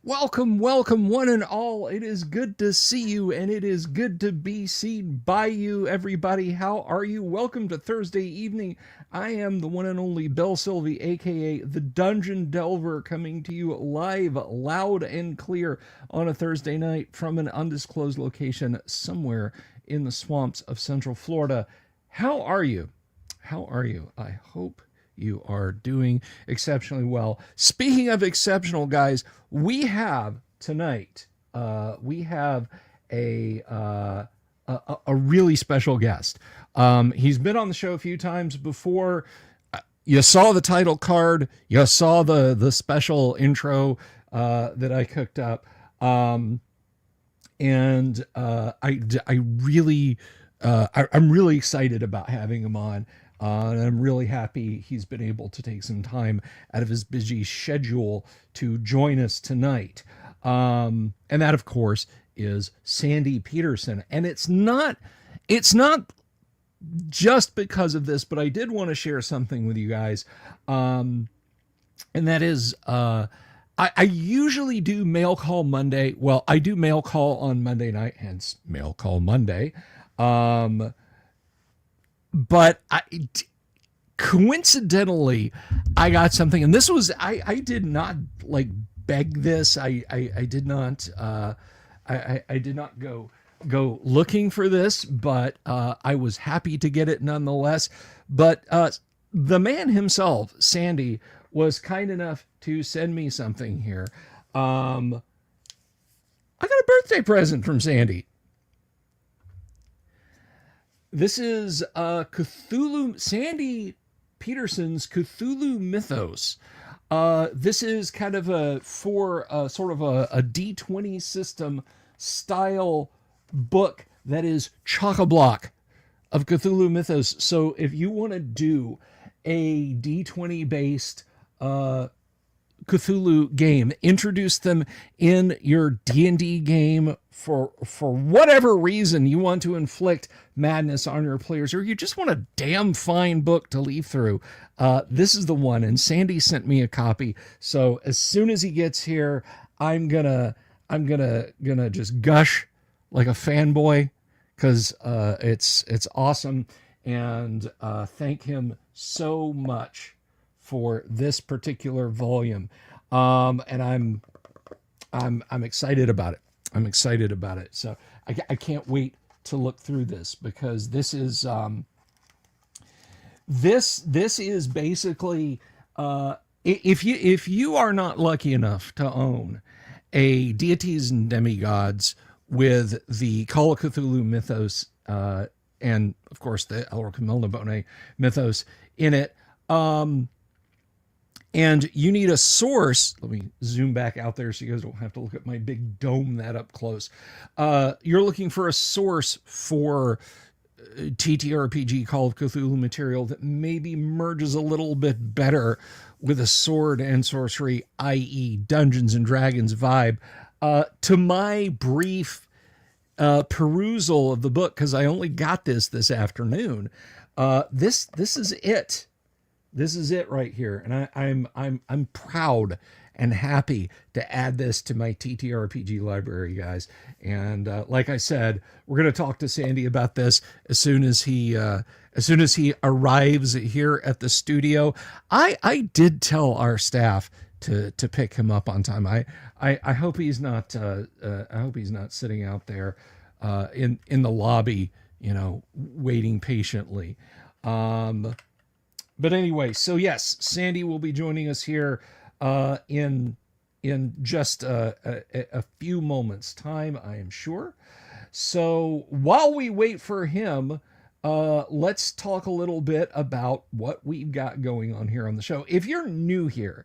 Welcome, welcome, one and all. It is good to see you, and it is good to be seen by you, everybody. How are you? Welcome to Thursday evening. I am the one and only Bill Sylvie, aka the Dungeon Delver, coming to you live, loud and clear on a Thursday night from an undisclosed location somewhere in the swamps of Central Florida. How are you? How are you? I hope you are doing exceptionally well. Speaking of exceptional, guys, we have tonight. We have a, uh, a really special guest. He's been on the show a few times before. You saw the title card. You saw the special intro that I cooked up, and I really I'm really excited about having him on. And I'm really happy he's been able to take some time out of his busy schedule to join us tonight. And that, of course, is Sandy Petersen. And it's not just because of this, but I did want to share something with you guys. And that is, I usually do Mail Call Monday. Well, I do Mail Call on Monday night, hence Mail Call Monday. But coincidentally, I got something, and this was I did not like beg this. I did not I did not go looking for this, but I was happy to get it nonetheless. But the man himself, Sandy, was kind enough to send me something here. I got a birthday present from Sandy. This is Cthulhu, Sandy Petersen's Cthulhu Mythos. This is kind of for sort of a D20 system style book that is chock-a-block of Cthulhu Mythos. So if you want to do a D20 based Cthulhu game, introduce them in your D&D game for whatever reason you want to inflict madness on your players, or you just want a damn fine book to leaf through, this is the one. And Sandy sent me a copy, so as soon as he gets here, I'm gonna just gush like a fanboy because it's awesome. And thank him so much for this particular volume. And I'm excited about it. I'm excited about it. So I can't wait to look through this, because this is this is basically if you are not lucky enough to own a Deities and Demigods with the Call of Cthulhu mythos, and of course the Elric Melnibone mythos in it, and you need a source. Let me zoom back out there so you guys don't have to look at my big dome that up close. You're looking for a source for TTRPG Call of Cthulhu material that maybe merges a little bit better with a sword and sorcery, i.e. Dungeons and Dragons vibe. To my brief perusal of the book, because I only got this afternoon, this is it. This is it right here, and I'm proud and happy to add this to my TTRPG library, guys. And like I said, we're gonna talk to Sandy about this as soon as he arrives here at the studio. I did tell our staff to pick him up on time. I hope he's not sitting out there in the lobby, waiting patiently. But anyway, so yes, Sandy will be joining us here in just a few moments' time, I am sure. So while we wait for him, let's talk a little bit about what we've got going on here on the show. If you're new here,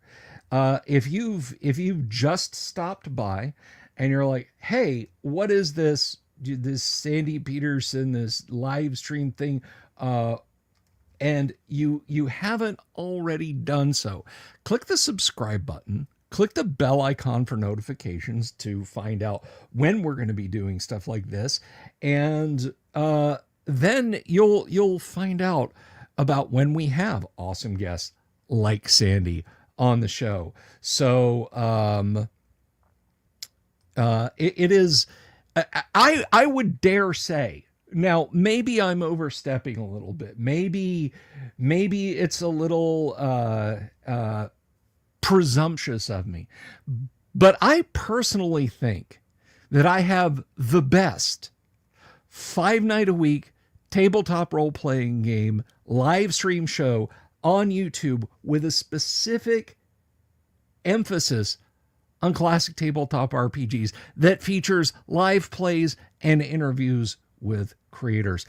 if you've just stopped by and you're like, hey, what is this Sandy Petersen, this live stream thing? And you haven't already done so, click the subscribe button, click the bell icon for notifications to find out when we're going to be doing stuff like this, and then you'll find out about when we have awesome guests like Sandy on the show. So It is. I would dare say. Now, maybe I'm overstepping a little bit. Maybe it's a little presumptuous of me. But I personally think that I have the best 5 night a week tabletop role playing game live stream show on YouTube with a specific emphasis on classic tabletop RPGs that features live plays and interviews with creators.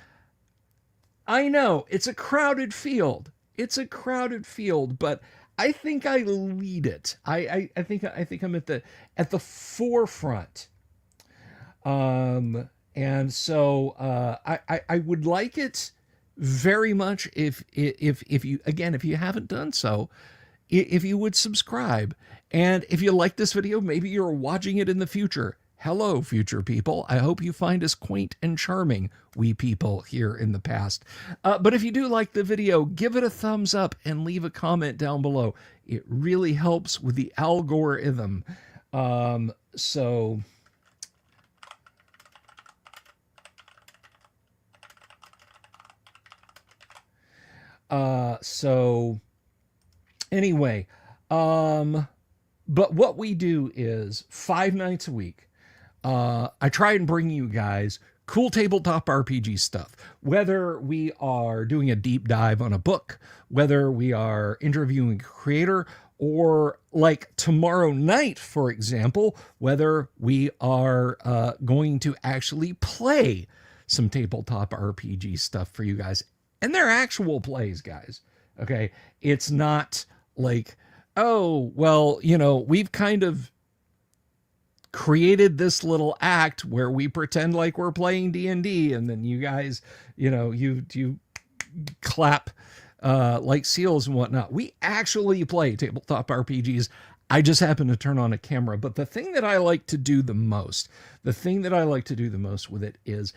I know it's a crowded field. It's a crowded field, but I think I lead it. I think I'm at the forefront. And so I would like it very much if you haven't done so, if you would subscribe. And if you like this video, maybe you're watching it in the future. Hello, future people. I hope you find us quaint and charming, we people here in the past. But if you do like the video, give it a thumbs up and leave a comment down below. It really helps with the algorithm. So anyway, but what we do is 5 nights a week. I try and bring you guys cool tabletop RPG stuff, whether we are doing a deep dive on a book, whether we are interviewing a creator, or like tomorrow night, for example, whether we are going to actually play some tabletop RPG stuff for you guys. And they're actual plays, guys. Okay. It's not like, oh, well, we've kind of created this little act where we pretend like we're playing D&D, and then you guys, you clap like seals and whatnot. We actually play tabletop RPGs. I just happen to turn on a camera. But the thing that I like to do the most with it is,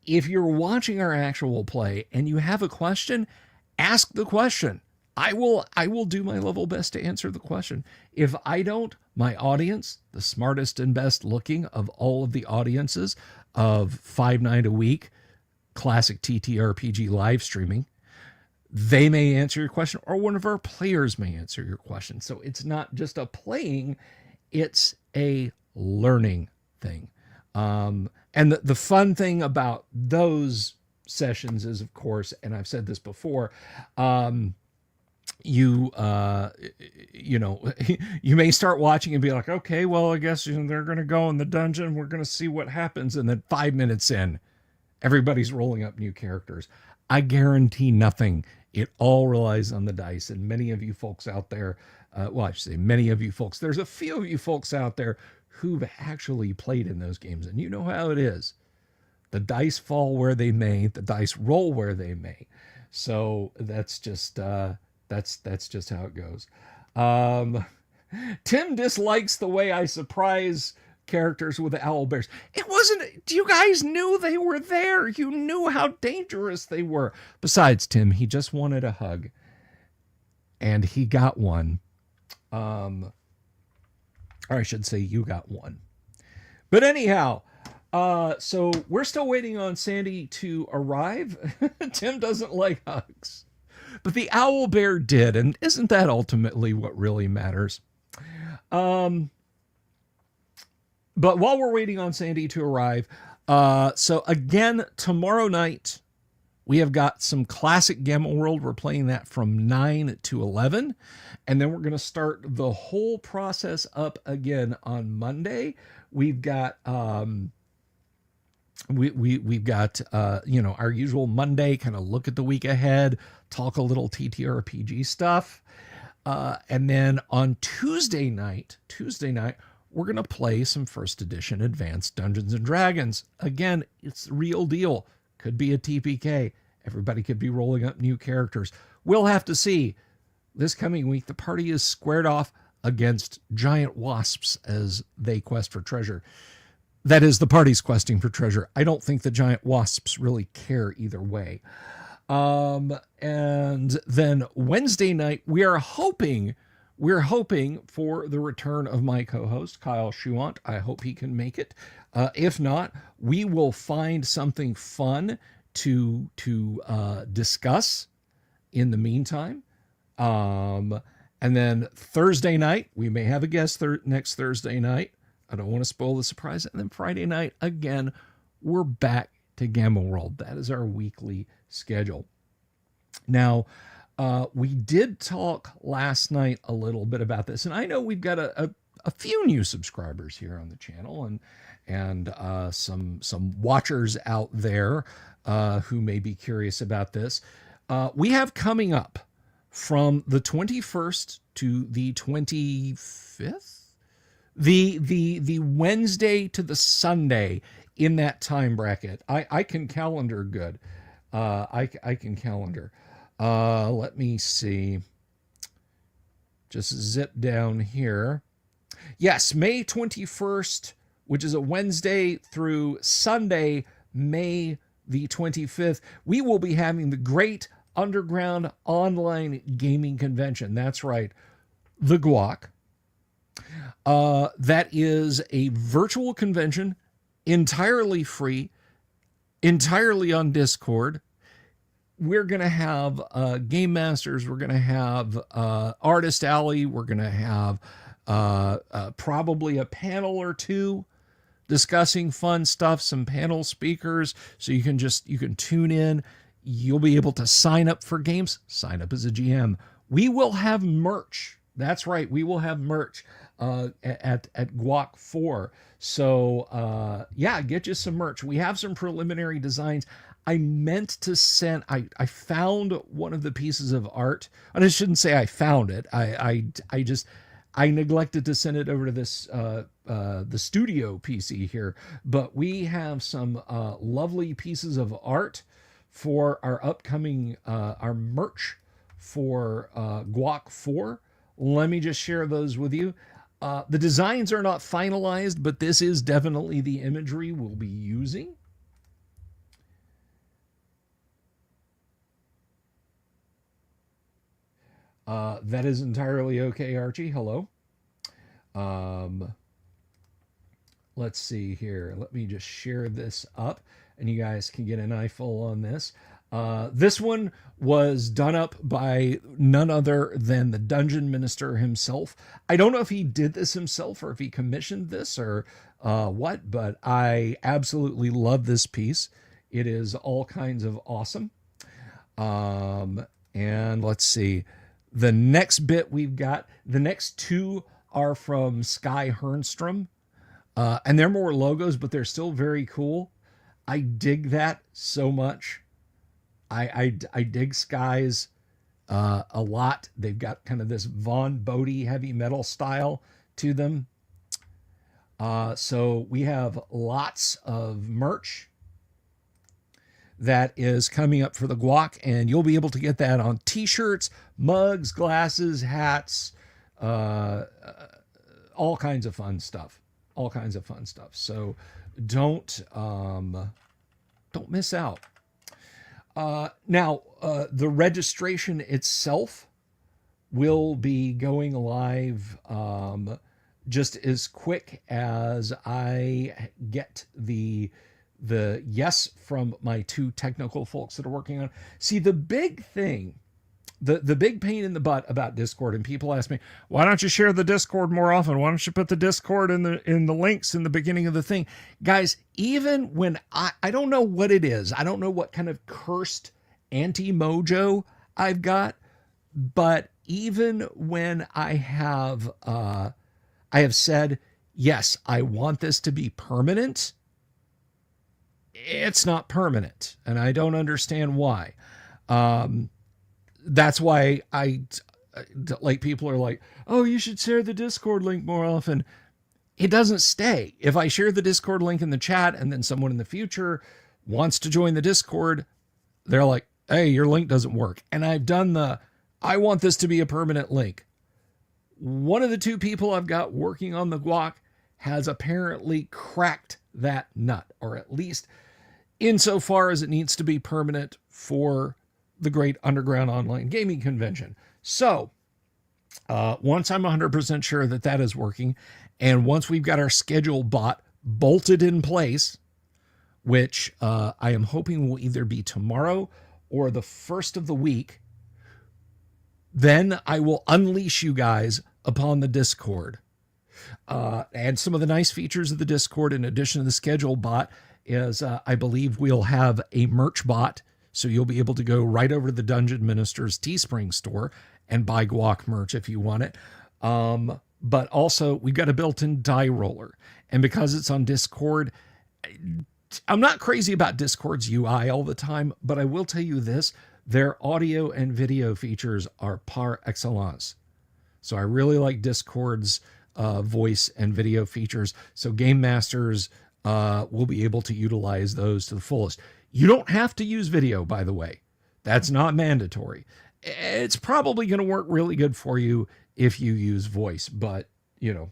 if you're watching our actual play and you have a question, ask the question. I will do my level best to answer the question. If I don't, my audience, the smartest and best looking of all of the audiences of 5 night a week classic TTRPG live streaming, they may answer your question, or one of our players may answer your question. So it's not just a playing, it's a learning thing. And the fun thing about those sessions is, of course, and I've said this before, you may start watching and be like, okay, well, I guess they're going to go in the dungeon. We're going to see what happens. And then 5 minutes in, everybody's rolling up new characters. I guarantee nothing. It all relies on the dice. And many of you folks out there, well, I should say many of you folks, there's a few of you folks out there who've actually played in those games, and you know how it is. The dice fall where they may, the dice roll where they may. So that's just that's just how it goes. Tim dislikes the way I surprise characters with the owl bears. It wasn't, you guys knew they were there. You knew how dangerous they were. Besides, Tim, he just wanted a hug, and he got one. Or I should say you got one. But anyhow, so we're still waiting on Sandy to arrive. Tim doesn't like hugs, but the owl bear did. And isn't that ultimately what really matters? But while we're waiting on Sandy to arrive, so again, tomorrow night, we have got some classic Gamma World. We're playing that from 9 to 11. And then we're going to start the whole process up again on Monday. We've got, we've got, our usual Monday kind of look at the week ahead, talk a little TTRPG stuff. And then on Tuesday night, we're going to play some first edition Advanced Dungeons and Dragons. Again, it's the real deal. Could be a TPK. Everybody could be rolling up new characters. We'll have to see. This coming week, the party is squared off against giant wasps as they quest for treasure. That is, the party's questing for treasure. I don't think the giant wasps really care either way. And then Wednesday night, we are hoping we're hoping for the return of my co-host, Kyle Schuant. I hope he can make it. If not, we will find something fun to discuss in the meantime. And then Thursday night, we may have a guest next Thursday night. I don't want to spoil the surprise. And then Friday night, again, we're back to Gamma World. That is our weekly schedule. Now, we did talk last night a little bit about this, and I know we've got a few new subscribers here on the channel, and some watchers out there who may be curious about this. We have coming up from the 21st to the 25th, the Wednesday to the Sunday in that time bracket. I can calendar good. I can calendar. Let me see. Just zip down here. Yes, May 21st, which is a Wednesday through Sunday, May the 25th, we will be having the Great Underground Online Gaming Convention. That's right, the GWOC. That is a virtual convention, entirely free, entirely on Discord. We're going to have Game Masters. We're going to have Artist Alley. We're going to have probably a panel or two discussing fun stuff, some panel speakers. So you can tune in. You'll be able to sign up for games, sign up as a GM. We will have merch. That's right. We will have merch at GWOC 4. So yeah, get you some merch. We have some preliminary designs. I meant to send, I found one of the pieces of art, and I shouldn't say I found it. I neglected to send it over to this, the studio PC here, but we have some lovely pieces of art for our upcoming, our merch for GWOC 4. Let me just share those with you. The designs are not finalized, but this is definitely the imagery we'll be using. That is entirely okay, Archie. Hello. Let's see here. Let me just share this up, and you guys can get an eyeful on this. This one was done up by none other than the Dungeon Minister himself. I don't know if he did this himself or if he commissioned this or what, but I absolutely love this piece. It is all kinds of awesome. And let's see. The next bit we've got, the next two are from Sky Hernstrom. And they're more logos, but they're still very cool. I dig that so much. I dig Sky's a lot. They've got kind of this Von Bodie heavy metal style to them. So we have lots of merch that is coming up for the GWOC, and you'll be able to get that on t-shirts, mugs, glasses, hats, all kinds of fun stuff. All kinds of fun stuff. So don't miss out. Now, the registration itself will be going live just as quick as I get the yes from my two technical folks that are working on. See, the big thing, the big pain in the butt about Discord, and people ask me, why don't you share the Discord more often? Why don't you put the Discord in the links in the beginning of the thing? Guys, even when I don't know what it is, I don't know what kind of cursed anti-mojo I've got, but even when I have said, yes, I want this to be permanent, it's not permanent, and I don't understand why. That's why like people are like, oh, you should share the Discord link more often. It doesn't stay. If I share the Discord link in the chat and then someone in the future wants to join the Discord, they're like, hey, your link doesn't work. And I've done I want this to be a permanent link. One of the two people I've got working on the GWOC has apparently cracked that nut, or at least insofar as it needs to be permanent for the Great Underground Online Gaming Convention. So Once I'm 100% sure that that is working, and once we've got our schedule bot bolted in place, which I am hoping will either be tomorrow or the first of the week, then I will unleash you guys upon the Discord. And some of the nice features of the Discord, in addition to the schedule bot, is I believe we'll have a merch bot. So you'll be able to go right over to the Dungeon Minister's Teespring store and buy Guac merch if you want it. But also, we've got a built-in die roller. And because it's on Discord, I'm not crazy about Discord's UI all the time, but I will tell you this, their audio and video features are par excellence. So I really like Discord's voice and video features. So game masters will be able to utilize those to the fullest. You don't have to use video, by the way. That's not mandatory. It's probably going to work really good for you if you use voice, but you know,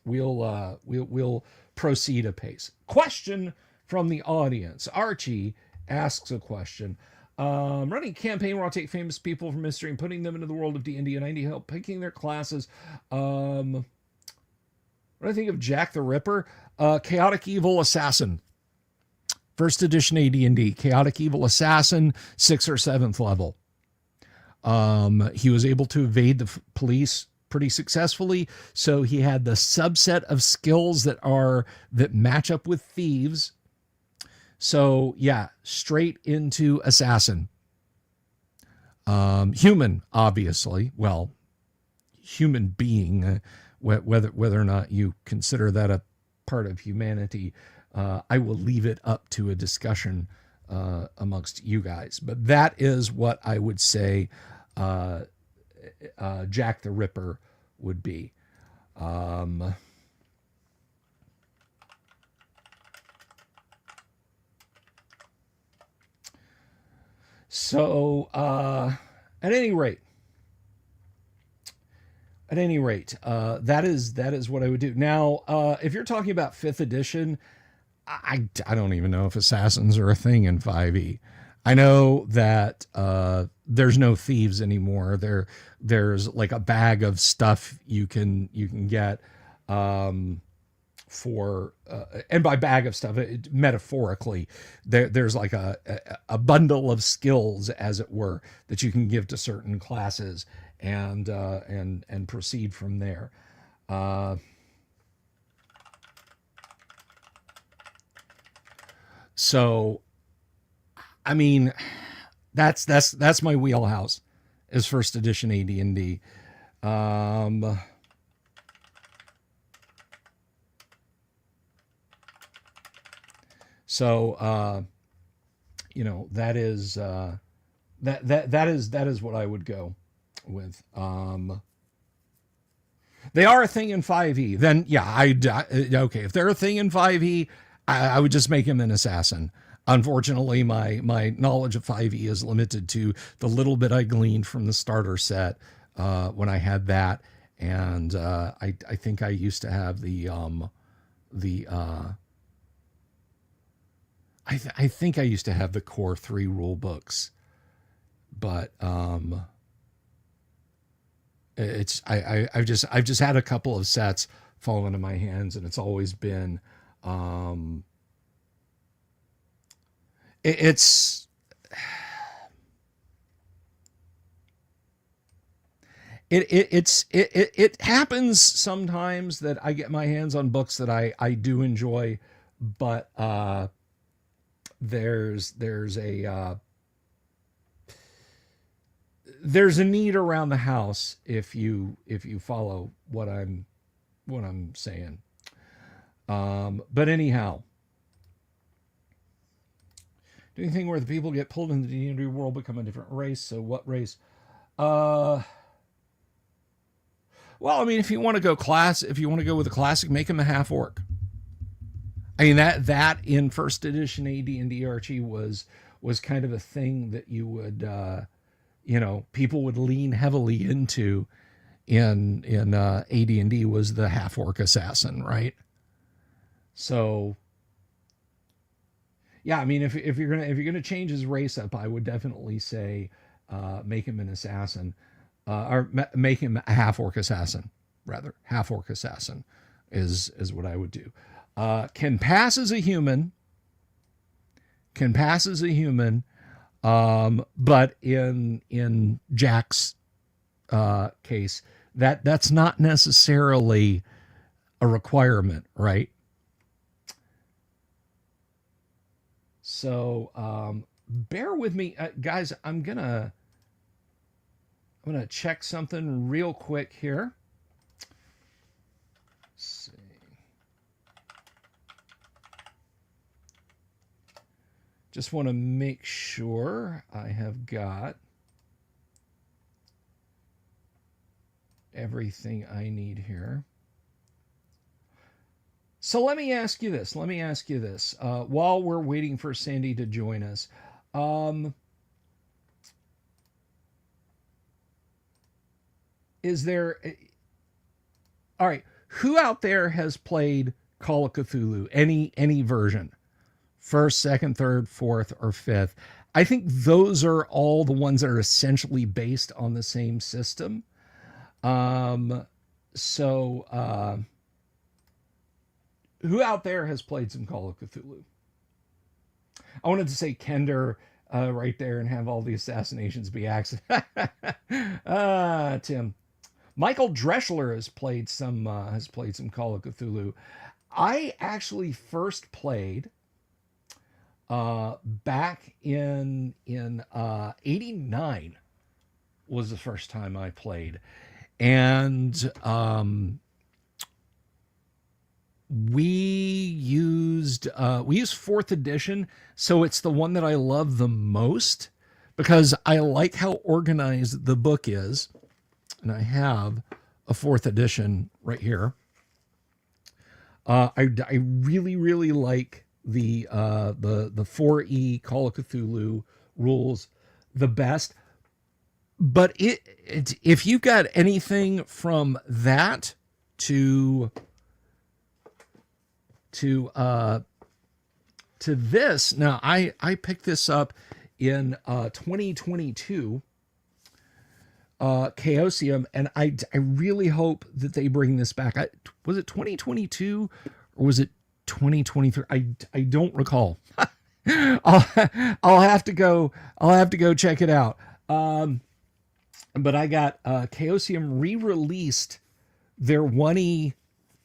we'll proceed apace. Question from the audience. Archie asks a question. Running a campaign where I'll take famous people from history and putting them into the world of D&D, and I need help picking their classes. What do I think of Jack the Ripper? Chaotic Evil Assassin. First edition AD&D. Chaotic Evil Assassin, 6th or 7th level. He was able to evade the police pretty successfully, so he had the subset of skills that match up with thieves. So yeah, straight into assassin. Human, obviously. Well, human being, whether or not you consider that a part of humanity, I will leave it up to a discussion amongst you guys. But that is what I would say Jack the Ripper would be. So at any rate, that is what I would do. Now, if you're talking about 5th edition, I don't even know if assassins are a thing in 5e. I know that there's no thieves anymore. There's like a bag of stuff you can get for and by bag of stuff, metaphorically, there's like a bundle of skills, as it were, that you can give to certain classes and proceed from there. So, I mean, that's my wheelhouse, is 1st edition AD&D. So, you know, that is what I would go with. They are a thing in 5e. Then yeah, okay. If they're a thing in 5e, I would just make him an assassin. Unfortunately, my knowledge of 5e is limited to the little bit I gleaned from the starter set when I had that, and I think I used to have I think I used to have the core 3 rule books, but I've just had a couple of sets fall into my hands, and it's always been it happens sometimes that I get my hands on books that I do enjoy, but there's a need around the house if you follow what I'm saying. But anyhow, do anything where the people get pulled into the D&D world become a different race. So what race? Well, I mean, if you want to go with a classic, make him a half orc. I mean, that in 1st edition AD&D Archie was kind of a thing that you would people would lean heavily into in AD&D, was the half orc assassin, right? So yeah, I mean, if you're gonna change his race up, I would definitely say make him an assassin. or make him a half orc assassin, rather. Half orc assassin is what I would do. Can pass as a human. Can pass as a human. But in Jack's case, that's not necessarily a requirement, right? So bear with me, guys. I'm gonna check something real quick here. Let's see. Just want to make sure I have got everything I need here. So let me ask you this. While we're waiting for Sandy to join us, is there... All right, who out there has played Call of Cthulhu? Any version? First, second, third, fourth, or fifth. I think those are all the ones that are essentially based on the same system. So who out there has played some Call of Cthulhu? I wanted to say Kender right there and have all the assassinations be accident. Tim. Michael Dreschler has played some Call of Cthulhu. I actually first played back in 89 was the first time I played. And we used fourth edition, so it's the one that I love the most because I like how organized the book is. And I have a fourth edition right here. I really like the 4E Call of Cthulhu rules the best. But if you've got anything from that to this, now I picked this up in 2022. Chaosium, and I really hope that they bring this back. Was it 2022 or was it 2023? I don't recall. I'll have to go check it out. But I got Chaosium re-released their 1E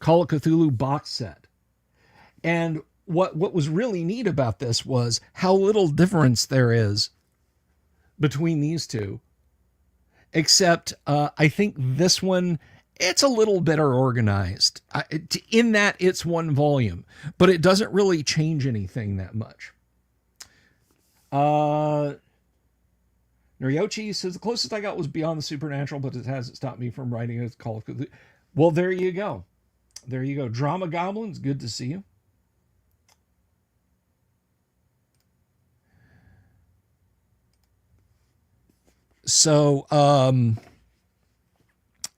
Call of Cthulhu box set, and what was really neat about this was how little difference there is between these two. Except I think this one, it's a little better organized in that it's one volume, but it doesn't really change anything that much. Noryochi says, the closest I got was Beyond the Supernatural, but it hasn't stopped me from writing a Call of Cthulhu. Well, there you go. There you go. Drama Goblins, good to see you. So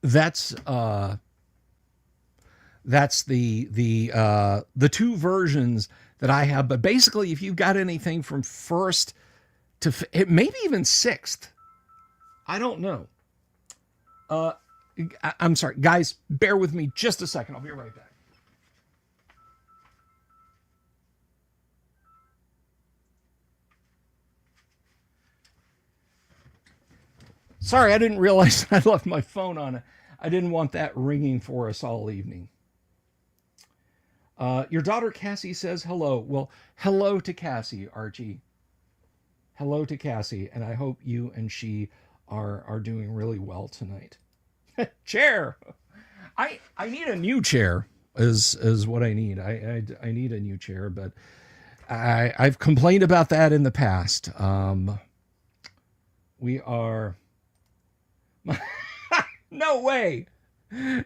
that's the two versions that I have. But basically, if you've got anything from first to maybe even sixth, I don't know. I'm sorry, guys. Bear with me just a second. I'll be right back. Sorry, I didn't realize I left my phone on. I didn't want that ringing for us all evening. Your daughter Cassie says hello. Well, hello to Cassie, Archie. Hello to Cassie, and I hope you and she are doing really well tonight. Chair. I need a new chair is what I need. I need a new chair, but I've complained about that in the past. We are... No way.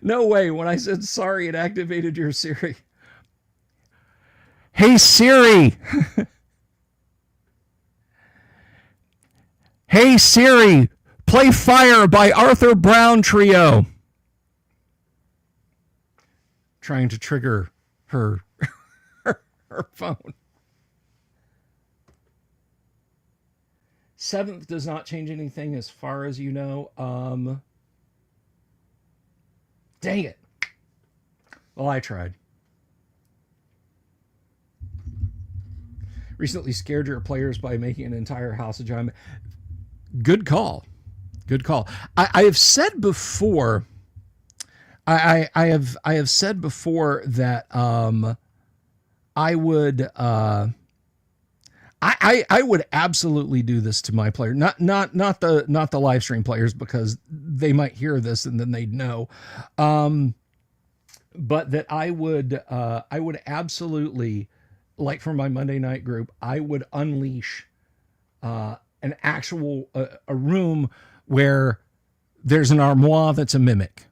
No way. When I said sorry, it activated your Siri. Hey, Siri. Hey, Siri. Play Fire by Arthur Brown Trio. Trying to trigger her phone. 7th does not change anything as far as you know. Dang it. Well, I tried. Recently scared your players by making an entire house of giant. Good call. Good call. I have said before. I have said before that I would I would absolutely do this to my player. Not the live stream players, because they might hear this and then they'd know. But that I would absolutely, like for my Monday night group, I would unleash an actual a room where there's an armoire that's a mimic.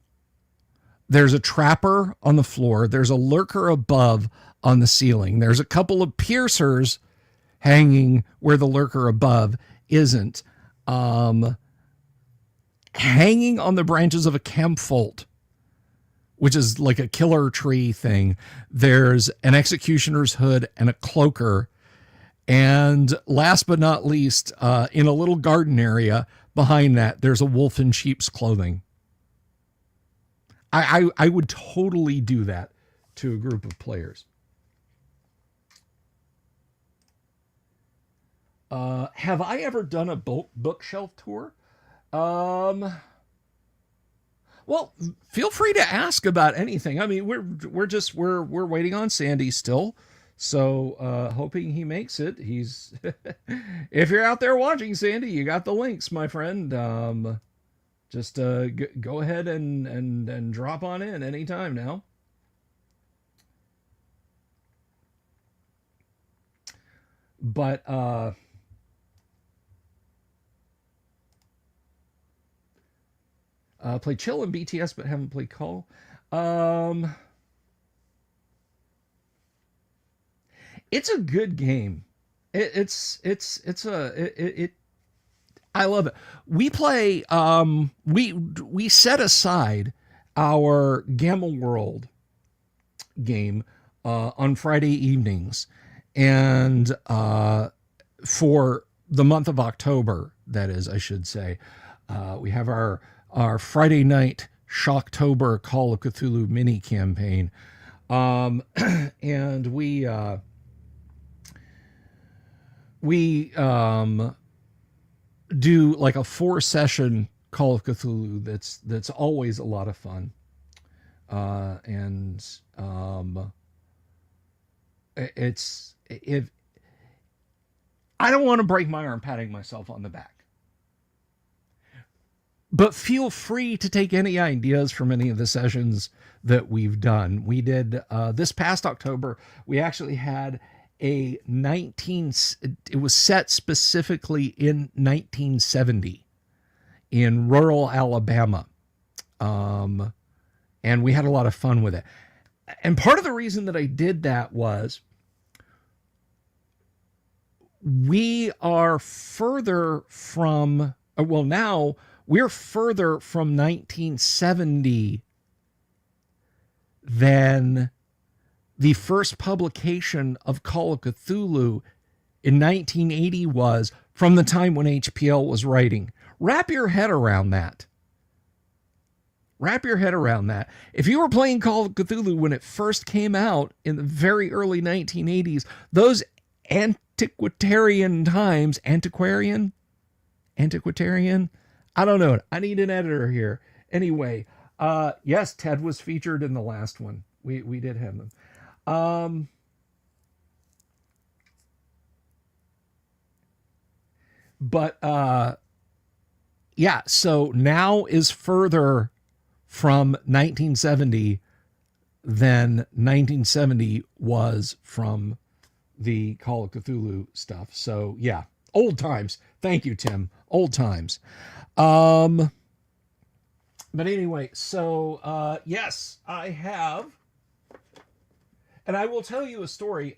There's a trapper on the floor. There's a lurker above on the ceiling. There's a couple of piercers hanging where the lurker above isn't. Hanging on the branches of a camphalt, which is like a killer tree thing. There's an executioner's hood and a cloaker. And last but not least, in a little garden area behind that, there's a wolf in sheep's clothing. I would totally do that to a group of players. Have I ever done a bookshelf tour? Well, feel free to ask about anything. I mean, we're waiting on Sandy still, so hoping he makes it. He's if you're out there watching, Sandy, you got the links, my friend. Just go ahead and drop on in anytime now. But play Chill and BTS, but haven't played Call. It's a good game. I love it. We play. We set aside our Gamma World game on Friday evenings, and for the month of October, that is, I should say, we have our Friday night Shocktober Call of Cthulhu mini campaign, and we do like a 4-session Call of Cthulhu that's always a lot of fun. If I don't want to break my arm patting myself on the back, but feel free to take any ideas from any of the sessions that we've done. We did this past October, we actually had it was set specifically in 1970 in rural Alabama. And we had a lot of fun with it. And part of the reason that I did that was we are further from, now we're further from 1970 than the first publication of Call of Cthulhu in 1980 was, from the time when HPL was writing. Wrap your head around that. Wrap your head around that. If you were playing Call of Cthulhu when it first came out in the very early 1980s, those antiquarian times, antiquarian? I don't know. I need an editor here. Anyway, yes, Ted was featured in the last one. We did have them. Yeah, so now is further from 1970 than 1970 was from the Call of Cthulhu stuff. So yeah, old times. Thank you, Tim. Old times. But anyway, so yes, I have. And I will tell you a story.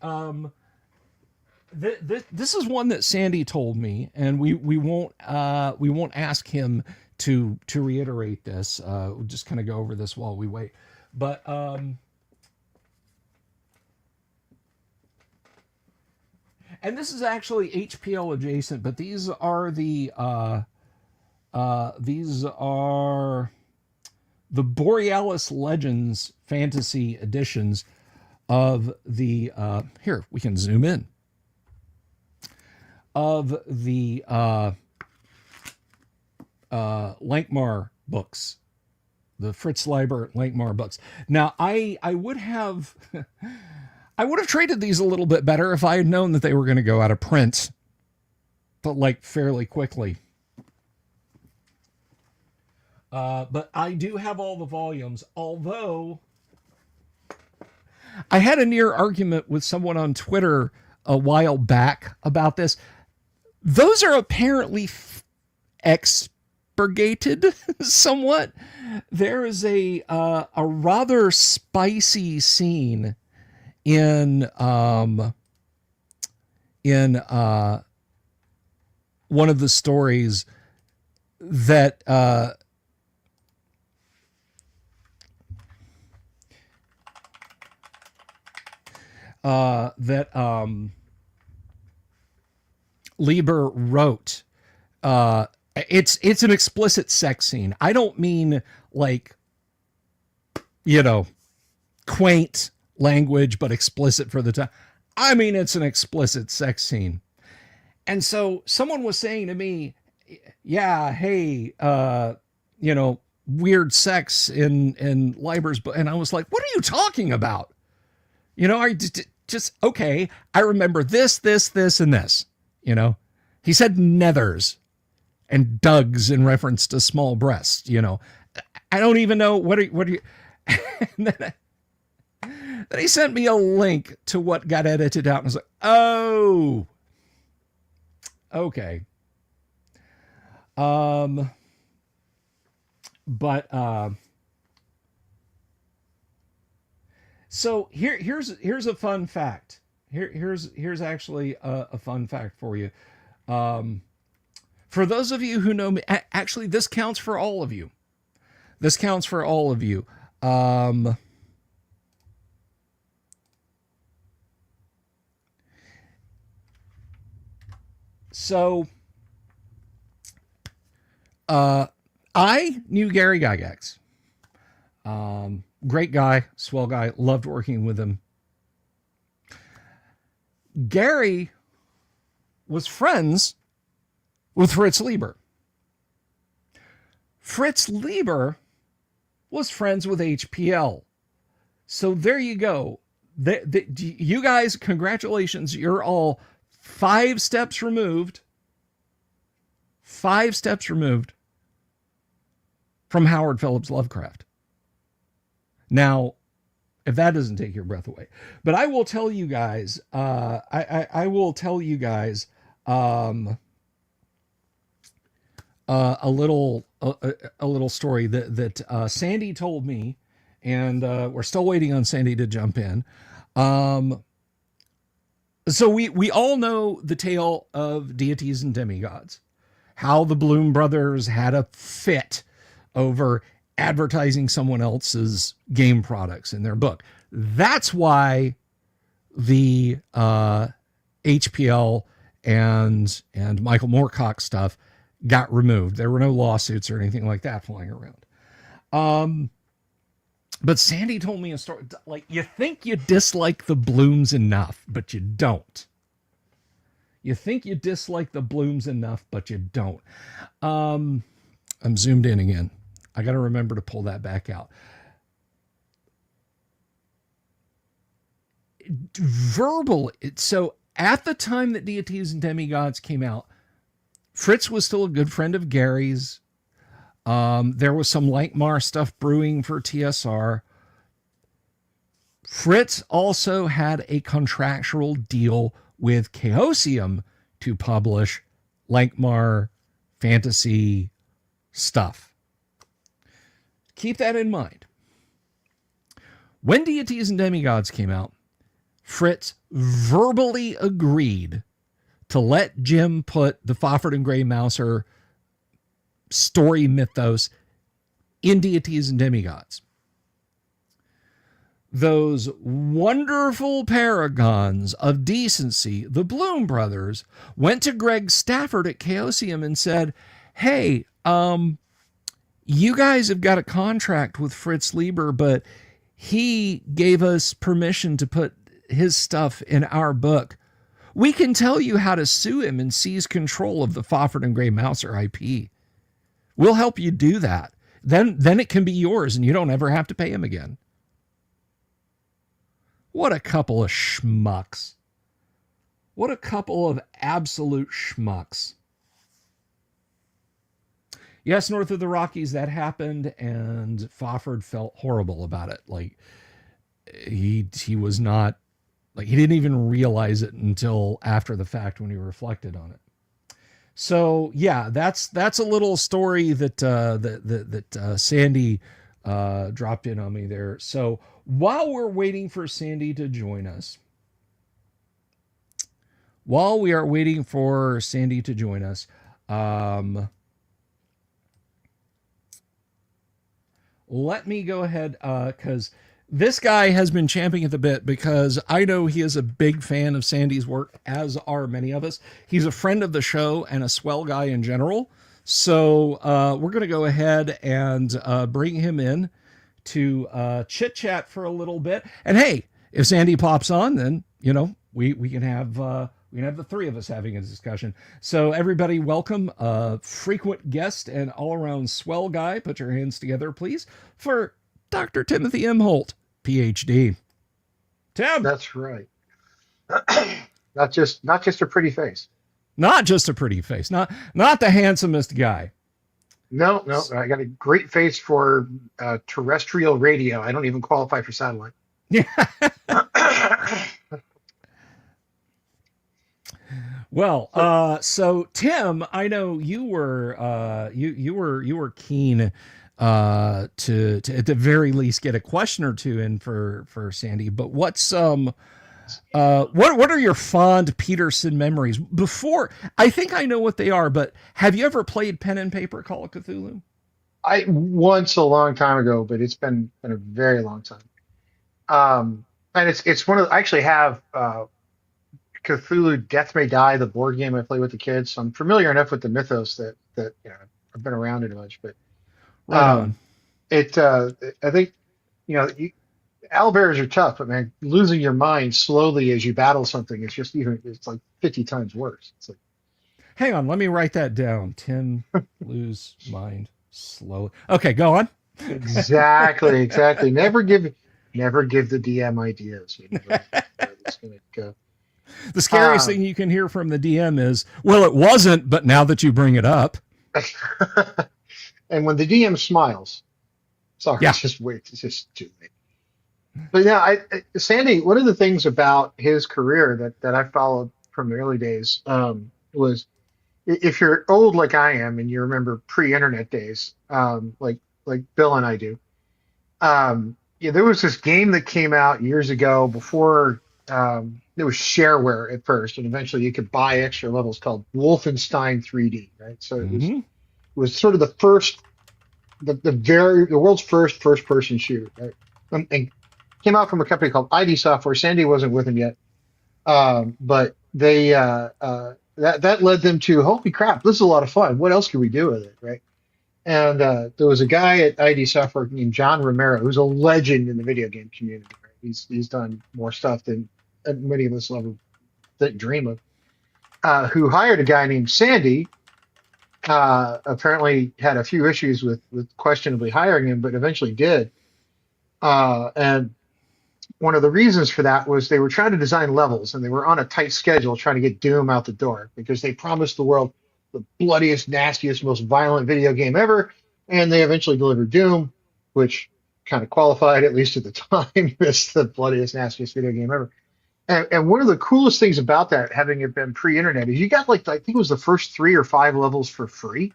This is one that Sandy told me, and we won't ask him to reiterate this. We'll just kind of go over this while we wait. But And this is actually HPL adjacent, but these are the Borealis Legends fantasy editions of the here we can zoom in of the Lankmar books, the Fritz Leiber Lankmar books. Now I would have I would have traded these a little bit better if I had known that they were going to go out of print, but like fairly quickly. But I do have all the volumes, although I had a near argument with someone on Twitter a while back about this. Those are apparently expurgated somewhat. There is a rather spicy scene in one of the stories that Lieber wrote. It's an explicit sex scene. I don't mean like, quaint language, but explicit for the time. I mean, it's an explicit sex scene. And so someone was saying to me, yeah, hey, weird sex in Lieber's book. And I was like, what are you talking about? I just, okay, I remember this, and this, he said nethers and dugs in reference to small breasts, I don't even know what are you, and then he sent me a link to what got edited out and I was like, oh, okay. So here's a fun fact. Here's actually a fun fact for you. For those of you who know me, actually this counts for all of you. This counts for all of you. So I knew Gary Gygax. Great guy, swell guy, loved working with him. Gary was friends with Fritz Leiber. Fritz Leiber was friends with HPL. So there you go. You guys, congratulations. You're all 5 steps removed. 5 steps removed from Howard Phillips Lovecraft. Now, if that doesn't take your breath away, but I will tell you guys, I will tell you guys, a little story that Sandy told me, and we're still waiting on Sandy to jump in. So we all know the tale of deities and demigods, how the Bloom brothers had a fit over advertising someone else's game products in their book. That's why the HPL and Michael Moorcock stuff got removed. There were no lawsuits or anything like that flying around. But Sandy told me a story. Like, you think you dislike the Blooms enough, but you don't. You think you dislike the Blooms enough, but you don't. I'm zoomed in again. I got to remember to pull that back out. Verbal. So at the time that Deities and Demigods came out, Fritz was still a good friend of Gary's. There was some Lankmar stuff brewing for TSR. Fritz also had a contractual deal with Chaosium to publish Lankmar fantasy stuff. Keep that in mind. When Deities and Demigods came out, Fritz verbally agreed to let Jim put the Fafhrd and Grey Mouser story mythos in Deities and Demigods. those wonderful paragons of decency, the Bloom brothers, went to Greg Stafford at Chaosium and said, hey, you guys have got a contract with Fritz Lieber, but he gave us permission to put his stuff in our book. We can tell you how to sue him and seize control of the Fafhrd and Gray Mouser IP. We'll help you do that. Then it can be yours and you don't ever have to pay him again. What a couple of schmucks. What a couple of absolute schmucks. Yes, north of the Rockies, that happened, and Fafhrd felt horrible about it. Like, he was not, like, he didn't even realize it until after the fact when he reflected on it. So yeah, that's a little story that Sandy dropped in on me there. So while we're waiting for Sandy to join us, let me go ahead, because this guy has been champing at the bit, because I know he is a big fan of Sandy's work, as are many of us. He's a friend of the show and a swell guy in general. So we're going to go ahead and bring him in to chit chat for a little bit. And hey, if Sandy pops on, then, you know, we can have the three of us having a discussion. So everybody, welcome, frequent guest and all around swell guy. Put your hands together, please, for Dr. Timothy M. Holt, PhD. Tim. That's right. Not just a pretty face. Not just a pretty face. Not the handsomest guy. No. I got a great face for terrestrial radio. I don't even qualify for satellite. Yeah. Well, so Tim, I know you were you were keen to at the very least get a question or two in for Sandy. But what's what are your fond PETERSEN memories? Before, I think I know what they are, but have you ever played pen and paper Call of Cthulhu? I once a long time ago, but it's been a very long time. And it's one of I actually have Cthulhu Death May Die, the board game I play with the kids. So I'm familiar enough with the mythos that you know, I've been around it a bunch. But I think, you know, owlbears are tough, but man, losing your mind slowly as you battle something is just it's like 50 times worse. It's like, hang on, let me write that down. Tim, lose mind slowly. Okay, go on. Exactly. Never give the DM ideas. You know, it's gonna go. The scariest thing you can hear from the DM is, well, it wasn't, but now that you bring it up. And when the DM smiles, sorry, yeah. It's just too late. But yeah, Sandy, one of the things about his career that I followed from the early days was, if you're old like I am and you remember pre-internet days, like Bill and I do, yeah, there was this game that came out years ago before there was shareware at first, and eventually you could buy extra levels, called Wolfenstein 3D, right? So it was sort of the first, the world's first person shooter, right? And came out from a company called ID Software. Sandy wasn't with them yet, but they that led them to, holy crap, this is a lot of fun. What else can we do with it, right? And there was a guy at ID Software named John Romero, who's a legend in the video game community. Right? He's done more stuff than many of us will ever dream of. Who hired a guy named Sandy. Apparently had a few issues with questionably hiring him, but eventually did. And one of the reasons for that was they were trying to design levels, and they were on a tight schedule trying to get Doom out the door, because they promised the world the bloodiest, nastiest, most violent video game ever, and they eventually delivered Doom, which kind of qualified, at least at the time, as the bloodiest, nastiest video game ever. And one of the coolest things about that, having it been pre-internet, is you got, like, I think it was the first 3 or 5 levels for free.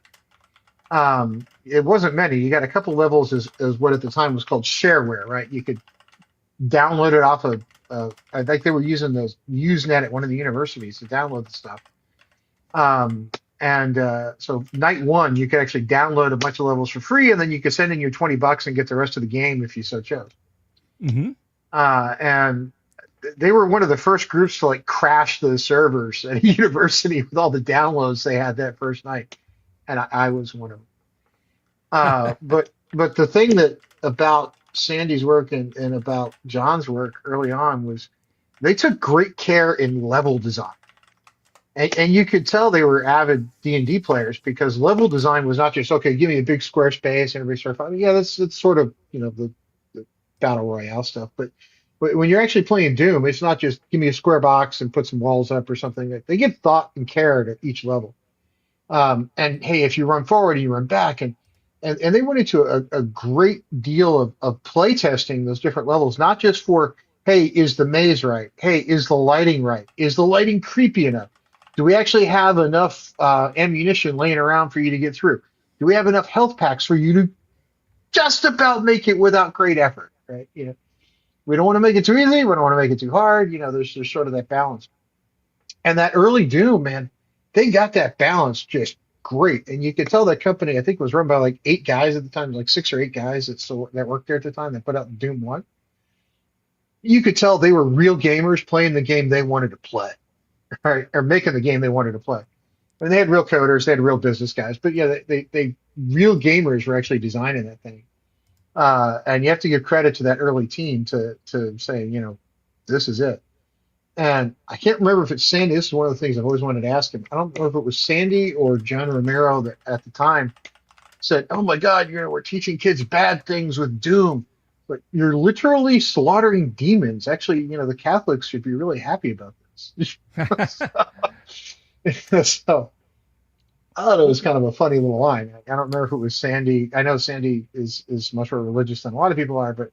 It wasn't many. You got a couple levels as what at the time was called shareware, right? You could download it off of, I think they were using those Usenet at one of the universities to download the stuff. So night one, you could actually download a bunch of levels for free, and then you could send in your $20 and get the rest of the game if you so chose. Mm-hmm. And they were one of the first groups to like crash the servers at a university with all the downloads they had that first night, and I was one of them. But the thing that about Sandy's work and about John's work early on was they took great care in level design. And you could tell they were avid D&D players because level design was not just, okay, give me a big square space and everybody start fighting. Yeah, that's sort of, the battle royale stuff. But when you're actually playing Doom, it's not just give me a square box and put some walls up or something. They give thought and care at each level. And hey, if you run forward and you run back, and they went into a great deal of play testing those different levels, not just for, hey, is the maze right? Hey, is the lighting right? Is the lighting creepy enough? Do we actually have enough ammunition laying around for you to get through? Do we have enough health packs for you to just about make it without great effort, right? We don't want to make it too easy. We don't want to make it too hard. There's sort of that balance. And that early Doom, man, they got that balance just great. And you could tell that company, I think, was run by like 8 guys at the time, like 6 or 8 guys that worked there at the time that put out Doom 1. You could tell they were real gamers playing the game they wanted to play, right? Or making the game they wanted to play. And they had real coders, they had real business guys, but yeah, they real gamers were actually designing that thing. And you have to give credit to that early team to say, this is it. And I can't remember if it's Sandy. This is one of the things I've always wanted to ask him. I don't know if it was Sandy or John Romero that at the time said, "Oh my God, we're teaching kids bad things with Doom, but you're literally slaughtering demons." Actually, the Catholics should be really happy about this. So I thought it was kind of a funny little line. I don't remember if it was Sandy. I know Sandy is much more religious than a lot of people are, but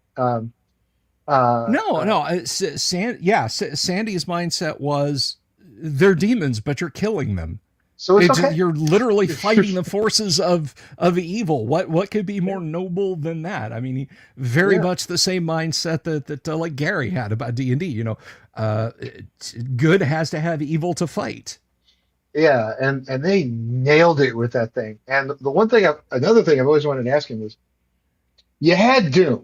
No. Sandy's mindset was they're demons, but you're killing them. so it's okay. You're literally fighting the forces of evil. What could be more noble than that? I mean, very Yeah. much the same mindset that like Gary had about D&D. Good has to have evil to fight. Yeah, and they nailed it with that thing. And another thing I've always wanted to ask him was, you had Doom,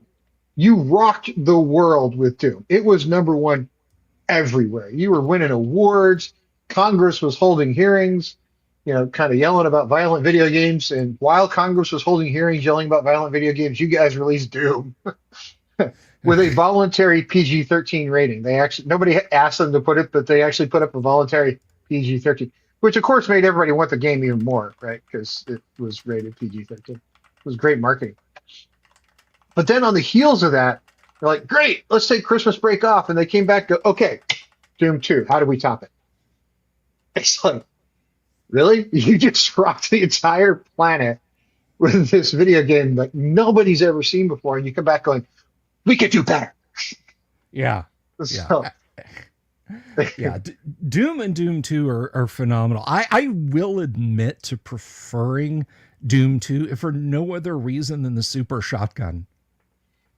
you rocked the world with Doom. It was number one everywhere. You were winning awards. Congress was holding hearings, kind of yelling about violent video games. And while Congress was holding hearings, yelling about violent video games, you guys released Doom with a voluntary PG-13 rating. Nobody asked them to put it, but they actually put up a voluntary PG-13, which of course made everybody want the game even more, right? Because it was rated PG-13. It was great marketing. But then on the heels of that, they're like, great, let's take Christmas break off. And they came back, okay, Doom 2, how do we top it? It's like, really? You just rocked the entire planet with this video game that nobody's ever seen before. And you come back going, we could do better. Yeah. So, Yeah. Doom and Doom 2 are phenomenal. I will admit to preferring Doom 2 if for no other reason than the super shotgun.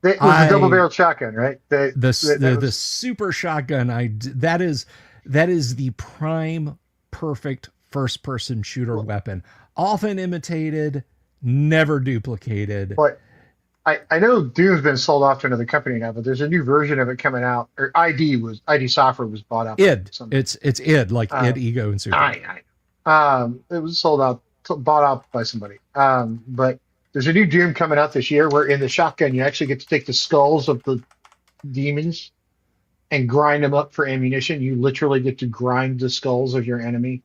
it was a double barrel shotgun, right? The super shotgun, that is the prime perfect first person shooter weapon. Often imitated, never duplicated. But I know Doom's been sold off to another company now, but there's a new version of it coming out. Or ID Software was bought up. It's id, like id, ego, and super. It was bought out by somebody. But there's a new Doom coming out this year where in the shotgun you actually get to take the skulls of the demons and grind them up for ammunition. You literally get to grind the skulls of your enemy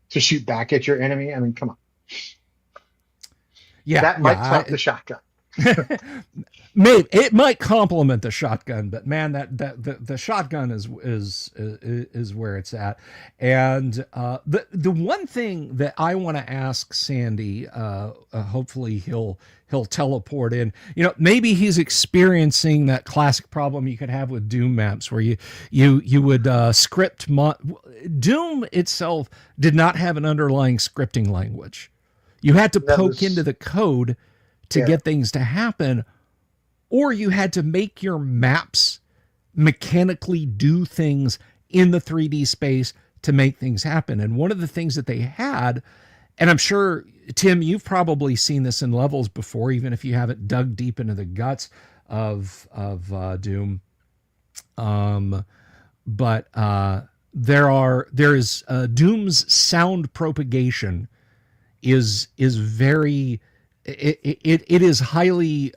to shoot back at your enemy. I mean, come on. Yeah, that might top the shotgun. Maybe it might complement the shotgun, but man, the shotgun is where it's at. And the one thing that I want to ask Sandy, hopefully he'll teleport in. Maybe he's experiencing that classic problem you could have with Doom maps, where you would script. Doom itself did not have an underlying scripting language. You had to poke into the code to get things to happen, or you had to make your maps mechanically do things in the 3D space to make things happen. And one of the things that they had, and I'm sure, Tim, you've probably seen this in levels before, even if you haven't dug deep into the guts of Doom, Um, but there is Doom's sound propagation is very it is highly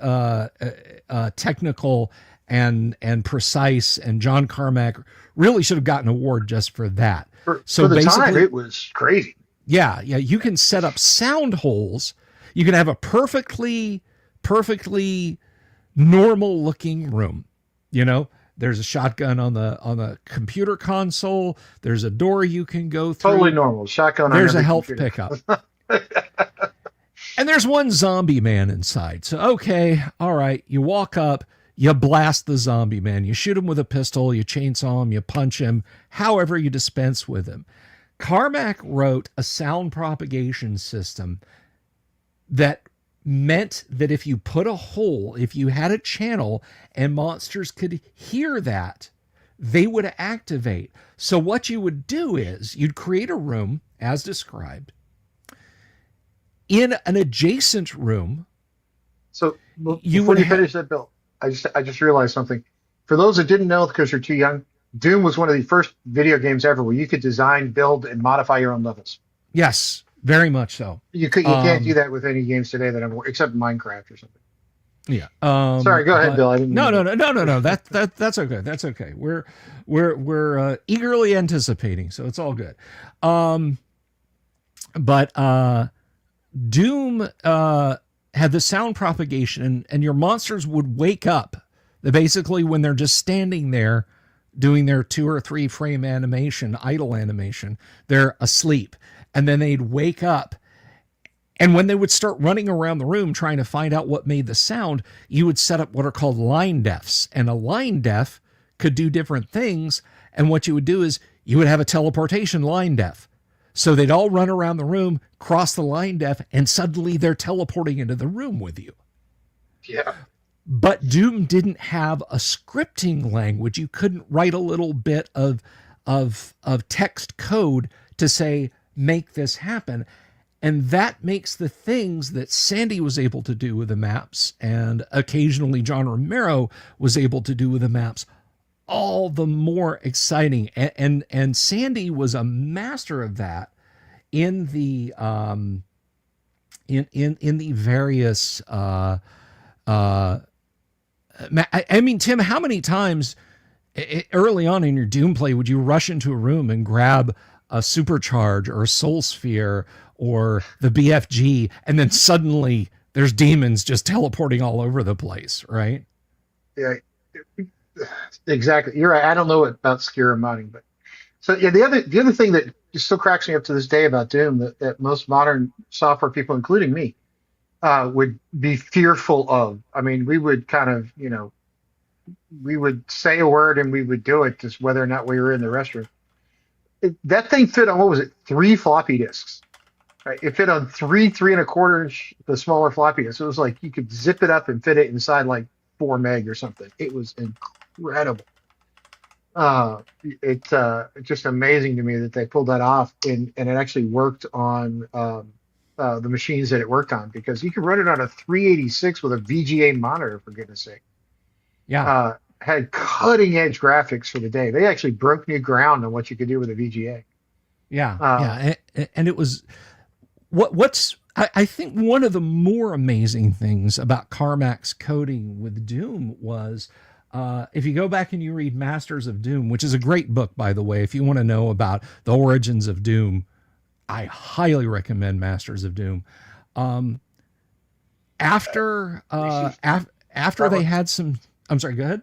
technical and precise, and John Carmack really should have gotten an award just for that. For So the time, basically, it was crazy. yeah, you can set up sound holes. You can have a perfectly normal looking room. You know, there's a shotgun on the computer console. There's a door you can go Totally through. normal. Shotgun on There's a every health computer. pickup. And there's one zombie man inside. So, okay, all right. You walk up, you blast the zombie man. You shoot him with a pistol, you chainsaw him, you punch him, however you dispense with him. Carmack wrote a sound propagation system that meant that if you put a hole, if you had a channel and monsters could hear that, they would activate. So what you would do is you'd create a room as described. In an adjacent room, So you before would you finish that, Bill, I just realized something. For those that didn't know, because you're too young, Doom was one of the first video games ever where you could design, build, and modify your own levels. yes, very much so. You can't do that with any games today that I'm except Minecraft or something. Yeah. Sorry, go ahead, But Bill. I didn't no, mean no, to. no, no, no, no. That's okay. That's okay. We're eagerly anticipating, so it's all good. But Doom had the sound propagation, and your monsters would wake up. Basically, when they're just standing there doing their 2 or 3 frame animation, idle animation, they're asleep, and then they'd wake up. And when they would start running around the room trying to find out what made the sound, you would set up what are called line defs. And a line def could do different things. And what you would do is you would have a teleportation line def. So they'd all run around the room, cross the line def, and suddenly they're teleporting into the room with you. Yeah. But Doom didn't have a scripting language. You couldn't write a little bit of text code to say, make this happen. And that makes the things that Sandy was able to do with the maps, and occasionally John Romero was able to do with the maps, all the more exciting. And Sandy was a master of that in the in the various I mean, Tim, how many times early on in your Doom play would you rush into a room and grab a supercharge or a soul sphere or the BFG, and then suddenly there's demons just teleporting all over the place, right? Yeah. Exactly. You're right. I don't know about Skira modding, but so yeah, the other thing that still cracks me up to this day about Doom that most modern software people, including me, would be fearful of. I mean, we would kind of, we would say a word and we would do it just whether or not we were in the restroom. That thing fit on, what was it, 3 floppy disks, right? It fit on 3.25 inch, the smaller floppy disk. It was like you could zip it up and fit it inside like 4 meg or something. It was incredible. It's just amazing to me that they pulled that off, and it actually worked on the machines that it worked on, because you could run it on a 386 with a VGA monitor, for goodness sake. Yeah. Had cutting edge graphics for the day. They actually broke new ground on what you could do with a VGA. Yeah. Yeah. And it was I think one of the more amazing things about Carmack's coding with Doom was, if you go back and you read Masters of Doom, which is a great book, by the way, if you want to know about the origins of Doom, I highly recommend Masters of Doom. After they had some, I'm sorry, go ahead.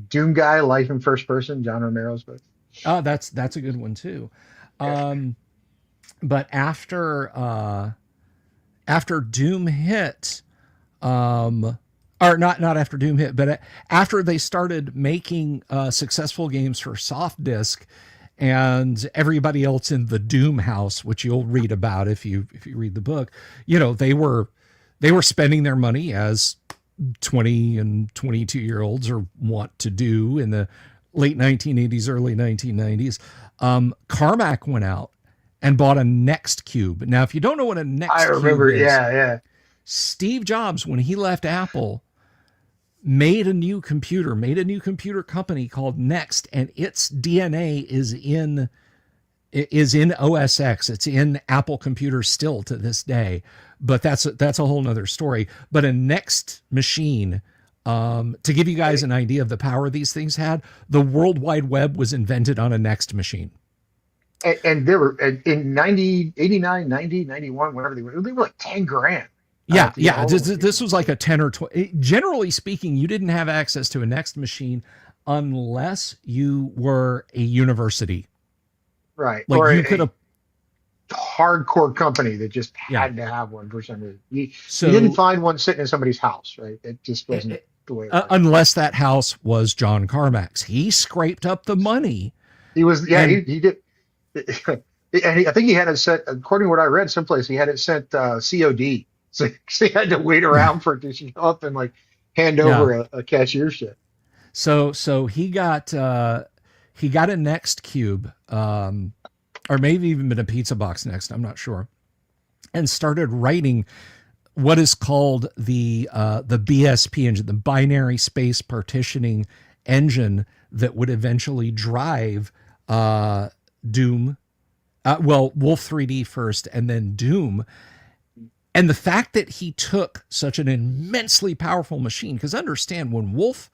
Doom Guy, Life in First Person, John Romero's book. Oh, that's a good one too. But after Doom hit, or not after Doom hit, but after they started making successful games for soft disk, and everybody else in the Doom house, which you'll read about if you read the book, they were spending their money as 20 and 22-year-olds are wont to do in the late 1980s, early 1990s. Carmack went out and bought a Next Cube. Now, if you don't know what a Next Cube is, Yeah. Steve Jobs, when he left Apple, made a new computer company called Next, and its DNA is in OS X. It's in Apple computers still to this day, but that's a whole nother story. But a Next machine, to give you guys an idea of the power these things had, the World Wide Web was invented on a Next machine. And they were in 90, 89, 90, 91, whatever they were like 10 grand. Yeah. This was like a 10 or 20. Generally speaking, you didn't have access to a Next machine unless you were a university. Right. Like or you could have hardcore company that just had to have one for some reason. You so didn't find one sitting in somebody's house, right? It just wasn't the way it was. unless that house was John Carmack's. He scraped up the money. He was, yeah, he did. And I think he had it sent, according to what I read someplace, he had it sent COD. So he had to wait around for it to show up and like hand over a cashier's check. So he got a Next Cube, or maybe even been a pizza box Next, I'm not sure, and started writing what is called the BSP engine, the binary space partitioning engine that would eventually drive Doom, Wolf 3D first, and then Doom. And the fact that he took such an immensely powerful machine, because understand, when Wolf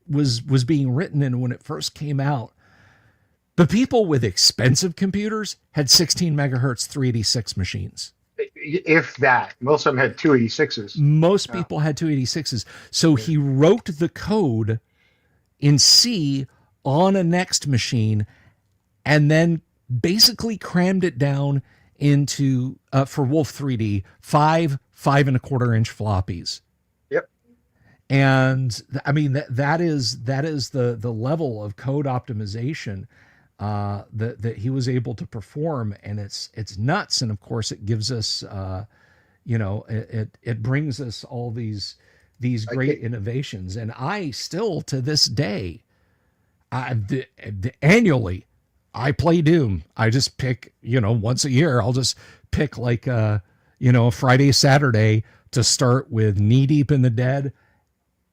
was being written and when it first came out, the people with expensive computers had 16 megahertz 386 machines. If that. Most of them had 286s. Most people had 286s. So he wrote the code in C on a Next machine and then basically crammed it down into for Wolf 3D 5 5.25 inch floppies. Yep. And I mean that is the level of code optimization that he was able to perform, and it's nuts. And of course it gives us it brings us all these great innovations. And I still to this day annually I play Doom. I just pick, once a year, I'll just pick like a Friday, Saturday to start with Knee Deep in the Dead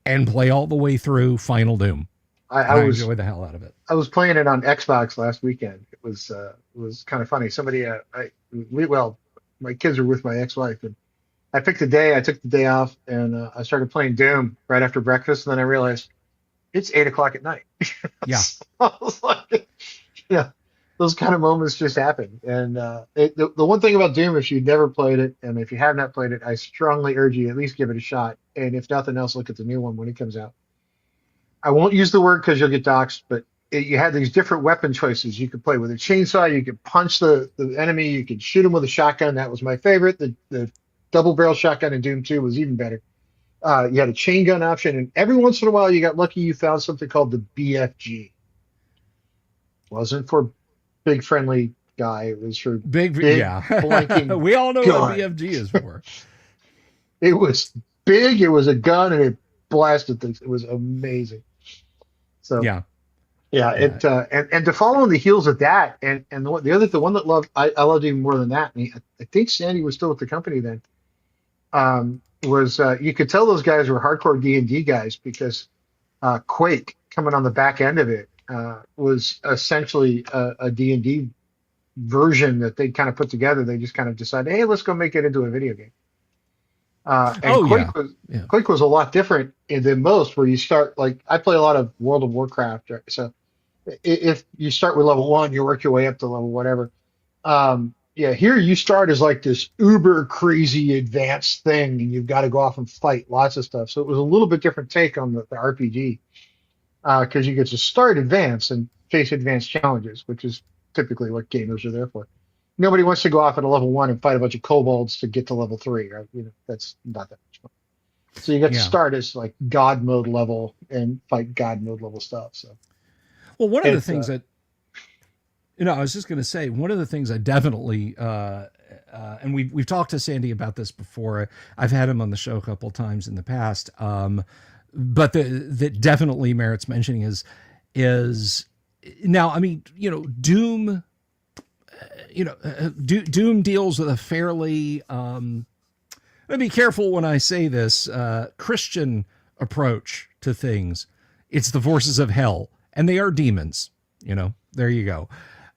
and play all the way through Final Doom. I enjoy the hell out of it. I was playing it on Xbox last weekend. It was kind of funny. Somebody, my kids were with my ex-wife, and I picked a day. I took the day off, and I started playing Doom right after breakfast. And then I realized it's 8 o'clock at night. Yeah. I was like, those kind of moments just happen. And the one thing about Doom, if you've never played it, and if you have not played it, I strongly urge you at least give it a shot. And if nothing else, look at the new one when it comes out. I won't use the word because you'll get doxxed, but you had these different weapon choices. You could play with a chainsaw, you could punch the enemy, you could shoot him with a shotgun. That was my favorite. The double barrel shotgun in Doom 2 was even better. You had a chain gun option, and every once in a while you got lucky, you found something called the BFG. Wasn't for big friendly guy, it was for big blanking we all know gun. what BFG is for. It was big, it was a gun, and it blasted things. It was amazing. So and to follow on the heels of that, and the one that I loved even more than that. And I think Sandy was still with the company then. Was you could tell those guys were hardcore D&D guys because Quake coming on the back end of it was essentially a D&D version that they kind of put together. They just kind of decided, hey, let's go make it into a video game. Quake was a lot different than most, where you start, like, I play a lot of World of Warcraft, right? So if you start with level 1, you work your way up to level whatever. Here you start as like this uber crazy advanced thing, and you've got to go off and fight lots of stuff. So it was a little bit different take on the RPG, because you get to start advanced and face advanced challenges, which is typically what gamers are there for. Nobody wants to go off at a level 1 and fight a bunch of kobolds to get to level 3, right? That's not that much fun. So you get to start as like God mode level and fight God mode level stuff. So, well, one of the things that, I was just going to say, one of the things I definitely, and we've talked to Sandy about this before. I've had him on the show a couple of times in the past, but that definitely merits mentioning is now, I mean, Doom. Doom deals with a fairly, let me be careful when I say this, Christian approach to things. It's the forces of hell, and they are demons. There you go.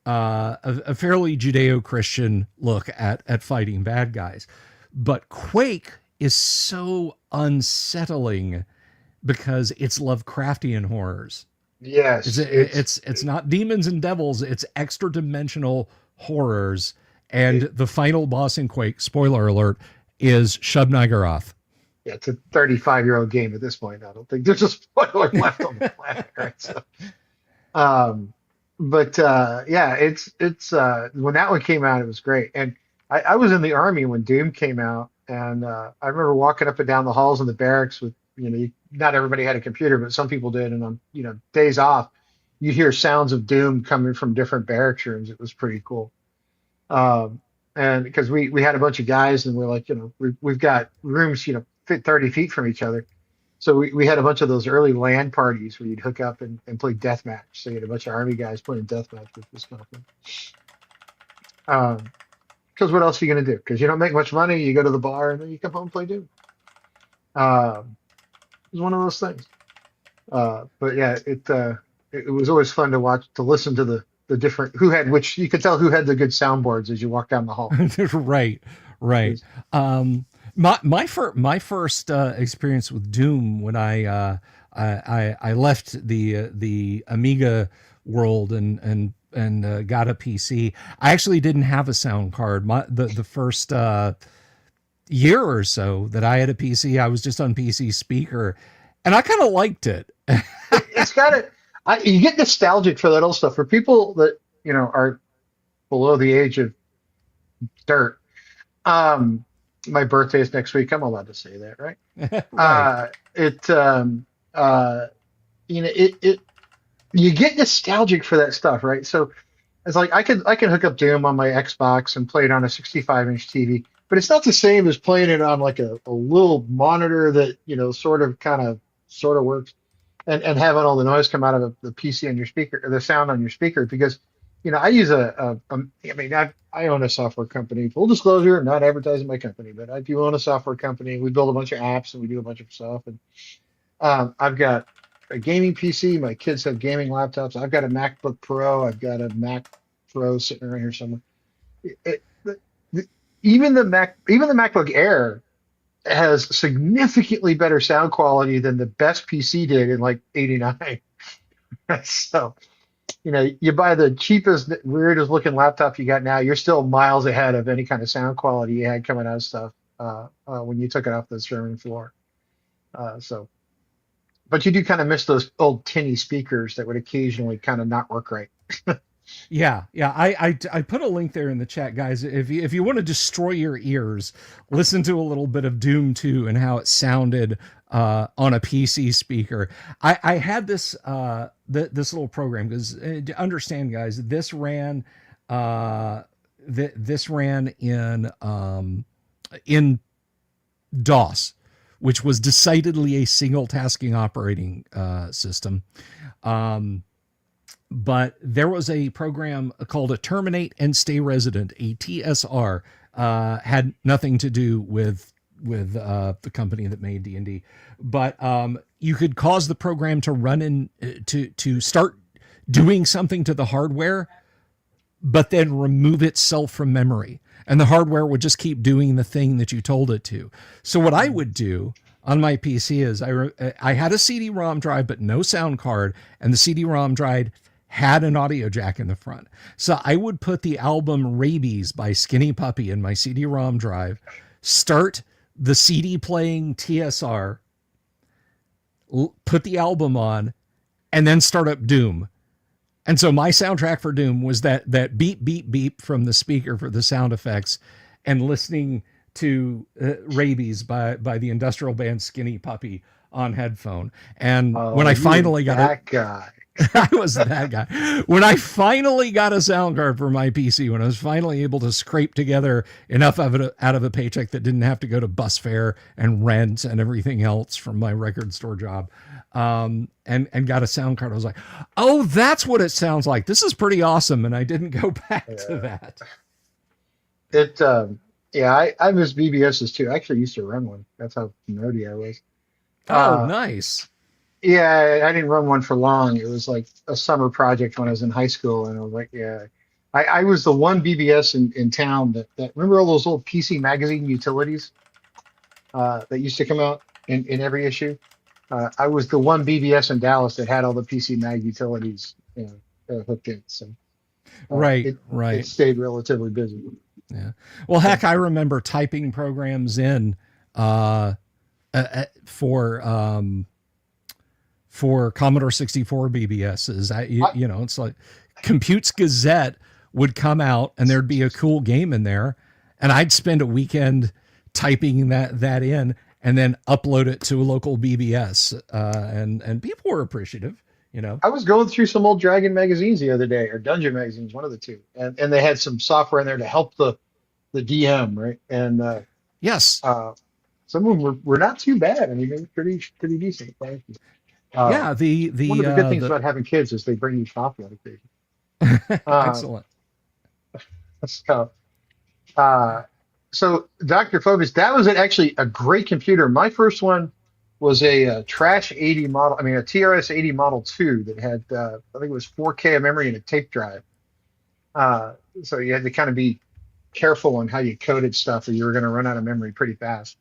A fairly Judeo-Christian look at fighting bad guys. But Quake is so unsettling because it's Lovecraftian horrors. Yes, It's not demons and devils. It's extra dimensional horrors. And the final boss in Quake, spoiler alert, is Shub-Niggurath. yeah, it's a 35-year-old game at this point. I don't think there's a spoiler left on the planet, right? So, but yeah, it's when that one came out, it was great. And I was in the army when Doom came out, and I remember walking up and down the halls in the barracks with, not everybody had a computer, but some people did. And on, days off, you'd hear sounds of Doom coming from different barracks rooms. It was pretty cool. And because we had a bunch of guys, and we're like, we've got rooms, fit 30 feet from each other. So we had a bunch of those early LAN parties where you'd hook up and play deathmatch. So you had a bunch of army guys playing deathmatch, which was kind of fun. Because what else are you going to do? Because you don't make much money. You go to the bar and then you come home and play Doom. It was one of those things. But yeah, it was always fun to watch, to listen to the different, who had which, you could tell who had the good soundboards as you walk down the hall. Right. My first experience with Doom, when I left the Amiga world and got a PC. I actually didn't have a sound card. The first year or so that I had a PC, I was just on PC speaker, and I kind of liked it. It's got it. You get nostalgic for that old stuff. For people that are below the age of dirt. My birthday is next week. I'm allowed to say that, right? Right. You get nostalgic for that stuff, right? So it's like I can hook up Doom on my Xbox and play it on a 65-inch TV, but it's not the same as playing it on like a little monitor that sort of works, and having all the noise come out of the PC on your speaker, or the sound on your speaker, because I use I own a software company. Full disclosure, I'm not advertising my company, but I do own a software company. We build a bunch of apps and we do a bunch of stuff. And I've got a gaming PC. My kids have gaming laptops. I've got a MacBook Pro. I've got a Mac Pro sitting around here somewhere. Even the MacBook Air has significantly better sound quality than the best PC did in like '89. So. You buy the cheapest, weirdest looking laptop you got now, you're still miles ahead of any kind of sound quality you had coming out of stuff when you took it off the showroom floor. But you do kind of miss those old tinny speakers that would occasionally kind of not work right. Yeah. I put a link there in the chat, guys. If you want to destroy your ears, listen to a little bit of Doom 2 and how it sounded on a PC speaker. I had this this little program, because understand, guys, this ran in DOS, which was decidedly a single tasking operating system. But there was a program called a Terminate and Stay Resident, a TSR, had nothing to do with the company that made D&D, but you could cause the program to run in to start doing something to the hardware, but then remove itself from memory, and the hardware would just keep doing the thing that you told it to. So what I would do on my PC is I had a CD-ROM drive but no sound card, and the CD-ROM drive had an audio jack in the front. So I would put the album Rabies by Skinny Puppy in my CD-ROM drive, start the CD playing TSR, put the album on, and then start up Doom. And so my soundtrack for Doom was that beep, beep, beep from the speaker for the sound effects, and listening to Rabies by the industrial band Skinny Puppy on headphone. And when I finally got that guy. I was that guy. When I finally got a sound card for my PC, when I was finally able to scrape together enough of it out of a paycheck that didn't have to go to bus fare and rent and everything else from my record store job, and got a sound card, I was like, oh, that's what it sounds like. This is pretty awesome. And I didn't go back to that. I miss BBSs too. I actually used to run one. That's how nerdy I was. Oh, Uh, nice. yeah, I didn't run one for long. It was like a summer project when I was in high school, and I was like, yeah. I was the one BBS in town that remember all those old PC magazine utilities that used to come out in every issue. I was the one BBS in Dallas that had all the PC mag utilities, hooked in. So Right, it right. stayed relatively busy. Yeah. Well, heck, I remember typing programs in uh, for Commodore 64 BBSs. I, It's like Compute's Gazette would come out and there'd be a cool game in there, and I'd spend a weekend typing that in and then upload it to a local BBS, and people were appreciative. You know. I was going through some old Dragon magazines the other day, or Dungeon magazines, one of the two, and they had some software in there to help the DM, right? And Yes. uh, some of them were not too bad. I mean, they were pretty decent. Thank you. Uh, Yeah. The one the of the good things the about having kids is they bring you coffee on occasion. Uh, excellent. so, uh, so Dr. Phobos, that was actually a great computer. My first one was a Trash 80 model. I mean, a TRS 80 Model 2 that had, I think it was 4K of memory and a tape drive. Uh, so you had to kind of be careful on how you coded stuff, or you were going to run out of memory pretty fast.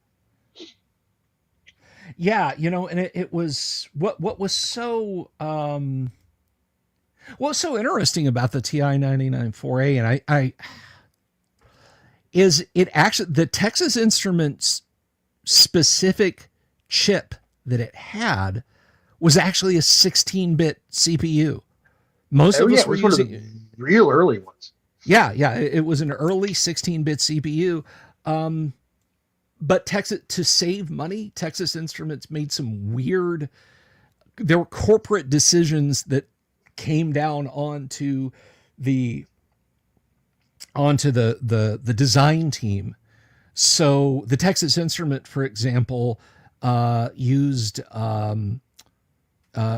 Yeah, and it was what was so what's so interesting about the TI 99 4A, and I is it actually the Texas Instruments specific chip that it had was actually a 16-bit CPU. Most Oh of yeah, us it were was one of the using. real early ones. Yeah, it was an early 16-bit CPU. But Texas, to save money, Texas Instruments made some weird. There were corporate decisions that came down the onto the design team. So the Texas Instrument, for example, used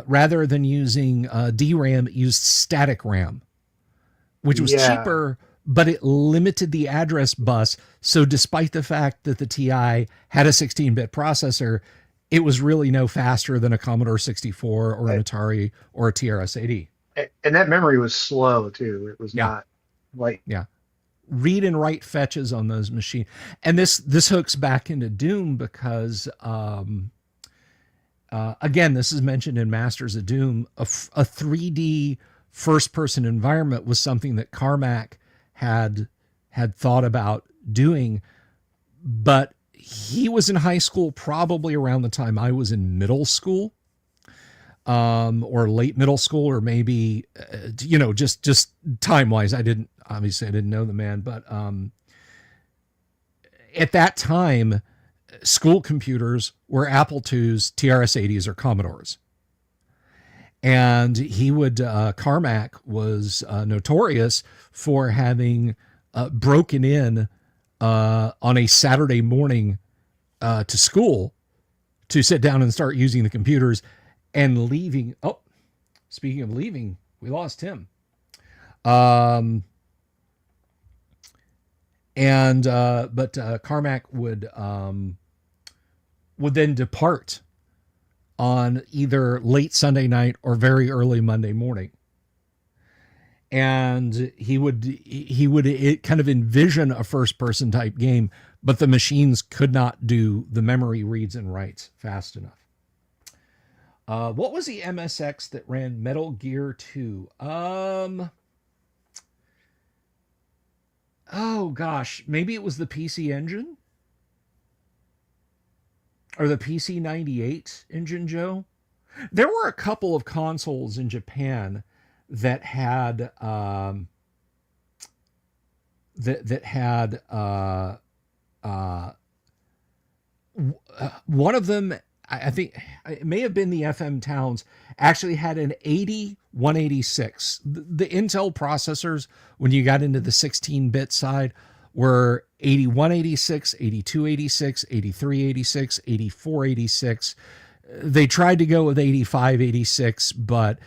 rather than using DRAM, it used static RAM, which was Yeah, cheaper, but it limited the address bus. So despite the fact that the TI had a 16-bit processor, it was really no faster than a Commodore 64 or an a- Atari or a TRS-80. and that memory was slow too. It was Yeah, not like yeah. Read and write fetches on those machines, and this hooks back into Doom because again, this is mentioned in Masters of Doom. A 3D first-person environment was something that Carmack had thought about doing, but he was in high school probably around the time I was in middle school, or late middle school, or maybe just time wise. I didn't know the man, but at that time, school computers were Apple IIs, TRS-80s, or Commodores. And Carmack was notorious for having broken in on a Saturday morning to school to sit down and start using the computers and leaving. Oh, speaking of leaving, we lost him. Um, but Carmack would then depart on either late Sunday night or very early Monday morning. And he would kind of envision a first person type game, but the machines could not do the memory reads and writes fast enough. What was the MSX that ran Metal Gear 2? Oh gosh, maybe it was the PC Engine or the PC 98 engine, Joe. There were a couple of consoles in Japan that had that had one of them. I think it may have been the FM Towns, actually had an 8186. The Intel processors, when you got into the 16-bit side, were 8186, 8286, 8386, 8486. They tried to go with 8586, but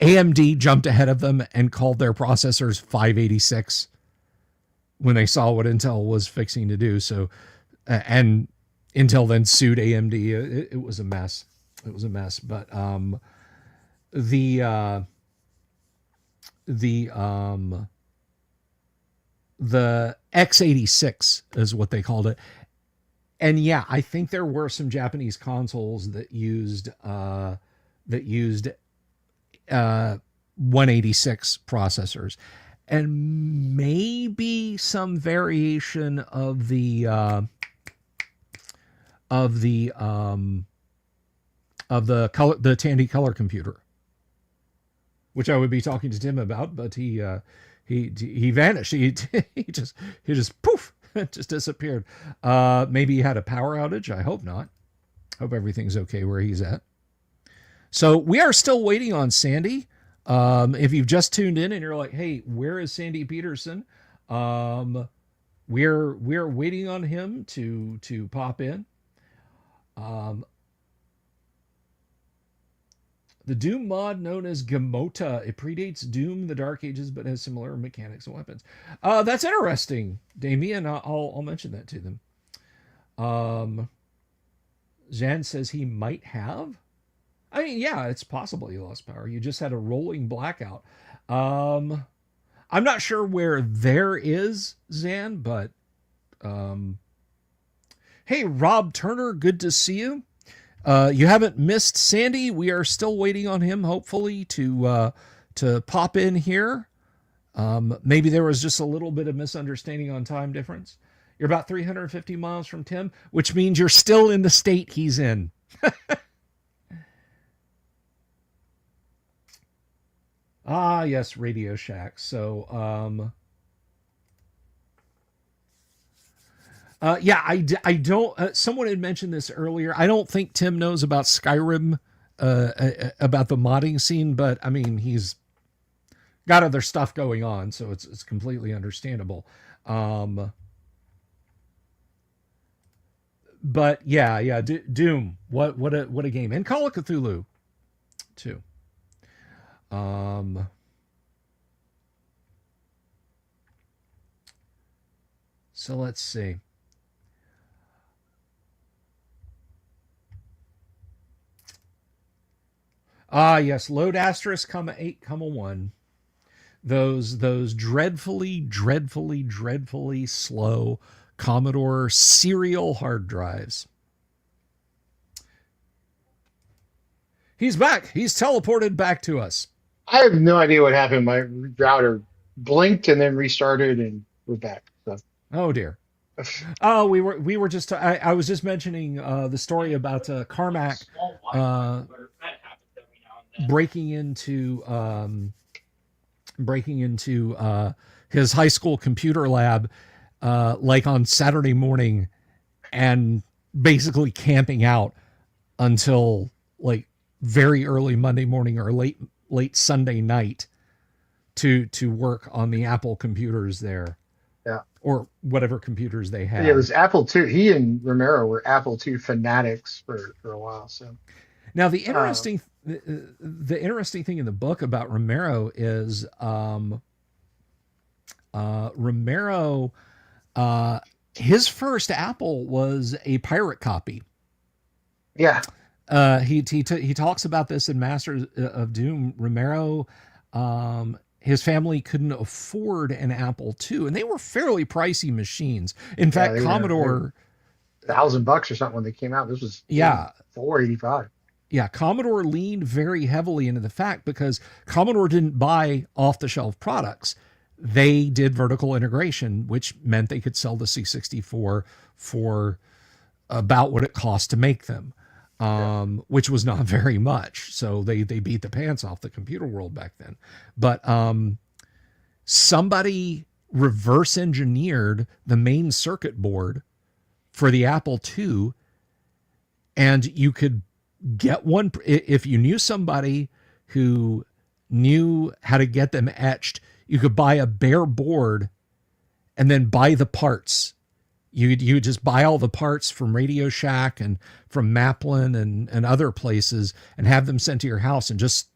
AMD jumped ahead of them and called their processors 586 when they saw what Intel was fixing to do. So, and Intel then sued AMD. It was a mess. It was a mess. But the the the x86 is what they called it. And yeah, I think there were some Japanese consoles that used 186 processors, and maybe some variation of the Tandy color computer, which I would be talking to Tim about, but he vanished. He just poof, just disappeared. Maybe he had a power outage. I hope not. Hope everything's okay where he's at. So we are still waiting on Sandy. If you've just tuned in and you're like, hey, where is Sandy Petersen? We're waiting on him to pop in. The Doom mod known as Gamota. It predates Doom, the Dark Ages, but has similar mechanics and weapons. That's interesting, Damien. I'll mention that to them. Jan says he might have. I mean, yeah, it's possible you lost power. You just had a rolling blackout. I'm not sure where there is, Zan, but hey, Rob Turner, good to see you. You haven't missed Sandy. We are still waiting on him, hopefully, to pop in here. Maybe there was just a little bit of misunderstanding on time difference. You're about 350 miles from Tim, which means you're still in the state he's in. Ah, yes, Radio Shack. So, yeah, I don't. Someone had mentioned this earlier. I don't think Tim knows about Skyrim, about the modding scene, but I mean, he's got other stuff going on, so it's completely understandable. But yeah, Doom. What a game, and Call of Cthulhu, too. So let's see. Ah, yes, load asterisk, comma 8, comma 1. Those dreadfully slow Commodore serial hard drives. He's back. He's teleported back to us. I have no idea what happened. My router blinked and then restarted, and we're back. So. Oh dear. Oh, we were just. I was just mentioning the story about Carmack breaking into his high school computer lab, like on Saturday morning, and basically camping out until like very early Monday morning or late Sunday night to work on the Apple computers there. Yeah. Or whatever computers they had. Yeah, it was Apple II. He and Romero were Apple II fanatics for a while. So now the interesting thing in the book about Romero is Romero, his first Apple was a pirate copy. Yeah. He talks about this in Masters of Doom. Romero, his family couldn't afford an Apple II, and they were fairly pricey machines. In fact, Commodore, $1,000 or something when they came out. This was $485. Yeah, Commodore leaned very heavily into the fact because Commodore didn't buy off-the-shelf products. They did vertical integration, which meant they could sell the C64 for about what it cost to make them. Which was not very much. So they beat the pants off the computer world back then. But somebody reverse engineered the main circuit board for the Apple II, and you could get one if you knew somebody who knew how to get them etched. You could buy a bare board and then buy the parts. You just buy all the parts from Radio Shack and from Maplin and other places and have them sent to your house and just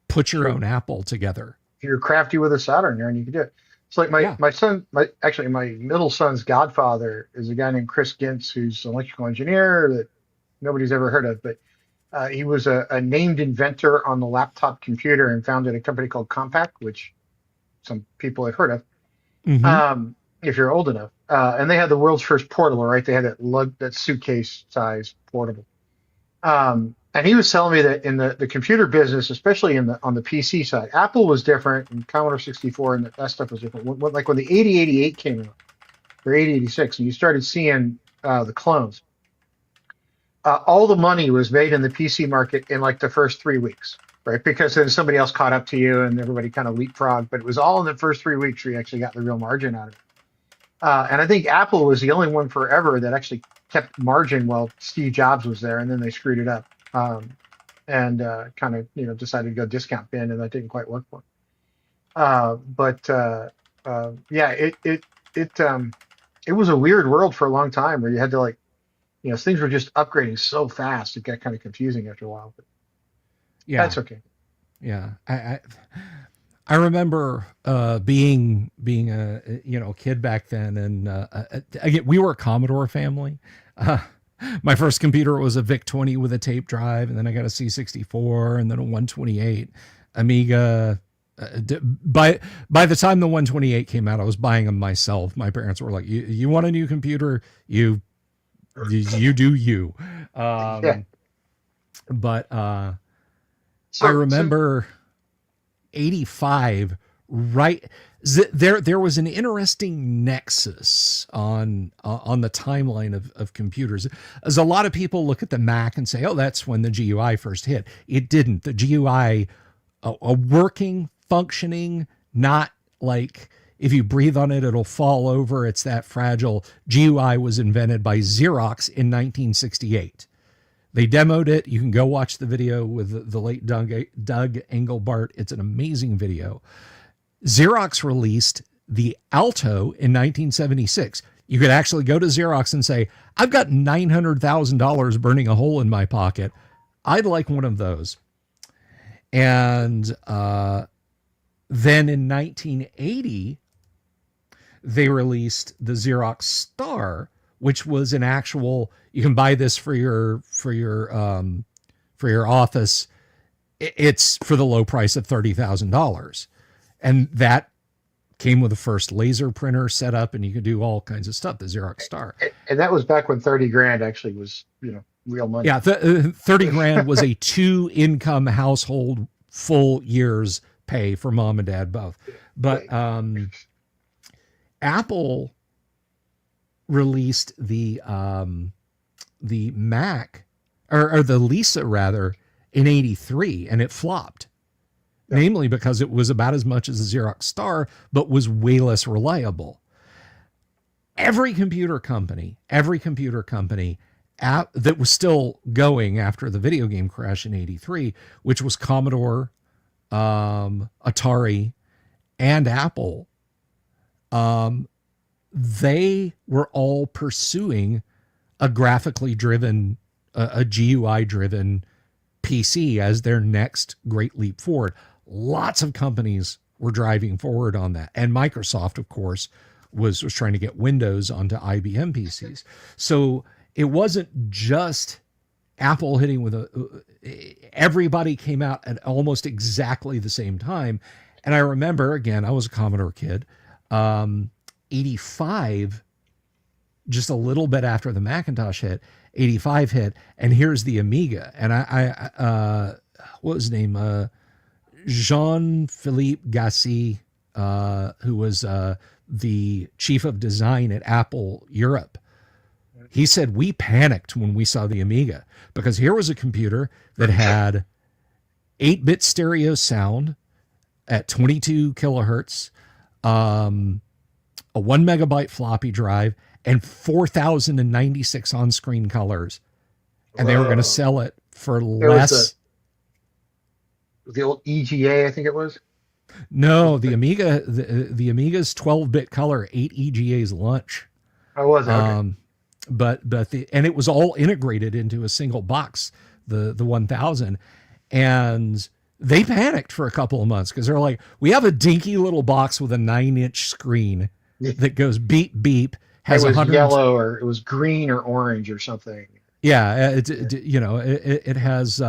put your own Apple together. If you're crafty with a soldering iron, you could do it. It's like Yeah. my son, my middle son's godfather is a guy named Chris Gintz, who's an electrical engineer that nobody's ever heard of, but he was a named inventor on the laptop computer and founded a company called Compaq, which some people have heard of, Mm-hmm. if you're old enough. And they had the world's first portable, right? They had that suitcase size portable. And he was telling me that in the computer business, especially on the PC side, Apple was different, and Commodore 64 and that stuff was different. Like when the 8088 came out, or 8086, and you started seeing the clones, all the money was made in the PC market in like the first 3 weeks, right? Because then somebody else caught up to you, and everybody kind of leapfrogged. But it was all in the first 3 weeks where you actually got the real margin out of it. And I think Apple was the only one forever that actually kept margin while Steve Jobs was there, and then they screwed it up, and kind of decided to go discount bin, and that didn't quite work for them. But yeah, it was a weird world for a long time where you had to like things were just upgrading so fast it got kind of confusing after a while. But Yeah. that's okay. Yeah. I remember being a kid back then, and again, we were a Commodore family. Uh, my first computer was a VIC 20 with a tape drive, and then I got a C64, and then a 128 Amiga. By the time the 128 came out, I was buying them myself. My parents were like, "You want a new computer? You do you." Yeah. But I So remember 85, right there was an interesting nexus on the timeline of computers, as a lot of people look at the Mac and say, oh, that's when the GUI first hit. It didn't. The GUI, a working, functioning, not like if you breathe on it it'll fall over, it's that fragile, GUI was invented by Xerox in 1968. They demoed it. You can go watch the video with the late Doug Engelbart. It's an amazing video. Xerox released the Alto in 1976. You could actually go to Xerox and say, I've got $900,000 burning a hole in my pocket. I'd like one of those. And then in 1980, they released the Xerox Star, which was an actual, you can buy this for your office. It's for the low price of $30,000. And that came with the first laser printer set up, and you could do all kinds of stuff, the Xerox Star. and that was back when 30 grand actually was real money. Yeah, 30 grand was a 2 income household, full year's pay for mom and dad both. But Apple released the Mac, or the Lisa rather, in 83, and it flopped. Yeah. Namely because it was about as much as the Xerox Star, but was way less reliable. Every computer company that was still going after the video game crash in 83, which was Commodore, Atari, and Apple, they were all pursuing a graphically driven, a GUI driven PC as their next great leap forward. Lots of companies were driving forward on that. And Microsoft, of course, was trying to get Windows onto IBM PCs. So it wasn't just Apple hitting with everybody came out at almost exactly the same time. And I remember, again, I was a Commodore kid, 85, just a little bit after the Macintosh hit, 85 hit, and here's the Amiga. And what was his name? Jean-Philippe Gassi, who was the chief of design at Apple Europe. He said, we panicked when we saw the Amiga, because here was a computer that had 8-bit stereo sound at 22 kilohertz, a 1 megabyte floppy drive, and 4,096 on-screen colors. And they were going to sell it for less. The old EGA, I think it was. No, the Amiga, the Amiga's 12-bit color, 8 EGA's lunch. I was okay. But and it was all integrated into a single box, the 1000, and they panicked for a couple of months because they're like, we have a dinky little box with a 9-inch screen that goes beep beep, It has a was hundred. yellow or it was green or orange or something. Yeah, Yeah. it has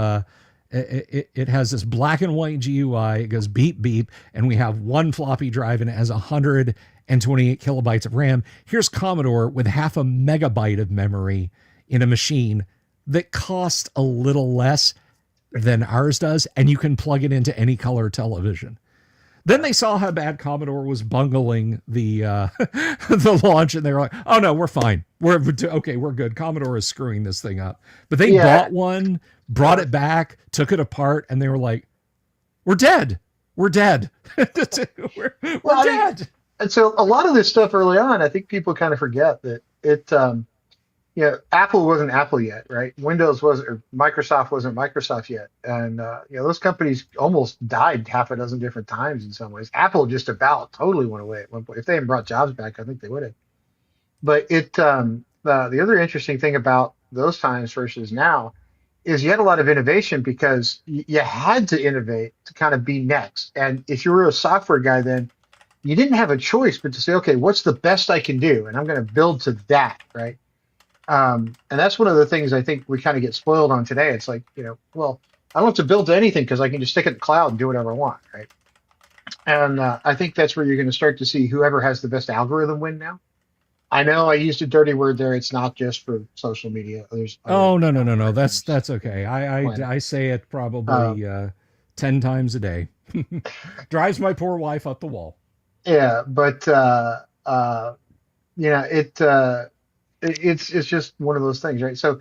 it has this black and white GUI. It goes beep beep, and we have one floppy drive, and it has 128 kilobytes of RAM. Here's Commodore with half a megabyte of memory in a machine that costs a little less than ours does, and you can plug it into any color television. Then they saw how bad Commodore was bungling the the launch, and they were like, "Oh no, we're fine. We're okay. We're good. Commodore is screwing this thing up." But they Yeah. bought one, brought it back, took it apart, and they were like, "We're dead. We're dead. We're Well, I mean, dead." and so a lot of this stuff early on, I think people kind of forget that Apple wasn't Apple yet, right? Windows wasn't, or Microsoft wasn't Microsoft yet. And, those companies almost died half a dozen different times in some ways. Apple just about totally went away at one point. If they hadn't brought jobs back, I think they would have. But the other interesting thing about those times versus now is you had a lot of innovation because you had to innovate to kind of be next. And if you were a software guy, then you didn't have a choice but to say, okay, what's the best I can do? And I'm going to build to that, right? And that's one of the things I think we kind of get spoiled on today. It's like, well, I don't have to build to anything because I can just stick it in the cloud and do whatever I want, right? And I think that's where you're going to start to see whoever has the best algorithm win now. I know I used a dirty word there. It's not just for social media. There's other Oh no, no, no. algorithms That's okay. playing. I say it probably Um, 10 times a day. Drives my poor wife up the wall. yeah, but you know, it's just one of those things, right? So,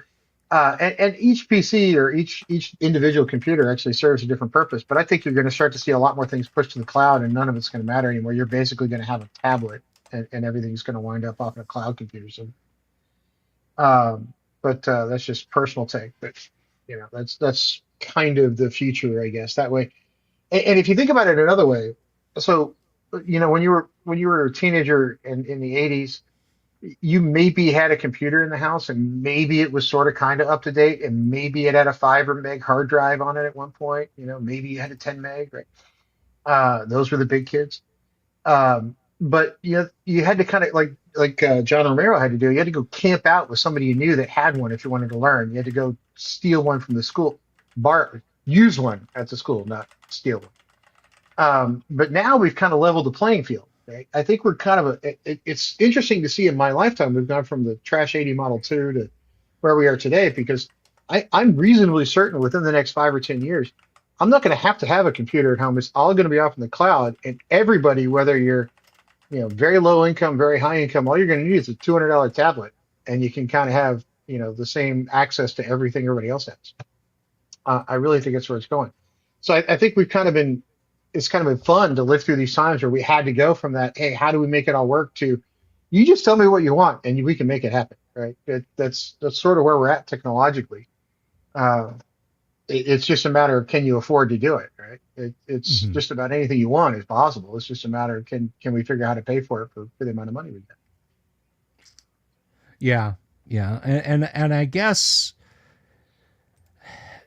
and each PC or each individual computer actually serves a different purpose. But I think you're going to start to see a lot more things pushed to the cloud, and none of it's going to matter anymore. You're basically going to have a tablet, and everything's going to wind up off a cloud computer. So, but that's just personal take. But that's kind of the future, I guess. That way, and if you think about it another way, so when you were a teenager in the '80s, you maybe had a computer in the house and maybe it was sort of kind of up to date and maybe it had a 5 meg hard drive on it at one point, maybe you had a 10 meg, right? Those were the big kids. But you had to kind of like John Romero had to do. You had to go camp out with somebody you knew that had one if you wanted to learn. You had to go steal one from the school, use one at the school, not steal one. But now we've kind of leveled the playing field. Right? I think we're kind of it's interesting to see in my lifetime we've gone from the trash 80 Model 2 to where we are today because I'm reasonably certain within the next 5 or 10 years I'm not going to have a computer at home. It's all going to be off in the cloud, and everybody, whether you're very low income, very high income, all you're going to need is a $200 tablet, and you can kind of have the same access to everything everybody else has. I really think that's where it's going. So I think we've kind of been it's kind of been fun to live through these times where we had to go from that, hey, how do we make it all work to you just tell me what you want and we can make it happen, right? That's sort of where we're at technologically. Uh, it's just a matter of can you afford to do it, right? It's Mhm. just about anything you want is possible. It's just a matter of can we figure out how to pay for it for the amount of money we get. Yeah, yeah, and I guess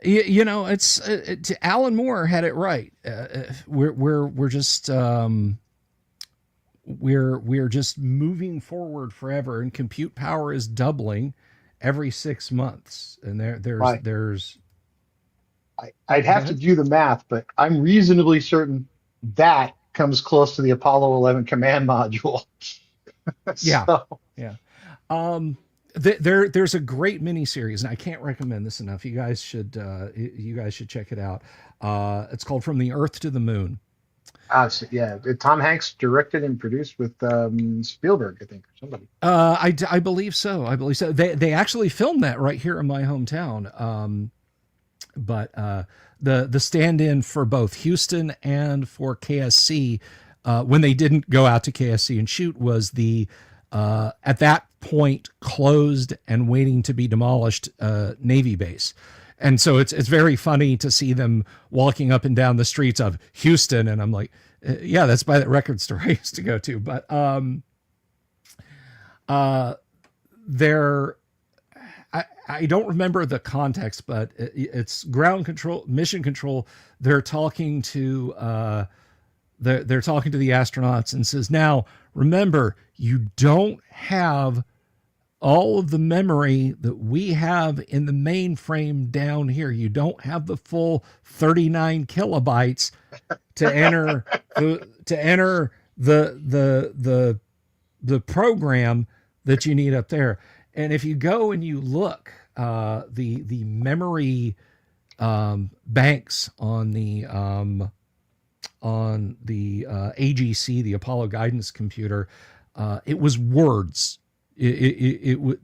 it's Alan Moore had it right. We're just we're just moving forward forever, and compute power is doubling every 6 months. And Right. there's I'd go have to ahead. do the math, but I'm reasonably certain that comes close to the Apollo 11 command module. Yeah, So, yeah. Um, there's a great mini series, and I can't recommend this enough. You guys should check it out. It's called From the Earth to the Moon. so yeah, Tom Hanks directed and produced with Spielberg, I think, or somebody. I believe so. I believe so. They actually filmed that right here in my hometown. But the stand-in for both Houston and for KSC, when they didn't go out to KSC and shoot, was the at that point closed and waiting to be demolished Navy base. And so it's very funny to see them walking up and down the streets of Houston, and I'm like, yeah, that's by that record store I used to go to. But uh, they're I don't remember the context, but it's ground control, mission control. They're talking to they're talking to the astronauts and says, now remember, you don't have all of the memory that we have in the mainframe down here. You don't have the full 39 kilobytes to enter the program that you need up there. And if you go and you look, the memory banks on the AGC, the Apollo guidance computer, it was words. Word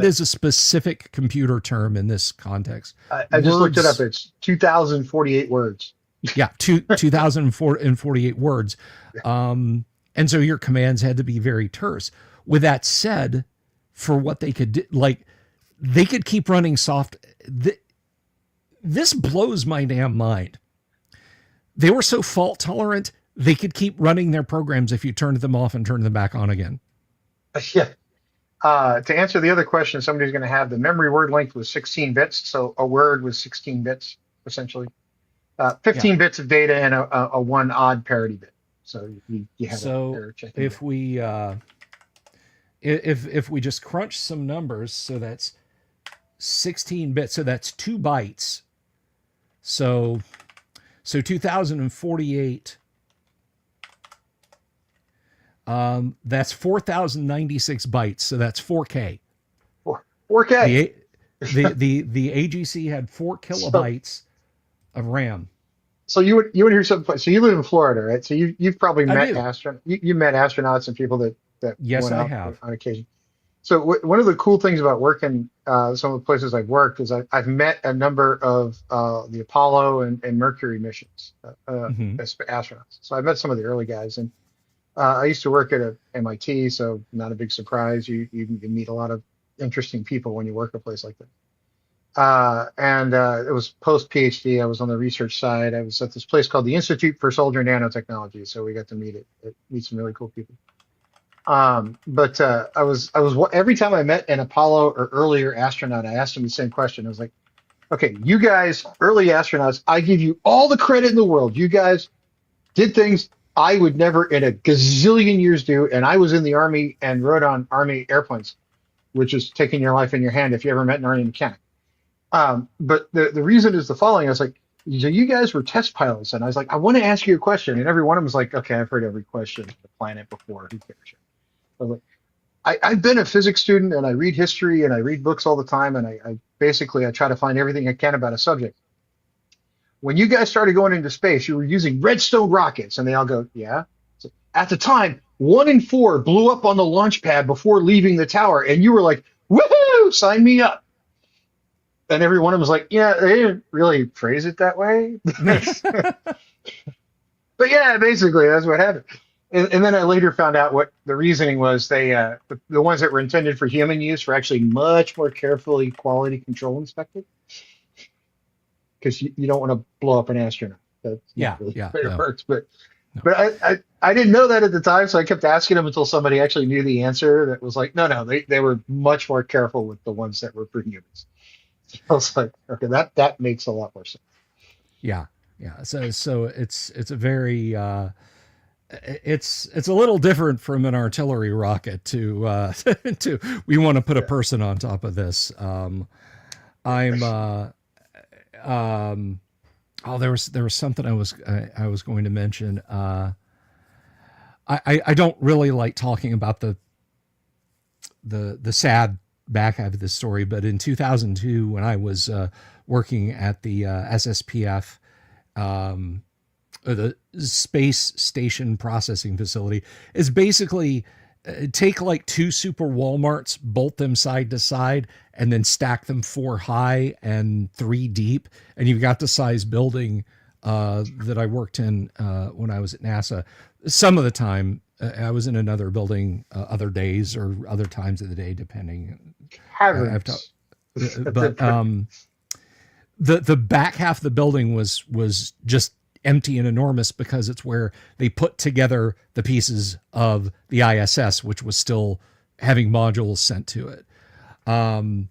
is a specific computer term in this context. I just looked it up. It's 2,048 words. Yeah, 2,048 words. And so your commands had to be very terse. With that said, for what they could do, like, they could keep running soft. This blows my damn mind. They were so fault tolerant, they could keep running their programs if you turned them off and turned them back on again. Yeah. To answer the other question, somebody's going to have the memory word length was 16 bits. So a word was 16 bits, essentially. 15 bits of data and a one odd parity bit. So you have so if we if we just crunch some numbers, so that's 16 bits, so that's 2 bytes. So 2048. That's 4,096 bytes. So that's 4K. 4K. The AGC had 4 kilobytes of RAM. So you would hear something. So you live in Florida, right? So you've probably met you met astronauts and people that yes, went I out have on occasion. So one of the cool things about working some of the places I've worked is I've met a number of the Apollo and Mercury missions as astronauts. So I met some of the early guys, and I used to work at MIT, so not a big surprise. You can meet a lot of interesting people when you work at a place like that. It was post PhD. I was on the research side. I was at this place called the Institute for Soldier Nanotechnology, so we got to meet some really cool people. I was every time I met an Apollo or earlier astronaut, I asked him the same question. I was like, okay, you guys, early astronauts, I give you all the credit in the world. You guys did things I would never in a gazillion years do, and I was in the Army and rode on Army airplanes, which is taking your life in your hand if you ever met an Army mechanic. But the reason is the following. I was like, so you guys were test pilots, and I was like, I want to ask you a question, and every one of them was like, okay, I've heard every question on the planet before. Who cares? I was like, I've been a physics student, and I read history, and I read books all the time, and I basically try to find everything I can about a subject. When you guys started going into space, you were using Redstone rockets, and they all go, yeah. So at the time, 1 in 4 blew up on the launch pad before leaving the tower, and you were like, woohoo, sign me up. And every one of them was like, yeah, they didn't really phrase it that way. But yeah, basically, that's what happened. And then I later found out what the reasoning was. They the ones that were intended for human use were actually much more carefully quality control inspected. Because you don't want to blow up an astronaut. That's not really the way it works. But I didn't know that at the time, so I kept asking them until somebody actually knew the answer. That was like, no, they were much more careful with the ones that were for humans. I was like, okay, that makes a lot more sense. Yeah. So it's a very it's a little different from an artillery rocket to we want to put a person on top of this. There was something I was going to mention. I don't really like talking about the sad back half of this story, but in 2002, when I was working at the SSPF, the Space Station Processing Facility, is basically take like 2 super Walmarts, bolt them side to side, and then stack them 4 high and 3 deep, and you've got the size building that I worked in when I was at NASA. Some of the time, I was in another building other days or other times of the day, depending. Heavens. But the back half of the building was just empty and enormous because it's where they put together the pieces of the ISS, which was still having modules sent to it. Um,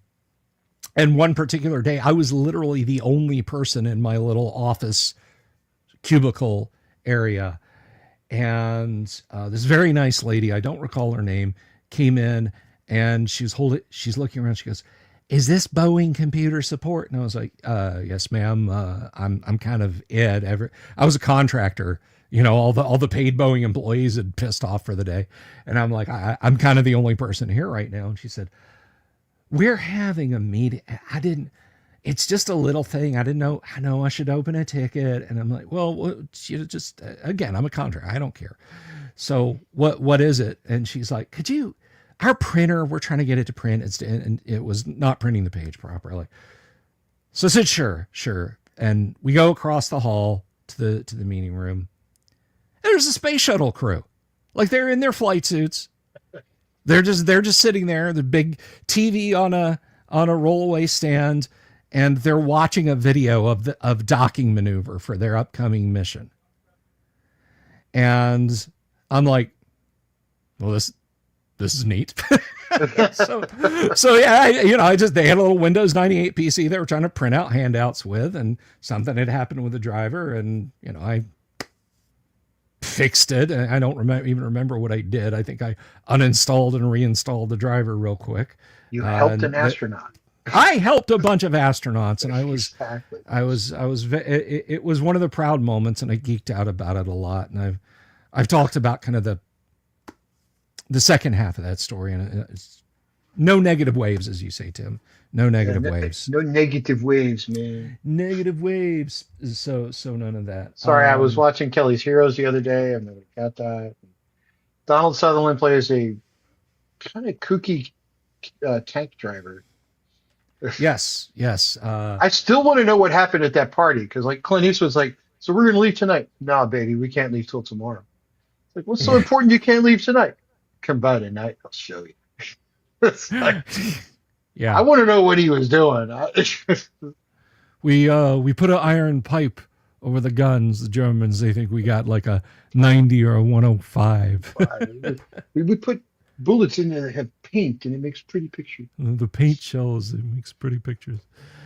and one particular day, I was literally the only person in my little office cubicle area. And this very nice lady, I don't recall her name, came in and she's looking around. She goes, "Is this Boeing computer support?" And I was like, "Yes, ma'am. I'm kind of it. I was a contractor. All the paid Boeing employees had pissed off for the day, and I'm like, I'm kind of the only person here right now." And she said, "We're having a meeting. I didn't. It's just a little thing. I didn't know. I know I should open a ticket." And I'm like, "Well, just again, I'm a contractor. I don't care. So what is it?" And she's like, "Could you? Our printer. We're trying to get it to print. And it was not printing the page properly." So I said, "Sure, sure." And we go across the hall to the meeting room. And there's a space shuttle crew, like they're in their flight suits. They're just sitting there, the big TV on a rollaway stand, and they're watching a video of docking maneuver for their upcoming mission. And I'm like, well, this is neat. so yeah, they had a little Windows 98 PC they were trying to print out handouts with, and something had happened with the driver, and I fixed it. I don't even remember what I did. I think I uninstalled and reinstalled the driver real quick. You helped an astronaut. I helped a bunch of astronauts, and Exactly. it was one of the proud moments, and I geeked out about it a lot. And I've talked about kind of the second half of that story, and it's no negative waves, as you say, Tim. No negative waves. No negative waves, man. Negative waves. So none of that. Sorry, I was watching Kelly's Heroes the other day, and the cat died. Donald Sutherland plays a kind of kooky tank driver. Yes. I still want to know what happened at that party, because like Clint Eastwood's like, "So we're gonna leave tonight?" "No, baby, we can't leave till tomorrow." It's like, "What's so important you can't leave tonight?" "Come by tonight, I'll show you." It's like, yeah. I want to know what he was doing. We put an iron pipe over the guns. The Germans, they think we got like a 90 or a 105. We would put bullets in there that have paint, and it makes pretty pictures. The paint shells, it makes pretty pictures.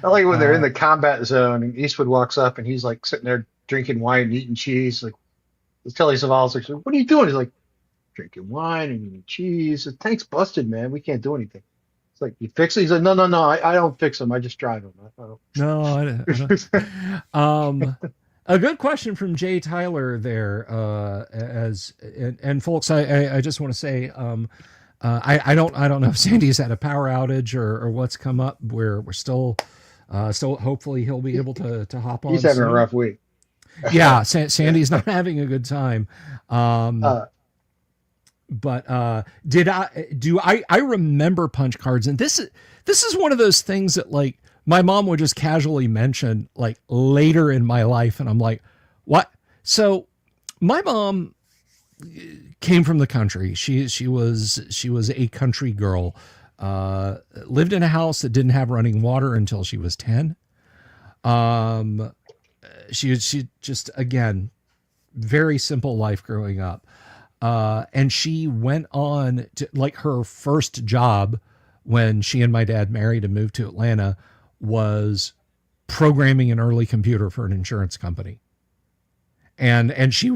I like when they're in the combat zone, and Eastwood walks up, and he's like sitting there drinking wine and eating cheese. Like, Telly Savalas like, "What are you doing?" He's like, "Drinking wine and eating cheese. The tank's busted, man. We can't do anything." It's like, "You fix it?" He's like, "No, I don't fix them. I just drive them." No, I don't. A good question from Jay Tyler there. And folks, I just want to say, I don't know if Sandy's had a power outage or what's come up. We're still hopefully he'll be able to hop on. He's having a rough week. Yeah, Sandy's not having a good time. But I remember punch cards, and this is one of those things that like my mom would just casually mention like later in my life, and I'm like, what? So my mom came from the country. She was a country girl. Lived in a house that didn't have running water until she was 10. She just, again, very simple life growing up. And she went on to, like, her first job when she and my dad married and moved to Atlanta was programming an early computer for an insurance company. And she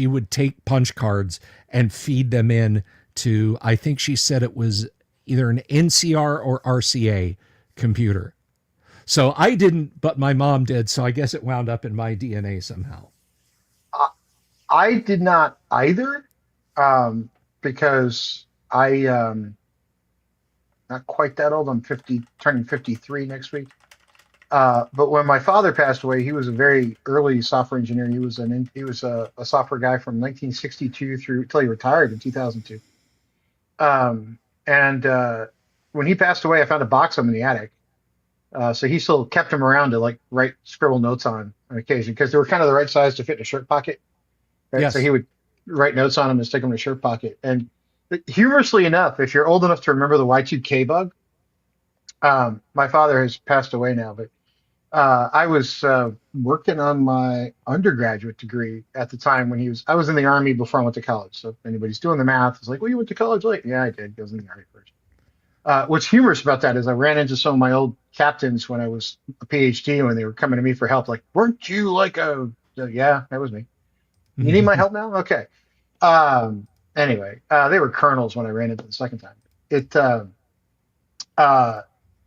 would take punch cards and feed them in to, I think she said it was either an NCR or RCA computer. So I didn't, but my mom did. So I guess it wound up in my DNA somehow. I did not either, because not quite that old. I'm 50, turning 53 next week. But when my father passed away, he was a very early software engineer. He was a software guy from 1962 through till he retired in 2002. And when he passed away, I found a box of them in the attic. So he still kept them around to like scribble notes on occasion, because they were kind of the right size to fit in a shirt pocket. Right? Yes. So he would write notes on them and stick them in a shirt pocket. And humorously enough, if you're old enough to remember the Y2K bug, my father has passed away now, but I was working on my undergraduate degree at the time when I was in the Army before I went to college. So if anybody's doing the math, it's like, "Well, you went to college late." Yeah, I did. I was in the Army first. What's humorous about that is I ran into some of my old captains when I was a PhD when they were coming to me for help. Like, weren't you like a? Yeah, that was me. You need my help now? Okay. Um, anyway, they were colonels when I ran into the second time. It uh,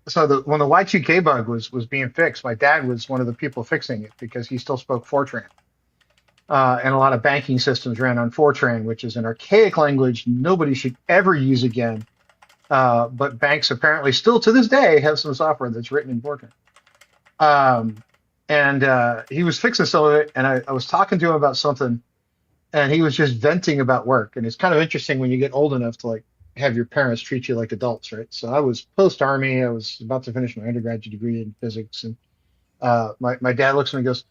so when the Y2K bug was being fixed, my dad was one of the people fixing it because he still spoke Fortran. And a lot of banking systems ran on Fortran, which is an archaic language nobody should ever use again. But banks apparently still to this day have some software that's written in Fortran. Um, and he was fixing some of it, and I was talking to him about something, and he was just venting about work. And it's kind of interesting when you get old enough to like have your parents treat you like adults, right? So I was post army. I was about to finish my undergraduate degree in physics, and my dad looks at me and goes,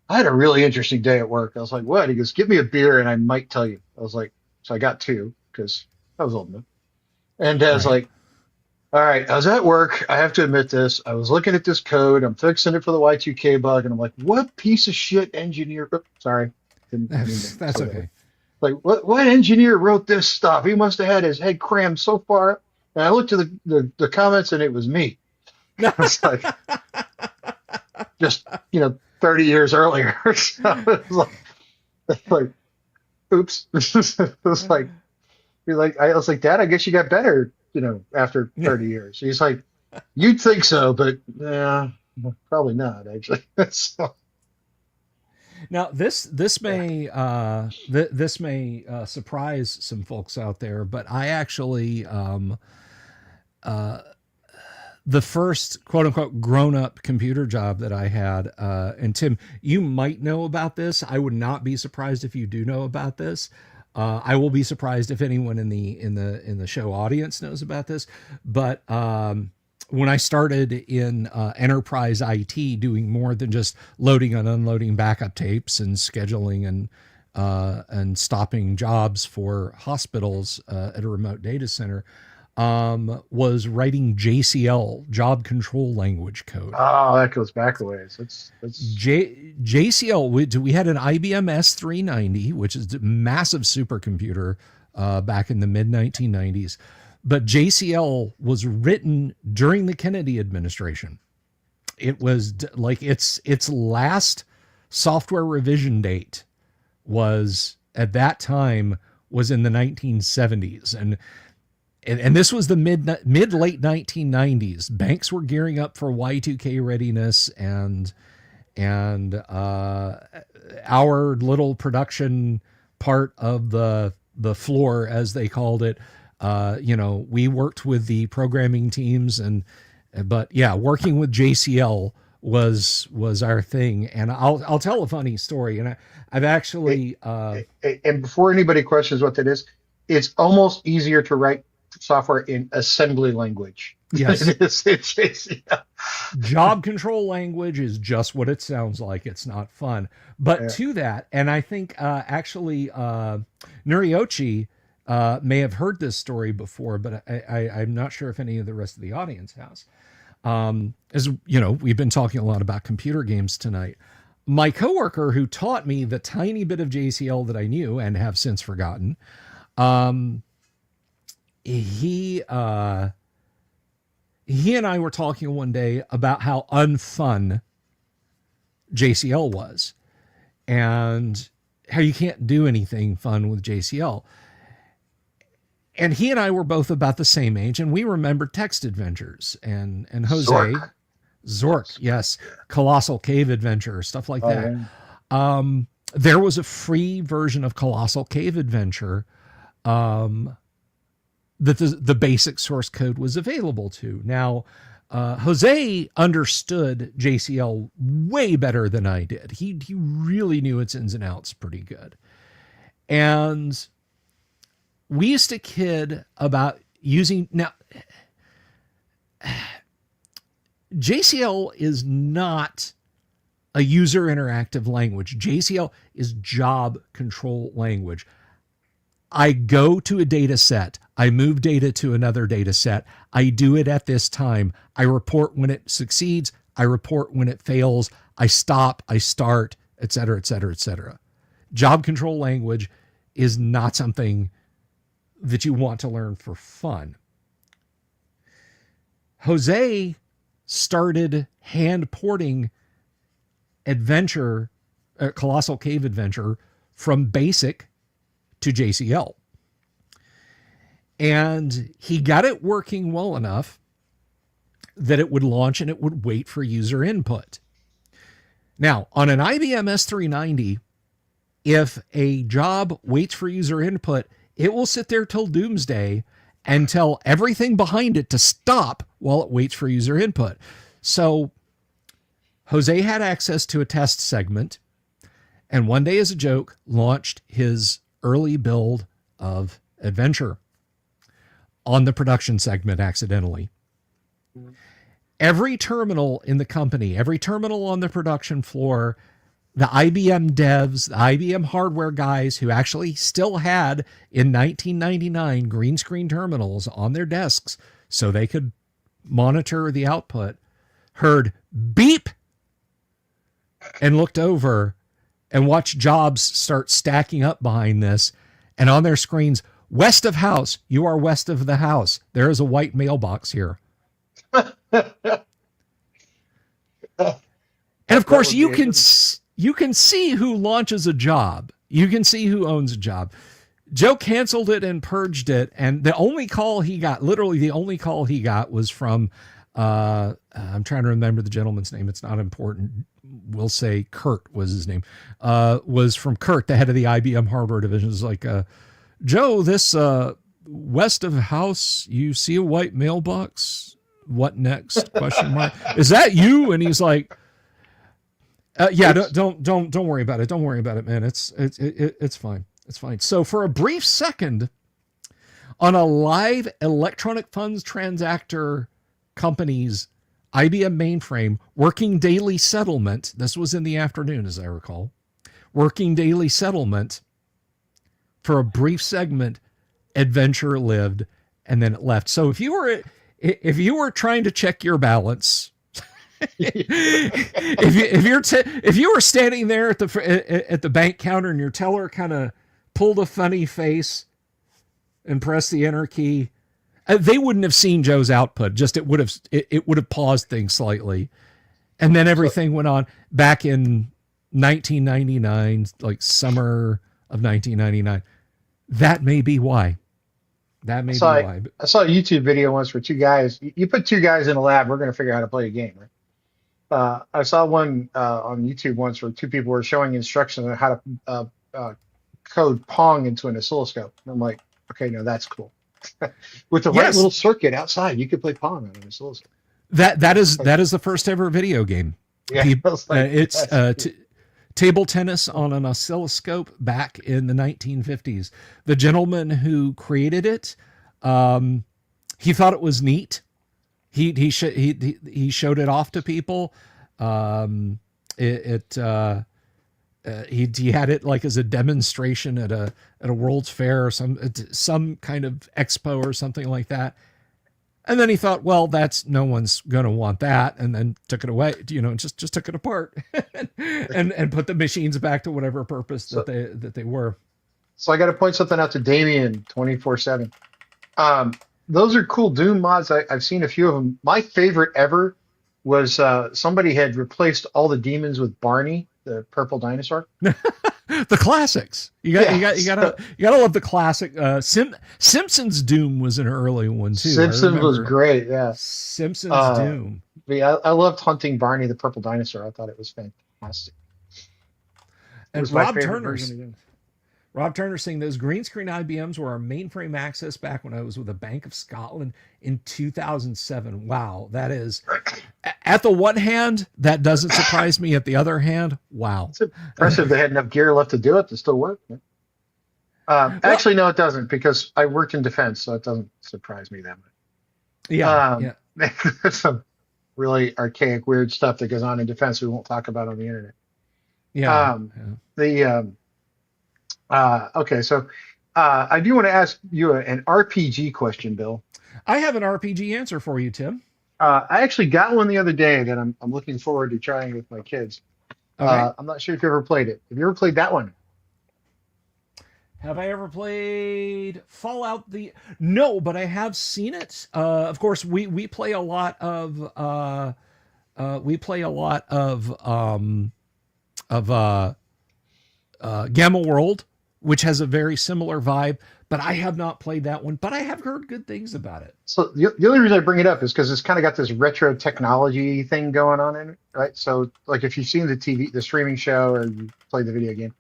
"I had a really interesting day at work." I was like, "What?" He goes, "Give me a beer, and I might tell you." I was like, "So I got two because I was old enough." And Dad's Right. like, "All right, I was at work. I have to admit this. I was looking at this code. I'm fixing it for the Y2K bug, and I'm like, what piece of shit engineer? Oops, sorry, didn't mean to That's say that word. okay. Like, what engineer wrote this stuff? He must have had his head crammed so far." And I looked at the comments, and it was me. I was like, just 30 years earlier. So it was like, oops. It was like, I was like, "Dad, I guess you got better, after 30 years." He's like, "You'd think so, but yeah, probably not, actually." So, Now this yeah. may this may surprise some folks out there, but I actually the first quote unquote grown up computer job that I had, and Tim, you might know about this. I would not be surprised if you do know about this. I will be surprised if anyone in the show audience knows about this. But when I started in enterprise IT, doing more than just loading and unloading backup tapes and scheduling and stopping jobs for hospitals at a remote data center, was writing JCL, job control language code. Oh, that goes back a ways. That's JCL, we had an IBM S390, which is a massive supercomputer back in the mid 1990s. But JCL was written during the Kennedy administration. It was like its last software revision date was at that time was in the 1970s, and this was the mid late 1990s. Banks were gearing up for Y2K readiness, and our little production part of the floor, as they called it, we worked with the programming teams, but yeah, working with JCL was our thing. And I'll tell a funny story. And I've it, actually and before anybody questions what that is, it's almost easier to write software in assembly language than yes, it is in JCL. job control language is just what it sounds like. It's not fun. But Yeah. to that, and I think actually Nuriochi may have heard this story before, but I'm not sure if any of the rest of the audience has. As you know, we've been talking a lot about computer games tonight. My coworker who taught me the tiny bit of JCL that I knew and have since forgotten, um, he he and I were talking one day about how unfun JCL was and how you can't do anything fun with JCL. And he and I were both about the same age, and we remembered text adventures and Jose Zork. Zork, Yes. yes, Yeah. Colossal Cave Adventure, stuff like Oh that. yeah. There was a free version of Colossal Cave Adventure that the basic source code was available to. Now, Jose understood JCL way better than I did. He really knew its ins and outs pretty good. And we used to kid about using now JCL is not a user interactive language. JCL is job control language. I go to a data set. I move data to another data set. I do it at this time. I report when it succeeds. I report when it fails. I stop. I start, et cetera, et cetera, et cetera. Job control language is not something that you want to learn for fun. Jose started hand porting Adventure, Colossal Cave Adventure, from BASIC to JCL. And he got it working well enough that it would launch and it would wait for user input. Now, on an IBM S390, if a job waits for user input, it will sit there till doomsday and tell everything behind it to stop while it waits for user input. So Jose had access to a test segment, and one day as a joke launched his early build of Adventure on the production segment accidentally. Every terminal in the company, every terminal on the production floor, the IBM devs, the IBM hardware guys who actually still had in 1999 green screen terminals on their desks so they could monitor the output, heard beep and looked over and watched jobs start stacking up behind this. And on their screens, west of house, you are west of the house. There is a white mailbox here. And of course, you can see who launches a job. You can see who owns a job. Joe canceled it and purged it, and the only call he got, literally the only call he got, was from I'm trying to remember the gentleman's name. It's not important. We'll say Kurt was his name. Was from Kurt, the head of the IBM hardware division. It's like, Joe, this west of house, you see a white mailbox? What next? Question mark. Is that you? And he's like, yeah, don't worry about it. Don't worry about it, man. It's fine. It's fine. So for a brief second, on a live electronic funds transactor company's IBM mainframe, working daily settlement. This was in the afternoon, as I recall. Working daily settlement. For a brief segment, Adventure lived, and then it left. So if you were trying to check your balance, if you were standing there at the bank counter and your teller kind of pulled a funny face and pressed the enter key, they wouldn't have seen Joe's output. Just it would have paused things slightly, and then everything went on. Back in 1999, like summer of 1999. That may be why. That may be why. I saw a YouTube video once where two guys. You put two guys in a lab, we're going to figure out how to play a game, right? I saw one on YouTube once where two people were showing instructions on how to code Pong into an oscilloscope. And I'm like, okay, no, that's cool. With the right little circuit outside, you could play Pong on an oscilloscope. That is the first ever video game. Yeah, it's table tennis on an oscilloscope back in the 1950s. The gentleman who created it, he thought it was neat. He showed it off to people. He had it like as a demonstration at a World's Fair or some kind of expo or something like that. And then he thought, well, no one's going to want that. And then took it away, just took it apart and put the machines back to whatever purpose that they were. So I got to point something out to Damien 24/7. Those are cool Doom mods. I've seen a few of them. My favorite ever was somebody had replaced all the demons with Barney, the purple dinosaur. The classics. You gotta love the classic. Simpsons Doom was an early one too. Simpsons was great. Yeah. Simpsons Doom. Yeah, I loved hunting Barney the purple dinosaur. I thought it was fantastic. And Rob Turner saying those green screen IBMs were our mainframe access back when I was with the Bank of Scotland in 2007. Wow, that is. At the one hand, that doesn't surprise me. At the other hand, wow. It's impressive they had enough gear left to do it to still work. Actually, no, it doesn't, because I worked in defense, so it doesn't surprise me that much. Yeah. There's some really archaic, weird stuff that goes on in defense we won't talk about on the internet. Okay, so I do want to ask you an RPG question, Bill. I have an RPG answer for you, Tim. I actually got one the other day that I'm looking forward to trying with my kids. Okay. I'm not sure if you ever played it. Have you ever played that one? Have I ever played Fallout? No, but I have seen it. Of course, we play a lot of we play a lot of Gamma World, which has a very similar vibe. But I have not played that one. But I have heard good things about it. So the only reason I bring it up is because it's kind of got this retro technology thing going on in it, right? So like if you've seen the TV, the streaming show, or you played the video game,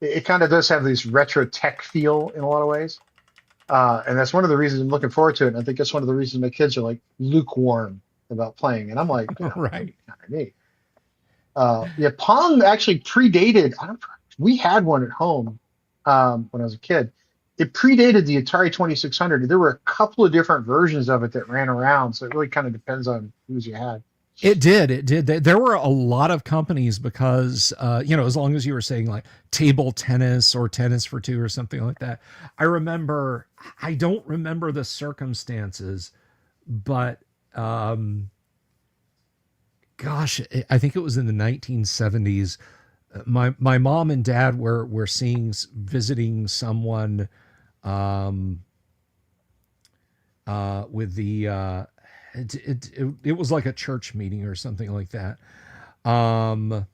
it kind of does have this retro tech feel in a lot of ways. And that's one of the reasons I'm looking forward to it. And I think that's one of the reasons my kids are like lukewarm about playing. And I'm like, oh, Right. kind of neat. Yeah, Pong actually predated. We had one at home when I was a kid. It predated the Atari 2600. There were a couple of different versions of it that ran around, so it really kind of depends on whose you had. It did. It did. There were a lot of companies because, as long as you were saying like table tennis or tennis for two or something like that. I don't remember the circumstances, but gosh, I think it was in the 1970s. My mom and dad were visiting someone um, with the it was like a church meeting or something like that. Um,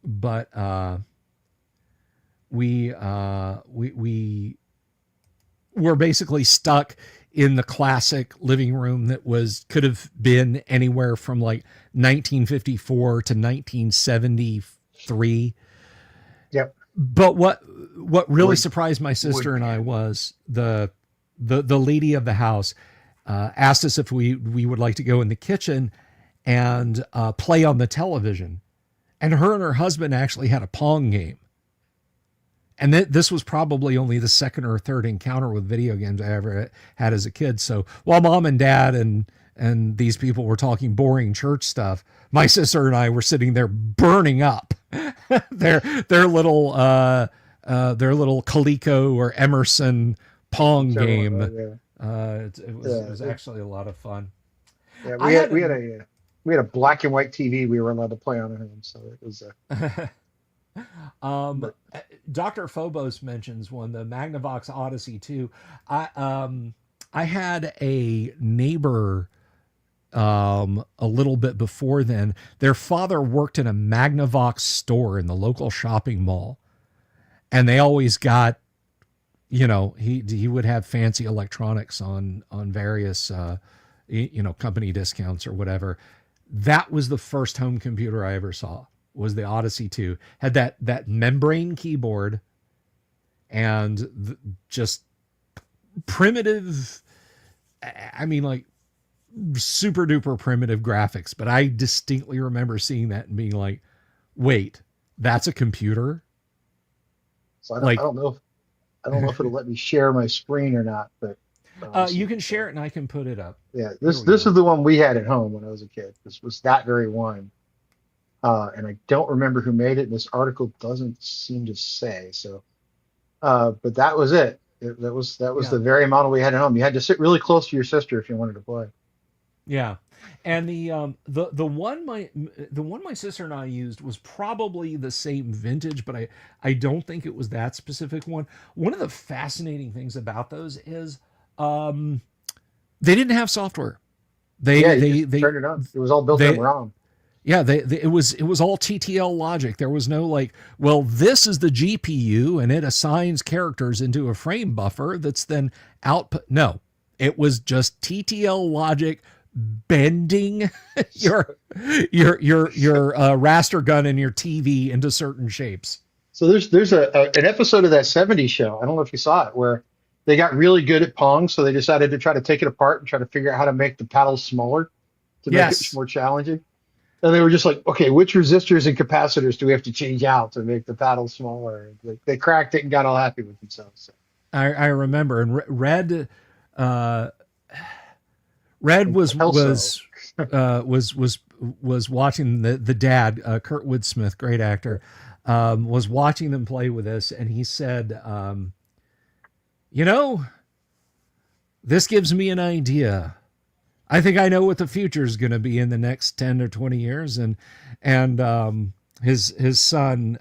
but we were basically stuck in the classic living room that could have been anywhere from like 1954 to 1973. Yep. But what really Wood, surprised my sister and I wood. was the lady of the house asked us if we would like to go in the kitchen and play on the television. And her husband actually had a Pong game. And this was probably only the second or third encounter with video games I ever had as a kid. So while mom and dad and these people were talking boring church stuff, my sister and I were sitting there burning up their little Coleco or Emerson Pong Whichever one, game. yeah. It was Yeah, actually a lot of fun. yeah. I We had had we had a we had a black and white TV we were allowed to play on at home, so it was. um, But Dr. Phobos mentions one, the Magnavox Odyssey 2. I had a neighbor a little bit before then. Their father worked in a Magnavox store in the local shopping mall, and they always got, he would have fancy electronics on various company discounts or whatever. That was the first home computer I ever saw. Was the Odyssey 2. Had that membrane keyboard and just primitive, I mean, like super duper primitive graphics, but I distinctly remember seeing that and being like, wait, that's a computer? so I Like, don't know if it'll let me share my screen or not, but let's see you if can it share does. it and I can put it up. Yeah, Here this we this go. is the one we had at home when I was a kid. This was that very one. And I don't remember who made it. And this article doesn't seem to say. So, but that was it. That was Yeah. the very model we had at home. You had to sit really close to your sister if you wanted to play. Yeah. And the one my sister and I used was probably the same vintage, but I don't think it was that specific one. One of the fascinating things about those is um they didn't have software. Yeah, They you they just they turned it on. It was all built in they ROM. yeah, it was all TTL logic. There was no like, well, this is the GPU and it assigns characters into a frame buffer that's then output. No, it was just TTL logic bending your raster gun and your TV into certain shapes. So there's an episode of that '70s show. I don't know if you saw it, where they got really good at Pong, so they decided to try to take it apart and try to figure out how to make the paddles smaller to make it Yes, more challenging. And they were just like, okay, which resistors and capacitors do we have to change out to make the paddles smaller? They cracked it and got all happy with themselves. So, I remember. And uh, Red and Kelso, was watching the dad, Kurtwood Smith, great actor, was watching them play with this, and he said, "You know, this gives me an idea. I think I know what the future is going to be in the next 10 or 20 years." And his son,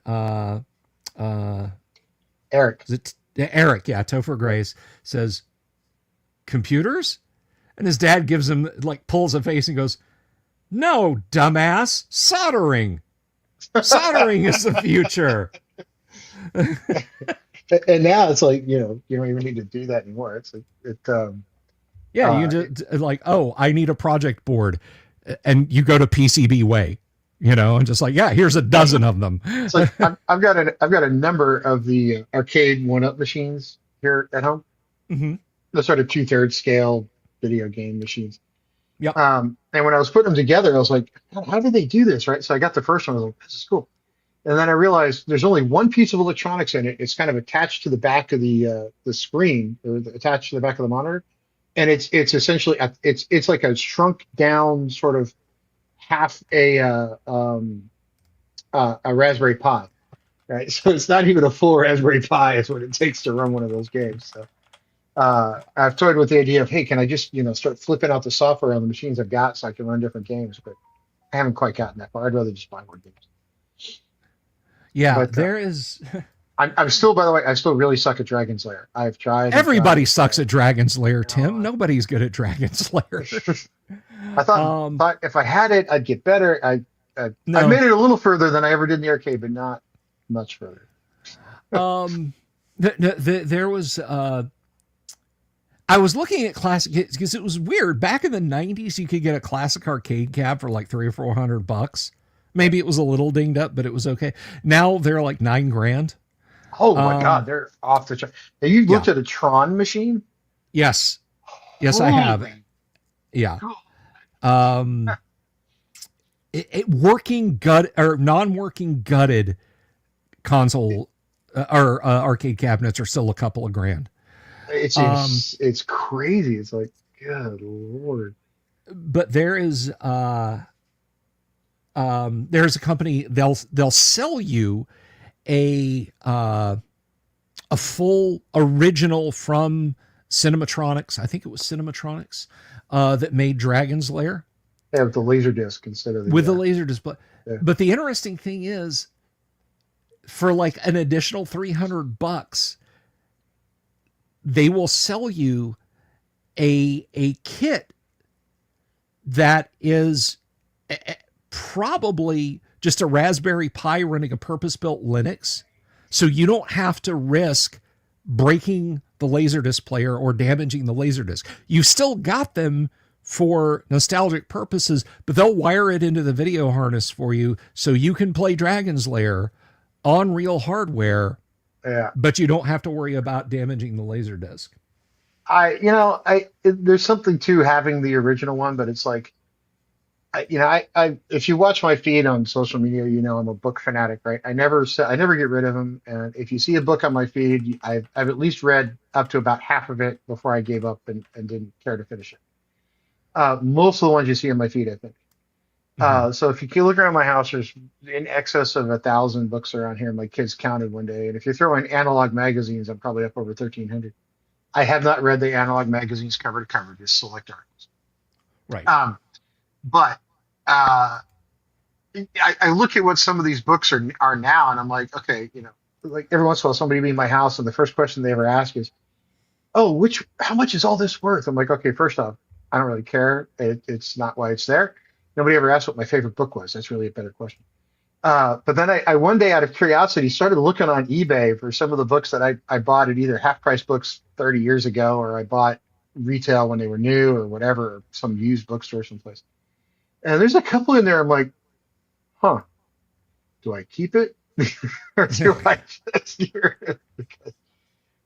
Eric. Is it Eric? Yeah, Topher Grace says computers, and his dad gives him like pulls a face and goes, "No, dumbass, soldering. Soldering is the future." And now it's like, you don't even need to do that anymore. It's like Yeah, you uh, can just like, oh, I need a project board, and you go to PCB Way, and just like, yeah, here's a dozen of them. it's like I've got a number of the arcade one-up machines here at home. Hmm. The sort of two-thirds scale video game machines. Yep. And when I was putting them together, I was like, how did they do this? Right. So I got the first one. I was like, this is cool. And then I realized there's only one piece of electronics in it. It's kind of attached to the back of the screen, or attached to the back of the monitor. And it's essentially it's like a shrunk down sort of half a Raspberry Pi, right? So it's not even a full Raspberry Pi is what it takes to run one of those games. So I've toyed with the idea of, hey, can I just start flipping out the software on the machines I've got so I can run different games? But I haven't quite gotten that far. I'd rather just buy more games. Yeah, But there is. I'm still, by the way, I still really suck at Dragon's Lair. I've tried. Everybody And sucks tried. at Dragon's Lair, You Tim. Nobody's good at Dragon's Lair. I Um, thought if I had it, I'd get better. I no. made it a little further than I ever did in the arcade, but not much further. Um, there was. I was looking at classic because it was weird. Back in the '90s, you could get a classic arcade cab for like $300 or $400. Maybe it was a little dinged up, but it was okay. Now they're like $9,000. Oh my God, they're off the chart. Have you Yeah. looked at a Tron machine? Yes. Yes, I have. Holy Yeah. God. Um, working gut or non-working gutted console or arcade cabinets are still a couple of grand. It's crazy. It's like, good Lord. But there's a company they'll sell you a full original from Cinematronics. I think it was Cinematronics that made Dragon's Lair They have the laser disc instead of with the laser display. yeah. But the interesting thing is, for like an additional $300, they will sell you a kit that is probably just a Raspberry Pi running a purpose-built Linux. So you don't have to risk breaking the Laserdisc player or damaging the Laserdisc. You still got them for nostalgic purposes, but they'll wire it into the video harness for you so you can play Dragon's Lair on real hardware, Yeah. but you don't have to worry about damaging the Laserdisc. There's something to having the original one, but it's like, if you watch my feed on social media, I'm a book fanatic, right? I never get rid of them. And if you see a book on my feed, I've at least read up to about half of it before I gave up and didn't care to finish it. Most of the ones you see on my feed, I think. So if you look around my house, there's in excess of 1,000 books around here. My kids counted one day, and if you throw in analog magazines, I'm probably up over 1,300. I have not read the analog magazines cover to cover, just select articles. Right. But I look at what some of these books are now, and I'm like, okay, like every once in a while somebody be in my house, and the first question they ever ask is, "Oh, how much is all this worth?" I'm like, okay, first off, I don't really care. It's not why it's there. Nobody ever asked what my favorite book was. That's really a better question. But then I one day, out of curiosity, started looking on eBay for some of the books that I bought at either half price books 30 years ago, or I bought retail when they were new, or whatever, or some used bookstore someplace. And there's a couple in there. I'm like, huh, do I keep it or do I just hear it? Because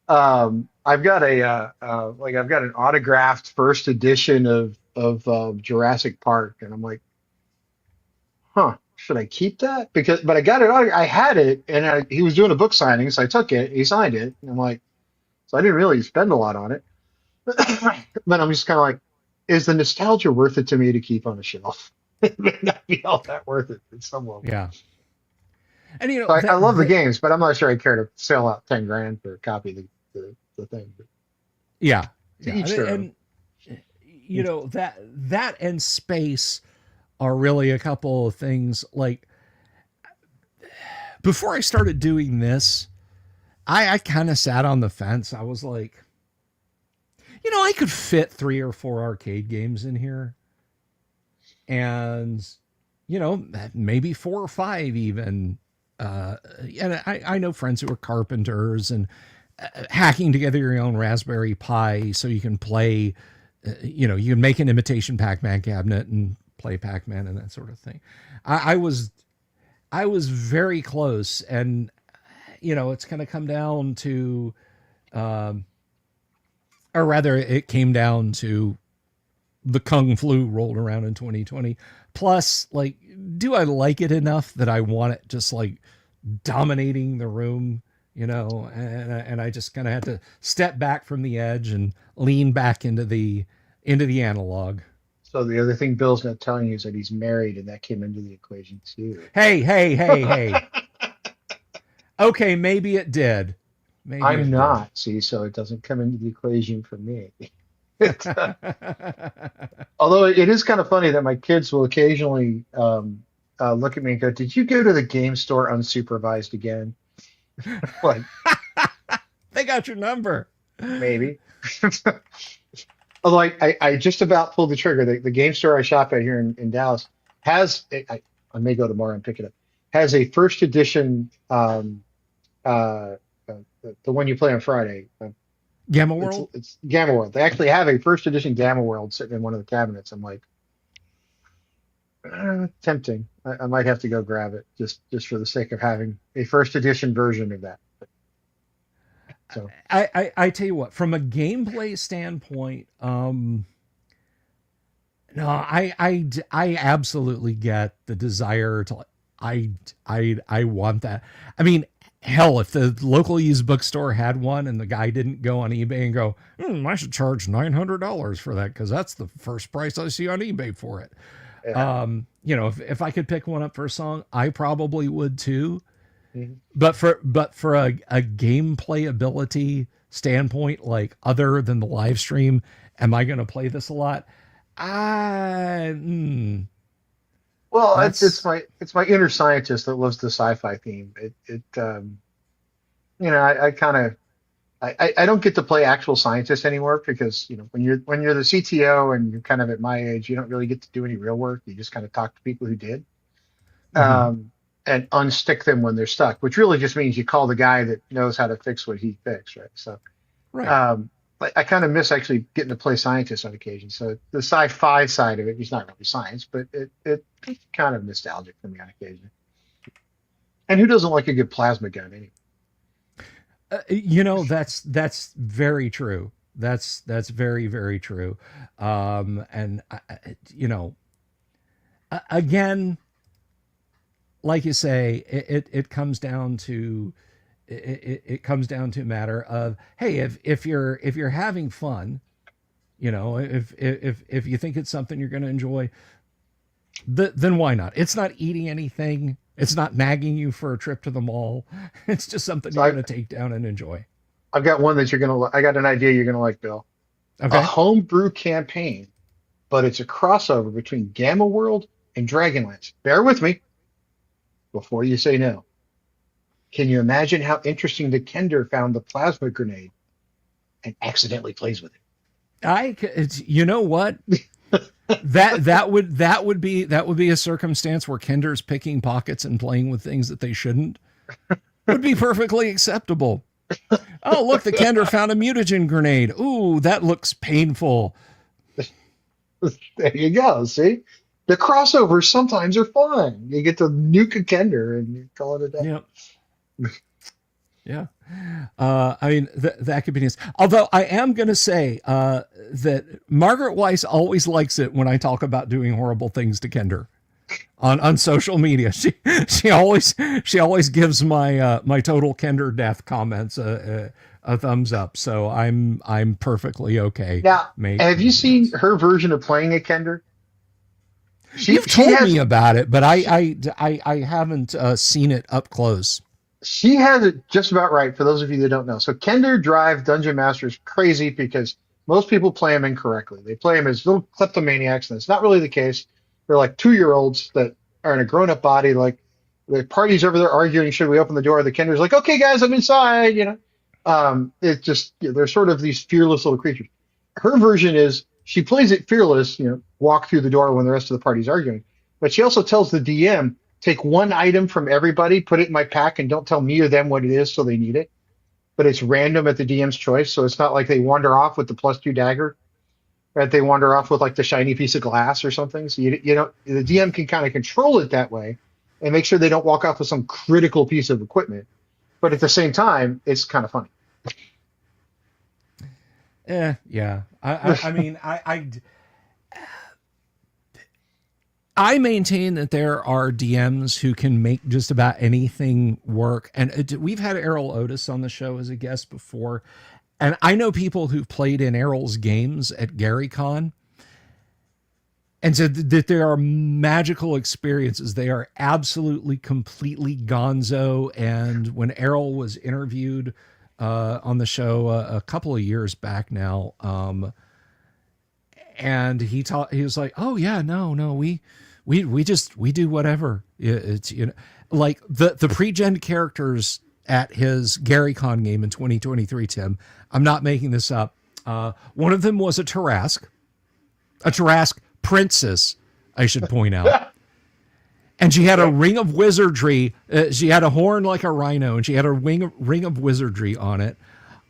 I've got I've got an autographed first edition of Jurassic Park, and I'm like, huh, should I keep that? But I got it. I had it, and he was doing a book signing, so I took it. He signed it, and I'm like, so I didn't really spend a lot on it. But I'm just kind of like, is the nostalgia worth it to me to keep on a shelf? It may not be all that worth it at some level. Yeah. And So I love the games, but I'm not sure I care to sell out 10 grand for a copy of the thing. But yeah. to each their own. And that and space are really a couple of things. Like, before I started doing this, I kind of sat on the fence. I was like, I could fit 3 or 4 arcade games in here, and maybe 4 or 5 even. And I know friends who are carpenters and hacking together your own Raspberry Pi so you can play. You can make an imitation Pac-Man cabinet and play Pac-Man and that sort of thing. I was very close, and it's going to come down to, or rather, it came down to the Kung Flu rolled around in 2020. Plus, like, do I like it enough that I want it just like dominating the room? And I just kind of had to step back from the edge and lean back into the analog. So the other thing Bill's not telling you is that he's married, and that came into the equation too. Hey, hey, hey, hey. Okay, maybe it did. Maybe I'm it did. not, see, so it doesn't come into the equation for me. It, although it is kind of funny that my kids will occasionally look at me and go, "Did you go to the game store unsupervised again?" Like, They got your number. maybe. Although I just about pulled the trigger. The game store I shop at here in Dallas has, I may go tomorrow and pick it up, has a first edition, the one you play on Friday. Gamma World? It's Gamma World. They actually have a first edition Gamma World sitting in one of the cabinets. I'm like, tempting. I might have to go grab it just for the sake of having a first edition version of that. So I tell you what, from a gameplay standpoint, no, I absolutely get the desire to. I want that. I mean, hell, if the local used bookstore had one and the guy didn't go on eBay and go, I should charge $900 for that because that's the first price I see on eBay for it. yeah. If I could pick one up for a song, I probably would too. Mhm. But for a gameplay ability standpoint, like other than the live stream, am I going to play this a lot? I Well, that's it's my inner scientist that loves the sci-fi theme. I kind of I don't get to play actual scientists anymore because when you're the CTO and you're kind of at my age, you don't really get to do any real work. You just kind of talk to people who did, mhm, and unstick them when they're stuck, which really just means you call the guy that knows how to fix what he fixed, right? So, right. um, I kind of miss actually getting to play scientists on occasion. So the sci-fi side of it's not really science, but it's kind of nostalgic for me on occasion. And who doesn't like a good plasma gun anyway? That's very true. That's very very true. And again, like you say, it comes down to it comes down to a matter of, hey, if you're having fun, if you think it's something you're going to enjoy, then why not? It's not eating anything. It's not nagging you for a trip to the mall. It's just something So you're going to take down and enjoy. I've got one that you're gonna. I got an idea you're gonna like, Bill. A Okay. homebrew campaign, but it's a crossover between Gamma World and Dragonlance. Bear with me before you say no. Can you imagine how interesting the Kender found the plasma grenade and accidentally plays with You know what? That would be a circumstance where Kinder's picking pockets and playing with things that they shouldn't would be perfectly acceptable. Oh, look, the Kender found a mutagen grenade. Ooh, that looks painful. it? There you go. See, the crossovers sometimes are fun. You get to nuke a Kender and you call it a day. Yeah, yeah. I mean, that could be nice. Although I am going to say that Margaret Weiss always likes it when I talk about doing horrible things to Kender on social media. She always gives my total Kender death comments a thumbs up. So I'm perfectly okay. Now, have you Making seen those. her version of playing a Kender? You've She told me has about it, but I haven't seen it up close. she has it just about right for those of you that don't know. So Kender drive Dungeon Masters crazy because most people play them incorrectly. They play them as little kleptomaniacs, and it's not really the case. They're like 2-year-olds that are in a grown-up body. Like the party's over there arguing, should we open the door? The Kender's like, okay, guys, I'm inside. It just they're sort of these fearless little creatures. Her version is she plays it fearless, walk through the door when the rest of the party's arguing. But she also tells the DM, take one item from everybody, put it in my pack, and don't tell me or them what it is so they need it. But it's random at the DM's choice, so it's not like they wander off with the +2 dagger, right? They wander off with like the shiny piece of glass or something. So the DM can kind of control it that way and make sure they don't walk off with some critical piece of equipment. But at the same time, it's kind of funny. Yeah. I mean, I maintain that there are DMs who can make just about anything work. And we've had Errol Otis on the show as a guest before. And I know people who've played in Errol's games at GaryCon and said that there are magical experiences. They are absolutely, completely gonzo. And when Errol was interviewed on the show a couple of years back now, and he was like, "Oh yeah, no, we do whatever." It's like the pre-gen characters at his GaryCon game in 2023. Tim, I'm not making this up. One of them was a Tarrasque princess, I should point out. And she had a ring of wizardry. She had a horn like a rhino, and she had a ring of wizardry on it.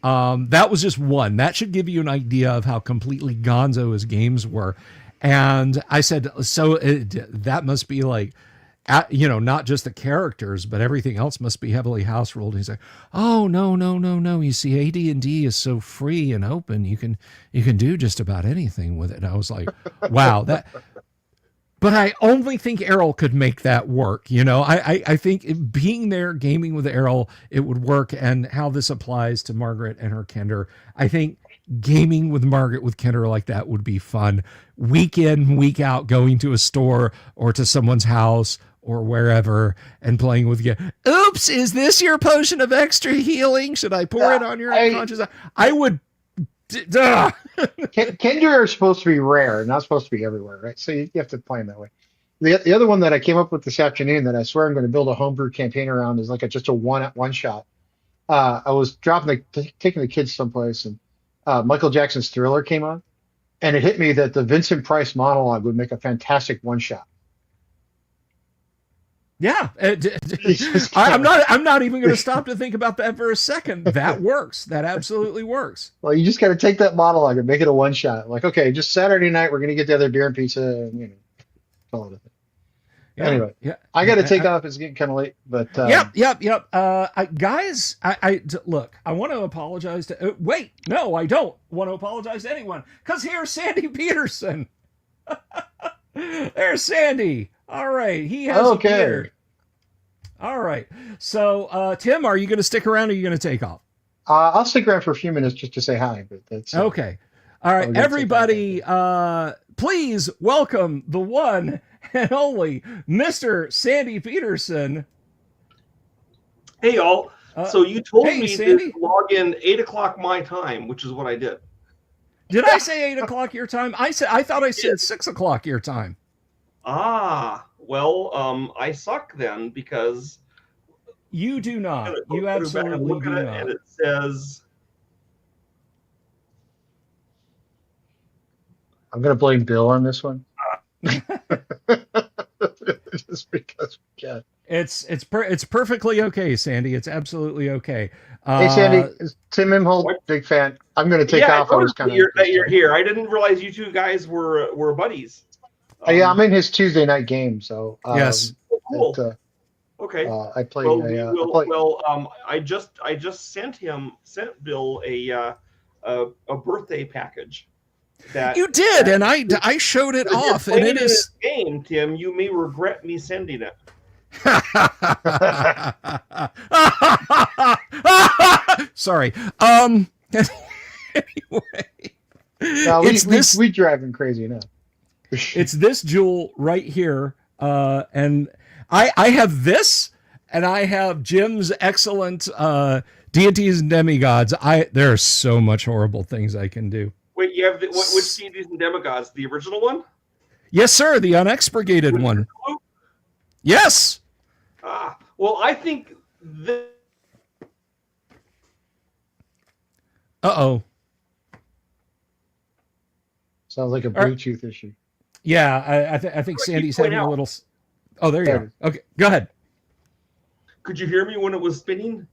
That was just one. That should give you an idea of how completely gonzo his games were. And I said, so that must be like, not just the characters, but everything else must be heavily house ruled. He's like, oh, no. You see, AD&D is so free and open. You can do just about anything with it. And I was like, wow, but I only think Errol could make that work. I think being there, gaming with Errol, it would work. And how this applies to Margaret and her Kender, I think gaming with Margaret with Kender like that would be fun. Week in, week out, going to a store or to someone's house or wherever and playing with you. Oops, is this your potion of extra healing? Should I pour it on your unconscious? I would. Kender are supposed to be rare, not supposed to be everywhere, right? So you have to play them that way. The other one that I came up with this afternoon that I swear I'm going to build a homebrew campaign around is like just a one shot. I was taking the kids someplace, and Michael Jackson's Thriller came on, and it hit me that the Vincent Price monologue would make a fantastic one shot. Yeah, I'm not even going to stop to think about that for a second. That works. That absolutely works. Well, you just got to take that monologue and make it a one shot. Like, okay, just Saturday night, we're going to get together, beer and pizza, and call it a thing. Yeah, anyway, yeah, I got to take off. It's getting kind of late, but yep. Guys, I look. I want to apologize to. Wait, no, I don't want to apologize to anyone because here's Sandy Petersen. There's Sandy. All right, he has a beard. All right, so Tim, are you going to stick around or are you going to take off? I'll stick around for a few minutes just to say hi. But that's okay. All right, everybody, please welcome the one and only Mr. Sandy Petersen. Hey, y'all. So you told me Sandy? to log in 8 o'clock my time, which is what I did. Did I say 8 o'clock your time? I thought I said 6 o'clock your time. Well, I suck then because you do not. You absolutely do not. And it says, I'm going to blame Bill on this one. Just because we can. It's perfectly okay, Sandy. It's absolutely okay. Hey, Sandy, Tim Imholt, big fan. I'm going to take off. I was kind of you're here. I didn't realize you two guys were buddies. Yeah, I'm in his Tuesday night game, so yes. Cool. Okay. I play. I just sent Bill a birthday package. That you did, and I showed it off, and it is game. Tim, you may regret me sending it. Sorry. Anyway, we drive him crazy enough. It's this jewel right here, and I have this, and I have Jim's excellent deities and demigods. There are so much horrible things I can do. Wait, you have which deities and demigods? The original one? Yes, sir. The unexpurgated one. Yes. Well, I think this. Uh-oh. Sounds like a All right. Bluetooth issue. Yeah, I think Sandy's having a little... Oh, there you There it go. is. Okay, go ahead. Could you hear me when it was spinning?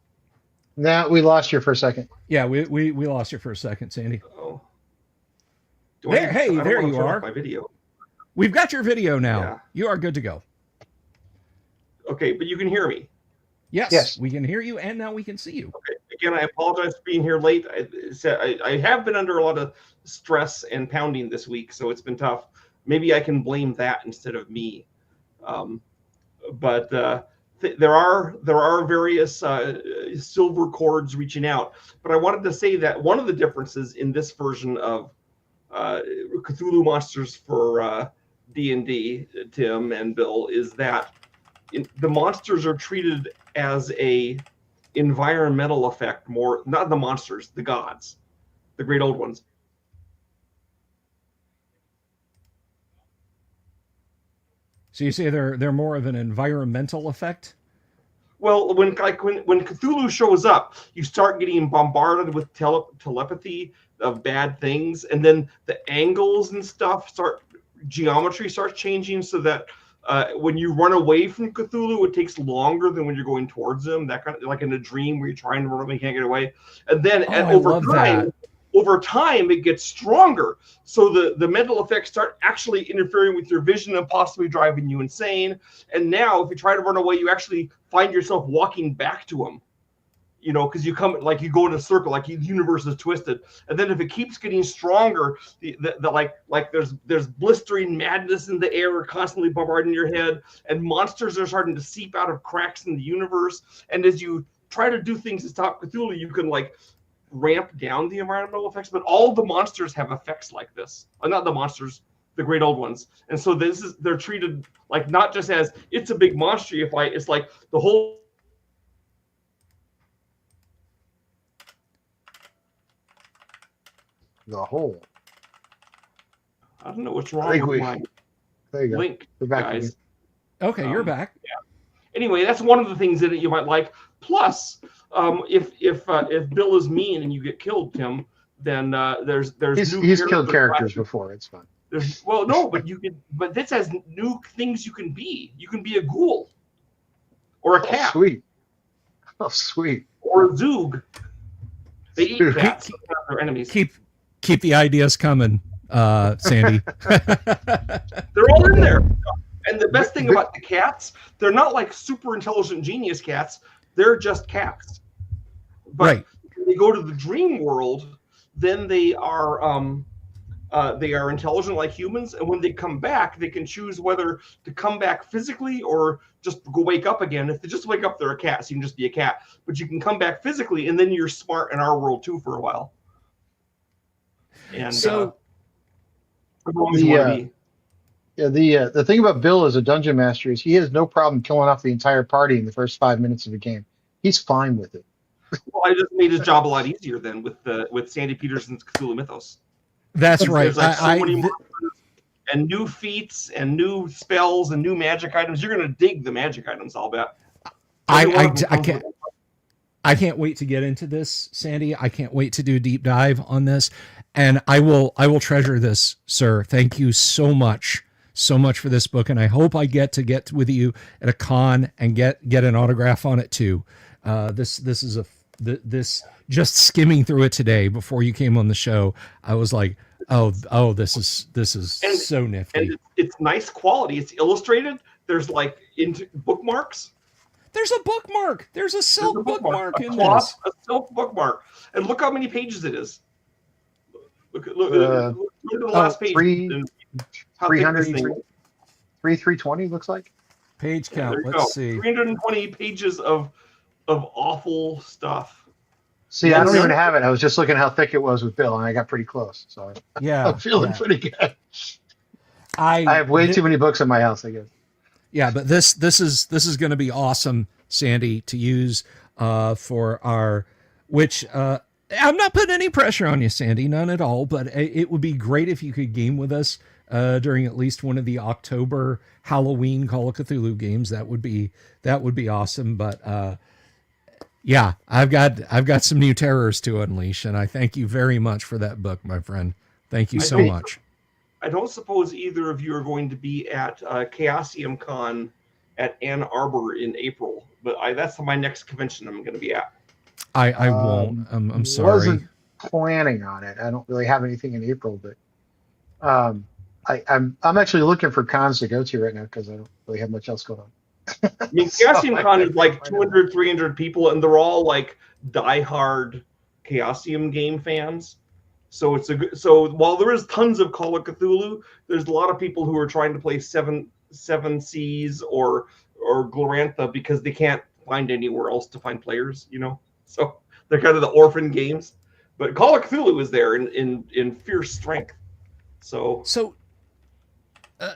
Now we lost you for a second. Yeah, we lost you for a second, Sandy. Oh. There, hey, I don't there want to you turn are. off my video. We've got your video now. Yeah. You are good to go. Okay, but you can hear me. Yes, we can hear you, and now we can see you. Okay. Again, I apologize for being here late. I have been under a lot of stress and pounding this week, so it's been tough. Maybe I can blame that instead of me. But there are various silver cords reaching out. But I wanted to say that one of the differences in this version of Cthulhu Monsters for D&D, Tim and Bill, is that the monsters are treated as a environmental effect more, not the monsters, the gods, the great old ones. So you say they're more of an environmental effect? Well, when Cthulhu shows up, you start getting bombarded with telepathy of bad things, and then the angles and stuff geometry starts changing, so that when you run away from Cthulhu, it takes longer than when you're going towards him. That kind of like in a dream where you're trying to run away and can't get away, and then over time it gets stronger. So the mental effects start actually interfering with your vision and possibly driving you insane. And now, if you try to run away, you actually find yourself walking back to him. You know, because you go in a circle, like the universe is twisted. And then if it keeps getting stronger, there's blistering madness in the air constantly bombarding your head, and monsters are starting to seep out of cracks in the universe. And as you try to do things to stop Cthulhu, you can ramp down the environmental effects. But all the monsters have effects like this. Not the monsters, the great old ones. And so they're treated like not just as it's a big monster fight. It's like the whole. The whole. I don't know what's wrong with my there you go. link, We're back guys. Okay, you're back. Yeah. Anyway, that's one of the things that you might like. Plus, if Bill is mean and you get killed, Tim, then there's he's killed characters before. It's fun. But this has new things you can be. You can be a ghoul, or a cat, Sweet. Oh, sweet. Or a zoog. They eat cats. They're enemies. Keep the ideas coming, Sandy. They're all in there. And the best thing about the cats, they're not like super intelligent genius cats. They're just cats. But right. When they go to the dream world, then they are intelligent like humans. And when they come back, they can choose whether to come back physically or just go wake up again. If they just wake up, they're a cat, so you can just be a cat. But you can come back physically, and then you're smart in our world too for a while. And so the thing about Bill as a dungeon master is he has no problem killing off the entire party in the first 5 minutes of the game. He's fine with it. Well, I just made his job a lot easier then with Sandy Peterson's Cthulhu Mythos. That's right. There's so many monsters and new feats and new spells and new magic items. You're gonna dig the magic items, I'll bet. I can't wait to get into this, Sandy. I can't wait to do a deep dive on this. And I will treasure this, sir. Thank you so much for this book. And I hope I get with you at a con and get an autograph on it too. This just skimming through it today before you came on the show, I was like, oh, this is so nifty. And it's nice quality. It's illustrated. There's bookmarks. There's a bookmark. There's a silk bookmark in this. A silk bookmark. And look how many pages it is. Look at the last page. 320 looks like. Page count. Let's see. 320 pages of awful stuff. See, I don't even have it. I was just looking how thick it was with Bill, and I got pretty close. So yeah, I'm feeling pretty good. I have way too many books in my house, I guess. Yeah, but this is going to be awesome, Sandy, to use for our, which I'm not putting any pressure on you, Sandy, none at all. But it would be great if you could game with us during at least one of the October Halloween Call of Cthulhu games, that would be awesome. But yeah, I've got some new terrors to unleash, and I thank you very much for that book, my friend. Thank you so much. I don't suppose either of you are going to be at Chaosium Con at Ann Arbor in April, but that's my next convention I'm going to be at. I won't. I'm sorry. Wasn't planning on it. I don't really have anything in April, but I'm actually looking for cons to go to right now because I don't really have much else going on. I mean, Chaosium Con is like 200, 300 people, and they're all like diehard Chaosium game fans. So so while there is tons of Call of Cthulhu, there's a lot of people who are trying to play Seven Seas or Glorantha because they can't find anywhere else to find players, So they're kind of the orphan games. But Call of Cthulhu is there in fierce strength. So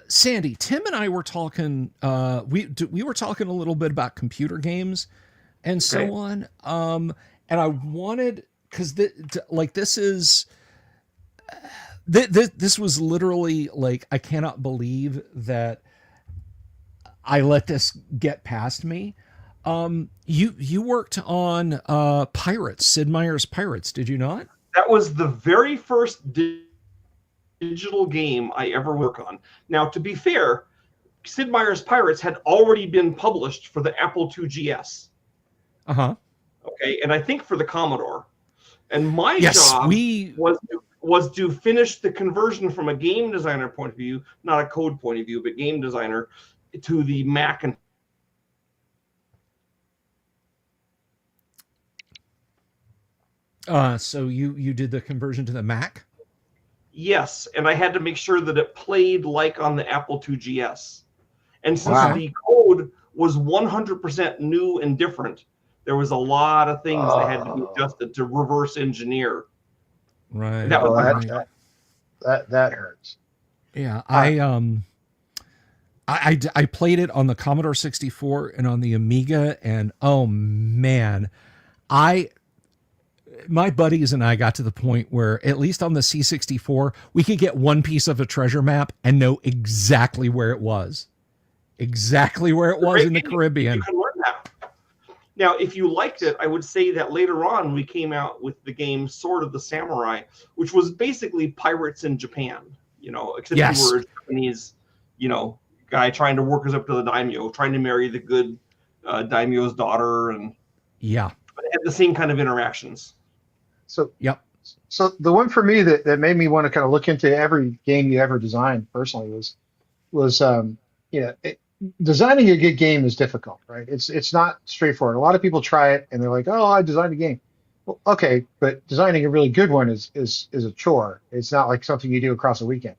Sandy, Tim and I were talking. We were talking a little bit about computer games and so on. And I wanted, because this is. This was literally like, I cannot believe that I let this get past me. You worked on Pirates, Sid Meier's Pirates, did you not? That was the very first digital game I ever worked on. Now, to be fair, Sid Meier's Pirates had already been published for the Apple IIgs. Okay, and I think for the Commodore. And my job was to finish the conversion from a game designer point of view, not a code point of view, but game designer, to the Mac. And so you did the conversion to the Mac? Yes, and I had to make sure that it played like on the Apple IIgs. And since the code was 100% new and different, there was a lot of things that had to be adjusted to reverse engineer. Right. That hurts. Yeah, I played it on the Commodore 64 and on the Amiga, and oh man, my buddies and I got to the point where, at least on the C64, we could get one piece of a treasure map and know exactly where it was. Exactly where it was in the Caribbean. You can learn that. Now, if you liked it, I would say that later on we came out with the game Sword of the Samurai, which was basically pirates in Japan, except you were a Japanese, guy trying to work us up to the daimyo, trying to marry the good daimyo's daughter, and it had the same kind of interactions. So the one for me that made me want to kind of look into every game you ever designed personally was designing a good game is difficult, right? It's not straightforward. A lot of people try it and they're like, "Oh, I designed a game." Well, okay, but designing a really good one is a chore. It's not like something you do across a weekend.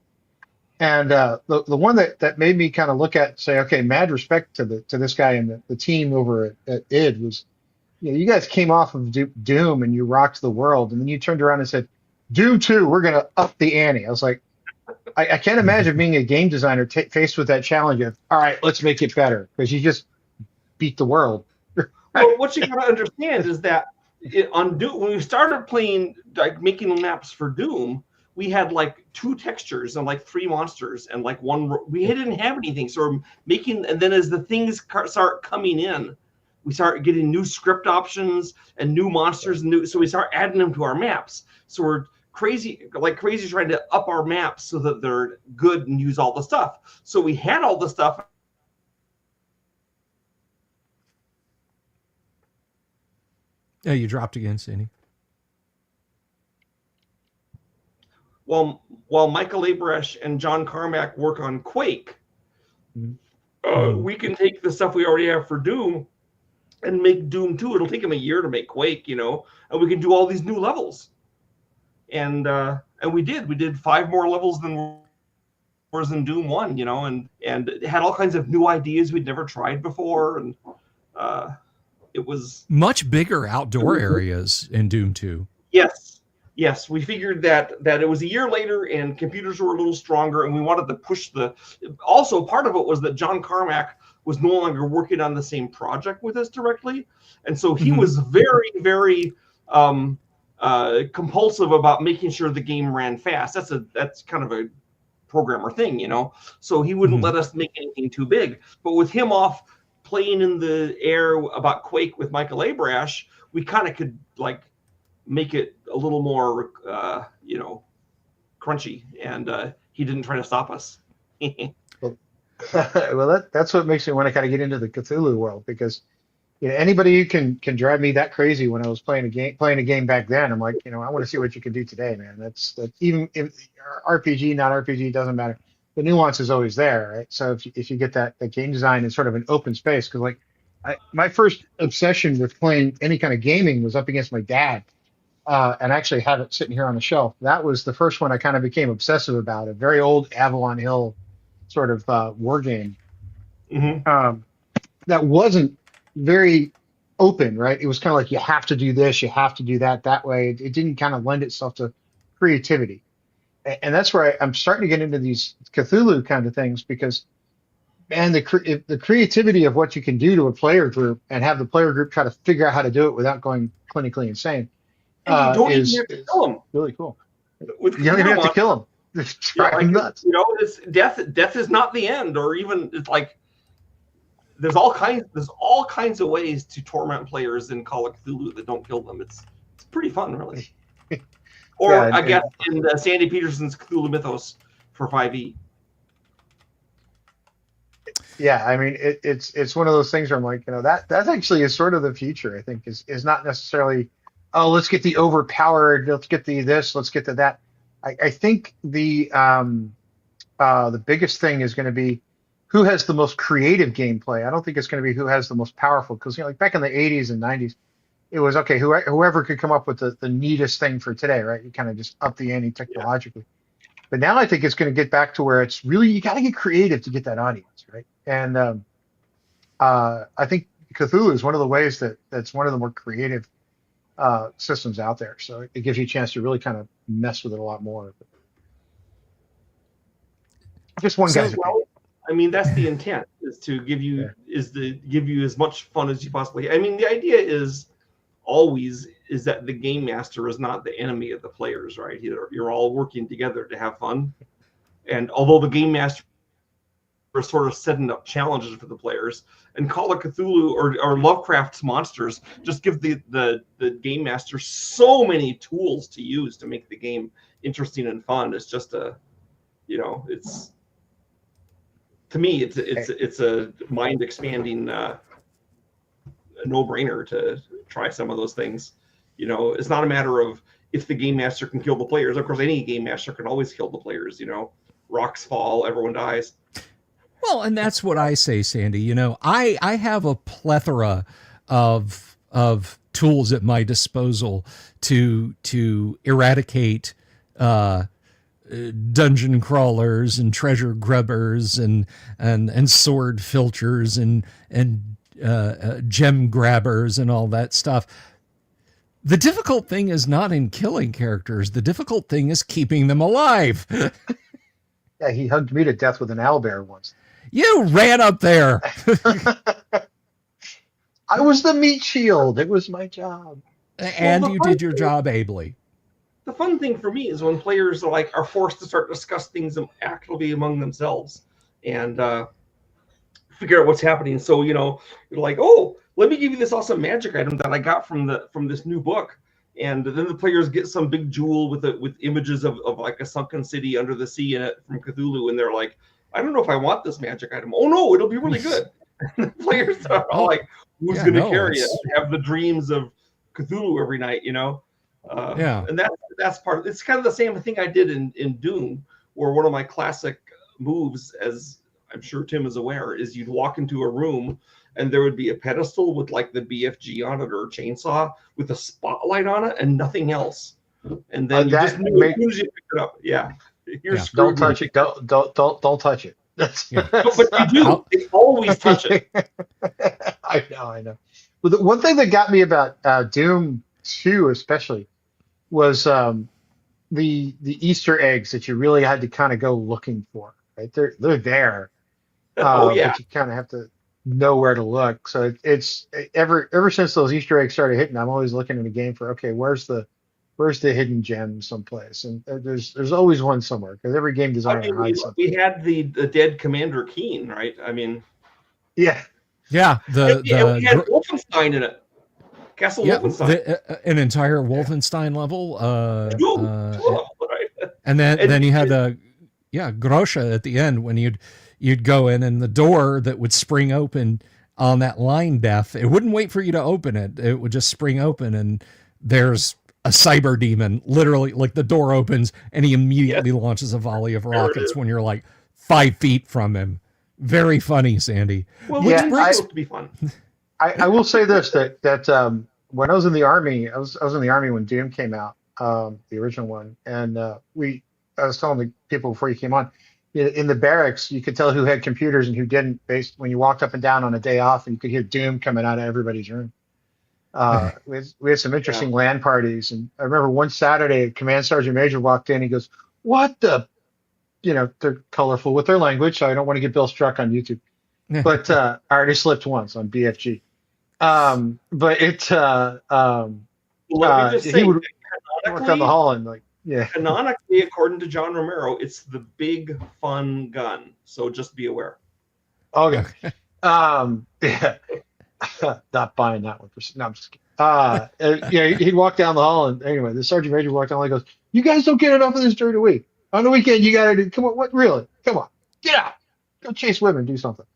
And the one that made me kind of look at, say, okay, mad respect to this guy and the team over at id was, you guys came off of Doom and you rocked the world, and then you turned around and said, Doom 2, we're going to up the ante. I was like, I can't imagine being a game designer faced with that challenge of, all right, let's make it better, because you just beat the world. Well, what you got to understand is that on Doom, when we started playing, like making maps for Doom, we had like 2 textures and like 3 monsters and like one. We didn't have anything, so we're making. And then as the things start coming in, we start getting new script options and new monsters, so we start adding them to our maps. So we're crazy trying to up our maps so that they're good and use all the stuff. So we had all the stuff. Yeah, you dropped again, Sandy. While Michael Abresh and John Carmack work on Quake, we can take the stuff we already have for Doom and make Doom 2. It'll take them a year to make Quake, and we can do all these new levels. And we did 5 more levels than was in Doom 1, and it had all kinds of new ideas we'd never tried before, and it was much bigger outdoor areas in Doom 2. Yes, we figured that it was a year later and computers were a little stronger, and we wanted to push also part of it was that John Carmack was no longer working on the same project with us directly, and so he was very, very compulsive about making sure the game ran fast. That's kind of a programmer thing, you know. So he wouldn't let us make anything too big. But with him off playing in the air about Quake with Michael Abrash, we kind of could like make it a little more, you know, crunchy, and he didn't try to stop us. Well, that's what makes me want to kind of get into the Cthulhu world, because you know, anybody who can drive me that crazy when I was playing a game back then, I'm like, you know, I want to see what you can do today, man. That's even if RPG, not RPG, doesn't matter. The nuance is always there, right? So if you get that game design in sort of an open space, because like my first obsession with playing any kind of gaming was up against my dad, and I actually have it sitting here on the shelf. That was the first one I kind of became obsessive about, a very old Avalon Hill sort of war game. That wasn't very open, right? It was kind of like you have to do this, you have to do that way. It didn't kind of lend itself to creativity, and that's where I'm starting to get into these Cthulhu kind of things, because man, the creativity of what you can do to a player group and have the player group try to figure out how to do it without going clinically insane and you don't even have to kill them. Really cool. With You don't even have to kill them. Just drive them nuts. You know, it's death is not the end, or even it's like there's all kinds of ways to torment players in Call of Cthulhu that don't kill them. It's pretty fun, really. Or Yeah, I guess in Sandy Peterson's Cthulhu Mythos for 5e. Yeah, I mean it's one of those things where I'm like, you know, that actually is sort of the future. I think is not necessarily, oh, let's get the overpowered, let's get the this, let's get to that. I think the biggest thing is going to be who has the most creative gameplay. I don't think it's going to be who has the most powerful, because you know, like back in the 80s and 90s, it was okay, whoever could come up with the neatest thing for today, right? You kind of just up the ante technologically. Yeah. But now I think it's going to get back to where it's really, you got to get creative to get that audience, right? And I think Cthulhu is one of the ways that's one of the more creative systems out there. So it gives you a chance to really kind of mess with it a lot more. Just one guy's opinion. I mean, that's the intent, is to give you as much fun as you possibly. I mean, the idea is always is that the game master is not the enemy of the players, right? You're all working together to have fun. And although the game master is sort of setting up challenges for the players, and Call of Cthulhu or Lovecraft's monsters just give the game master so many tools to use to make the game interesting and fun. It's just it's, to me, it's a mind expanding no-brainer to try some of those things. You know, it's not a matter of if the game master can kill the players. Of course, any game master can always kill the players. You know, rocks fall, everyone dies. Well, and that's what I say, Sandy. You know, I have a plethora of tools at my disposal to eradicate dungeon crawlers and treasure grubbers and sword filchers and gem grabbers and all that stuff. The difficult thing is not in killing characters. The difficult thing is keeping them alive. Yeah, he hugged me to death with an owlbear once. You ran up there. I was the meat shield. It was my job. And you did your job ably. The fun thing for me is when players are forced to start discuss things actively among themselves and figure out what's happening. So, you know, you're like, oh, let me give you this awesome magic item that I got from this new book. And then the players get some big jewel with images of like a sunken city under the sea in it from Cthulhu, and they're like, I don't know if I want this magic item. Oh no, it'll be really good. And the players are all like, who's going to carry it? Have the dreams of Cthulhu every night, you know? And that's part of it's kind of the same thing I did in Doom, where one of my classic moves, as I'm sure Tim is aware, is you'd walk into a room and there would be a pedestal with like the BFG on it or a chainsaw with a spotlight on it and nothing else. And then you just knew as soon as you pick it up, you're screwed. Don't touch it. Don't touch it. But you do. You always touch it. I know. Well, the one thing that got me about Doom 2 especially was the Easter eggs that you really had to kind of go looking for. Right, they're there. But you kind of have to know where to look. So it's ever since those Easter eggs started hitting, I'm always looking in the game for, okay, where's the where's the hidden gem someplace, and there's always one somewhere because every game I designer mean, hides something. we had the dead Commander Keen, right? I mean, Yeah, Yeah, and we had Wolfenstein in it. Castle Wolfenstein. An entire Wolfenstein level. Two of them, right? And then you had Grosha at the end when you'd go in and the door that would spring open on that line death, it wouldn't wait for you to open it. It would just spring open and there's a cyber demon, literally, like the door opens and he immediately launches a volley of rockets when you're like 5 feet from him. Very funny, Sandy. Well, yeah, it's supposed to be fun. I will say this, that when I was in the army, I was in the army when Doom came out, the original one, and I was telling the people before you came on, in the barracks, you could tell who had computers and who didn't based when you walked up and down on a day off, and you could hear Doom coming out of everybody's room. We had some interesting LAN parties, and I remember one Saturday, a Command Sergeant Major walked in. He goes, "What the?" They're colorful with their language, so I don't want to get Bill struck on YouTube. But I already slipped once on BFG. But it he would walk down the hall and Canonically, according to John Romero, it's the big fun gun. So just be aware. Okay. Yeah. Not buying that one. No, I'm just kidding. He'd walk down the hall, and anyway, the Sergeant Major walked down and goes, "You guys don't get enough of this during the week. On the weekend, you gotta do. Come on, what really? Come on, get out, go chase women, do something."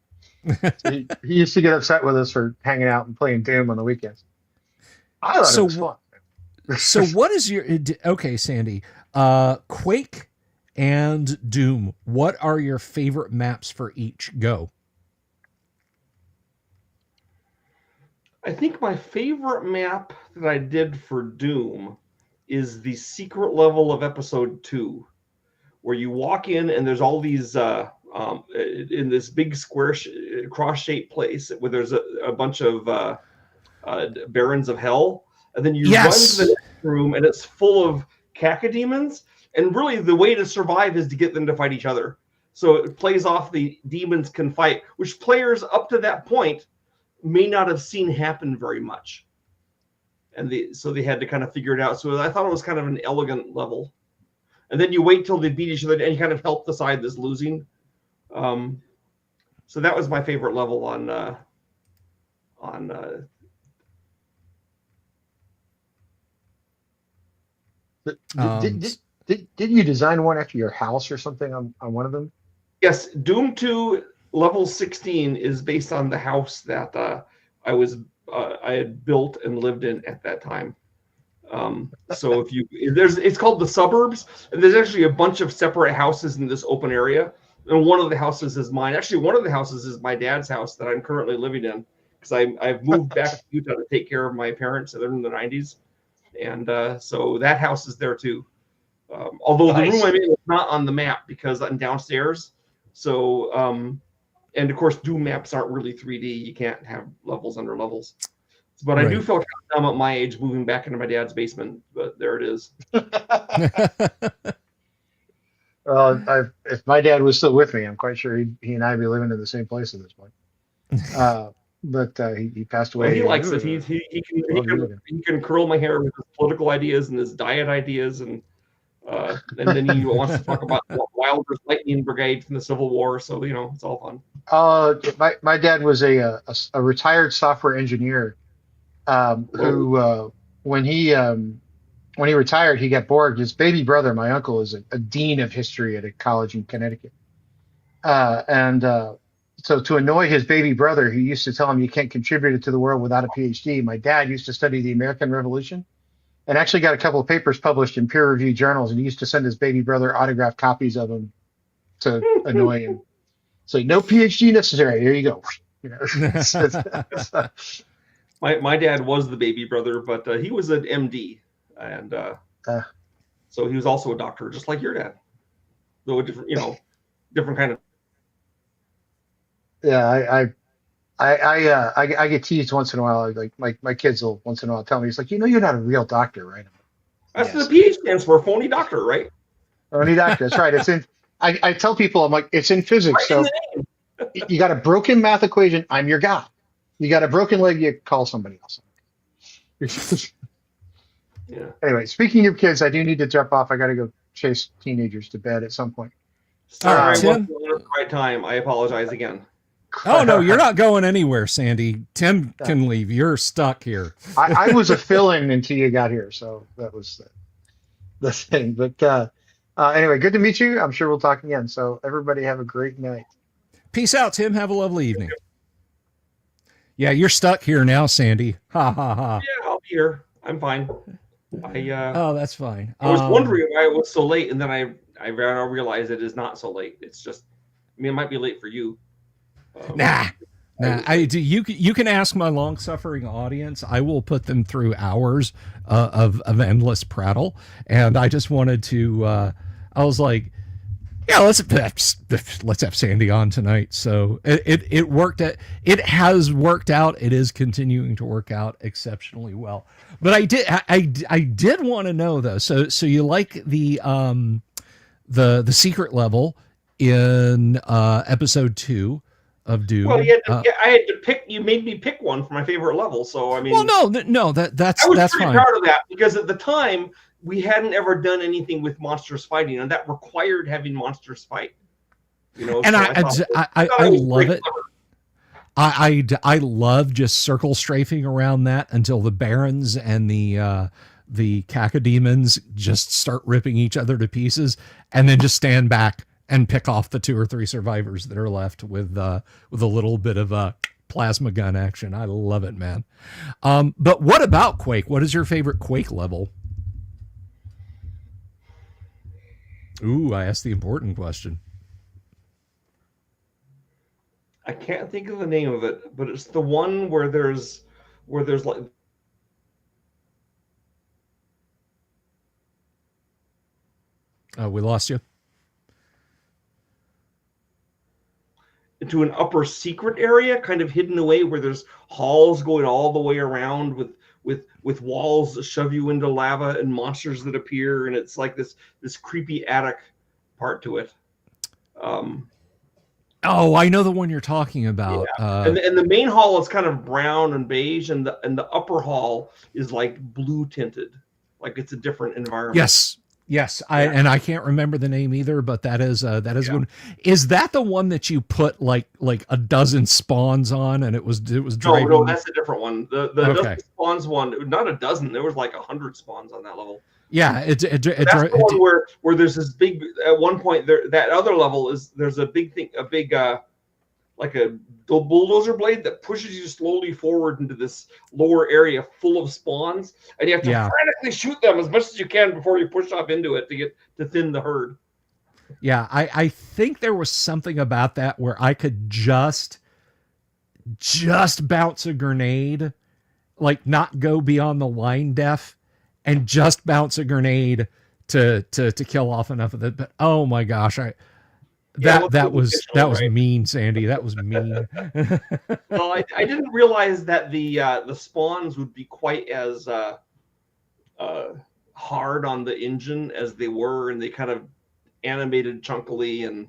So he used to get upset with us for hanging out and playing Doom on the weekends. I thought it was fun. So what is your Sandy? Quake and Doom. What are your favorite maps for each? Go. I think my favorite map that I did for Doom is the secret level of episode 2, where you walk in and there's all these in this big square cross-shaped place where there's a bunch of barons of hell, and then you run to the next room and it's full of cacodemons, and really the way to survive is to get them to fight each other. So it plays off the demons can fight, which players up to that point may not have seen happen very much, and so they had to kind of figure it out. So I thought it was kind of an elegant level, and then you wait till they beat each other and you kind of help the side that's losing. So that was my favorite level on Didn't you design one after your house or something on one of them? Yes, Doom 2 level 16 is based on the house that I had built and lived in at that time. So it's called the suburbs, and there's actually a bunch of separate houses in this open area, and one of the houses is mine. Actually, one of the houses is my dad's house that I'm currently living in, because I've moved back to Utah to take care of my parents. They're in the 90s, and so that house is there too. Although the room I'm in is not on the map because I'm downstairs. So, and of course, Doom maps aren't really 3D. You can't have levels under levels. But I do feel kind of dumb at my age moving back into my dad's basement. But there it is. If my dad was still with me, I'm quite sure he and I'd be living in the same place at this point. But he passed away. Well, he likes it. He can curl my hair with his political ideas and his diet ideas, and then he wants to talk about Wilder's Lightning Brigade from the Civil War. So it's all fun. My dad was a retired software engineer who when he retired, he got bored. His baby brother, my uncle, is a dean of history at a college in Connecticut, so to annoy his baby brother, he used to tell him you can't contribute to the world without a PhD. My dad used to study the American Revolution and actually got a couple of papers published in peer-reviewed journals, and he used to send his baby brother autographed copies of them to annoy him. So no PhD necessary. Here you go. My dad was the baby brother, but he was an MD, and so he was also a doctor, just like your dad, though a different kind of. Yeah, I get teased once in a while. Like my kids will once in a while tell me, it's like, you're not a real doctor, right? That's what the PhD stands for, phony doctor, right? Phony doctor. That's right. It's in. I tell people, I'm like, it's in physics. Right, so you got a broken math equation, I'm your guy. You got a broken leg, you call somebody else. Yeah. Anyway, speaking of kids, I do need to jump off. I got to go chase teenagers to bed at some point. All Sorry, right, I wasn't Tim. on at the right time. I apologize again. Oh no, you're not going anywhere, Sandy. Tim can leave. You're stuck here. I was a fill-in until you got here, so that was the thing. But anyway, good to meet you. I'm sure we'll talk again. So everybody have a great night. Peace out, Tim. Have a lovely evening. Yeah, you're stuck here now, Sandy. Ha ha ha. Yeah, I'll be here. I'm fine. Oh, that's fine. I was wondering why it was so late, and then I realized it is not so late. It's just, I mean, it might be late for you. Nah. You can ask my long suffering audience. I will put them through hours of endless prattle. And I just wanted to. I was like, yeah, let's have Sandy on tonight. So it worked. It has worked out. It is continuing to work out exceptionally well. But I did want to know though. So you like the secret level in episode 2 of Doom? Well, I had to pick. You made me pick one for my favorite level. So I mean, well, no, that's I was that's pretty fine. proud of that because at the time we hadn't ever done anything with monsters fighting, and that required having monsters fight. You know, And so I love it. I love just circle strafing around that until the barons and the cacodemons just start ripping each other to pieces, and then just stand back and pick off the 2 or 3 survivors that are left with a little bit of plasma gun action. I love it, man. But what about Quake? What is your favorite Quake level? Ooh, I asked the important question. I can't think of the name of it, but it's the one where there's like. We lost you. Into an upper secret area, kind of hidden away, where there's halls going all the way around with walls that shove you into lava and monsters that appear, and it's like this creepy attic part to it. Oh, I know the one you're talking about. Yeah. And the main hall is kind of brown and beige, and the upper hall is like blue tinted, like it's a different environment. Yes, I can't remember the name either, but that is one. Is that the one that you put like a dozen spawns on, and it was driving? No, that's a different one. The Okay. dozen spawns one, not a dozen. There was like 100 spawns on that level. Yeah, That's the one where there's this big. At one point, that other level there's a big thing, like a bulldozer blade that pushes you slowly forward into this lower area full of spawns, and you have to frantically shoot them as much as you can before you push up into it to thin the herd. Yeah, I think there was something about that where I could just bounce a grenade, like not go beyond the line def, and just bounce a grenade to kill off enough of it. But oh my gosh, that was mean, Sandy. That was mean. Well, I didn't realize that the spawns would be quite as hard on the engine as they were, and they kind of animated chunkily, and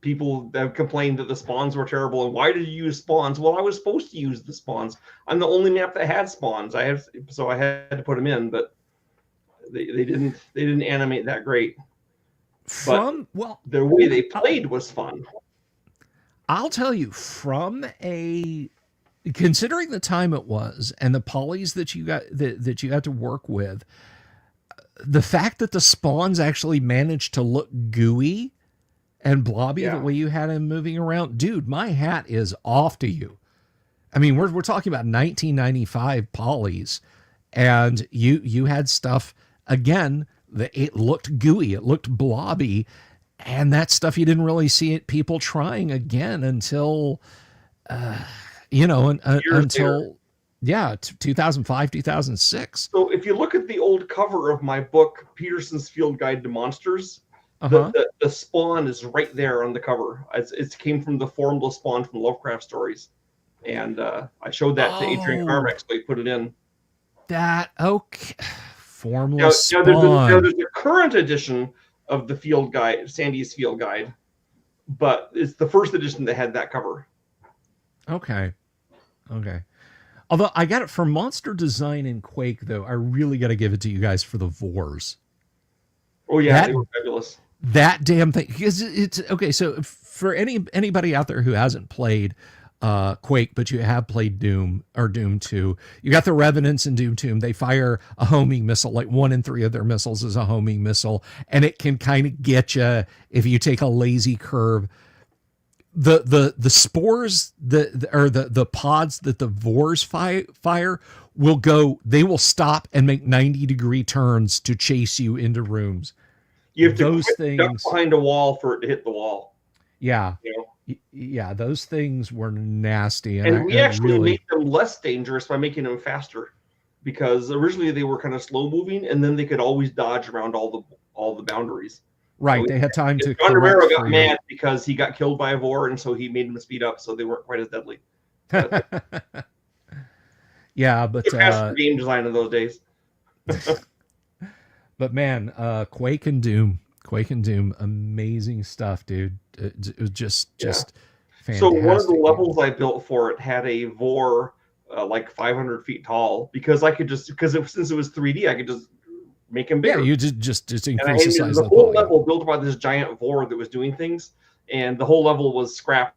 people have complained that the spawns were terrible. And why did you use spawns? Well, I was supposed to use the spawns. I'm the only map that had spawns. So I had to put them in, but they didn't animate that great. The way they played was fun. I'll tell you, considering the time it was and the polys that you got to work with, the fact that the spawns actually managed to look gooey and blobby the way you had him moving around, dude, my hat is off to you. I mean, we're talking about 1995 polys, and you had stuff again that it looked gooey, it looked blobby, and that stuff you didn't really see people trying again until 2005, 2006. So if you look at the old cover of my book, Petersen's Field Guide to Monsters, the spawn is right there on the cover. It came from the formless spawn from Lovecraft stories, and I showed that to Adrian Carmack, so he put it in. Formless spawn. There's a current edition of the Field Guide, Sandy's Field Guide, but it's the first edition that had that cover. Okay. Although I got it for monster design in Quake, though, I really got to give it to you guys for the Vores. Oh yeah, That they were fabulous. that damn thing, because it's okay. So for anybody out there who hasn't played Quake, but you have played Doom or Doom 2, you got the Revenants in Doom 2. They fire a homing missile, like 1 in 3 of their missiles is a homing missile, and it can kind of get you if you take a lazy curve. The spores, the pods that the Vores fire will go, they will stop and make 90-degree turns to chase you into rooms. You have to Those duck things, behind a wall for it to hit the wall. yeah. You know? Yeah, those things were nasty, And we I actually really made them less dangerous by making them faster, because originally they were kind of slow moving, and then they could always dodge around all the boundaries. right. So They had time to John correct Romero for got you. mad because he got killed by a Vor, and so he made them speed up, so they weren't quite as deadly. Yeah, but Faster game design in those days. but man, Quake and Doom, amazing stuff, dude. It was just fantastic. So one of the game. levels I built for it had a Vor like 500 feet tall, because I could just, since it was 3D, I could just make him bigger. Yeah, you just And increase the size the of the whole polygon. level built by this giant Vor that was doing things, and the whole level was scrapped.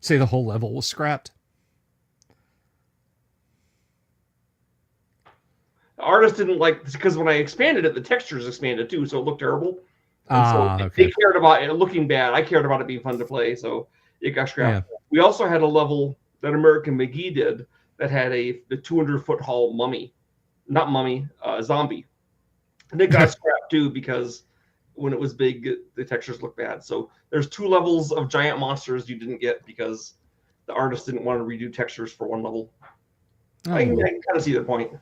Say the whole level was scrapped. The artist didn't like, because when I expanded it, the textures expanded too, so it looked terrible. And so Okay. they cared about it looking bad. I cared about it being fun to play, so it got scrapped. Yeah. We also had a level that American McGee did that had the 200-foot tall zombie, and it got scrapped too, because when it was big, the textures looked bad. So there's 2 levels of giant monsters you didn't get because the artist didn't want to redo textures for one level. Oh, I can kind of see the point.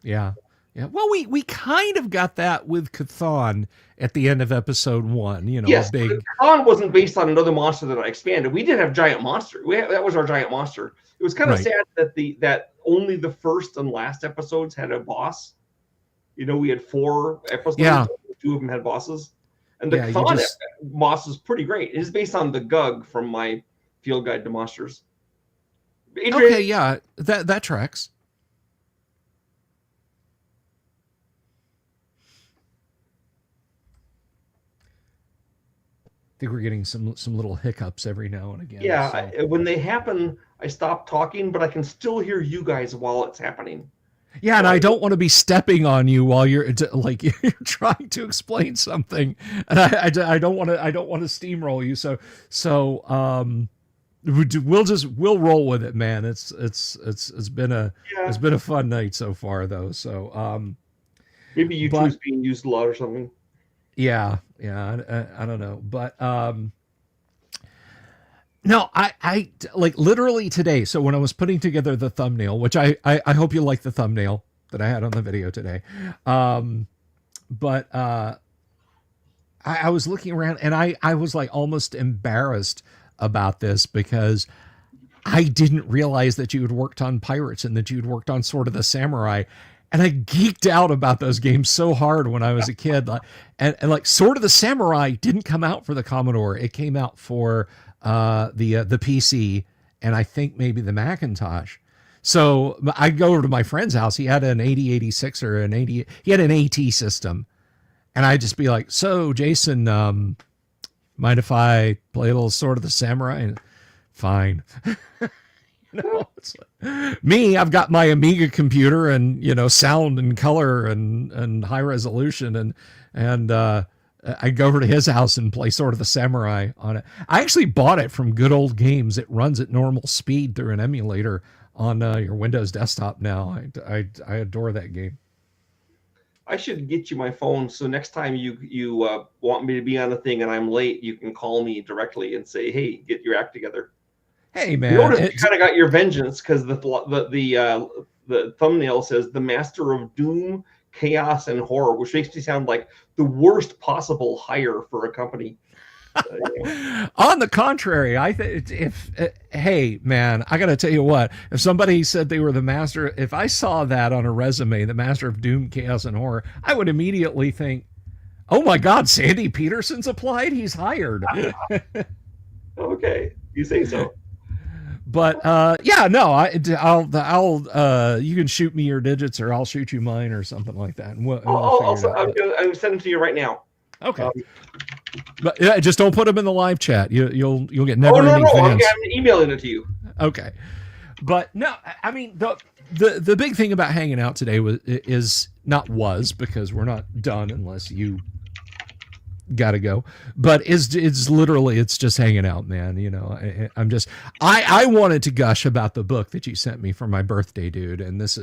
yeah. Yeah. Well, we kind of got that with Chthon at the end of episode 1. You know, Yes, a big. Chthon wasn't based on another monster that I expanded. We did have giant monster. That was our giant monster. It was kind of Right. sad that only the first and last episodes had a boss. You know, we had 4 episodes. Yeah. 2 of them had bosses, and the Yeah, you Chthon just- boss is pretty great. It is based on the Gug from my Field Guide to Monsters. Adrian, Okay, yeah, that tracks. I think we're getting some little hiccups every now and again. yeah, so. when they happen, I stop talking, but I can still hear you guys while it's happening. Yeah, and I don't want to be stepping on you while you're like you're trying to explain something, and I don't want to steamroll you. So we'll roll with it, man. It's been a fun night so far, though. So Maybe YouTube's being used a lot or something. yeah, I don't know, but no, I like literally today. So when I was putting together the thumbnail, which I hope you like the thumbnail that I had on the video today. But I was looking around, and I was like almost embarrassed about this, because I didn't realize that you had worked on Pirates and that you'd worked on Sword of the Samurai. And I geeked out about those games so hard when I was a kid. And like Sword of the Samurai didn't come out for the Commodore. It came out for the PC, and I think maybe the Macintosh. So I'd go over to my friend's house. He had an 8086 or an 80. He had an AT system, and I'd just be like, "So, Jason, mind if I play a little Sword of the Samurai?" And fine. It's like, me, I've got my Amiga computer, and sound and color and high resolution, and I go over to his house and play Sword of the Samurai on it. I actually bought it from Good Old Games. It runs at normal speed through an emulator on your Windows desktop now. I adore that game. I should get you my phone, so next time you want me to be on a thing and I'm late, you can call me directly and say, "Hey, get your act together." Hey, man. Notice you kind of got your vengeance, because the thumbnail says "The Master of Doom, Chaos, and Horror," which makes me sound like the worst possible hire for a company. On the contrary, I think hey, man, I got to tell you what, if somebody said they were the master, if I saw that on a resume, the Master of Doom, Chaos, and Horror, I would immediately think, oh my God, Sandy Peterson's applied. He's hired. Okay. You say so. But yeah, no, I'll you can shoot me your digits, or I'll shoot you mine, or something like that, and we'll figure it out. I'm sending to you right now. Okay, Um, but yeah, just don't put them in the live chat. You'll get oh no, never-ending no, fans. I'm emailing it to you. Okay, but no, I mean the big thing about hanging out today is not was because we're not done unless you gotta go, but it's literally it's just hanging out, man. I'm just I wanted to gush about the book that you sent me for my birthday, dude, and this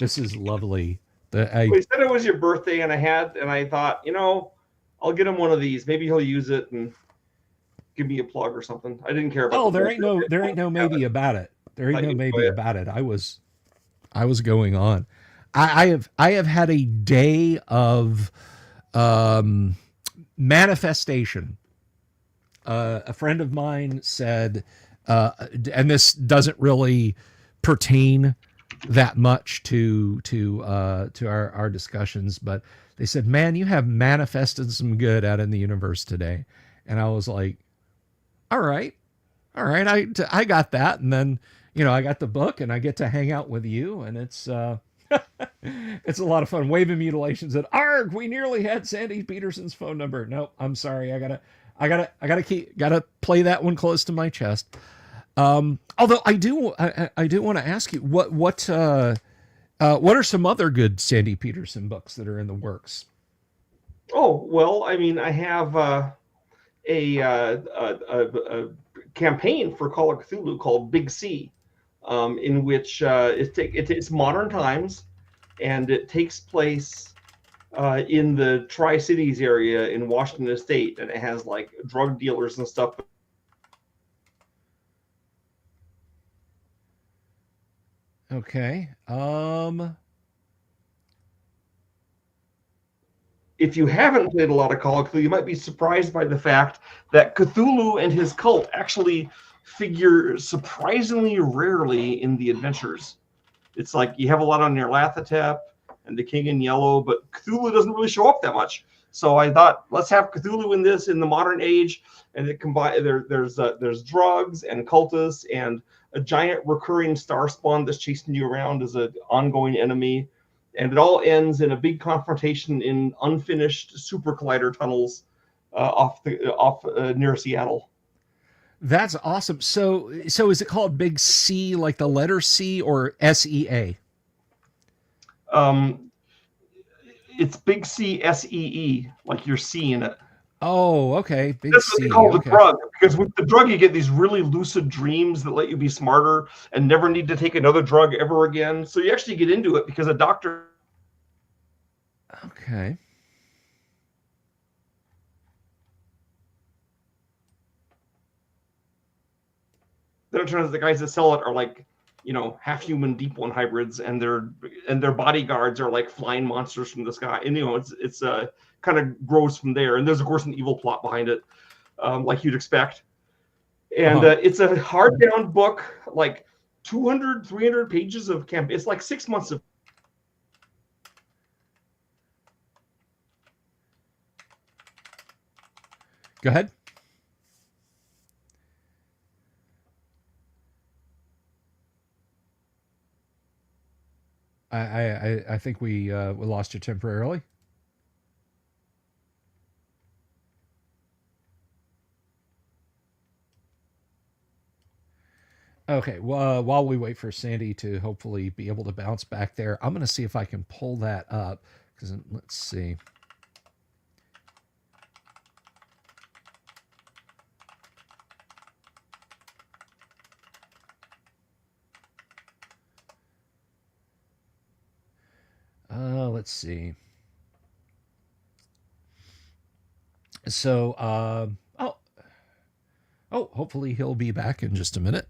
is lovely. Well, he said it was your birthday, and I thought, I'll get him one of these. Maybe he'll use it and give me a plug or something. I didn't care about. Oh, there ain't no maybe about it. There ain't no maybe about it. I was going on. I have had a day of manifestation. A friend of mine said, and this doesn't really pertain that much to our discussions, but they said, "Man, you have manifested some good out in the universe today," and I was like, "All right, I got that," and then I got the book, and I get to hang out with you, and it's it's a lot of fun. Waving mutilations at Arg. We nearly had Sandy Petersen's phone number. Nope, I'm sorry. I gotta play that one close to my chest. Although I do want to ask you what are some other good Sandy Petersen books that are in the works? Oh well, I mean, I have a campaign for Call of Cthulhu called Big C, in which it's modern times, and it takes place in the Tri-Cities area in Washington State, and it has like drug dealers and stuff. Okay. If you haven't played a lot of Call of Cthulhu, you might be surprised by the fact that Cthulhu and his cult actually figure surprisingly rarely in the adventures. It's like you have a lot on Nyarlathotep and the King in Yellow, but Cthulhu doesn't really show up that much. So I thought, let's have Cthulhu in this in the modern age, and it there's drugs and cultists and a giant recurring star spawn that's chasing you around as an ongoing enemy, and it all ends in a big confrontation in unfinished super collider tunnels off near Seattle. That's awesome. So is it called Big C, like the letter C, or SEA? It's Big CSEE, like you're seeing it. Oh, okay. Big That's what C. they call Okay. the drug, because with the drug you get these really lucid dreams that let you be smarter and never need to take another drug ever again. So you actually get into it because a doctor. Okay. Then it turns out the guys that sell it are like, half human deep one hybrids, and their bodyguards are like flying monsters from the sky. And it's kind of grows from there. And there's of course an evil plot behind it, like you'd expect. And it's a hardbound book, like 200, 300 pages of camp. It's like 6 months of. Go ahead. I think we lost you temporarily. Okay, well, while we wait for Sandy to hopefully be able to bounce back there, I'm going to see if I can pull that up. Because let's see. Let's see. So, hopefully he'll be back in just a minute.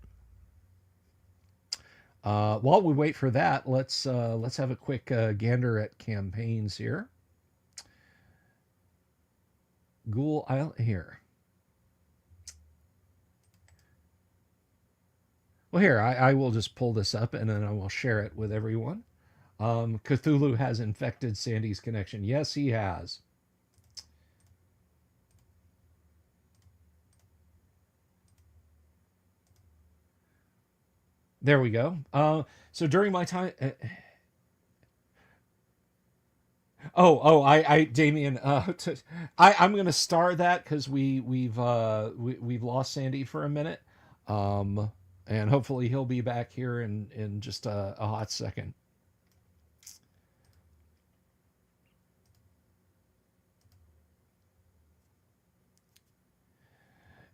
While we wait for that, let's have a quick gander at campaigns here. Ghoul Isle here. Well, here I will just pull this up and then I will share it with everyone. Cthulhu has infected Sandy's connection. Yes, he has. There we go. So during my time, Damien, I'm gonna star that because we've lost Sandy for a minute, um, and hopefully he'll be back here in just a hot second.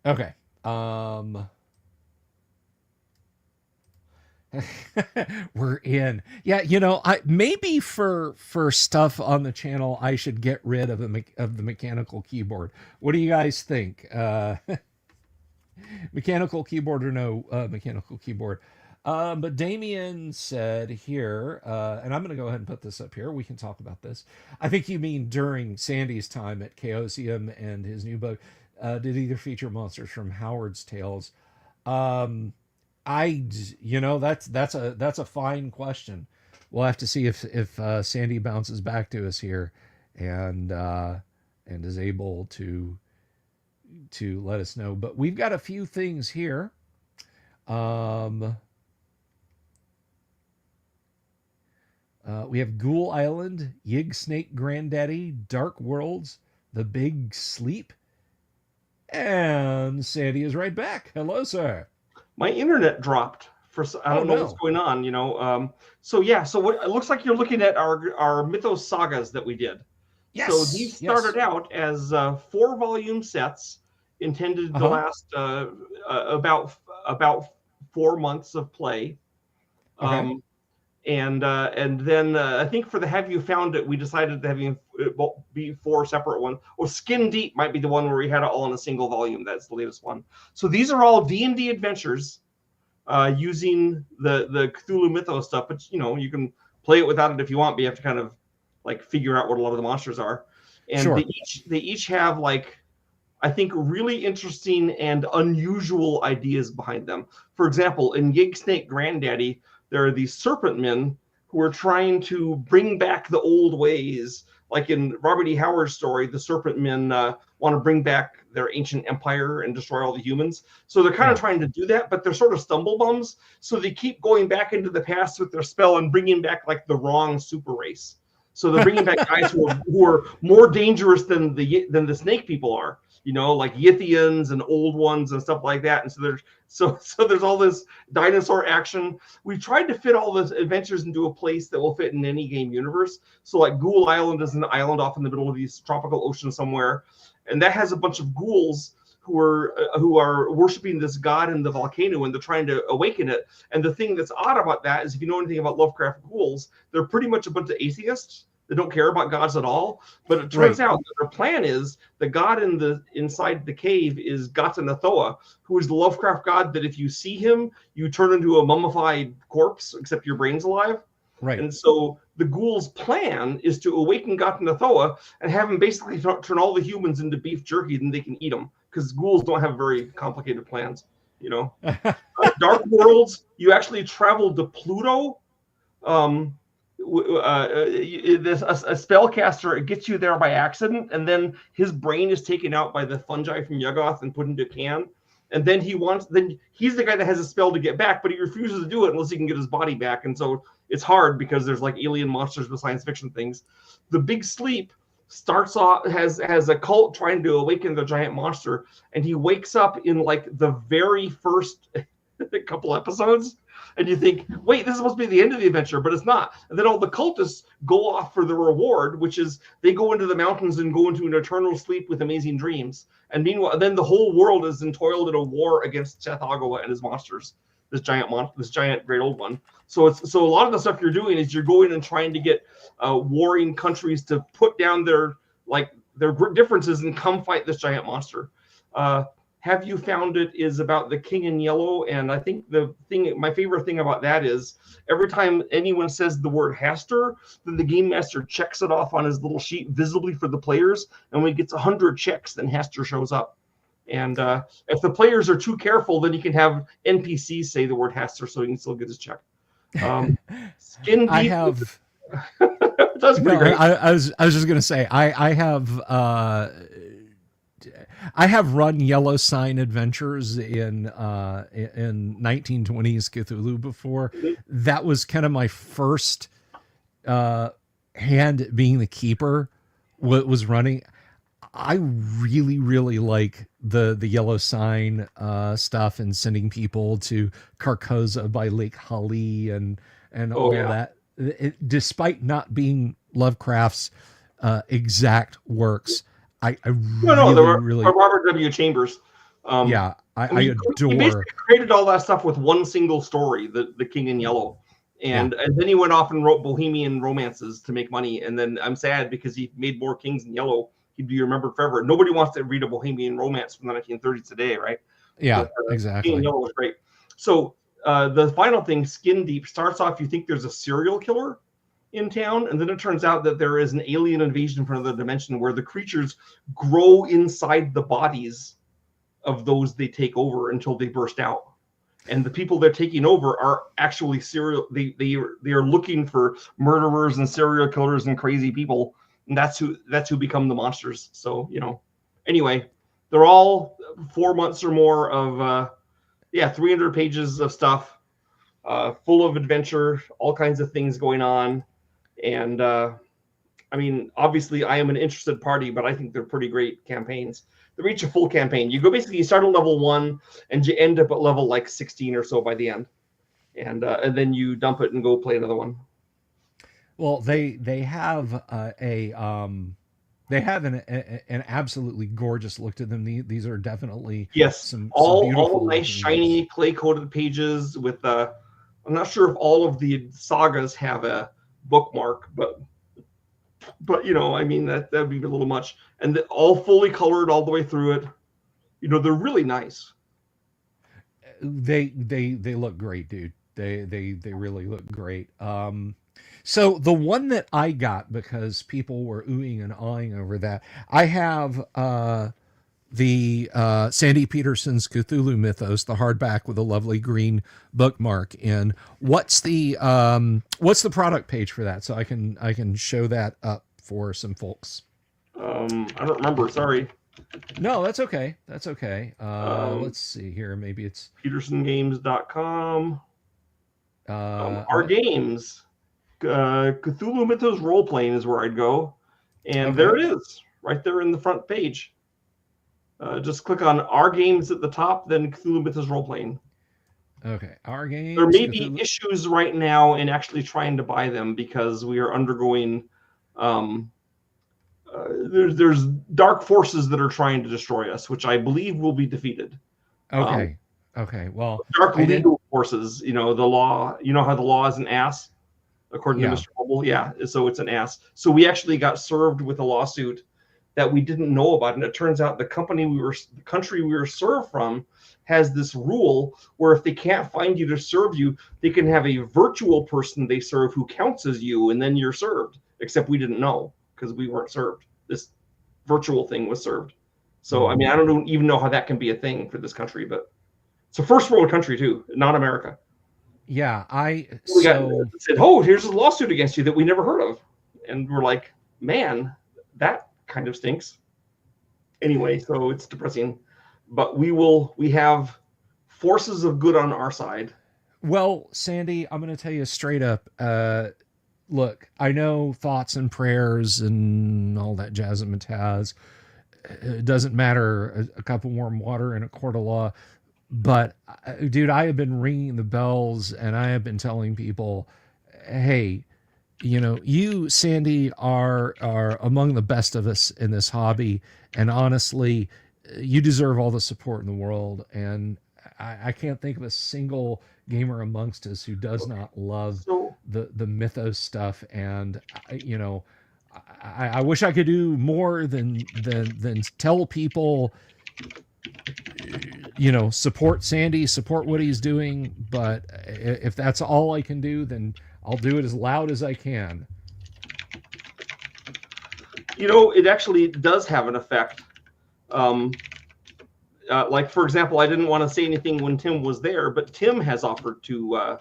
Okay. We're in. Yeah, I maybe for stuff on the channel, I should get rid of of the mechanical keyboard. What do you guys think? Mechanical keyboard or no mechanical keyboard? But Damien said here, and I'm going to go ahead and put this up here. We can talk about this. I think you mean during Sandy's time at Chaosium and his new book. Did either feature monsters from Howard's Tales? Um, that's a fine question. We'll have to see if Sandy bounces back to us here, and is able to let us know. But we've got a few things here. We have Ghoul Island, Yig Snake Granddaddy, Dark Worlds, The Big Sleep, and Sandy is right back. Hello, sir. My internet dropped for I don't know what's going on. So what it looks like you're looking at our Mythos sagas that we did. Yes. So these started out as 4-volume sets intended to last about 4 months of play. Okay. And then I think for the Have You Found It, we decided to have it be 4 separate ones. Or Skin Deep might be the one where we had it all in a single volume. That's the latest one. So these are all D&D adventures using the Cthulhu Mythos stuff. But you can play it without it if you want, but you have to kind of like figure out what a lot of the monsters are. And sure. they each have like, I think, really interesting and unusual ideas behind them. For example, in Yig Snake Granddaddy, there are these serpent men who are trying to bring back the old ways. Like in Robert E. Howard's story, the serpent men want to bring back their ancient empire and destroy all the humans. So they're kind of trying to do that, but they're sort of stumble bums. So they keep going back into the past with their spell and bringing back like the wrong super race. So they're bringing back guys who are more dangerous than the snake people are. Like Yithians and old ones and stuff like that. And so there's all this dinosaur action. We tried to fit all those adventures into a place that will fit in any game universe. So like Ghoul Island is an island off in the middle of these tropical ocean somewhere, and that has a bunch of ghouls who are worshiping this god in the volcano, and they're trying to awaken it. And the thing that's odd about that is, if you know anything about Lovecraft ghouls, they're pretty much a bunch of atheists. They don't care about gods at all. But it turns out that their plan is the god inside the cave is Gatanathoa, who is the Lovecraft god that if you see him, you turn into a mummified corpse, except your brain's alive. Right. And so the ghouls' plan is to awaken Gatanathoa and have him basically turn all the humans into beef jerky, then they can eat them, because ghouls don't have very complicated plans. Dark Worlds, you actually travel to Pluto. A spellcaster gets you there by accident, and then his brain is taken out by the fungi from Yuggoth and put into a can. And then he's the guy that has a spell to get back, but he refuses to do it unless he can get his body back. And so it's hard because there's like alien monsters with science fiction things. The Big Sleep starts off has a cult trying to awaken the giant monster, and he wakes up in like the very first couple episodes. And you think, wait, this is supposed to be the end of the adventure, but it's not. And then all the cultists go off for the reward, which is they go into the mountains and go into an eternal sleep with amazing dreams. And meanwhile, then the whole world is embroiled in a war against Seth Agawa and his monsters, this giant great old one. So a lot of the stuff you're doing is you're going and trying to get warring countries to put down their differences and come fight this giant monster. Have You Found It is about the King in Yellow, and I think my favorite thing about that is every time anyone says the word Haster, then the game master checks it off on his little sheet visibly for the players, and when he gets 100 checks, then Haster shows up. And if the players are too careful, then you can have NPCs say the word Haster so he can still get his check. Skin Deep. I have. That's pretty great. I was just gonna say I have I have run yellow sign adventures in 1920s Cthulhu before. That was kind of my first hand being the keeper. Was running. I really, really like the yellow sign stuff and sending people to Carcosa by Lake Hali and Oh all yeah. that. Despite not being Lovecraft's exact works, I No, there really, were really, Robert W. Chambers. Um, yeah, I I mean, he adore. basically created all that stuff with one single story, the King in Yellow, Yeah, and then he went off and wrote Bohemian romances to make money. And then I'm sad because he made more Kings in Yellow. He'd be remembered forever. Nobody wants to read a Bohemian romance from the 1930s today, right? yeah, But King in exactly. Yellow was great. So the final thing, Skin Deep, starts off. You think there's a serial killer in town, and then it turns out that there is an alien invasion from another dimension where the creatures grow inside the bodies of those they take over until they burst out. And the people they're taking over are actually they are looking for murderers and serial killers and crazy people, and that's who become the monsters. So anyway, they're all 4 months or more of 300 pages of stuff, full of adventure, all kinds of things going on. And I mean, obviously, I am an interested party, but I think they're pretty great campaigns. They reach a full campaign. You start at level 1, and you end up at level like 16 or so by the end, and then you dump it and go play another one. Well, they have they have an absolutely gorgeous look to them. These are definitely Yes, some all beautiful nice, looking books. shiny, clay-coated pages with. I'm not sure if all of the sagas have a bookmark, but I mean that'd be a little much. And all fully colored all the way through it. They're really nice. They look great, dude. They really look great. So the one that I got, because people were oohing and awing over that, I have the Sandy Peterson's Cthulhu Mythos, the hardback with a lovely green bookmark in. What's the product page for that, so I can show that up for some folks? I don't remember. Sorry. No, that's okay. That's okay. Um, Let's see here. Maybe it's PetersonGames.com. Our what? games. Cthulhu Mythos role playing is where I'd go, and there Okay. it is, right there in the front page. Just click on our games at the top, then Cthulhu Mythos role playing. Okay. Our There games. may be Cthulhu. issues right now in actually trying to buy them because we are undergoing. There's dark forces that are trying to destroy us, which I believe will be defeated. Okay. Okay. Well, Dark I didn't. legal forces. The law. You know how the law is an ass, according to Yeah. Mr. Mobile. Yeah, so it's an ass. So we actually got served with a lawsuit that we didn't know about, and it turns out the country we were served from has this rule where if they can't find you to serve you, they can have a virtual person they serve who counts as you, and then you're served. Except we didn't know because we weren't served. This virtual thing was served. So I mean, I don't even know how that can be a thing for this country, but it's a first world country too, not America. Yeah. We got said, "Oh, here's a lawsuit against you that we never heard of," and we're like, "Man, that kind of stinks." Anyway, so it's depressing, but we have forces of good on our side. Well, Sandy, I'm going to tell you straight up. Look, I know thoughts and prayers and all that jazz and mataz. It doesn't matter. A cup of warm water and a court of law. But, dude, I have been ringing the bells and I have been telling people, hey, you, Sandy, are among the best of us in this hobby, and honestly, you deserve all the support in the world. And I can't think of a single gamer amongst us who does not love So the mythos stuff. And I wish I could do more than tell people, support Sandy, support what he's doing. But if that's all I can do, then I'll do it as loud as I can. it actually does have an effect. Like, for example, I didn't want to say anything when Tim was there, but Tim has offered to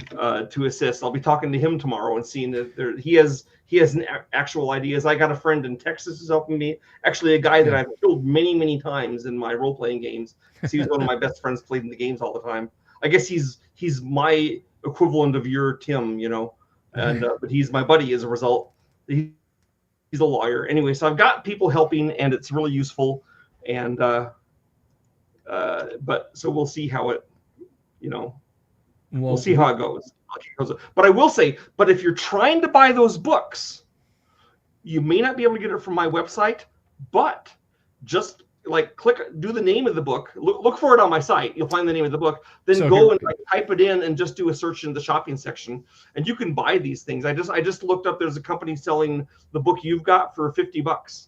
to assist. I'll be talking to him tomorrow and seeing that he has actual ideas. I got a friend in Texas who's helping me. Actually, a guy that I've killed many times in my role playing games. He's one of my best friends, played in the games all the time. I guess he's my equivalent of your Tim, and but he's my buddy as a result. He's a lawyer anyway. So I've got people helping, and it's really useful. And but so we'll see how it, we'll see how it goes. But I will say, but if you're trying to buy those books, you may not be able to get it from my website, but just do the name of the book, look for it on my site. You'll find the name of the book. Then go and type it in and just do a search in the shopping section, and you can buy these things. I just looked up. There's a company selling the book you've got for $50.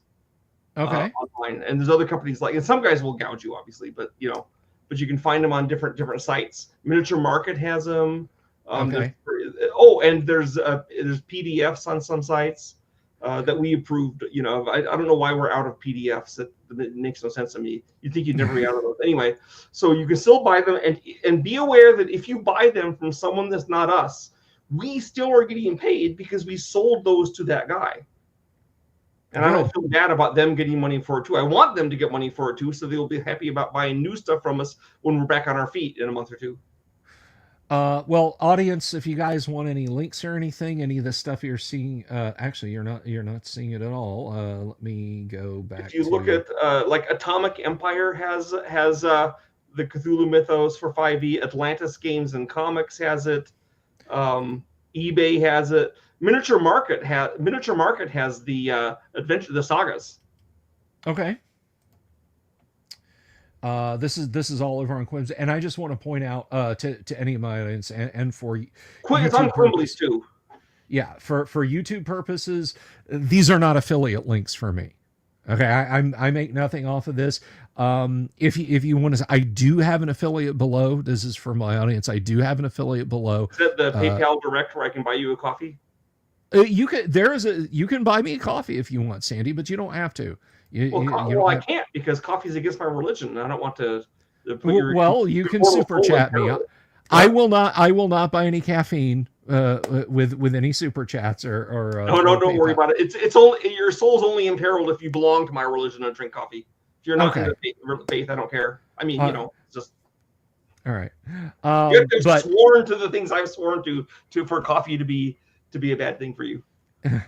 Okay. Online, and there's other companies and some guys will gouge you, obviously, but you can find them on different sites. Miniature Market has them. Okay. And there's PDFs on some sites that we approved. I don't know why we're out of PDFs. That makes no sense to me. You'd think you'd never be out of those anyway. So you can still buy them, and be aware that if you buy them from someone that's not us, we still are getting paid because we sold those to that guy. And I don't feel bad about them getting money for it too. I want them to get money for it too, so they'll be happy about buying new stuff from us when we're back on our feet in a month or two. Well, audience, if you guys want any links or anything, any of the stuff you're seeing, actually, you're not seeing it at all. Let me go back. If you look at Atomic Empire has the Cthulhu Mythos for 5e. Atlantis Games and Comics has it. eBay has it. Miniature Market has the adventure, the sagas. Okay. This is all over on Quims, and I just want to point out to any of my audience and for it's on Quimbly's too. Yeah, for YouTube purposes, these are not affiliate links for me. Okay, I make nothing off of this. If you want to, I do have an affiliate below. This is for my audience. I do have an affiliate below. Is that the PayPal Direct where I can buy you a coffee? You can buy me a coffee if you want, Sandy, but you don't have to. I can't because coffee is against my religion, and I don't want to put you can super chat me. I will not buy any caffeine with any super chats or no, don't worry about it. It's only your soul's only imperiled if you belong to my religion and drink coffee. If you're not in the faith, I don't care. I mean, just all right. You have to sworn to the things I've sworn to for coffee to be a bad thing for you,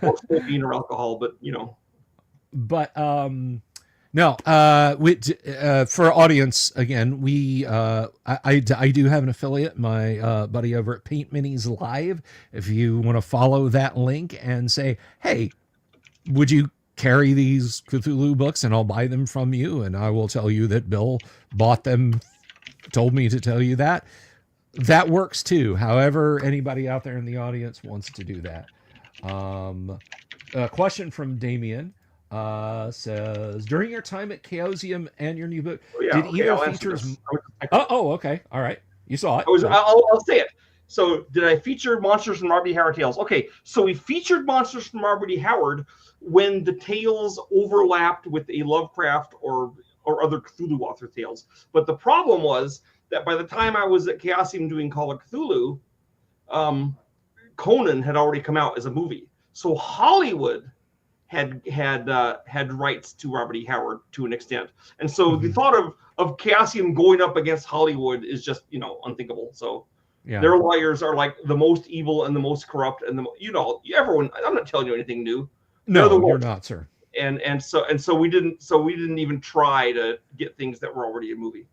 or smoking or alcohol. But But no, for audience again, I do have an affiliate, my buddy over at Paint Minis Live. If you want to follow that link and say, hey, would you carry these Cthulhu books and I'll buy them from you, and I will tell you that Bill bought them, told me to tell you that. That works too. However, anybody out there in the audience wants to do that. A question from Damien. Says, during your time at Chaosium and your new book, did either features... okay. All right. You saw it. I'll say it. So did I feature Monsters from R.B. Howard Tales? Okay. So we featured Monsters from R.B. Howard when the tales overlapped with a Lovecraft or other Cthulhu author tales. But the problem was that by the time I was at Chaosium doing Call of Cthulhu, Conan had already come out as a movie. So Hollywood had rights to Robert E. Howard to an extent, and so the thought of Chaosium going up against Hollywood is just unthinkable. So their lawyers are like the most evil and the most corrupt and everyone. I'm not telling you anything new. No, you're not, sir. And so we didn't even try to get things that were already a movie.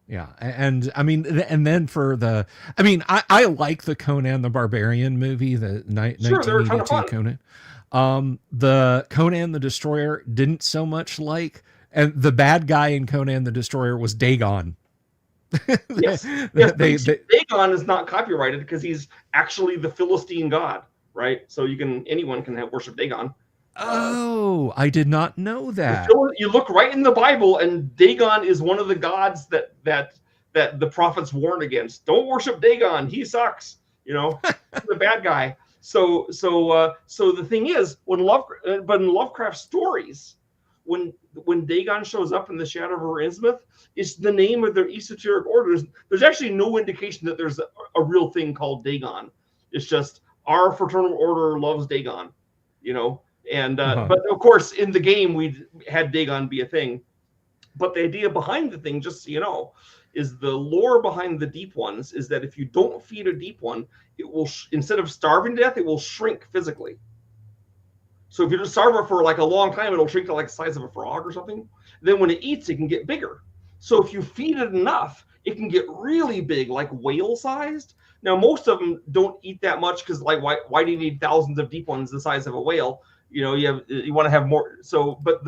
Yeah, and I mean, and then I like the Conan the Barbarian movie, the 1982 Conan. The Conan the Destroyer didn't so much like, and the bad guy in Conan the Destroyer was Dagon. Yes. Dagon is not copyrighted because he's actually the Philistine god, right? So anyone can worship Dagon. Oh, I did not know that. You look right in the Bible, and Dagon is one of the gods that the prophets warned against. Don't worship Dagon; he sucks. He's the bad guy. So the thing is, in Lovecraft stories, when Dagon shows up in the Shadow of Innsmouth, it's the name of their esoteric order. There's actually no indication that there's a real thing called Dagon. It's just our fraternal order loves Dagon, you know. And but of course, in the game, we had Dagon be a thing. But the idea behind the thing, just so you know, is the lore behind the deep ones is that if you don't feed a deep one, it will instead of starving to death, it will shrink physically. So if you just starve it for like a long time, it'll shrink to like the size of a frog or something. Then when it eats, it can get bigger. So if you feed it enough, it can get really big, like whale-sized. Now, most of them don't eat that much because, like, why do you need thousands of deep ones the size of a whale? You know, you want to have more. So, but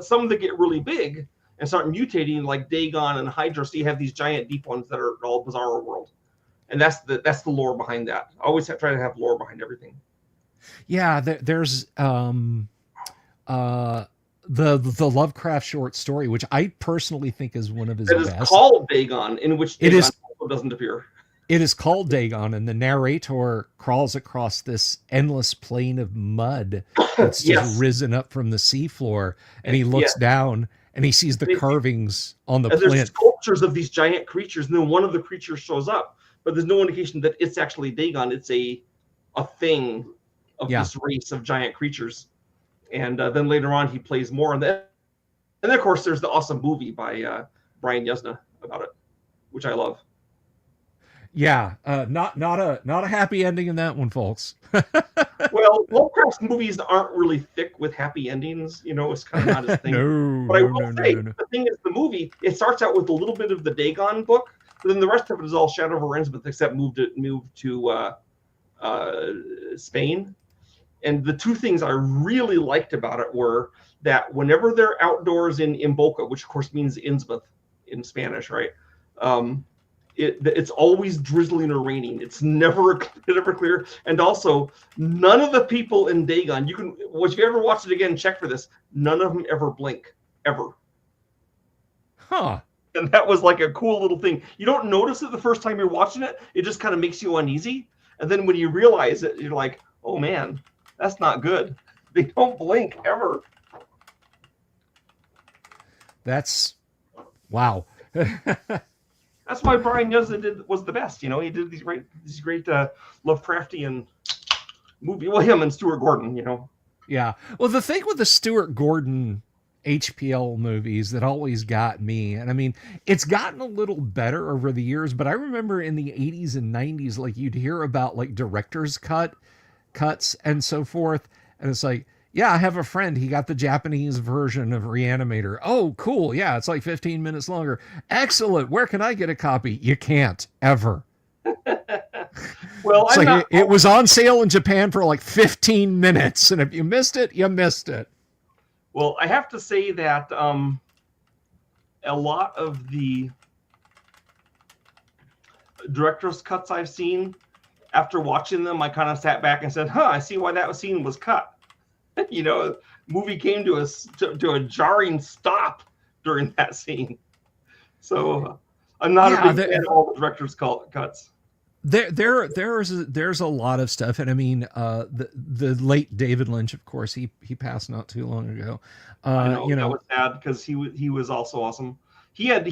some that get really big and start mutating, like Dagon and Hydra, so you have these giant deep ones that are all bizarre world, and that's the lore behind that. I always try to have lore behind everything. Yeah, there's the Lovecraft short story, which I personally think is one of his best. It is called Dagon, in which Dagon also doesn't appear. It is called Dagon, and the narrator crawls across this endless plain of mud that's just risen up from the seafloor, and he looks down and he sees the carvings on the plinth. There's sculptures of these giant creatures, and then one of the creatures shows up, but there's no indication that it's actually Dagon. It's a thing of this race of giant creatures. And then later on, he plays more on that. And then, of course, there's the awesome movie by Brian Yuzna about it, which I love. Yeah, not a happy ending in that one, folks. Well, Lovecraft's movies aren't really thick with happy endings. You know, it's kind of not his thing. But I will say, the thing is, the movie, it starts out with a little bit of the Dagon book, but then the rest of it is all Shadow of Innsmouth, except moved to Spain. And the two things I really liked about it were that whenever they're outdoors in Boca, which of course means Innsmouth in Spanish, right? It's always drizzling or raining. It's never clear. And also, none of the people in Dagon, if you ever watch it again, check for this. None of them ever blink, ever. Huh. And that was like a cool little thing. You don't notice it the first time you're watching it. It just kind of makes you uneasy. And then when you realize it, you're like, oh man, that's not good. They don't blink ever. That's wow. That's why Brian Yuzna was the best. You know, he did these great Lovecraftian movie. Well, him and Stuart Gordon. You know. Yeah. Well, the thing with the Stuart Gordon HPL movies that always got me, and I mean, it's gotten a little better over the years, but I remember in the 80s and 90s, like you'd hear about like director's cuts and so forth, and it's like, yeah, I have a friend, he got the Japanese version of Reanimator. Oh, cool. Yeah, it's like 15 minutes longer. Excellent. Where can I get a copy? You can't ever. Well, it was on sale in Japan for like 15 minutes, and if you missed it, you missed it. Well, I have to say that a lot of the director's cuts I've seen, after watching them, I kind of sat back and said, I see why that scene was cut. You know, movie came to a jarring stop during that scene. So I'm not a big fan of all the director's cuts. There's a lot of stuff, and I mean, the late David Lynch, of course, he passed not too long ago. I know, that was sad because he was also awesome. He had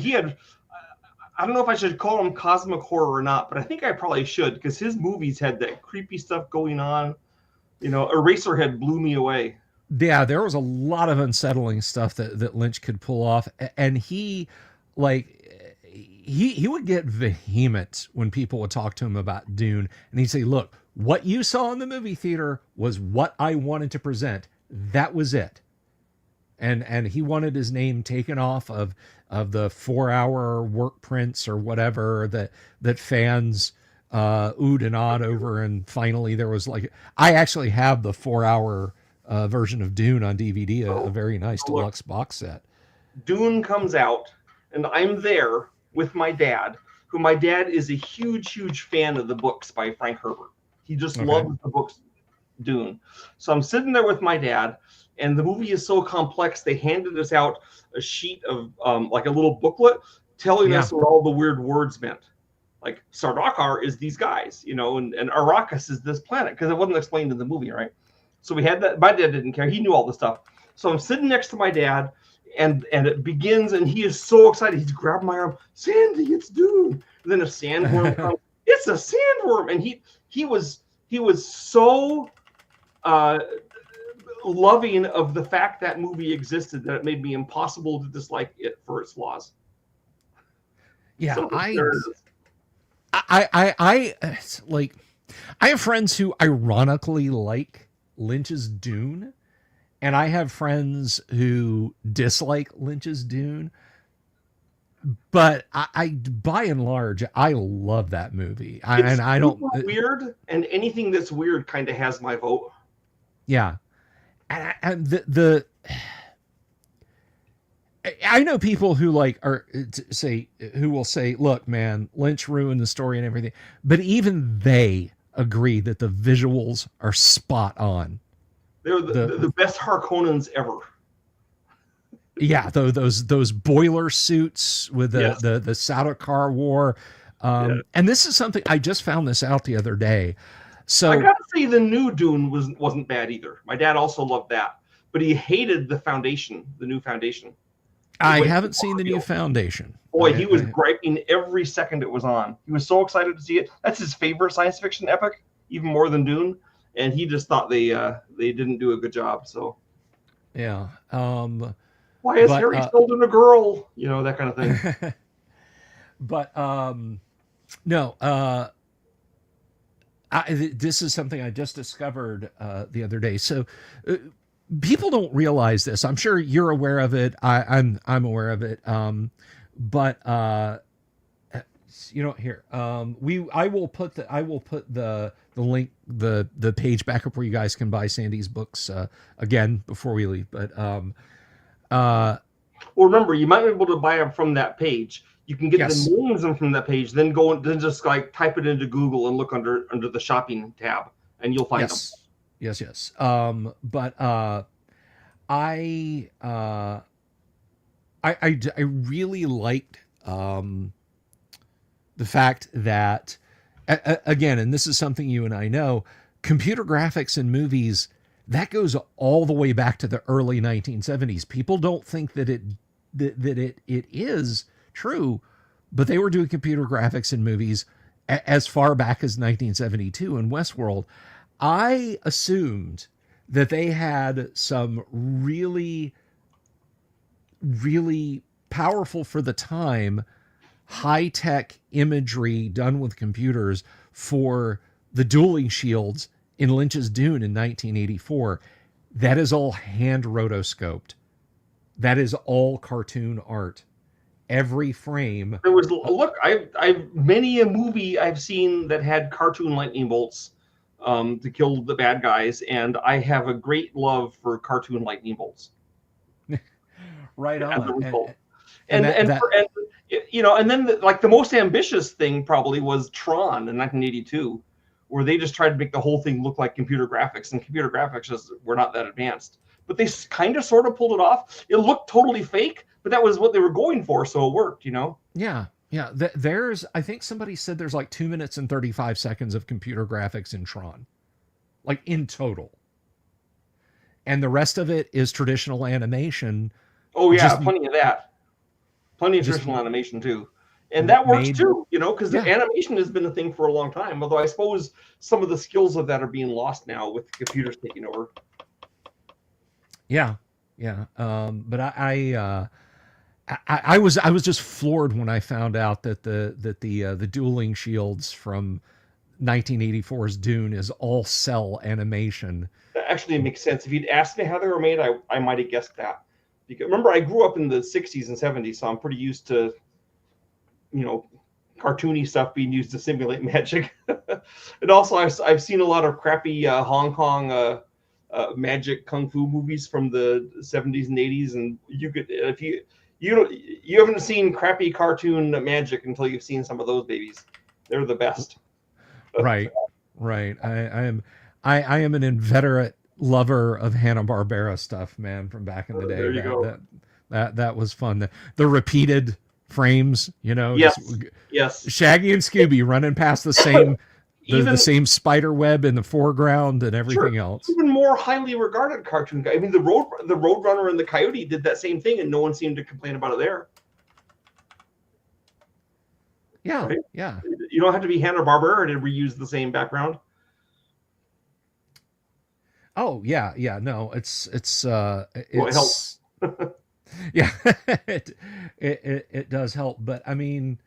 I don't know if I should call him cosmic horror or not, but I think I probably should, because his movies had that creepy stuff going on. You know, Eraserhead blew me away. Yeah, there was a lot of unsettling stuff that Lynch could pull off, and he would get vehement when people would talk to him about Dune, and he'd say, look, what you saw in the movie theater was what I wanted to present. That was it. And he wanted his name taken off of the 4-hour work prints or whatever that fans oohed and awed over. And finally there was I actually have the 4-hour version of Dune on DVD, a very nice deluxe box set. Dune comes out, and I'm there with my dad, who my dad is a huge fan of the books by Frank Herbert. He just loves the books Dune. So I'm sitting there with my dad, and the movie is so complex, they handed us out a sheet of like a little booklet telling us what all the weird words meant. Like Sardaukar is these guys, you know, and Arrakis is this planet, because it wasn't explained in the movie, right? So we had that. My dad didn't care. He knew all the stuff. So I'm sitting next to my dad, and it begins, and he is so excited. He's grabbing my arm. Sandy, it's Dune. And then a sandworm comes. It's a sandworm, and he was so loving of the fact that movie existed that it made me impossible to dislike it for its flaws. Yeah, So I like. I have friends who ironically like Lynch's Dune, and I have friends who dislike Lynch's Dune. But I by and large, I love that movie. I don't weird, and anything that's weird kind of has my vote. Yeah, and the I know people who like are say who will say, "Look, man, Lynch ruined the story and everything," but even they agree that the visuals are spot on. They're the best Harkonnens ever. Yeah, those boiler suits with the Yes. the Sardaukar War, and this is something I just found this out the other day. So I gotta say, the new Dune wasn't bad either. My dad also loved that, but he hated the new Foundation. I haven't seen the new Foundation. Boy, he was griping every second it was on. He was so excited to see it. That's his favorite science fiction epic, even more than Dune. And he just thought they didn't do a good job. So yeah. Why is Harry holding a girl? You know, that kind of thing. But no. This is something I just discovered the other day. So people don't realize this. I'm sure you're aware of it. I'm aware of it. But you know, here I will put the link, the page back up where you guys can buy Sandy's books again before we leave. But well, remember, you might be able to buy them from that page. You can get the names from that page, then just like type it into Google and look under the shopping tab, and you'll find them. Yes. But I really liked the fact that again, and this is something you and I know, computer graphics in movies, that goes all the way back to the early 1970s. People don't think that it is true, but they were doing computer graphics in movies as far back as 1972 in Westworld. I assumed that they had some really, really powerful for the time high-tech imagery done with computers for the dueling shields in Lynch's Dune in 1984. That is all hand rotoscoped. That is all cartoon art. Every frame. There was I've many a movie I've seen that had cartoon lightning bolts to kill the bad guys, and I have a great love for cartoon lightning bolts. Right on. And you know, and then the most ambitious thing probably was Tron in 1982, where they just tried to make the whole thing look like computer graphics, and computer graphics just were not that advanced. But they kind of sort of pulled it off. It looked totally fake, but that was what they were going for, so it worked, you know? Yeah. I think somebody said there's like 2 minutes and 35 seconds of computer graphics in Tron, like in total. And the rest of it is traditional animation. Oh, yeah, plenty of that. Plenty of traditional animation, too. And that works, too, you know, because the animation has been a thing for a long time, although I suppose some of the skills of that are being lost now with computers taking over. Yeah. But I was just floored when I found out that the dueling shields from 1984's Dune is all cell animation. That actually makes sense. If you'd asked me how they were made, I might have guessed that. Because remember, I grew up in the 60s and 70s, so I'm pretty used to, you know, cartoony stuff being used to simulate magic. And also, I've seen a lot of crappy Hong Kong magic kung fu movies from the 70s and 80s, and you could, if you haven't seen crappy cartoon magic until you've seen some of those babies. They're the best. Right. I am an inveterate lover of Hanna-Barbera stuff, man, from back in the day. There you go. That was fun. The repeated frames, you know. Yes. Shaggy and Scooby running past the even the same spider web in the foreground and everything else. Even more highly regarded cartoon guy. I mean, the Roadrunner and the Coyote did that same thing, and no one seemed to complain about it there. Yeah, right? yeah. You don't have to be Hanna-Barbera to reuse the same background. Oh yeah, yeah. No, it's Well, it helps. Yeah, it does help, but I mean,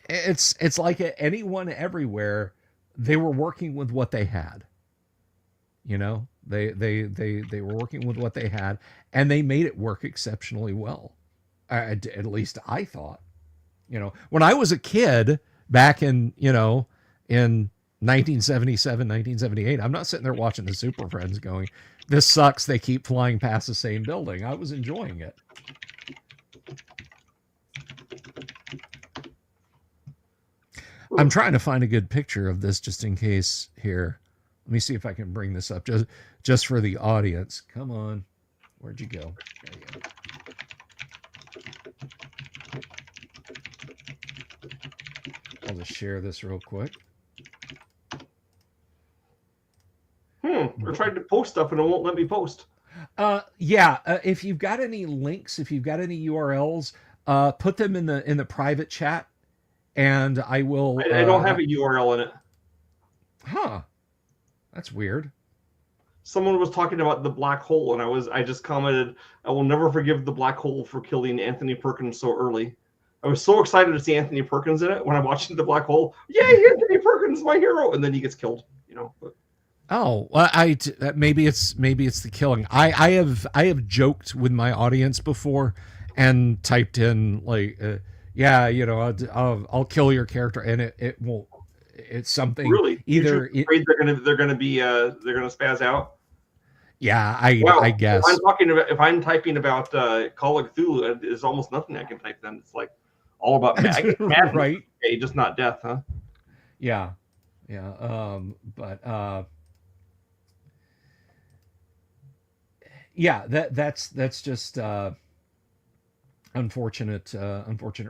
it's like anyone everywhere. They were working with what they had. You know, they were working with what they had, and they made it work exceptionally well. At least I thought. You know, when I was a kid back in, you know, in 1977, 1978, I'm not sitting there watching the Super Friends going, this sucks. They keep flying past the same building. I was enjoying it. I'm trying to find a good picture of this just in case here. Let me see if I can bring this up just for the audience. Come on. Where'd you go? There you go. I'll just share this real quick. We're trying to post stuff and it won't let me post. Yeah. If you've got any links, if you've got any URLs, put them in the private chat, and I will. I don't have a URL in it. Huh. That's weird. Someone was talking about the black hole, and I just commented, I will never forgive the black hole for killing Anthony Perkins so early. I was so excited to see Anthony Perkins in it when I'm watching the black hole. Yay, Anthony Perkins, my hero! And then he gets killed. You know. But. Oh, well, maybe it's the killing. I have joked with my audience before, and typed in like, yeah, you know, I'll kill your character, and it won't. It's something really either. Afraid they're gonna spaz out. Yeah, I guess. If I'm typing about Call of Cthulhu, there's almost nothing I can type. Then it's like all about madness, right? Okay, just not death, huh? Yeah, yeah. Yeah, that's just unfortunate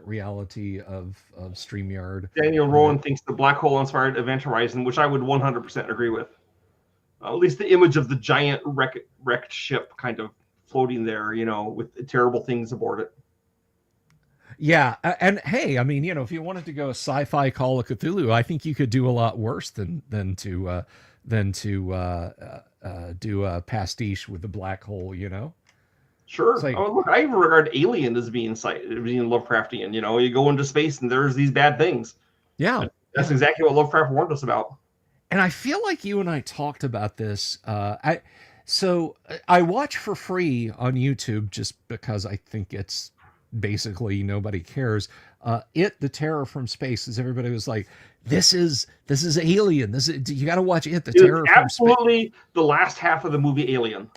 reality of StreamYard. Daniel Rowan thinks the black hole inspired Event Horizon, which I would 100% agree with. At least the image of the giant wrecked ship kind of floating there, you know, with terrible things aboard it. Yeah, and hey, I mean, you know, if you wanted to go sci-fi Call of Cthulhu, I think you could do a lot worse than to do a pastiche with the black hole, you know. Sure. Like, look, I regard Alien as being Lovecraftian. You know, you go into space and there's these bad things. Yeah, that's exactly what Lovecraft warned us about. And I feel like you and I talked about this. So I watch for free on YouTube just because I think it's basically nobody cares. The Terror from Space, as everybody was like, this is Alien. You got to watch It, the Terror from Space. Absolutely, the last half of the movie Alien.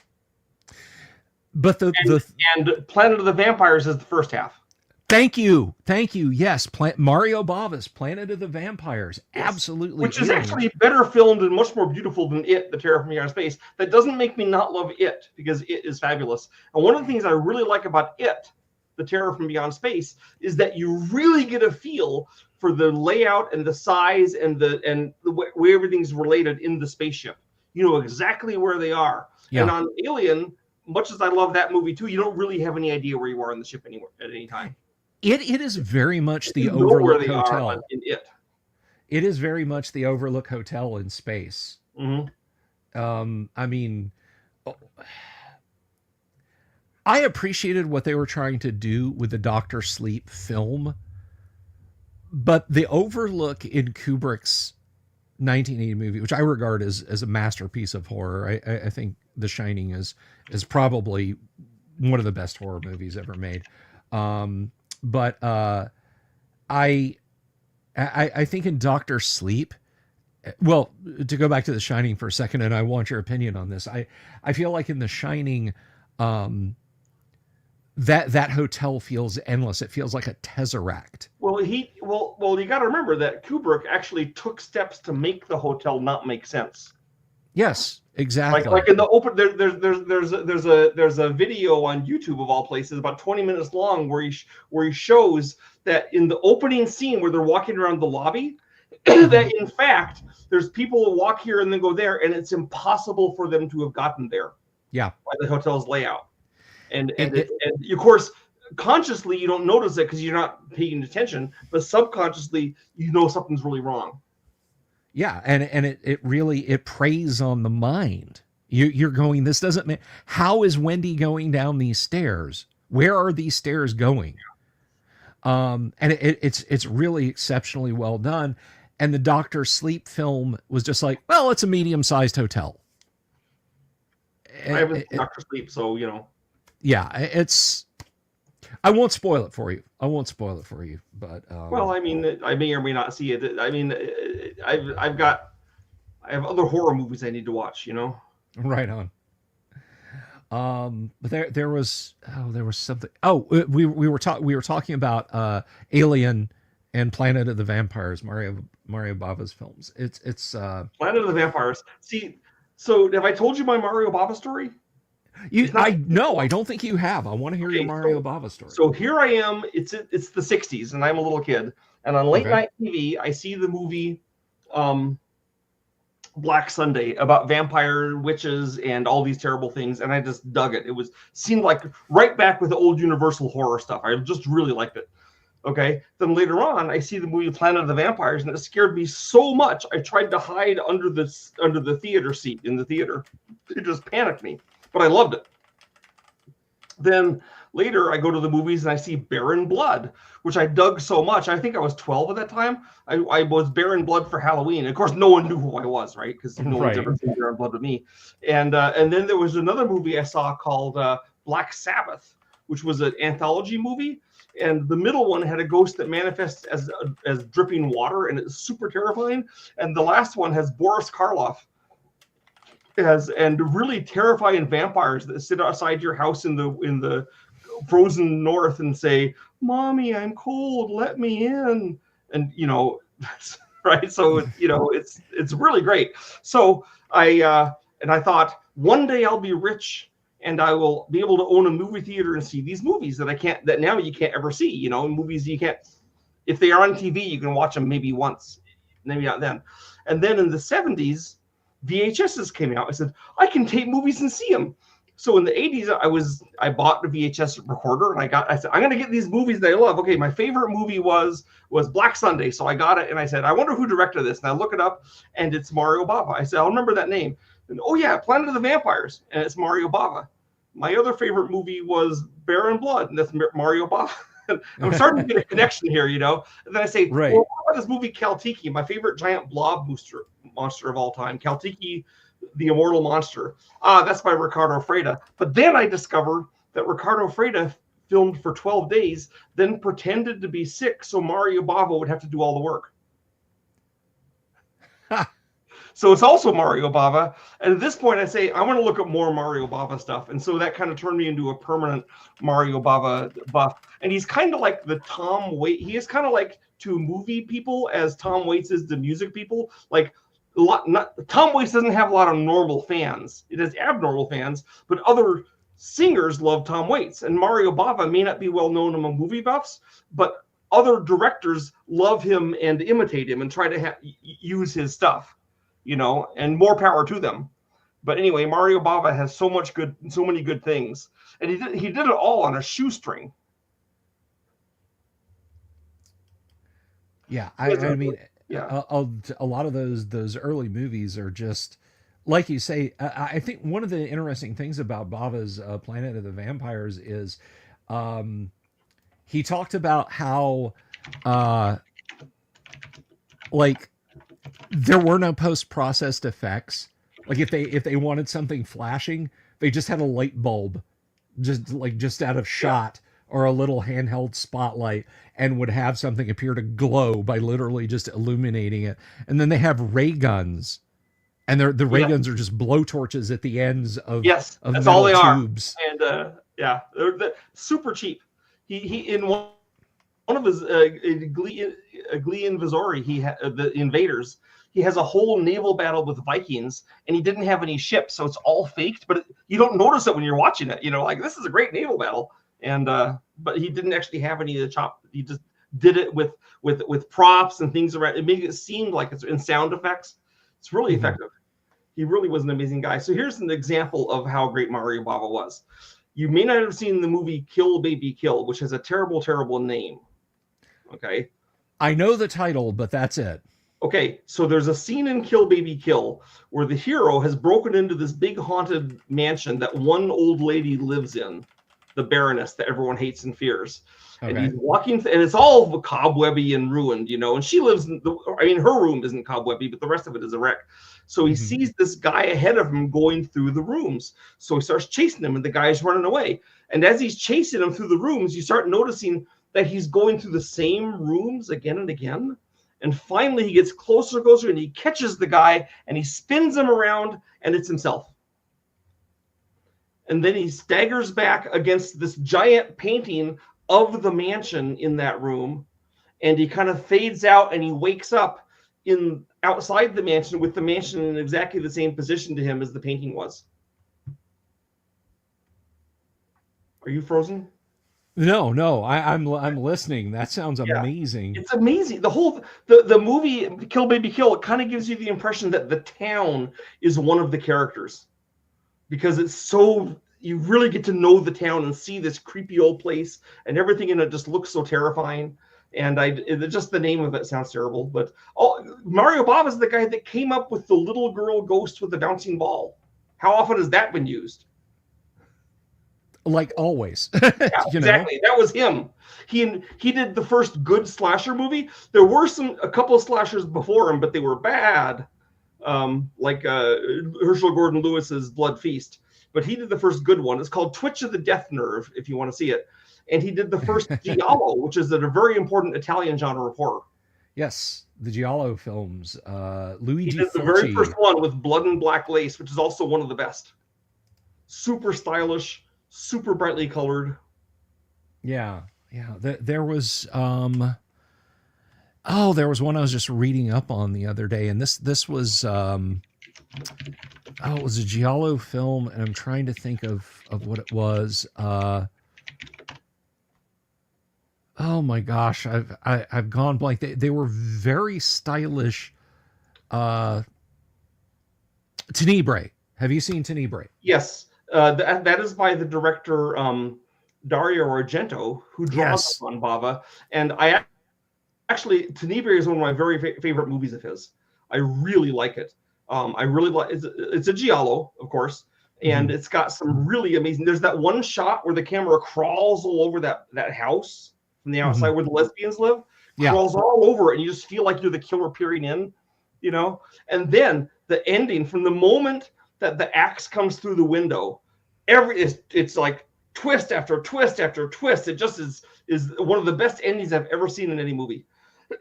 But and Planet of the Vampires is the first half. Thank you. Yes, Mario Bava's Planet of the Vampires, absolutely, which is actually better filmed and much more beautiful than It, the Terror from Beyond Space. That doesn't make me not love It, because It is fabulous. And one of the things I really like about It, the Terror from Beyond Space, is that you really get a feel for the layout and the size and the way everything's related in the spaceship. You know exactly where they are. Yeah. And on Alien, much as I love that movie too, you don't really have any idea where you are on the ship anywhere at any time. It is very much the Overlook Hotel. In It is very much the Overlook Hotel in space. Mm-hmm. I mean, I appreciated what they were trying to do with the Dr. Sleep film, but the Overlook in Kubrick's 1980 movie, which I regard as a masterpiece of horror, I think The Shining is probably one of the best horror movies ever made. But I think in Dr. Sleep, well, to go back to The Shining for a second, and I want your opinion on this. I feel like in The Shining, that hotel feels endless. It feels like a tesseract. Well, you got to remember that Kubrick actually took steps to make the hotel not make sense. Yes, exactly. Like in the open, there's a video on YouTube of all places, about 20 minutes long, where he shows that in the opening scene where they're walking around the lobby, that in fact there's people who walk here and then go there, and it's impossible for them to have gotten there. Yeah. By the hotel's layout, and It- of course consciously you don't notice it because you're not paying attention, but subconsciously you know something's really wrong. Yeah, and it really it preys on the mind. You're going, this doesn't make, how is Wendy going down these stairs? Where are these stairs going? And it's really exceptionally well done. And the Doctor Sleep film was just like, well, it's a medium-sized hotel. I haven't seen Dr. Sleep, so you know. Yeah, it's. I won't spoil it for you. But well, I mean, I may or may not see it. I mean, I have other horror movies I need to watch. You know. Right on. But there was something. Oh, we were talking about Alien and Planet of the Vampires, Mario Bava's films. It's Planet of the Vampires. See, so have I told you my Mario Bava story? I don't think you have. I want to hear your Mario Bava story. So here I am. It's the 60s, and I'm a little kid. And on late night TV, I see the movie Black Sunday about vampire witches and all these terrible things, and I just dug it. It seemed like right back with the old Universal horror stuff. I just really liked it. Okay. Then later on, I see the movie Planet of the Vampires, and it scared me so much I tried to hide under the theater seat in the theater. It just panicked me. But I loved it. Then later, I go to the movies and I see Barren Blood, which I dug so much. I think I was 12 at that time. I was Barren Blood for Halloween. Of course, no one knew who I was, right? Because no one's ever seen Barren Blood with me. And then there was another movie I saw called Black Sabbath, which was an anthology movie. And the middle one had a ghost that manifests as dripping water, and it's super terrifying. And the last one has Boris Karloff and really terrifying vampires that sit outside your house in the frozen north and say, "Mommy, I'm cold, let me in." And you know, right? So you know, it's really great. So I thought one day I'll be rich and I will be able to own a movie theater and see these movies that now you can't ever see. You know, movies you can't, if they are on TV, you can watch them maybe once, maybe not then. And then in the 70s, VHSs came out. I said, I can tape movies and see them. So in the 80s, I bought the VHS recorder, and I said, I'm going to get these movies that I love. Okay, my favorite movie was Black Sunday, so I got it, and I said, I wonder who directed this. And I look it up, and it's Mario Bava. I said, I'll remember that name. And oh yeah, Planet of the Vampires, and it's Mario Bava. My other favorite movie was Barren Blood, and that's Mario Bava. I'm starting to get a connection here, you know. And then I say, well, what about this movie Kaltiki, my favorite giant blob monster of all time, Kaltiki, the Immortal Monster. That's by Ricardo Freda. But then I discovered that Ricardo Freda filmed for 12 days, then pretended to be sick, so Mario Bava would have to do all the work. So it's also Mario Bava. And at this point, I say, I want to look at more Mario Bava stuff. And so that kind of turned me into a permanent Mario Bava buff. And he's kind of like the Tom Waits. He is kind of like to movie people as Tom Waits is to music people. Like Tom Waits doesn't have a lot of normal fans. It has abnormal fans, but other singers love Tom Waits. And Mario Bava may not be well known among movie buffs, but other directors love him and imitate him and try to use his stuff. You know, and more power to them. But anyway, Mario Bava has so many good things, and he did it all on a shoestring. Yeah, I mean, yeah, a lot of those early movies are just like you say. I think one of the interesting things about Bava's Planet of the Vampires is he talked about how like there were no post-processed effects. Like if they wanted something flashing, they just had a light bulb just out of shot, or a little handheld spotlight, and would have something appear to glow by literally just illuminating it. And then they have ray guns, and the ray guns are just blowtorches at the ends of that's all they tubes. Are. And they're super cheap. He in one of his Glee Invisori, the Invaders, he has a whole naval battle with Vikings, and he didn't have any ships, so it's all faked. But you don't notice it when you're watching it. You know, like, this is a great naval battle, and but he didn't actually have any of the chop. did it with props and things around. It made it seem like it's in sound effects. It's really effective. He really was an amazing guy. So here's an example of how great Mario Bava was. You may not have seen the movie Kill Baby Kill, which has a terrible, terrible name. Okay. I know the title, but that's it. Okay, so there's a scene in Kill Baby Kill where the hero has broken into this big haunted mansion that one old lady lives in, the Baroness that everyone hates and fears. Okay. And he's walking, and it's all cobwebby and ruined, you know. And she lives in her room isn't cobwebby, but the rest of it is a wreck. So he sees this guy ahead of him going through the rooms. So he starts chasing him, and the guy's running away. And as he's chasing him through the rooms, you start noticing that he's going through the same rooms again and again. And finally, he gets closer, and he catches the guy, and he spins him around, and it's himself. And then he staggers back against this giant painting of the mansion in that room, and he kind of fades out, and he wakes up outside the mansion with the mansion in exactly the same position to him as the painting was. Are you frozen? No, I'm listening. That sounds amazing. It's amazing. The movie Kill Baby Kill, it kind of gives you the impression that the town is one of the characters, because it's so, you really get to know the town and see this creepy old place, and everything in it just looks so terrifying. And just the name of it sounds terrible, but Mario Bava is the guy that came up with the little girl ghost with the bouncing ball. How often has that been used? Like always. Yeah, exactly. That was him. He did the first good slasher movie. There were a couple of slashers before him, but they were bad. Like Herschel Gordon Lewis's Blood Feast. But he did the first good one. It's called Twitch of the Death Nerve, if you want to see it. And he did the first Giallo, which is a very important Italian genre of horror. Yes, the Giallo films. Luigi He did the very first one with Blood and Black Lace, which is also one of the best. Super stylish, super brightly colored. Yeah. There was there was one I was just reading up on the other day, and this was it was a Giallo film, and I'm trying to think of what it was. Oh my gosh, I've gone blank. They were very stylish. Tenebrae. Have you seen Tenebrae? Yes. That is by the director Dario Argento, who draws on Bava. And Tenebrae is one of my very favorite movies of his. I really like it. I really like it's a Giallo, of course, and it's got some really amazing. There's that one shot where the camera crawls all over that house from the outside where the lesbians live. Crawls all over it, and you just feel like you're the killer peering in, you know. And then the ending, from the moment that the axe comes through the window, it's like twist after twist after twist. It just is one of the best endings I've ever seen in any movie.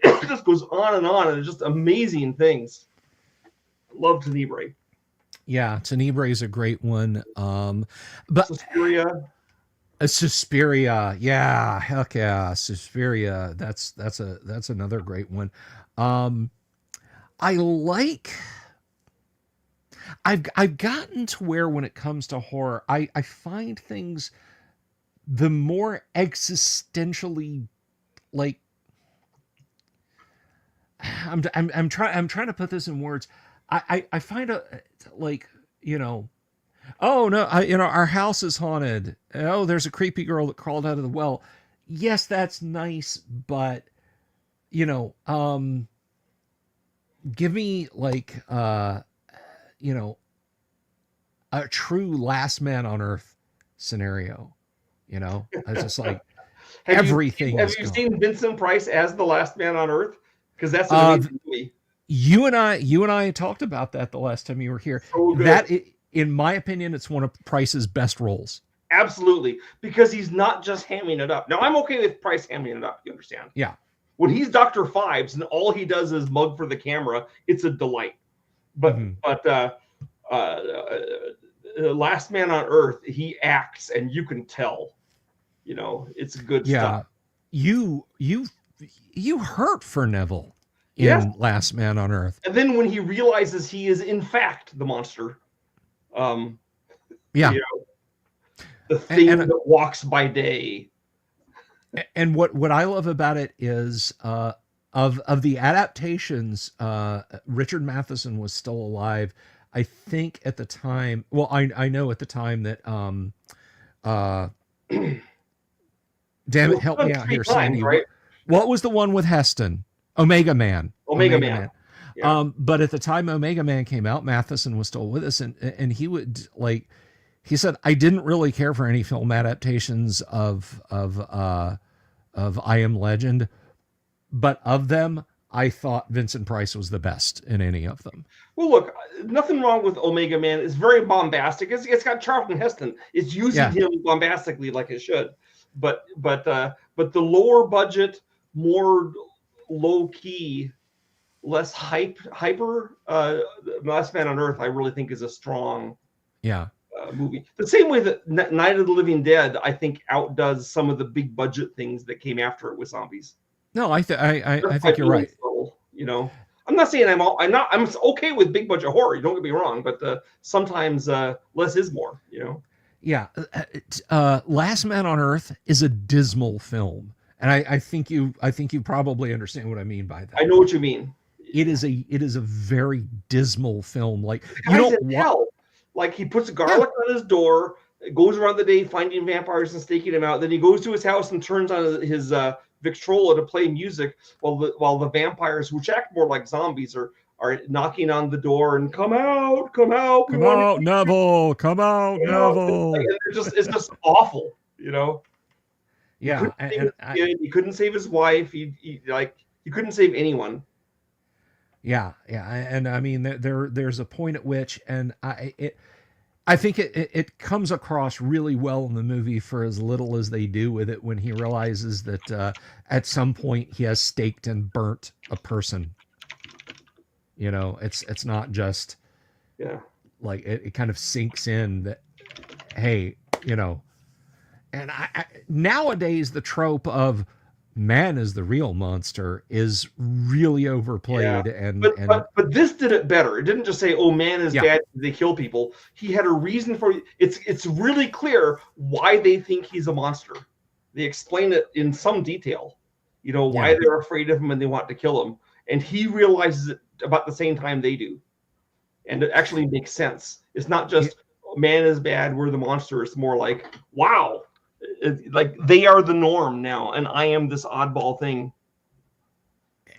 It just goes on, and it's just amazing things. Love Tenebrae. Yeah, Tenebrae is a great one. But Suspiria, yeah, heck yeah, Suspiria. That's another great one. I've gotten to where, when it comes to horror, I find things the more existentially, like, I'm trying to put this in words. I find oh no, our house is haunted. Oh, there's a creepy girl that crawled out of the well. Yes, that's nice, but give me a true Last Man on Earth scenario. It's just like everything. Have you seen Vincent Price as the Last Man on Earth? Because that's an amazing movie. You and I talked about that the last time you were here. So good. That, in my opinion, it's one of Price's best roles. Absolutely, because he's not just hamming it up. Now, I'm okay with Price hamming it up. You understand? Yeah. When he's Dr. Phibes and all he does is mug for the camera, it's a delight. But Last Man on Earth, he acts, and you can tell. It's good stuff. You hurt for Neville in Last Man on Earth. And then when he realizes he is in fact the monster, the thing that walks by day. And what I love about it is of the adaptations, Richard Matheson was still alive. I think at the time. Well, I know at the time that uh, damn it, Well, help done me out three here, times, Sandy. right? What was the one with Heston? Omega Man. Omega Man. Yeah. But at the time Omega Man came out, Matheson was still with us, and he would like he said, I didn't really care for any film adaptations of I Am Legend, but of them, I thought Vincent Price was the best in any of them. Well, look, nothing wrong with Omega Man. It's very bombastic. It's got Charlton Heston. It's using him bombastically like it should. But the lower budget, more low key, less hyper Last Man on Earth, I really think is a strong movie. The same way that Night of the Living Dead, I think, outdoes some of the big budget things that came after it with zombies. No, I think you're right. You know, I'm not saying I'm okay with big budget horror. Don't get me wrong, but sometimes less is more. You know. Yeah, Last Man on Earth is a dismal film, and I think you probably understand what I mean by that. I know what you mean. It is a very dismal film. Like you don't hell. Like he puts garlic on his door, goes around the day finding vampires and staking them out. Then he goes to his house and turns on his Victrola to play music while the vampires, which act more like zombies, are knocking on the door and come out, Neville, come out, Neville. It's just awful, you know. Yeah, he couldn't save his wife. He couldn't save anyone. Yeah, and I mean there's a point at which, and I think it comes across really well in the movie for as little as they do with it, when he realizes that at some point he has staked and burnt a person. You know, it's not just like it kind of sinks in that, hey, you know. And I nowadays the trope of man is the real monster is really overplayed. But this did it better. It didn't just say, oh, man is bad, they kill people. He had a reason for it. It's really clear why they think he's a monster. They explain it in some detail, you know, why they're afraid of him and they want to kill him. And he realizes it about the same time they do. And it actually makes sense. It's not just man is bad, we're the monster. It's more like, wow, like they are the norm now, and I am this oddball thing.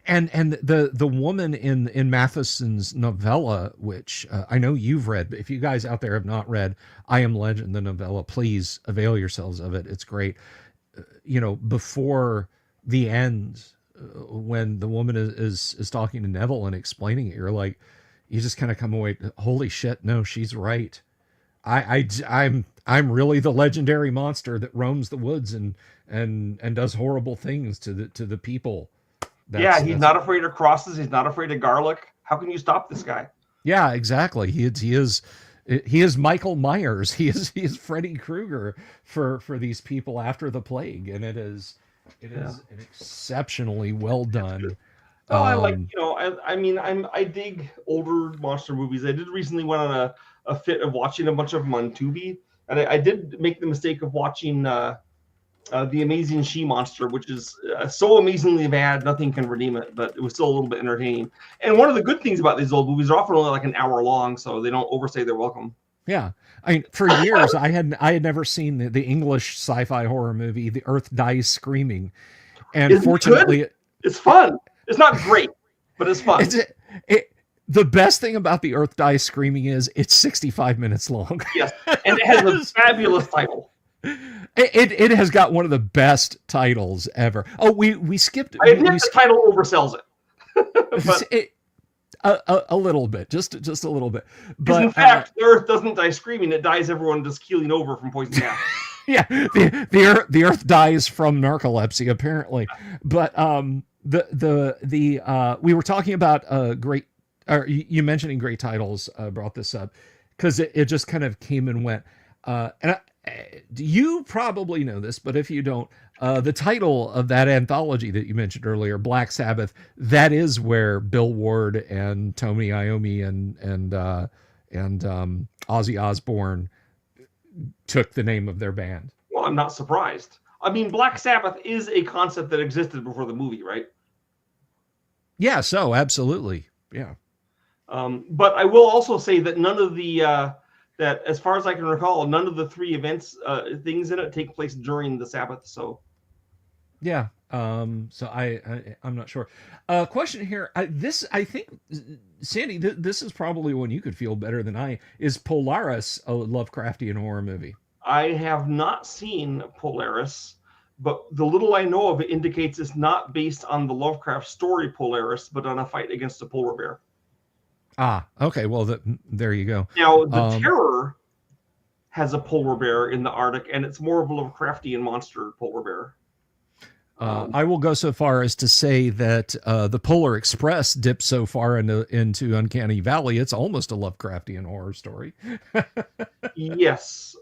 And the woman in Matheson's novella, which I know you've read, but if you guys out there have not read I Am Legend, the novella, please avail yourselves of it. It's great. You know, before the end, when the woman is talking to Neville and explaining it, you're like, you just kind of come away, holy shit, no, she's right. I'm really the legendary monster that roams the woods and does horrible things to the people. He's not afraid of crosses. He's not afraid of garlic. How can you stop this guy? Yeah, exactly. He is Michael Myers. He is Freddy Krueger for these people after the plague, and it is an exceptionally well done. Oh, I like, you know, I dig older monster movies. I did recently went on a fit of watching a bunch of them on Tubi, and I did make the mistake of watching The Amazing She-Monster, which is so amazingly bad, nothing can redeem it, but it was still a little bit entertaining. And one of the good things about these old movies, they're often only like an hour long, so they don't overstay their welcome. Yeah. I mean, for years, I had never seen the English sci-fi horror movie, The Earth Dies Screaming. And Isn't fortunately... It's fun. It's not great, but it's fun. The best thing about The Earth Dies Screaming is it's 65 minutes long. Yes, and it has a fabulous title. It has got one of the best titles ever. Oh, we skipped. I admit the title oversells it. But a little bit, just a little bit. But in fact, the Earth doesn't die screaming; it dies everyone just keeling over from poison gas. Yeah, the Earth dies from narcolepsy apparently. But we were talking about great. Or you mentioning great titles brought this up because it just kind of came and went. You probably know this, but if you don't, the title of that anthology that you mentioned earlier, Black Sabbath, that is where Bill Ward and Tony Iommi and Ozzy Osbourne took the name of their band. Well, I'm not surprised. I mean, Black Sabbath is a concept that existed before the movie, right? Yeah, so absolutely. Yeah. But I will also say that none of the that, as far as I can recall, none of the 3 events things in it take place during the Sabbath. So Yeah. So I'm not sure. Question here. I think, Sandy, this is probably one you could feel better than I. Is Polaris a Lovecraftian horror movie? I have not seen Polaris, but the little I know of it indicates it's not based on the Lovecraft story Polaris, but on a fight against a polar bear. Ah, okay. Well, there you go. Now, the Terror has a polar bear in the Arctic, and it's more of a Lovecraftian monster polar bear. I will go so far as to say that the Polar Express dipped so far into Uncanny Valley, it's almost a Lovecraftian horror story. Yes,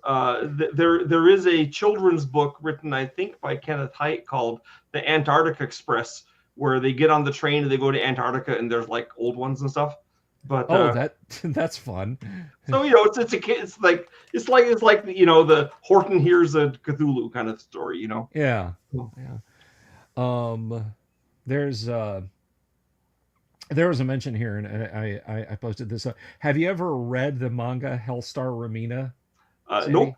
there is a children's book written, I think, by Kenneth Haidt called The Antarctic Express, where they get on the train and they go to Antarctica, and there's like old ones and stuff. But that's fun. So it's a kid. It's like the Horton Hears a Cthulhu kind of story. Yeah. Yeah. There was a mention here, and I posted this. Have you ever read the manga Hellstar Ramina? Nope.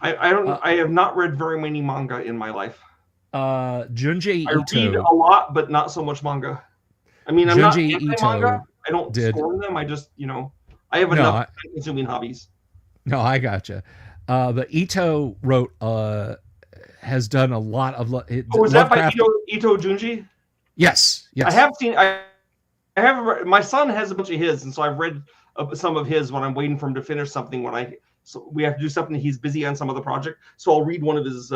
I don't. I have not read very many manga in my life. Junji Ito. I read a lot, but not so much manga. I mean, I'm not anti-manga. I don't scorn them. I just, I have enough consuming hobbies. No, I gotcha. But Ito wrote, has done a lot of. Was that by Ito Junji? Yes. I have seen. I have. My son has a bunch of his, and so I've read some of his when I'm waiting for him to finish something. So we have to do something. He's busy on some other project, so I'll read one of his.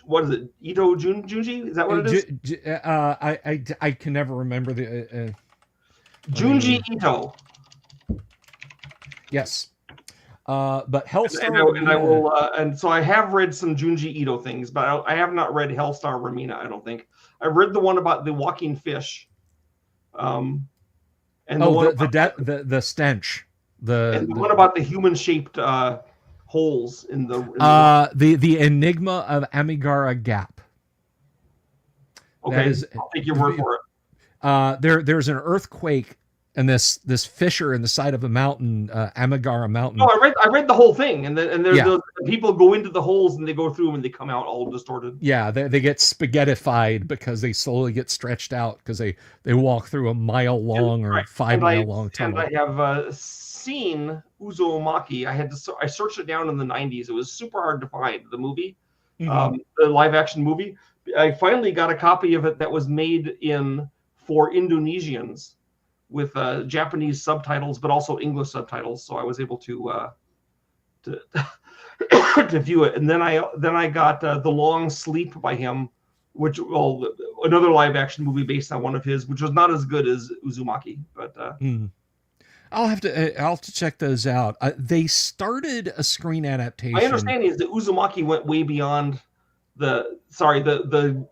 What is it? Ito Junji? Is that what it is? I can never remember the. Junji Ito. Yes. But Hellstar and so I have read some Junji Ito things, but I have not read Hellstar Ramina. I don't think I've read the one about the walking fish, and the stench, the one about the human-shaped holes in the Enigma of Amigara Gap. Okay, I'll take your word for it. There's an earthquake. And this fissure in the side of a mountain, Amigara Mountain. No, I read the whole thing, and those people go into the holes and they go through them and they come out all distorted. Yeah, they get spaghettified because they slowly get stretched out because they walk through a mile long or 5 mile long tunnel. And I have seen Uzumaki. I searched it down in the 90s. It was super hard to find the movie, the live action movie. I finally got a copy of it that was made for Indonesians, with Japanese subtitles, but also English subtitles, so I was able to to view it. And then I got The Long Sleep by him, another live action movie based on one of his, which was not as good as Uzumaki, but I'll have to check those out. They started a screen adaptation. My understanding is that Uzumaki went way beyond the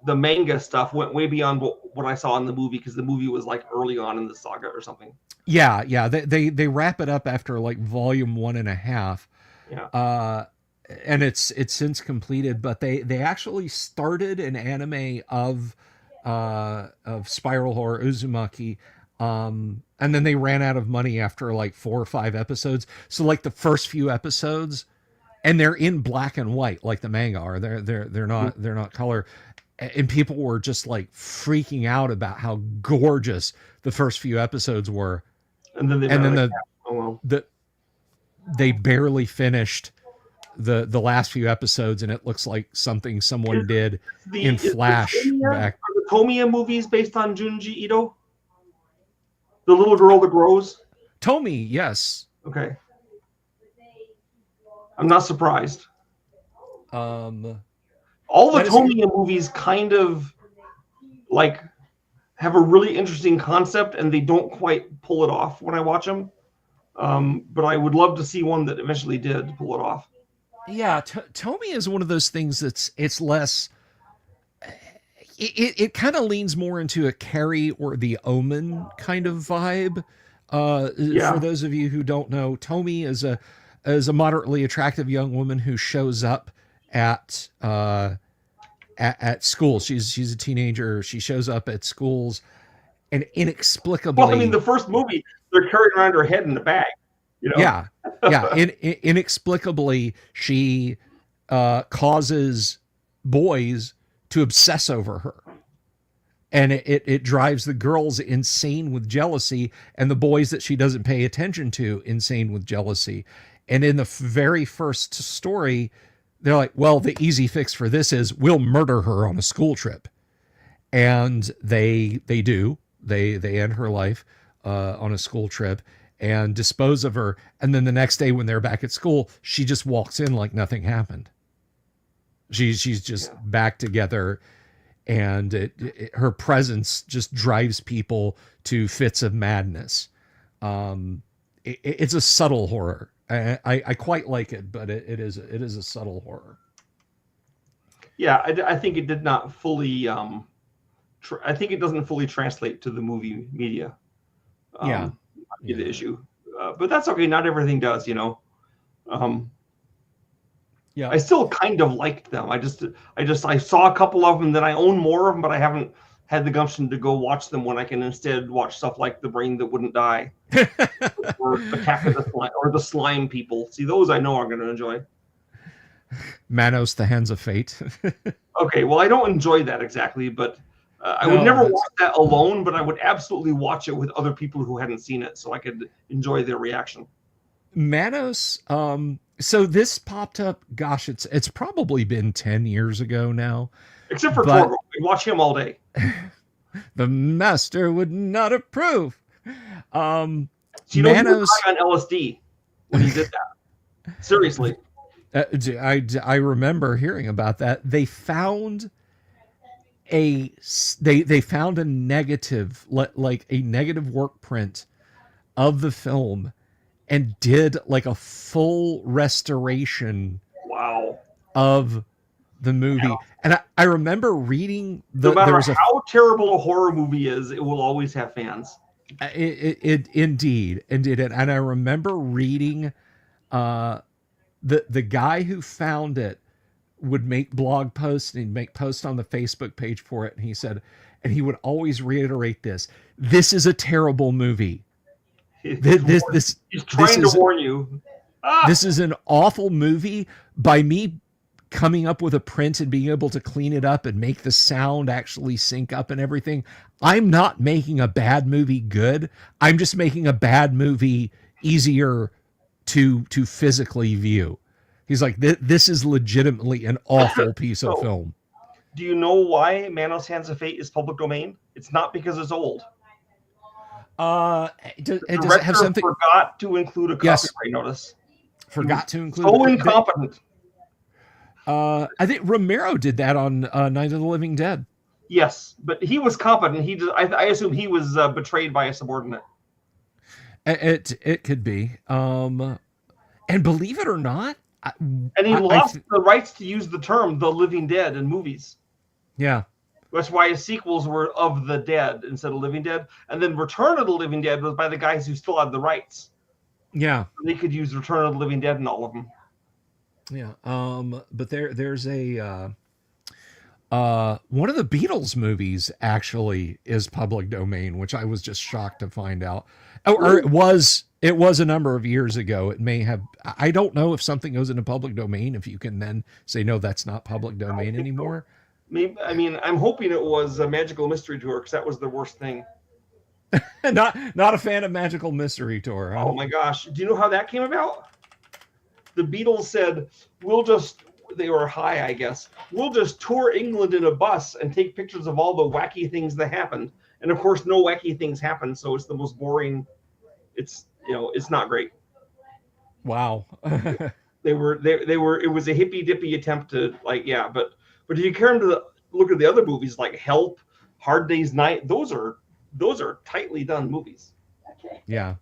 manga stuff went way beyond what I saw in the movie, because the movie was like early on in the saga or something. Yeah. They wrap it up after like volume 1.5. Yeah. And it's since completed, but they actually started an anime of Spiral Horror Uzumaki. And then they ran out of money after like 4 or 5 episodes. So like the first few episodes, and they're in black and white like the manga are. They're not color, and people were just like freaking out about how gorgeous the first few episodes were. And then they barely finished the last few episodes, and it looks like something someone did in Flash back. Are the Tomiya movies based on Junji Ito? The little girl that grows? Tomi, yes. Okay. I'm not surprised. All the Tomiya movies kind of like have a really interesting concept, and they don't quite pull it off when I watch them. But I would love to see one that eventually did pull it off. Yeah, Tomi is one of those things it's less. It kind of leans more into a Carrie or the Omen kind of vibe. For those of you who don't know, Tomi is is a moderately attractive young woman who shows up at at school. She's a teenager. She shows up at schools, and inexplicably, Well, I mean, the first movie, they're carrying around her head in the bag, you know? yeah, yeah, inexplicably, she causes boys to obsess over her. And it drives the girls insane with jealousy, and the boys that she doesn't pay attention to insane with jealousy. And in the very first story, they're like, well, the easy fix for this is we'll murder her on a school trip. And they do. They end her life on a school trip and dispose of her. And then the next day when they're back at school, she just walks in like nothing happened. She's just back together, and her presence just drives people to fits of madness. It's a subtle horror. I quite like it, but it is a subtle horror. Yeah, I think it did not fully. I think it doesn't fully translate to the movie media. Yeah, the issue, but that's okay. Not everything does, you know. Yeah, I still kind of liked them. I saw a couple of them, then I own more of them, but I haven't had the gumption to go watch them when I can instead watch stuff like The Brain That Wouldn't Die, or Attack of the Slime, or The Slime People. See, those I know are going to enjoy. Manos, The Hands of Fate. Okay, well, I don't enjoy that exactly, but I would never watch that alone, but I would absolutely watch it with other people who hadn't seen it, so I could enjoy their reaction. Manos, so this popped up, gosh, it's probably been 10 years ago now. Except for Torgo. We watch him all day. The master would not approve. So you know, Manos, he was high on LSD when he did that. Seriously. I remember hearing about that. They found they found a negative, like a negative work print of the film, and did like a full restoration. Wow. Of the movie. Yeah. And I remember reading no matter how terrible a horror movie is, it will always have fans. It indeed. And I remember reading the guy who found it would make blog posts, and he'd make posts on the Facebook page for it, and he said, and he would always reiterate this is a terrible movie. He's trying to warn you. This is an awful movie. By me coming up with a print and being able to clean it up and make the sound actually sync up and everything, I'm not making a bad movie good. I'm just making a bad movie easier to physically view. He's like, this is legitimately an awful piece of film. Do you know why Manos Hands of Fate is public domain? It's not because it's old. Does it have something? Forgot to include a copyright notice. Forgot to include. So incompetent. I think Romero did that on Night of the Living Dead. Yes, but he was competent. I assume he was betrayed by a subordinate. It could be. And believe it or not, and he lost the rights to use the term "The Living Dead" in movies. Yeah. That's why his sequels were Of the Dead instead of Living Dead. And then Return of the Living Dead was by the guys who still had the rights. Yeah. So they could use Return of the Living Dead in all of them. Yeah. But there's a one of the Beatles movies actually is public domain, which I was just shocked to find out. Or it was a number of years ago. It may have, I don't know if something goes into public domain, if you can then say, no, that's not public domain anymore. So. Maybe, I mean, I'm hoping it was a Magical Mystery Tour, because that was the worst thing. not a fan of Magical Mystery Tour. Huh? Oh my gosh. Do you know how that came about? The Beatles said, they were high, I guess. We'll just tour England in a bus and take pictures of all the wacky things that happened. And of course, no wacky things happened. So it's the most boring. It's not great. Wow. They were, it was a hippy dippy attempt to but if you care to look at the other movies like Help, Hard Day's Night, those are tightly done movies. Yeah.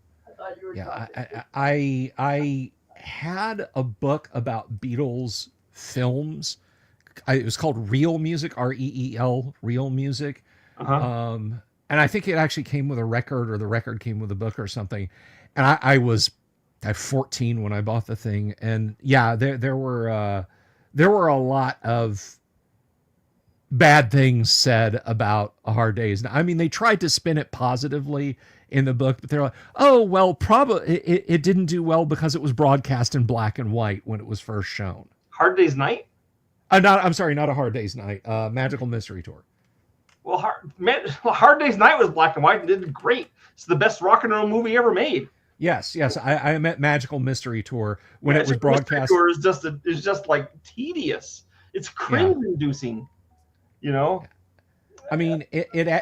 I had a book about Beatles films. It was called Real Music, REEL, Real Music. And I think it actually came with a record, or the record came with a book or something. And I was I was 14 when I bought the thing, and yeah, there were a lot of bad things said about A Hard Day's Night. I mean, they tried to spin it positively in the book, but they're like, oh well, probably it didn't do well because it was broadcast in black and white when it was first shown. Hard Day's Night. I'm sorry, not A Hard Day's Night. Magical Mystery Tour. Well, Hard Day's Night was black and white and did great. It's the best rock and roll movie ever made. Yes. I meant Magical Mystery Tour when it was broadcast. Mystery Tour is just like tedious. It's cringe-inducing. You know. I mean, I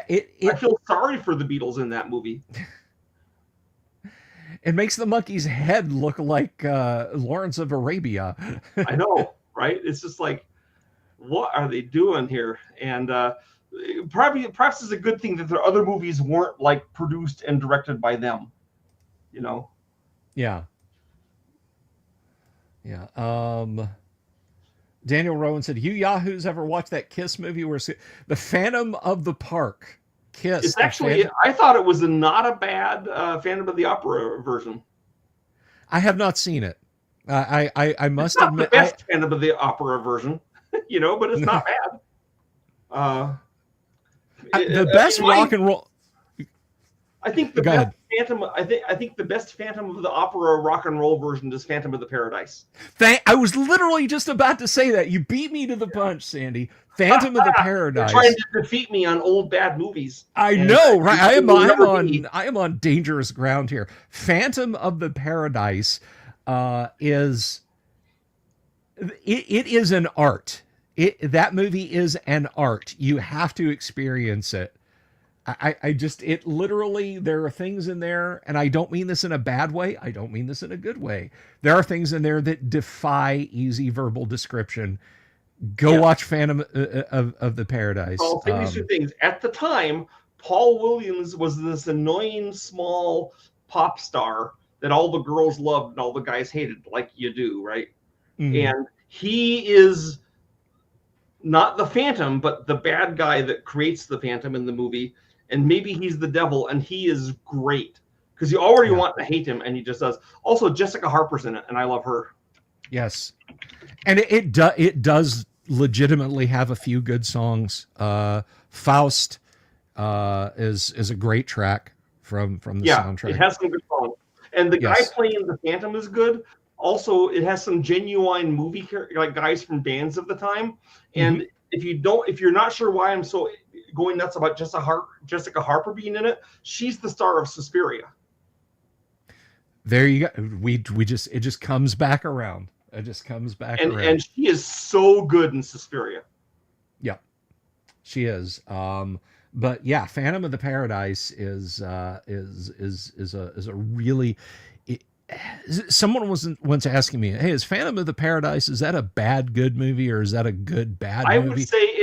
feel sorry for the Beatles in that movie. It makes the monkey's head look like Lawrence of Arabia. I know, right? It's just like, what are they doing here? And perhaps it's a good thing that their other movies weren't like produced and directed by them. You know? Yeah. Daniel Rowan said, "You yahoos ever watch that Kiss movie where the Phantom of the Park?" Kiss. It's actually, I thought it was not a bad Phantom of the Opera version. I have not seen it. I must admit, the best Phantom of the Opera version, you know, but it's not bad. The best rock and roll. I think the best Phantom. I think the best Phantom of the Opera rock and roll version is Phantom of the Paradise. I was literally just about to say that. You beat me to the punch, Sandy. Phantom of the Paradise. You're trying to defeat me on old bad movies. I know, right? I am on dangerous ground here. Phantom of the Paradise is an art. That movie is an art. You have to experience it. It literally, there are things in there, and I don't mean this in a bad way. I don't mean this in a good way. There are things in there that defy easy verbal description. Go watch Phantom of the Paradise. I'll say these two things. At the time, Paul Williams was this annoying small pop star that all the girls loved and all the guys hated, like you do, right? Mm-hmm. And he is not the Phantom, but the bad guy that creates the Phantom in the movie. And maybe he's the devil, and he is great because you already want to hate him, and he just does. Also, Jessica Harper's in it, and I love her. Yes, and it does legitimately have a few good songs. Faust is a great track from the soundtrack. It has some good songs, and the guy playing the Phantom is good. Also, it has some genuine movie like guys from bands of the time, and if you're not sure why I'm so going nuts about Jessica Harper being in it, she's the star of Suspiria. There you go. It just comes back around. It just comes back around. And she is so good in Suspiria. Yeah, she is. But yeah, Phantom of the Paradise is a really. Someone was once asking me, "Hey, is Phantom of the Paradise, is that a bad good movie or is that a good bad movie?" I would say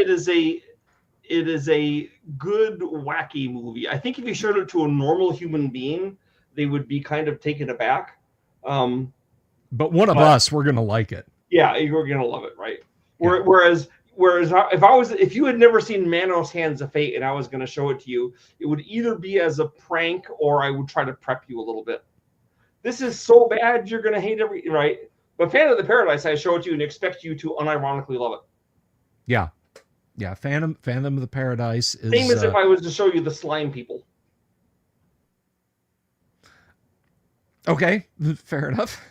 it is a good wacky movie. I think if you showed it to a normal human being, they would be kind of taken aback. But one of us, we're gonna like it. Yeah, you're gonna love it, right? Yeah. Whereas if you had never seen Manos Hands of Fate and I was gonna show it to you, it would either be as a prank or I would try to prep you a little bit. This is so bad you're gonna hate right? But Phantom of the Paradise, I show it to you and expect you to unironically love it. Yeah. Yeah, Phantom of the Paradise is same as if I was to show you the Slime People. Okay, fair enough.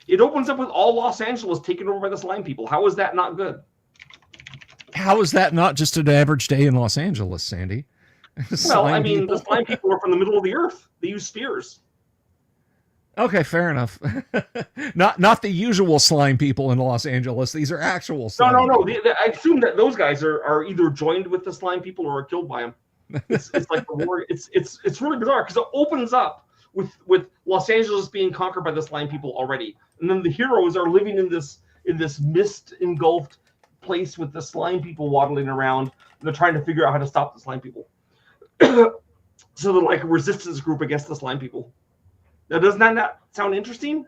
It opens up with all Los Angeles taken over by the Slime People. How is that not good? How is that not just an average day in Los Angeles, Sandy? Well, I mean, the Slime People are from the middle of the earth. They use spears. Okay, fair enough. Not the usual slime people in Los Angeles. These are actual slime. No. I assume that those guys are either joined with the slime people or are killed by them. It's like the war. It's really bizarre because it opens up with Los Angeles being conquered by the slime people already, and then the heroes are living in this mist engulfed place with the slime people waddling around, and they're trying to figure out how to stop the slime people. So they're like a resistance group against the slime people. Now, doesn't that not sound interesting?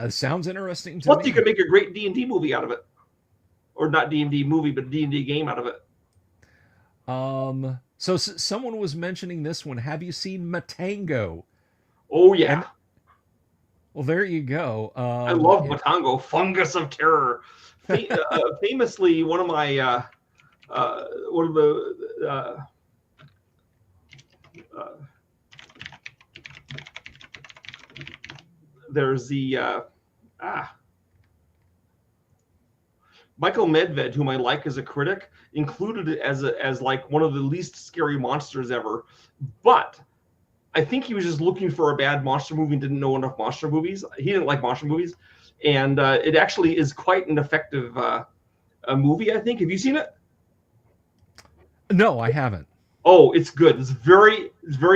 Sounds interesting to Plus, me. you could make a great D&D movie out of it. Or not D&D movie, but D&D game out of it. So someone was mentioning this one. Have you seen Matango? Oh yeah, And well, there you go. I love Matango, Fungus of Terror. Famously, one of my one of the there's the Michael Medved, whom I like as a critic, included it as like one of the least scary monsters ever. But I think he was just looking for a bad monster movie and didn't know enough monster movies. He didn't like monster movies, and it actually is quite an effective a movie. I think. Have you seen it? No, I haven't. Oh, it's good. It's very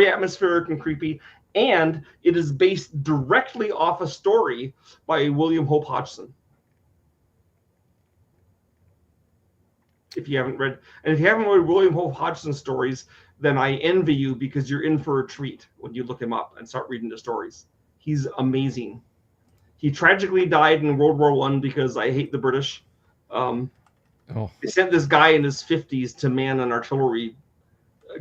atmospheric and creepy, and it is based directly off a story by William Hope Hodgson. If you haven't read William Hope Hodgson stories, then I envy you because you're in for a treat when you look him up and start reading the stories. He's amazing. He tragically died in World War I because I hate the British. They sent this guy in his 50s to man an artillery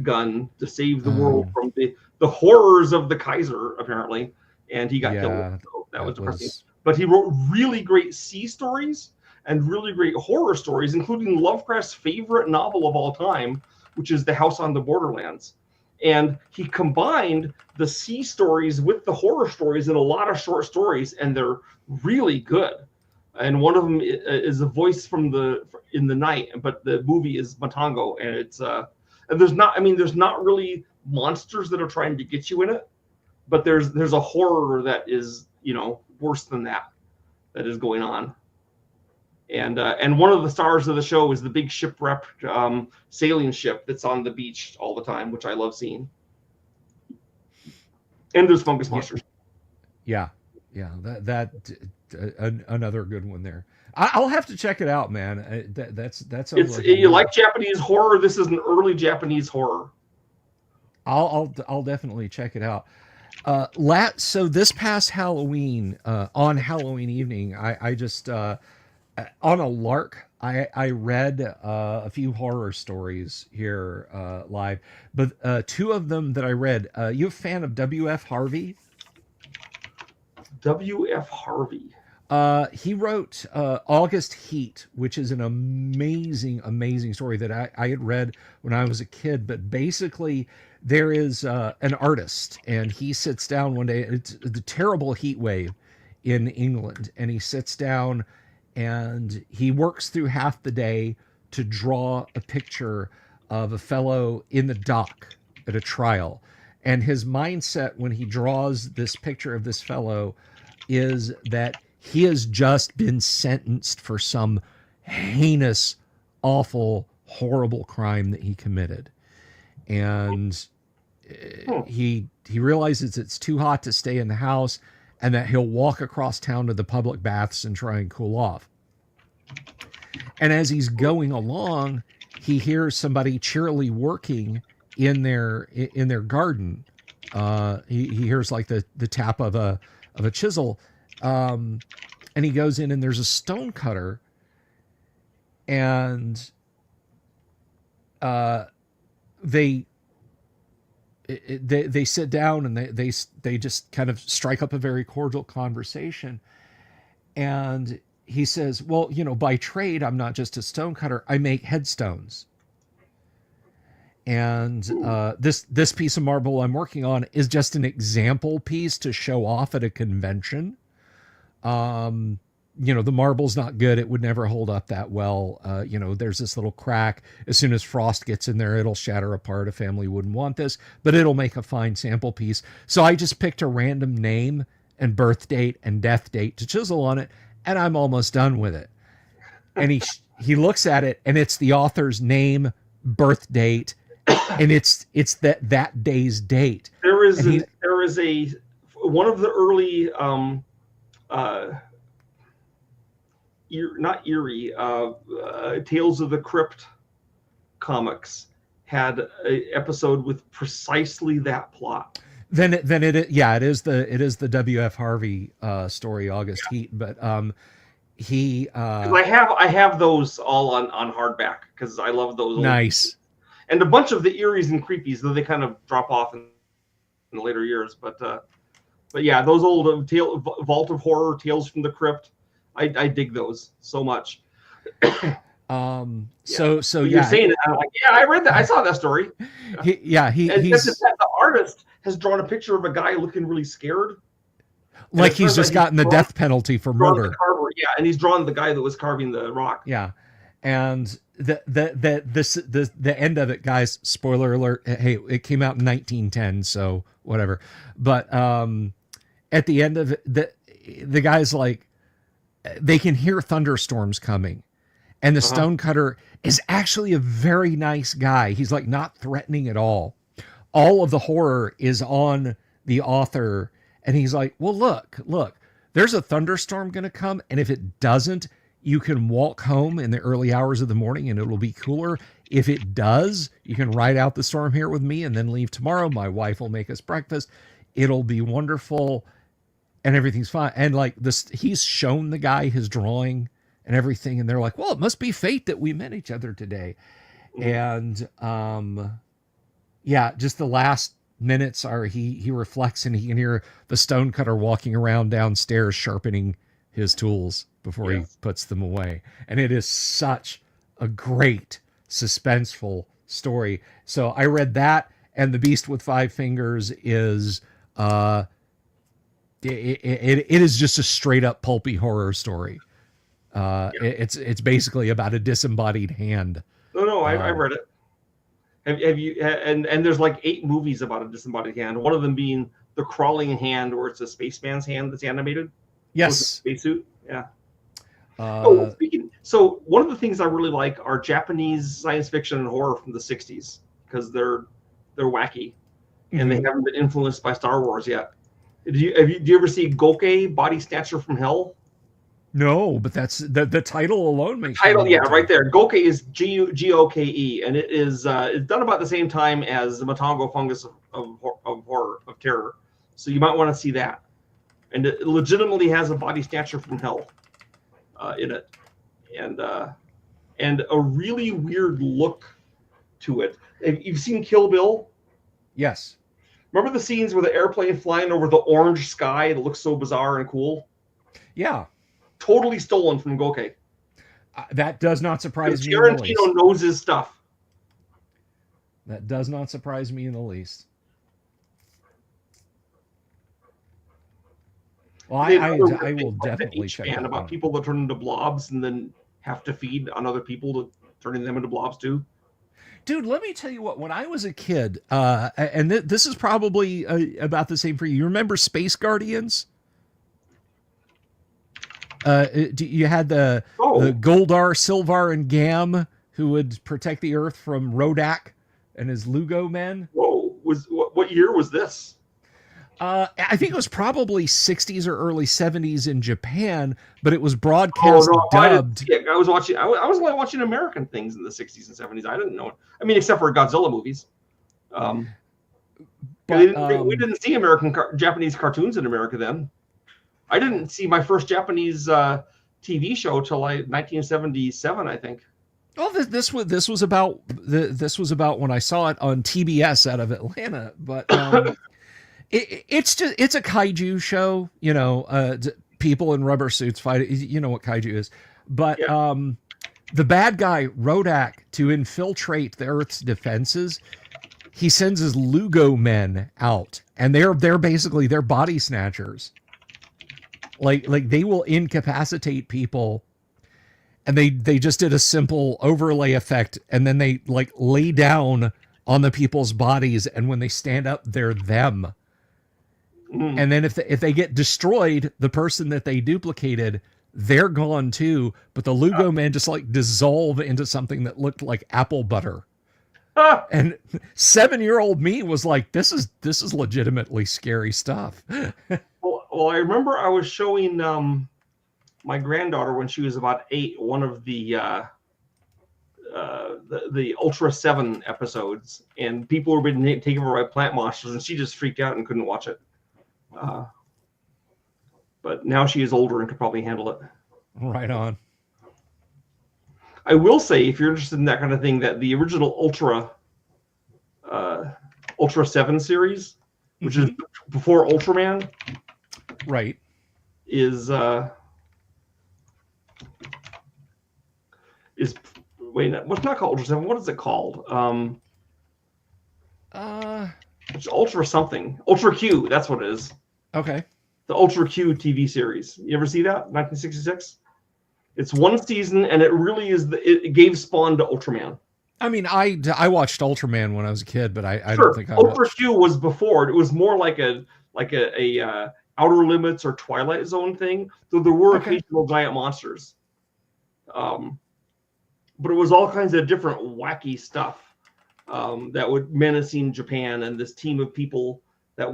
gun to save the world from the horrors of the Kaiser, apparently, and he got killed. So that was depressing. But he wrote really great sea stories and really great horror stories, including Lovecraft's favorite novel of all time, which is The House on the Borderlands. And he combined the sea stories with the horror stories in a lot of short stories, and they're really good. And one of them is a voice from in the night, but the movie is Matango, and it's and there's not really monsters that are trying to get you in it, but there's a horror that is worse than that is going on. And one of the stars of the show is the big shipwrecked sailing ship that's on the beach all the time, which I love seeing. And there's fungus monsters. Yeah, another good one there. I'll have to check it out, man. That's it's like you like Japanese horror. This is an early Japanese horror. I'll definitely check it out. So this past Halloween, on Halloween evening, I just on a lark, I read a few horror stories here live, but two of them that I read. You a fan of W.F. Harvey? W.F. Harvey. He wrote August Heat, which is an amazing story that I had read when I was a kid. But basically, there is an artist, and he sits down one day. It's the terrible heat wave in England, and he sits down and he works through half the day to draw a picture of a fellow in the dock at a trial. And his mindset when he draws this picture of this fellow is that he has just been sentenced for some heinous, awful, horrible crime that he committed. And he realizes it's too hot to stay in the house, and that he'll walk across town to the public baths and try and cool off. And as he's going along, he hears somebody cheerily working in their garden. He hears like the tap of a chisel, and he goes in, and there's a stone cutter, and they sit down, and they just kind of strike up a very cordial conversation. And he says, well, by trade, I'm not just a stone cutter. I make headstones. And this piece of marble I'm working on is just an example piece to show off at a convention. The marble's not good. It would never hold up that well. There's this little crack. As soon as frost gets in there, it'll shatter apart. A family wouldn't want this, but it'll make a fine sample piece. So I just picked a random name and birth date and death date to chisel on it, and I'm almost done with it. And he looks at it, and it's the author's name, birth date, and it's that day's date. There is one of the early not eerie Tales of the Crypt comics had an episode with precisely that plot. Then it is the W.F. Harvey story, August Heat, but I have those all on hardback because I love those. Nice. and a bunch of the Eries and Creepies, though they kind of drop off in the later years. But yeah, those old Vault of Horror, Tales from the Crypt, I dig those so much. So you're saying it, I'm like, yeah, I read that. I saw that story. He's the artist has drawn a picture of a guy looking really scared. Like he's just gotten the death penalty for murder. Yeah, and he's drawn the guy that was carving the rock. Yeah, and the end of it, guys. Spoiler alert. Hey, it came out in 1910, so whatever. But at the end of it, the guy's like, they can hear thunderstorms coming, and the stonecutter is actually a very nice guy. He's like not threatening at all. All of the horror is on the author. And he's like, well, look, there's a thunderstorm going to come. And if it doesn't, you can walk home in the early hours of the morning and it'll be cooler. If it does, you can ride out the storm here with me and then leave tomorrow. My wife will make us breakfast. It'll be wonderful. And everything's fine. And like this, he's shown the guy his drawing and everything. And they're like, well, it must be fate that we met each other today. And yeah, just the last minutes are he reflects and he can hear the stonecutter walking around downstairs sharpening his tools before he puts them away. And it is such a great suspenseful story. So I read that, and The Beast with Five Fingers is it is just a straight up pulpy horror story. It's basically about a disembodied hand. No, I read it. Have you? And there's like 8 movies about a disembodied hand. One of them being The Crawling Hand, where it's a spaceman's hand that's animated. Yes. Spacesuit. Yeah. So one of the things I really like are Japanese science fiction and horror from the 60s, because they're wacky, and they haven't been influenced by Star Wars yet. Do you ever see Goke, Body Snatcher from Hell? No, but that's the title alone makes title. Yeah, right there. Goke is Goke, and it is it's done about the same time as the Matango Fungus of horror of terror. So you might want to see that. And it legitimately has a Body Snatcher from Hell in it, and a really weird look to it. You've seen Kill Bill? Yes. Remember the scenes where the airplane flying over the orange sky that looks so bizarre and cool? Yeah. Totally stolen from Goke. That does not surprise me. Tarantino knows his stuff. That does not surprise me in the least. Well, I will definitely check it out. About people that turn into blobs and then have to feed on other people to turning them into blobs too. Dude, let me tell you what. When I was a kid, and this is probably about the same for you. You remember Space Guardians? You had the Goldar, Silvar, and Gam who would protect the Earth from Rodak and his Lugo men. Whoa! What year was this? I think it was probably 60s or early 70s in Japan, but it was broadcast dubbed. I was watching. I was only watching American things in the 60s and 70s. I didn't know it. I mean, except for Godzilla movies. We didn't see Japanese cartoons in America then. I didn't see my first Japanese TV show till 1977, I think. Well, this was about when I saw it on TBS out of Atlanta, but it's a kaiju show, you know, people in rubber suits fight. You know what kaiju is, but the bad guy Rodak, to infiltrate the Earth's defenses, he sends his Lugo men out, and they're basically body snatchers. Like they will incapacitate people, and they just did a simple overlay effect, and then they like lay down on the people's bodies, and when they stand up, they're them. And then if they get destroyed, the person that they duplicated, they're gone too. But the Lugo men just like dissolve into something that looked like apple butter. And 7-year-old me was like, this is legitimately scary stuff. Well, I remember I was showing my granddaughter when she was about 8 one of the Ultra 7 episodes, and people were being taken over by plant monsters, and she just freaked out and couldn't watch it. But now she is older and could probably handle it. Right on. I will say, if you're interested in that kind of thing, that the original Ultra Ultra 7 series, which is before Ultraman, Right. is wait, what's not called Ultra 7? What is it called? It's Ultra something. Ultra Q, that's what it is. Okay. The Ultra Q TV series. You ever see that? 1966? It's one season, and it really is it gave spawn to Ultraman. I mean, I watched Ultraman when I was a kid, but I Sure. don't think I Ultra watched. Q was before. It was more like a Outer Limits or Twilight Zone thing, though there were occasional giant monsters. But it was all kinds of different wacky stuff that would menacing Japan, and this team of people that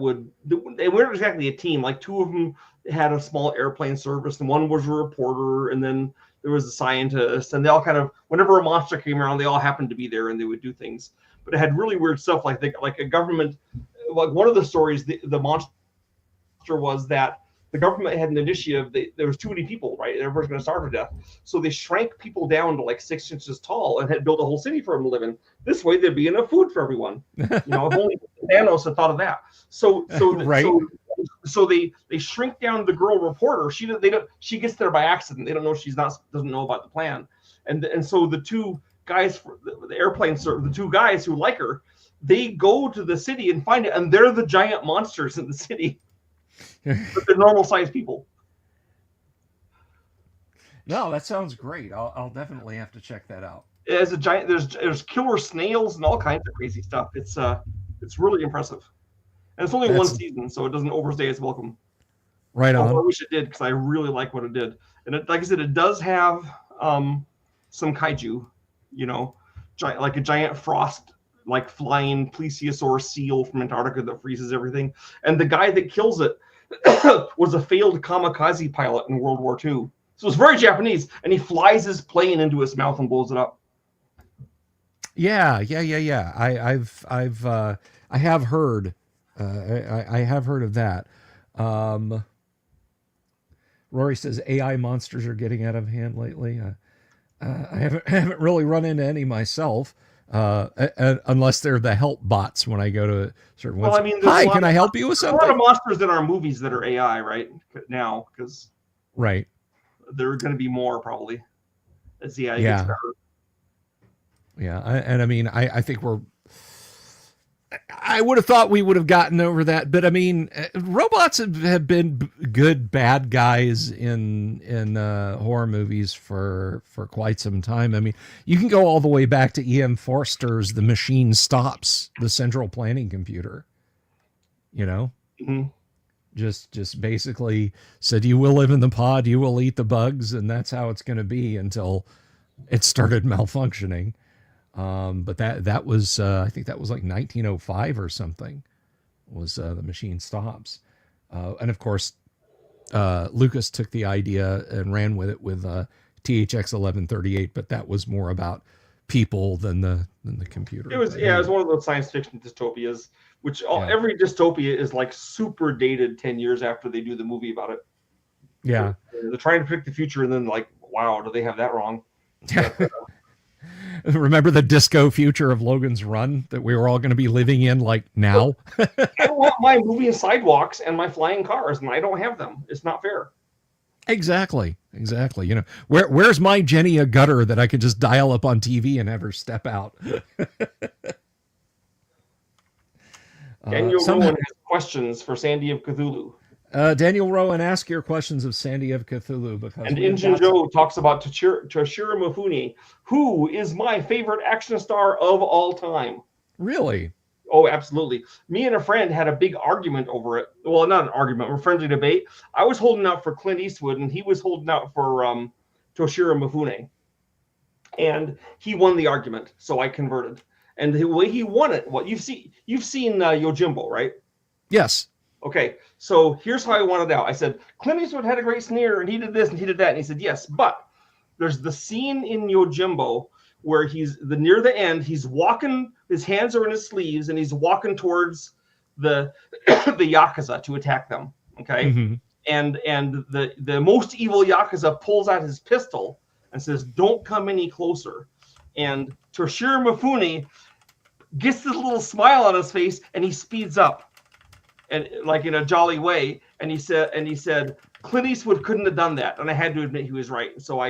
they weren't exactly a team. Like two of them had a small airplane service, and one was a reporter, and then there was a scientist, and they all kind of, whenever a monster came around, they all happened to be there, and they would do things. But it had really weird stuff, like a government. Like one of the stories, the monster was that the government had an initiative. There was too many people, right? Everybody's going to starve to death. So they shrank people down to like 6 inches tall and had built a whole city for them to live in. This way, there'd be enough food for everyone. If only Thanos had thought of that. So they shrink down the girl reporter. She gets there by accident. They don't know doesn't know about the plan. And so the two guys, the airplane, the two guys who like her, they go to the city and find it, and they're the giant monsters in the city. But they're normal sized people. No, that sounds great. I'll definitely have to check that out. As a giant, there's killer snails and all kinds of crazy stuff. It's really impressive, and it's only one season, so it doesn't overstay its welcome. Right on. I wish it did, because I really like what it did, and like I said, it does have some kaiju, like a giant frost, like flying plesiosaur seal from Antarctica that freezes everything, and the guy that kills it was a failed kamikaze pilot in World War II. So it's very Japanese, and he flies his plane into his mouth and blows it up. Yeah. I have heard. I have heard of that. Rory says AI monsters are getting out of hand lately. I haven't really run into any myself, unless they're the help bots when I go to certain ones. Well, I mean, hi, can I help you with something? There's a lot of monsters in our movies that are AI right now, because there are going to be more probably as the AI gets better. Yeah, I think I would have thought we would have gotten over that, but I mean, robots have been good bad guys in horror movies for quite some time. I mean, you can go all the way back to E.M. Forster's "The Machine Stops," the central planning computer. Just basically said, you will live in the pod, you will eat the bugs, and that's how it's going to be until it started malfunctioning. But that was I think that was like 1905 or something was The Machine Stops. And of course, Lucas took the idea and ran with it with THX 1138, but that was more about people than the computer. It was one of those science fiction dystopias, which every dystopia is like super dated 10 years after they do the movie about it. Yeah. They're trying to predict the future, and then like, wow, do they have that wrong? Remember the disco future of Logan's Run that we were all going to be living in like now? I want my moving sidewalks and my flying cars, and I don't have them. It's not fair. Exactly. Where's my Jenny a gutter that I could just dial up on TV and have her step out? Daniel Rowan has questions for Sandy of Cthulhu. Daniel Rowan, ask your questions of Sandy of Cthulhu. And Injun Joe talks about Toshiro Mifune, who is my favorite action star of all time. Really? Oh, absolutely. Me and a friend had a big argument over it. Well, not an argument, a friendly debate. I was holding out for Clint Eastwood, and he was holding out for Toshiro Mifune. And he won the argument, so I converted. And the way he won it, you've seen Yojimbo, right? Yes. Okay, so here's how I wanted out. I said, Clint Eastwood had a great sneer, and he did this, and he did that. And he said, yes, but there's the scene in Yojimbo where near the end, he's walking, his hands are in his sleeves, and he's walking towards the Yakuza to attack them, okay? Mm-hmm. And the most evil Yakuza pulls out his pistol and says, don't come any closer. And Toshiro Mifune gets this little smile on his face, and he speeds up, and like in a jolly way. And he said, Clint Eastwood couldn't have done that, and I had to admit he was right. So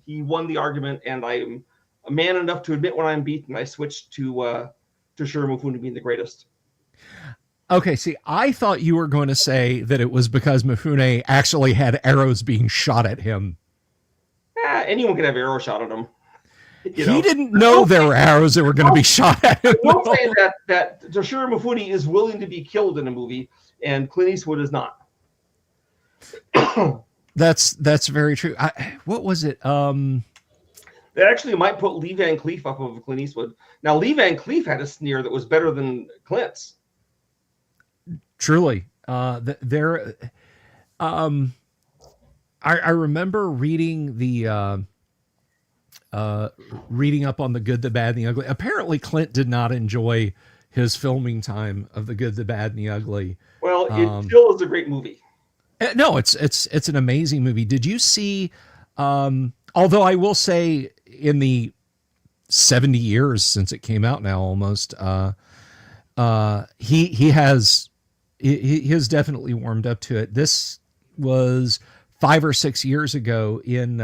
he won the argument, and I'm a man enough to admit when I'm beaten. I switched to Toshiro Mifune being the greatest. Okay, see, I thought you were going to say that it was because Mifune actually had arrows being shot at him. Anyone can have arrows shot at him. He didn't know there were arrows that were going to be shot at him. I'm not saying that Toshiro Mifune is willing to be killed in a movie, and Clint Eastwood is not. That's very true. What was it? They actually might put Lee Van Cleef up of Clint Eastwood. Now, Lee Van Cleef had a sneer that was better than Clint's. Truly, I remember reading reading up on The Good, the Bad, and the Ugly. Apparently, Clint did not enjoy his filming time of The Good, the Bad, and the Ugly. Well, it still is a great movie. No, it's an amazing movie. Did you see? Although I will say, in the 70 years since it came out now, almost, he has definitely warmed up to it. This was 5 or 6 years ago in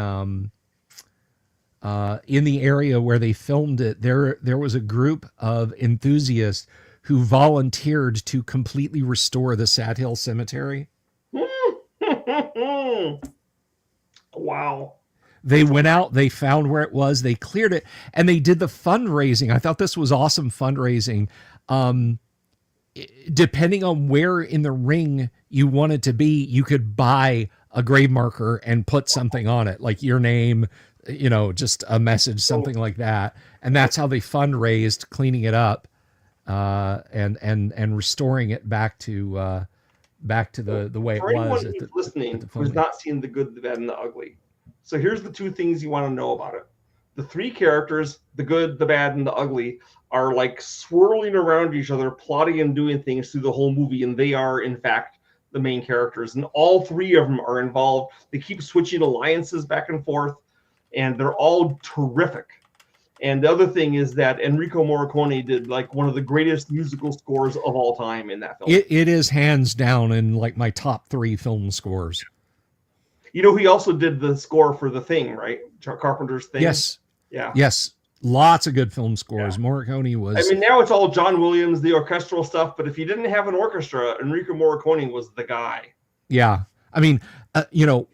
the area where they filmed it. There was a group of enthusiasts who volunteered to completely restore the Sad Hill Cemetery. Wow. They went out, they found where it was, they cleared it, and they did the fundraising. I thought this was awesome fundraising. Depending on where in the ring you wanted to be, you could buy a grave marker and put something on it, like your name, just a message, something like that. And that's how they fundraised, cleaning it up, and restoring it back to the way it was. For anyone who's listening who's not seen The Good, the Bad, and the Ugly, so here's the two things you want to know about it. The three characters, the good, the bad, and the ugly, are like swirling around each other, plotting and doing things through the whole movie, and they are, in fact, the main characters. And all three of them are involved. They keep switching alliances back and forth, and they're all terrific. And the other thing is that Enrico Morricone did like one of the greatest musical scores of all time in that film. It is hands down in like my top 3 film scores. He also did the score for The Thing, right? Carpenter's Thing. Yes. Yeah. Yes. Lots of good film scores. Yeah. Morricone was... I mean, now it's all John Williams, the orchestral stuff, but if you didn't have an orchestra, Enrico Morricone was the guy. Yeah. I mean,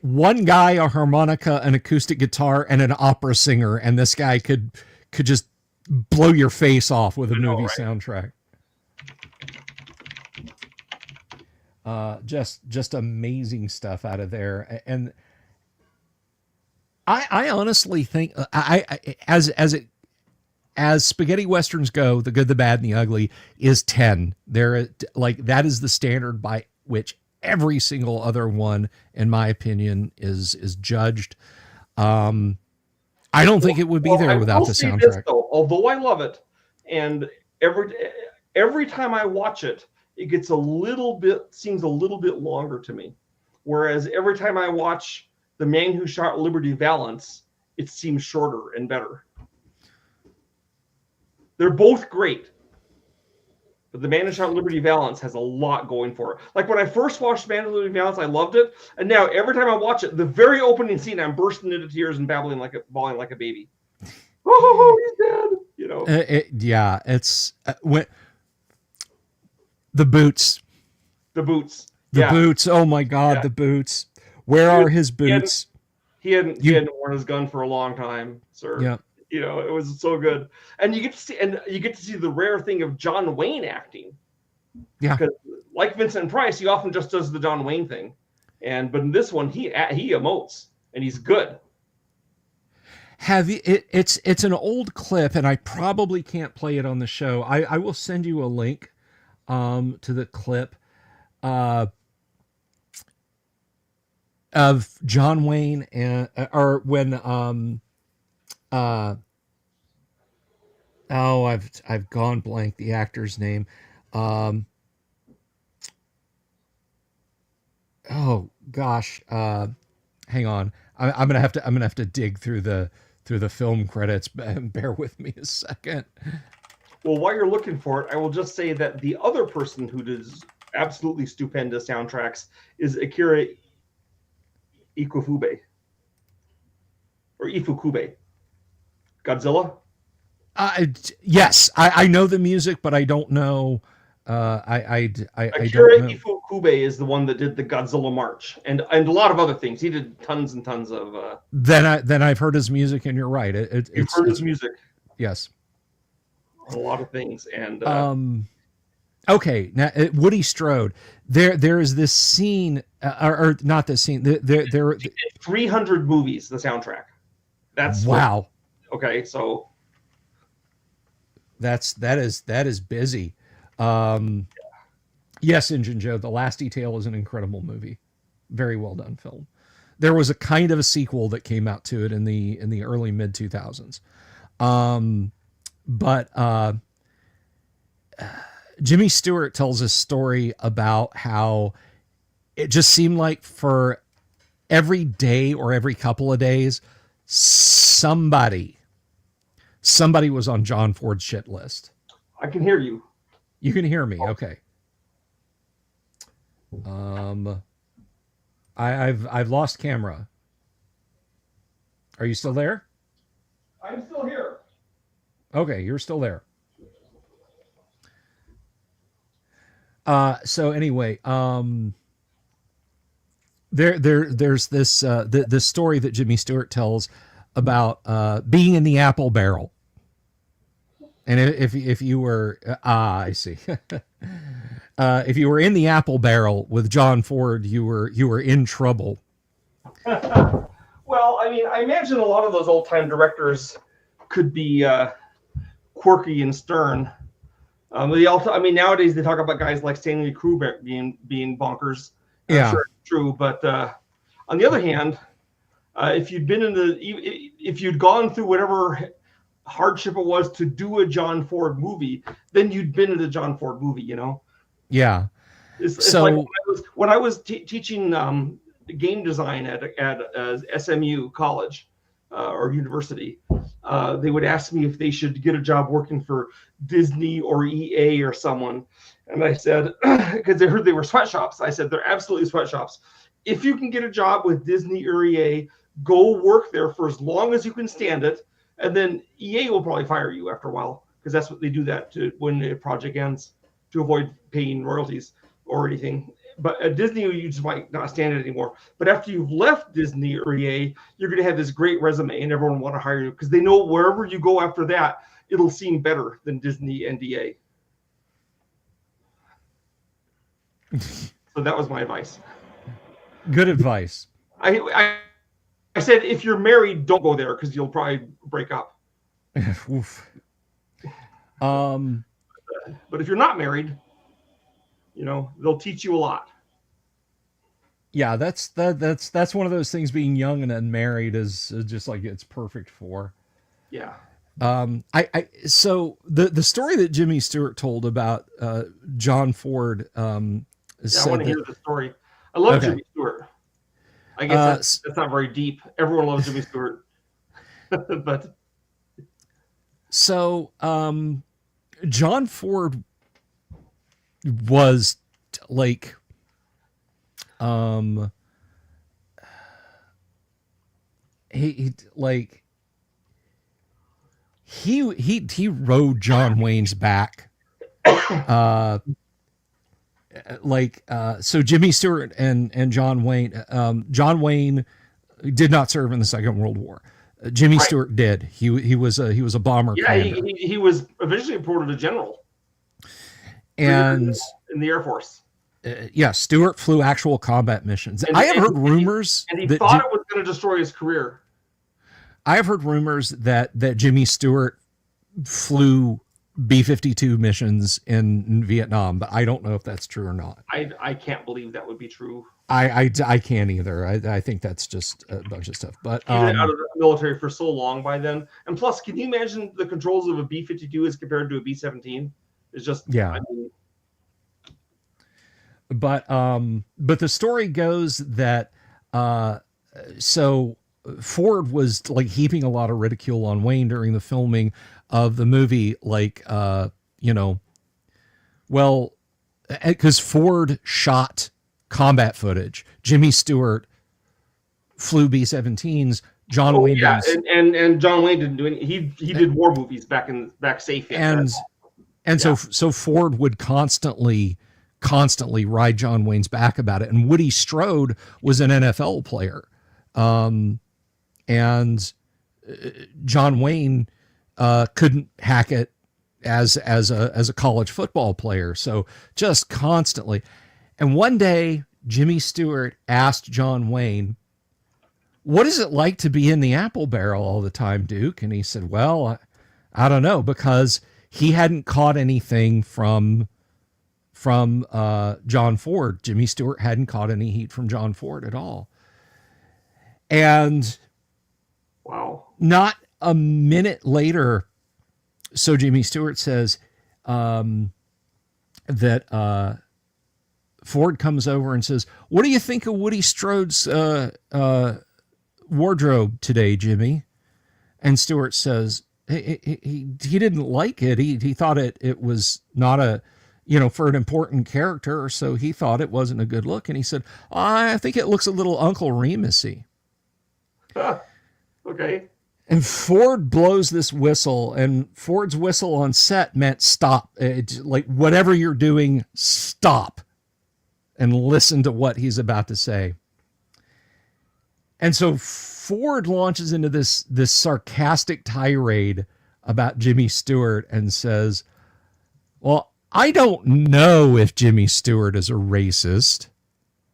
one guy, a harmonica, an acoustic guitar, and an opera singer, and this guy could just blow your face off with a movie soundtrack. Just amazing stuff out of there. And I honestly think as spaghetti westerns go, The Good, the Bad, and the Ugly is 10. That is the standard by which every single other one, in my opinion, is judged. I don't think it would be there without the soundtrack. This, though, although I love it, and every time I watch it, it gets seems a little bit longer to me. Whereas every time I watch The Man Who Shot Liberty Valance, it seems shorter and better. They're both great. But The Man Who Shot Liberty Valance has a lot going for it. Like when I first watched Man Who Shot Liberty Valance, I loved it. And now every time I watch it, the very opening scene, I'm bursting into tears and bawling like a baby. Oh, he's dead. Yeah, it's when the boots. The boots. The boots. Oh my God, the boots. Where are his boots? He hadn't worn his gun for a long time, sir. Yeah. It was so good. And you get to see the rare thing of John Wayne acting. Yeah. Because like Vincent Price, he often just does the John Wayne thing. But in this one, he emotes and he's good. It's an old clip, and I probably can't play it on the show. I will send you a link to the clip of John Wayne and or when I've gone blank the actor's name. Oh gosh, hang on. I'm gonna have to dig through the film credits. Bear with me a second. Well, while you're looking for it, I will just say that the other person who does absolutely stupendous soundtracks is Akira Ifukube. Or Ifukube. Godzilla? Yes, I know the music, but I don't know. I Akira don't know. Ifukube is the one that did the Godzilla March and a lot of other things. He did tons and tons of. Then I've heard his music, and you're right. You've heard his music. Yes. A lot of things, and okay, now Woody Strode. There is this scene, or not this scene. There 300 movies. The soundtrack. That's wow. Okay, so that is busy. Yes, Injun Joe. The Last Detail is an incredible movie, very well done film. There was a kind of a sequel that came out to it in the early mid 2000s. But Jimmy Stewart tells a story about how it just seemed like for every day or every couple of days, somebody was on John Ford's shit list. I can hear you. You can hear me. Okay. I've lost camera. Are you still there? I'm still here. Okay, you're still there. So anyway, there's this the story that Jimmy Stewart tells about being in the apple barrel. And if you were I see. If you were in the apple barrel with John Ford, you were in trouble. Well, I mean, I imagine a lot of those old time directors could be quirky and stern. I mean, nowadays they talk about guys like Stanley Kubrick being bonkers. Yeah, sure it's true. But on the other hand, if you'd gone through whatever hardship it was to do a John Ford movie, then you'd been in a John Ford movie, you know? Yeah. It's so like when I was teaching game design at SMU college or university, they would ask me if they should get a job working for Disney or EA or someone. And I said, because they heard they were sweatshops, I said, they're absolutely sweatshops. If you can get a job with Disney or EA, go work there for as long as you can stand it. And then EA will probably fire you after a while, because that's what they do that to when the project ends, to avoid paying royalties or anything. But at Disney, you just might not stand it anymore. But after you've left Disney or EA, you're going to have this great resume and everyone will want to hire you, because they know wherever you go after that, it'll seem better than Disney and EA. So that was my advice. Good advice. I said, if you're married, don't go there, because you'll probably break up. Oof. But if you're not married, you know, they'll teach you a lot. Yeah, that's one of those things. Being young and unmarried is just like it's perfect for. Yeah. So the story that Jimmy Stewart told about John Ford. I want to hear the story. I love Jimmy Stewart. I guess that's not very deep. Everyone loves Jimmy Stewart. But so John Ford was like he rode John Wayne's back. So Jimmy Stewart and John Wayne did not serve in the Second World War. Jimmy Stewart did. He was a bomber. Yeah, he was eventually promoted to general. And in the Air Force. Stewart flew actual combat missions. I have heard rumors he thought it was going to destroy his career. I have heard rumors that Jimmy Stewart flew B-52 missions in Vietnam, but I don't know if that's true or not. I can't believe that would be true. I can't either. I think that's just a bunch of stuff. But he's been out of the military for so long by then. And plus, can you imagine the controls of a B-52 as compared to a B-17? It's just But the story goes that so Ford was like heaping a lot of ridicule on Wayne during the filming of the movie, like, you know, well, because Ford shot combat footage. Jimmy Stewart flew B-17s. John Oh Wayne yeah, didn't, and John Wayne didn't do any. He did war movies back safe yet. and so Ford would constantly ride John Wayne's back about it. And Woody Strode was an NFL player, and John Wayne couldn't hack it as a college football player. So just constantly. And one day, Jimmy Stewart asked John Wayne, "What is it like to be in the apple barrel all the time, Duke?" And he said, "Well, I don't know," because he hadn't caught anything from John Ford. Jimmy Stewart hadn't caught any heat from John Ford at all. And Wow. not a minute later, so Jimmy Stewart says that Ford comes over and says, "What do you think of Woody Strode's wardrobe today, Jimmy?" And Stewart says he didn't like it. He thought it was not a, you know, for an important character, or so he thought it wasn't a good look. And he said, "I think it looks a little Uncle Remusy." Okay. And Ford blows this whistle, and Ford's whistle on set meant stop. It's like, whatever you're doing, stop and listen to what he's about to say. And so Ford launches into this sarcastic tirade about Jimmy Stewart and says, "Well, I don't know if Jimmy Stewart is a racist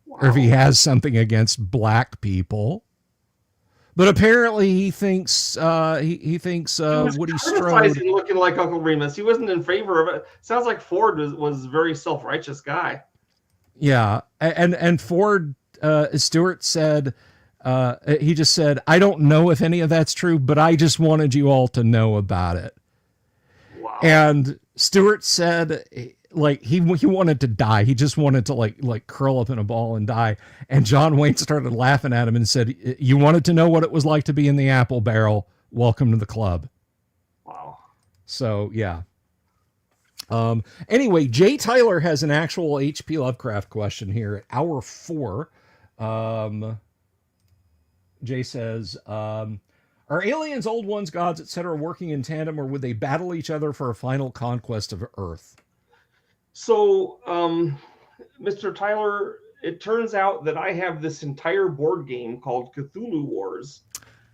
or if he has something against black people. But apparently he thinks Woody Strode looking like Uncle Remus. He wasn't in favor of it. Sounds like Ford was a very self-righteous guy. Yeah, and Ford Stewart said he just said, "I don't know if any of that's true, but I just wanted you all to know about it." Wow. And Stewart said, like, he wanted to die. He just wanted to like curl up in a ball and die. And John Wayne started laughing at him and said, "You wanted to know what it was like to be in the apple barrel? Welcome to the club." Wow. So yeah. Anyway, Jay Tyler has an actual H.P. Lovecraft question here at hour 4. Jay says, "Are aliens, old ones, gods, etc., working in tandem, or would they battle each other for a final conquest of Earth?" So, Mr. Tyler, it turns out that I have this entire board game called Cthulhu Wars,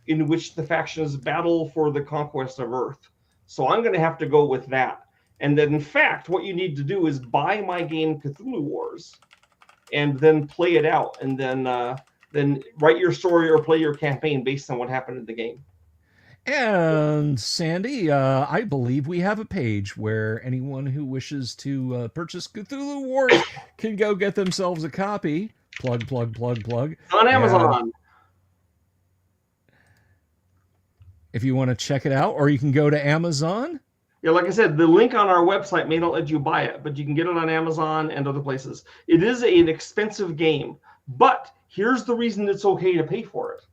in which the factions battle for the conquest of Earth. So I'm going to have to go with that. And then, in fact, what you need to do is buy my game Cthulhu Wars, and then play it out, and then write your story or play your campaign based on what happened in the game. And Sandy, I believe we have a page where anyone who wishes to purchase Cthulhu Wars can go get themselves a copy. Plug, plug, plug, plug. On Amazon. And if you want to check it out, or you can go to Amazon. Yeah, like I said, the link on our website may not let you buy it, but you can get it on Amazon and other places. It is an expensive game, but here's the reason it's okay to pay for it.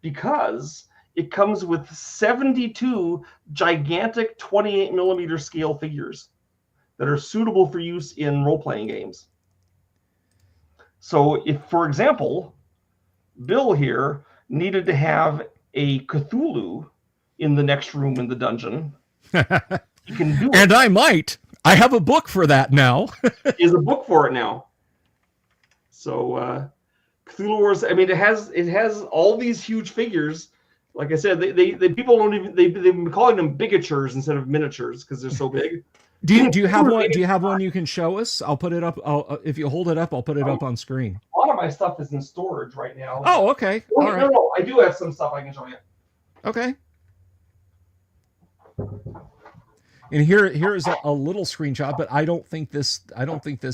Because it comes with 72 gigantic 28 millimeter scale figures that are suitable for use in role-playing games. So if, for example, Bill here needed to have a Cthulhu in the next room in the dungeon, you can do it. And I might. I have a book for that now. Is a book for it now. So Cthulhu Wars, I mean, it has all these huge figures. Like I said, they people don't even they've been calling them bigatures instead of miniatures because they're so big. Do you have one? Do you have one you can show us? I'll put it up. If you hold it up, I'll put it up on screen. A lot of my stuff is in storage right now. Oh, okay. Wait, all right. No, I do have some stuff I can show you. Okay. And here is a little screenshot, but I don't think this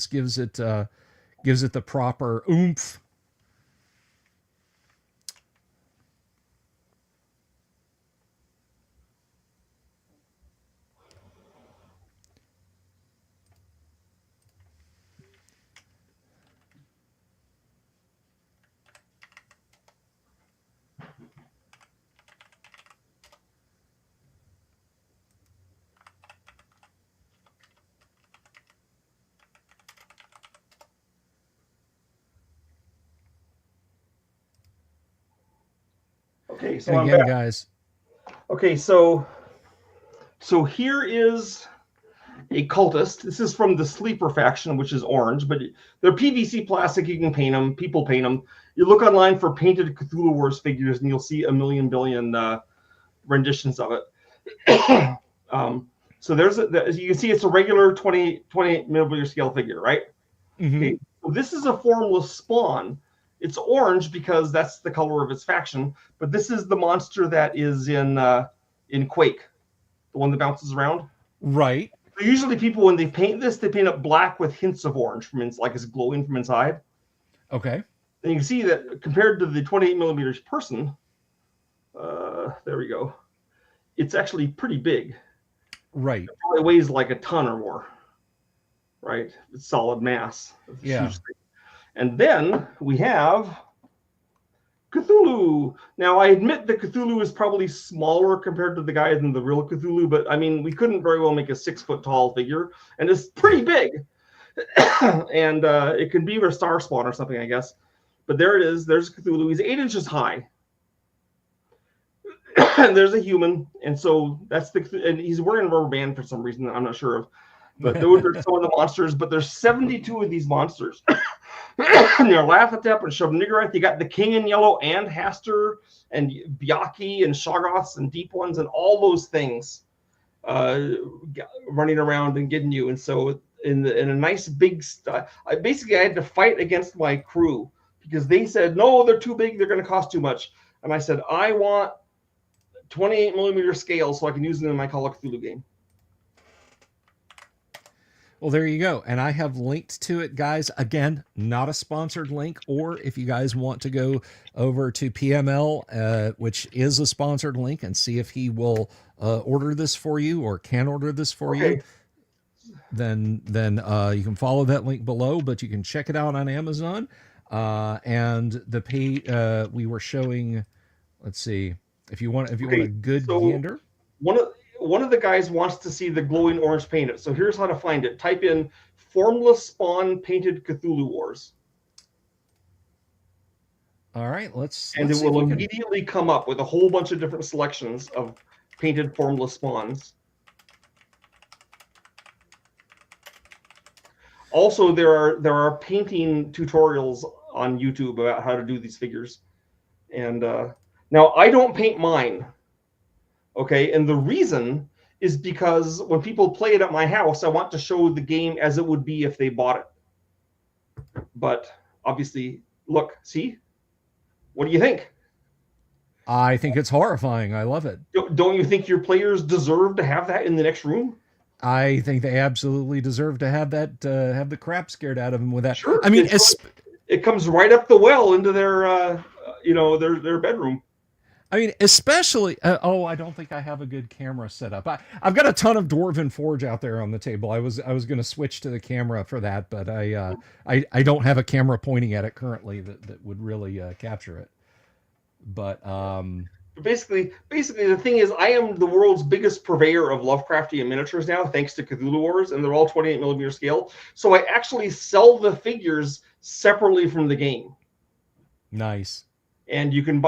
gives it the proper oomph. Okay, so And I'm again, back. guys, Okay, so here is a cultist. This is from the Sleeper faction, which is orange, but they're PVC plastic. You can paint them. People paint them. You look online for painted Cthulhu Wars figures, and you'll see a million billion renditions of it. So as you can see, it's a regular 28 millimeter scale figure, right? Okay. So this is a formless spawn. It's orange because that's the color of its faction, but this is the monster that is in Quake, the one that bounces around. right? So usually people, when they paint this, they paint it black with hints of orange from like it's glowing from inside. Okay. And you can see that compared to the 28 millimeters person, there we go. It's actually pretty big. Right. It probably weighs like a ton or more. Right? It's solid mass. It's Yeah. huge thing. And then we have Cthulhu. Now, I admit that Cthulhu is probably smaller compared to the guy than the real Cthulhu, but I mean, we couldn't very well make a 6 foot tall figure, and it's pretty big. And it could be a star spawn or something, I guess. But there it is. There's Cthulhu. He's 8 inches high. And there's a human, and so that's and he's wearing a rubber band for some reason that I'm not sure of. But those are some of the monsters. But there's 72 of these monsters. And you're Lathotep and Shub-Niggurath. You got the King in Yellow and Haster and Byaki and Shoggoths and Deep Ones and all those things running around and getting you. And so in a nice big I had to fight against my crew because they said, no, they're too big. They're going to cost too much. And I said, I want 28 millimeter scale so I can use them in my Call of Cthulhu game. Well, there you go. And I have linked to it, guys. Again, not a sponsored link. Or if you guys want to go over to PML, which is a sponsored link, and see if he will order this for you or can order this for you, then you can follow that link below. But you can check it out on Amazon. And the we were showing. Let's see if you want a good gander. One of the guys wants to see the glowing orange painted. So here's how to find it. Type in Formless Spawn Painted Cthulhu Wars. All right, let's it will immediately come up with a whole bunch of different selections of painted formless spawns. Also, there are painting tutorials on YouTube about how to do these figures. And now I don't paint mine. Okay, and the reason is because when people play it at my house, I want to show the game as it would be if they bought it. But obviously, look, see? What do you think? I think it's horrifying. I love it. Don't you think your players deserve to have that in the next room? I think they absolutely deserve to have that, have the crap scared out of them with that. Sure. I mean, it comes right up the well into their, their bedroom. I mean, especially, I don't think I have a good camera set up. I've got a ton of Dwarven Forge out there on the table. I was going to switch to the camera for that, but I don't have a camera pointing at it currently that would really capture it. But basically the thing is, I am the world's biggest purveyor of Lovecraftian miniatures now, thanks to Cthulhu Wars, and they're all 28 millimeter scale. So I actually sell the figures separately from the game. Nice. And you can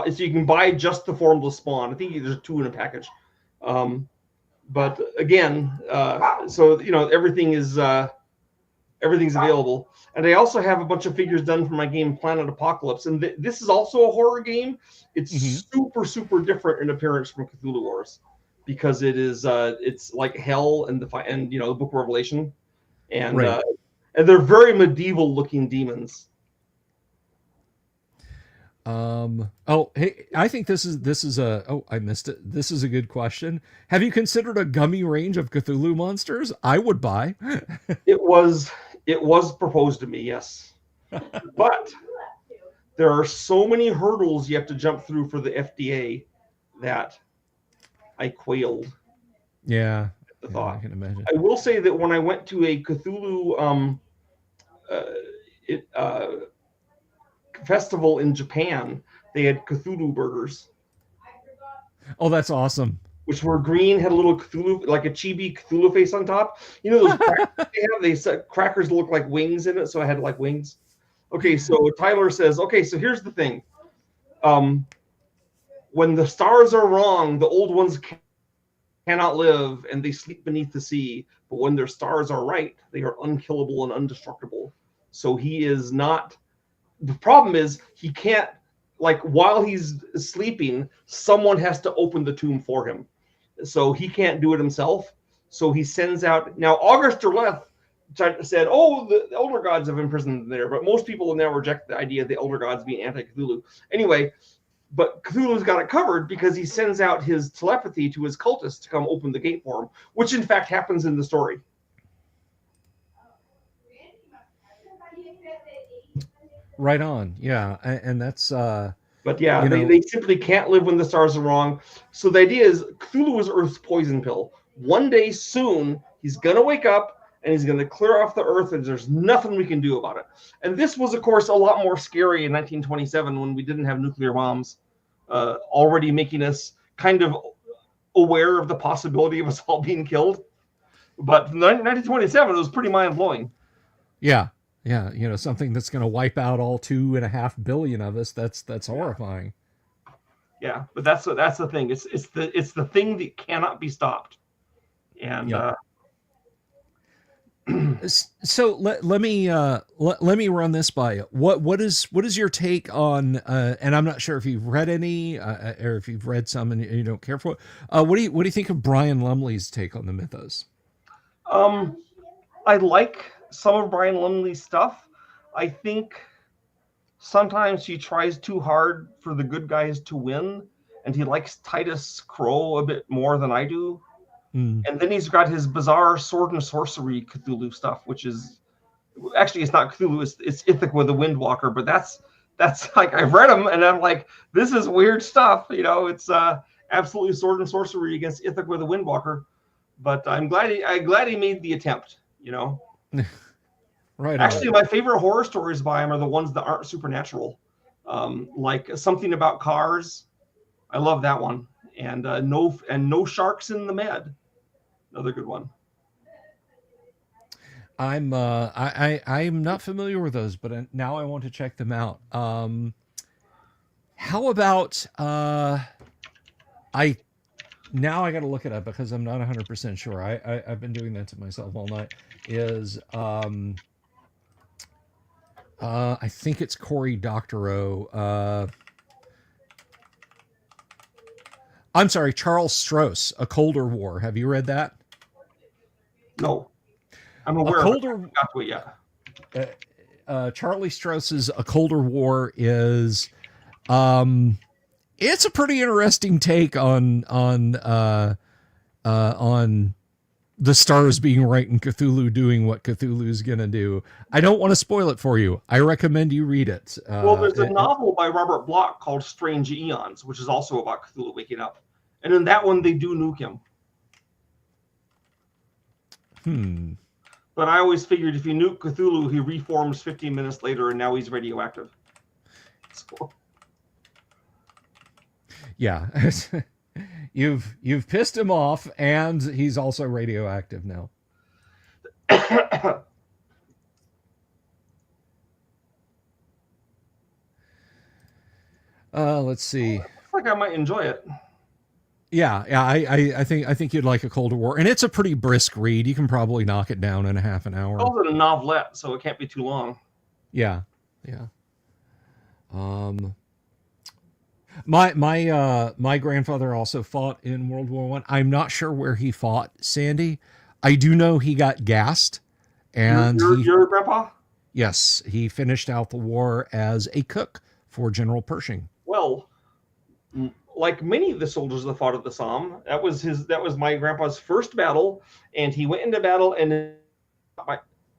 buy just the formless spawn. I think there's 2 in a package. But again, so everything everything's available. And I also have a bunch of figures done for my game Planet Apocalypse, and this is also a horror game. It's super, super different in appearance from Cthulhu Wars because it is it's like hell and the Book of Revelation, and right. And they're very medieval looking demons. Hey, I think this is I missed it. This is a good question. Have you considered a gummy range of Cthulhu monsters? I would buy. It was proposed to me, yes. But there are so many hurdles you have to jump through for the FDA that I quailed. Yeah. The thought. I can imagine. I will say that when I went to a Cthulhu festival in Japan, they had Cthulhu burgers. Oh, that's awesome. Which were green, had a little Cthulhu, like a chibi Cthulhu face on top. You know those crackers they have? They said crackers look like wings in it, so I had like wings. Okay, so Tyler says, okay, so here's the thing. when the stars are wrong, the old ones cannot live, and they sleep beneath the sea. But when their stars are right, they are unkillable and indestructible. So he is not. The problem is he can't. Like while he's sleeping, someone has to open the tomb for him. So he can't do it himself. So he sends out. Now August Derleth said, "Oh, the elder gods have imprisoned there," but most people now reject the idea of the elder gods being anti-Cthulhu. Anyway, but Cthulhu's got it covered because he sends out his telepathy to his cultists to come open the gate for him, which in fact happens in the story. Right on. Yeah, and that's. But yeah, they simply can't live when the stars are wrong. So the idea is Cthulhu is Earth's poison pill. One day soon, he's gonna wake up and he's gonna clear off the Earth, and there's nothing we can do about it. And this was, of course, a lot more scary in 1927 when we didn't have nuclear bombs, already making us kind of aware of the possibility of us all being killed. But in 1927, it was pretty mind-blowing. Yeah. Yeah, something that's going to wipe out all 2.5 billion of us. That's horrifying. Yeah, but that's the thing. It's the thing that cannot be stopped. And yep. So let me run this by you. What is your take on? And I'm not sure if you've read any, or if you've read some and you don't care for it. What do you think of Brian Lumley's take on the mythos? I like some of Brian Lumley's stuff. I think sometimes he tries too hard for the good guys to win, and he likes Titus Crow a bit more than I do. And then he's got his bizarre sword and sorcery Cthulhu stuff, which is actually, it's not Cthulhu, it's Ithaca the Windwalker, but that's like, I've read them and I'm like, this is weird stuff. It's absolutely sword and sorcery against Ithaca the Windwalker. But I'm glad he made the attempt, Right. Actually, my favorite horror stories by him are the ones that aren't supernatural, like Something About Cars. I love that one, and no sharks in the Med. Another good one. I'm not familiar with those, but now I want to check them out. How about I got to look it up because I'm not 100% sure. I've been doing that to myself all night. Is I think it's Cory Doctorow. I'm sorry, Charles Stross, A Colder War. Have you read that? No, I'm aware of it. I haven't got to it yet. Charlie Stross's A Colder War is, it's a pretty interesting take on the stars being right and Cthulhu doing what Cthulhu's gonna do. I don't want to spoil it for you. I recommend you read it. Well, there's a novel by Robert Bloch called Strange Eons, which is also about Cthulhu waking up. And in that one, they do nuke him. But I always figured if you nuke Cthulhu, he reforms 15 minutes later, and now he's radioactive. So. Yeah. You've pissed him off, and he's also radioactive now. Let's see. Looks like I might enjoy it. Yeah. I think you'd like A Colder War, and it's a pretty brisk read. You can probably knock it down in a half an hour. It's also a novelette, so it can't be too long. Yeah. My grandfather also fought in World War I. I'm not sure where he fought, Sandy. I do know he got gassed, and your grandpa? Yes, he finished out the war as a cook for General Pershing. Well, like many of the soldiers that fought at the Somme, that was my grandpa's first battle, and he went into battle and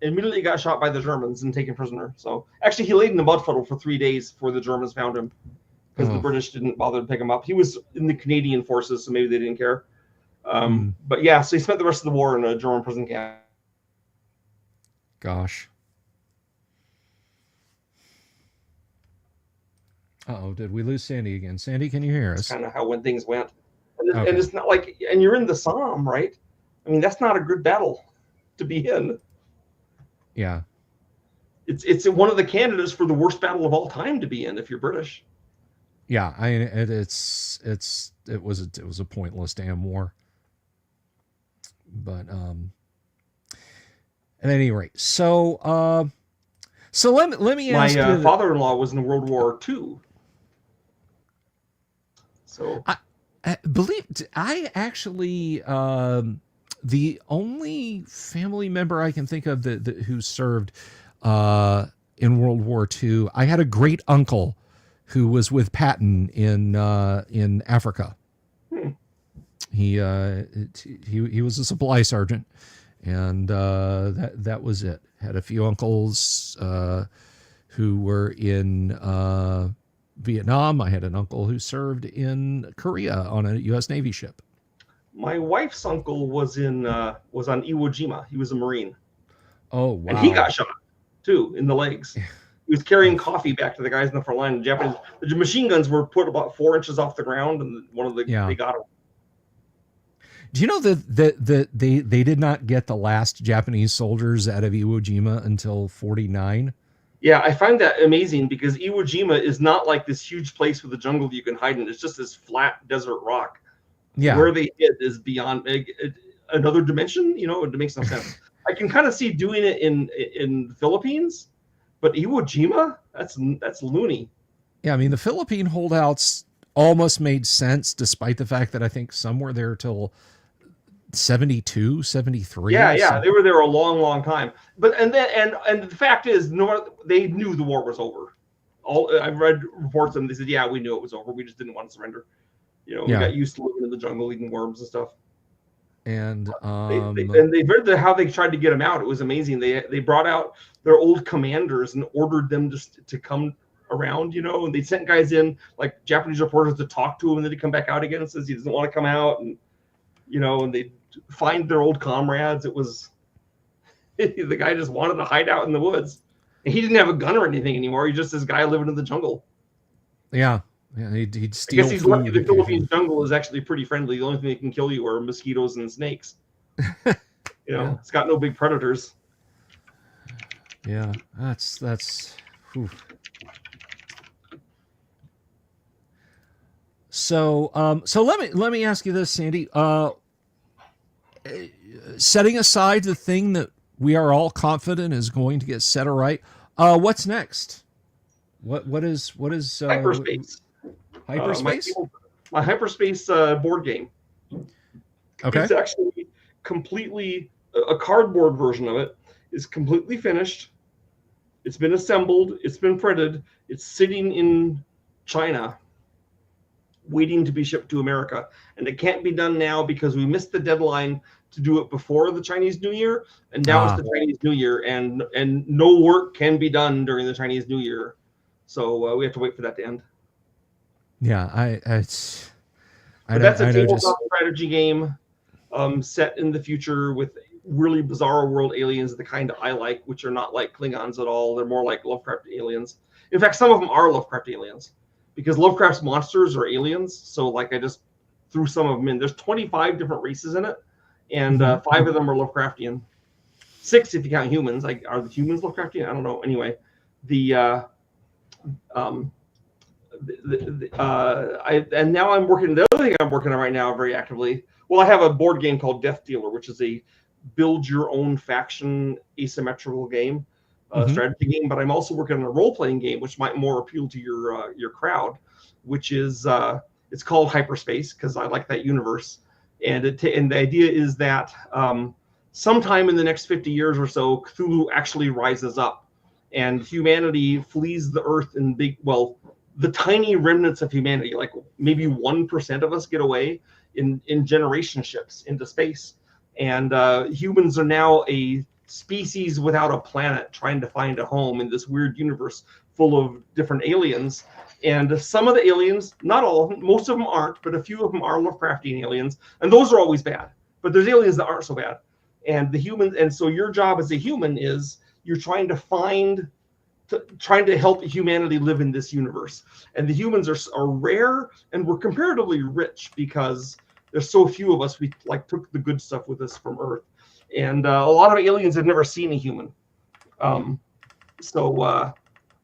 immediately got shot by the Germans and taken prisoner. So actually, he laid in a mud puddle for 3 days before the Germans found him, because the British didn't bother to pick him up. He was in the Canadian forces, so maybe they didn't care. But yeah, so he spent the rest of the war in a German prison camp. Gosh. Uh-oh, did we lose Sandy again? Sandy, can you hear us? That's kind of how when things went. And it's not like, and you're in the Somme, right? I mean, that's not a good battle to be in. Yeah. It's one of the candidates for the worst battle of all time to be in if you're British. Yeah, it was a pointless damn war. But at any rate, so let me ask My you. father-in-law was in World War II. So I believe I actually the only family member I can think of that who served in World War II. I had a great uncle who was with Patton in Africa. hmm. He was a supply sergeant, and that was it. Had a few uncles who were in Vietnam. I had an uncle who served in Korea on a U.S. Navy ship. My wife's uncle was on Iwo Jima. He was a Marine, Oh wow! and he got shot too in the legs. He was carrying coffee back to the guys in the front line. The machine guns were put about 4 inches off the ground, and they got him. Do you know that they did not get the last Japanese soldiers out of Iwo Jima until 1949? Yeah, I find that amazing because Iwo Jima is not like this huge place with a jungle you can hide in. It's just this flat desert rock. Yeah. Where they hid is beyond another dimension. It makes no sense. I can kind of see doing it in the Philippines, but Iwo Jima, that's loony. Yeah, I mean the Philippine holdouts almost made sense, despite the fact that I think some were there till 72, 73. Yeah, they were there a long time. But and the fact is, they knew the war was over. I read reports and they said, yeah, we knew it was over. We just didn't want to surrender. We got used to living in the jungle, eating worms and stuff. And they read how they tried to get them out. It was amazing. They brought out their old commanders and ordered them just to come around, and they sent guys in, like Japanese reporters, to talk to him, and then he come back out again and says he doesn't want to come out, and and they find their old comrades. It was the guy just wanted to hide out in the woods, and he didn't have a gun or anything anymore. He's just this guy living in the jungle. Yeah, he'd steal. I guess he's lucky. The Philippines jungle is actually pretty friendly. The only thing that can kill you are mosquitoes and snakes. Yeah. It's got no big predators. Yeah, that's. Whew. So let me ask you this, Sandy. Setting aside the thing that we are all confident is going to get set right, what's next? What is Hyperspace? Hyperspace? My hyperspace board game. Okay. It's actually completely a cardboard version of it. Is completely finished. It's been assembled. It's been printed. It's sitting in China, waiting to be shipped to America, and it can't be done now because we missed the deadline to do it before the Chinese New Year, and now it's the Chinese New Year, and no work can be done during the Chinese New Year, so we have to wait for that to end. Yeah, that's a tabletop strategy game set in the future with really bizarre world aliens, the kind I like, which are not like Klingons at all. They're more like Lovecraft aliens. In fact, some of them are Lovecraft aliens, because Lovecraft's monsters are aliens. So I just threw some of them in. There's 25 different races in it, and 5 of them are Lovecraftian. 6 if you count humans. Are the humans Lovecraftian? I don't know. Anyway, and now I'm working. The other thing I'm working on right now very actively. Well, I have a board game called Death Dealer, which is a build your own faction asymmetrical game. Strategy game, but I'm also working on a role-playing game, which might more appeal to your crowd, which is it's called Hyperspace because I like that universe, and the idea is that sometime in the next 50 years or so, Cthulhu actually rises up, and humanity flees the Earth in the tiny remnants of humanity, like maybe 1% of us get away in generation ships into space, and humans are now a species without a planet trying to find a home in this weird universe full of different aliens. And some of the aliens, not all of them, most of them aren't, but a few of them are Lovecraftian aliens, and those are always bad. But there's aliens that aren't so bad. And the humans, and so your job as a human is you're trying to help humanity live in this universe. And the humans are rare, and we're comparatively rich because there's so few of us. We took the good stuff with us from Earth. And a lot of aliens have never seen a human. So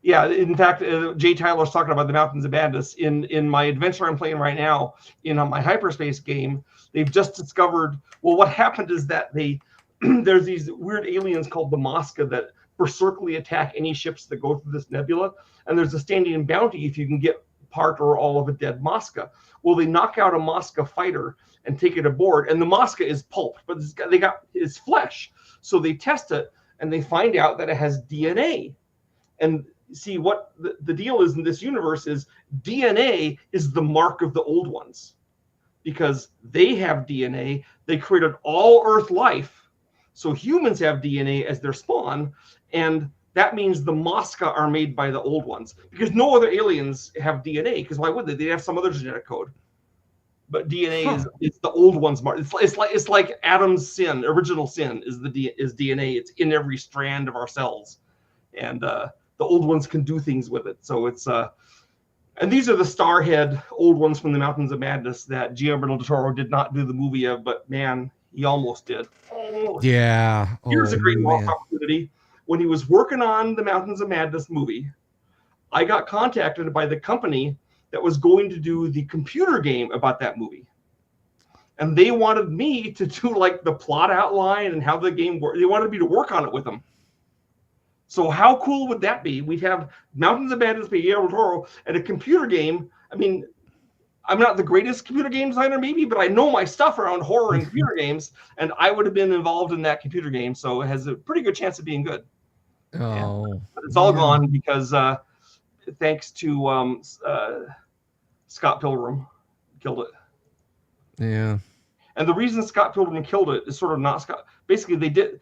Yeah, in fact, Jay Tyler's talking about the Mountains of Madness. In my adventure I'm playing right now, in my hyperspace game, they've just discovered. Well, what happened is that there's these weird aliens called the Mosca that berserkly attack any ships that go through this nebula, and there's a standing bounty if you can get part or all of a dead Mosca. Well, they knock out a Mosca fighter and take it aboard, and the Mosca is pulp, but they got his flesh, so they test it and they find out that it has DNA. And see, what the deal is in this universe is DNA is the mark of the old ones, because they have DNA. They created all Earth life, so humans have DNA as their spawn, and that means the Mosca are made by the old ones, because no other aliens have DNA, because why would they? They have some other genetic code. But DNA is the old one's mark. It's like Adam's sin, original sin is DNA. It's in every strand of our cells, and the old ones can do things with it. So it's and these are the starhead old ones from the Mountains of Madness that Guillermo del Toro did not do the movie of, but man, he almost did. Yeah. Here's a great lost opportunity. When he was working on the Mountains of Madness movie, I got contacted by the company that was going to do the computer game about that movie. And they wanted me to do like the plot outline and how the game worked. They wanted me to work on it with them. So how cool would that be? We'd have Mountains of Madness by Guillermo del Toro and a computer game. I mean, I'm not the greatest computer game designer, maybe, but I know my stuff around horror and computer games, and I would have been involved in that computer game. So it has a pretty good chance of being good. Oh, but it's all gone because thanks to Scott Pilgrim killed it. Yeah. And the reason Scott Pilgrim killed it is sort of not Scott. Basically, they did.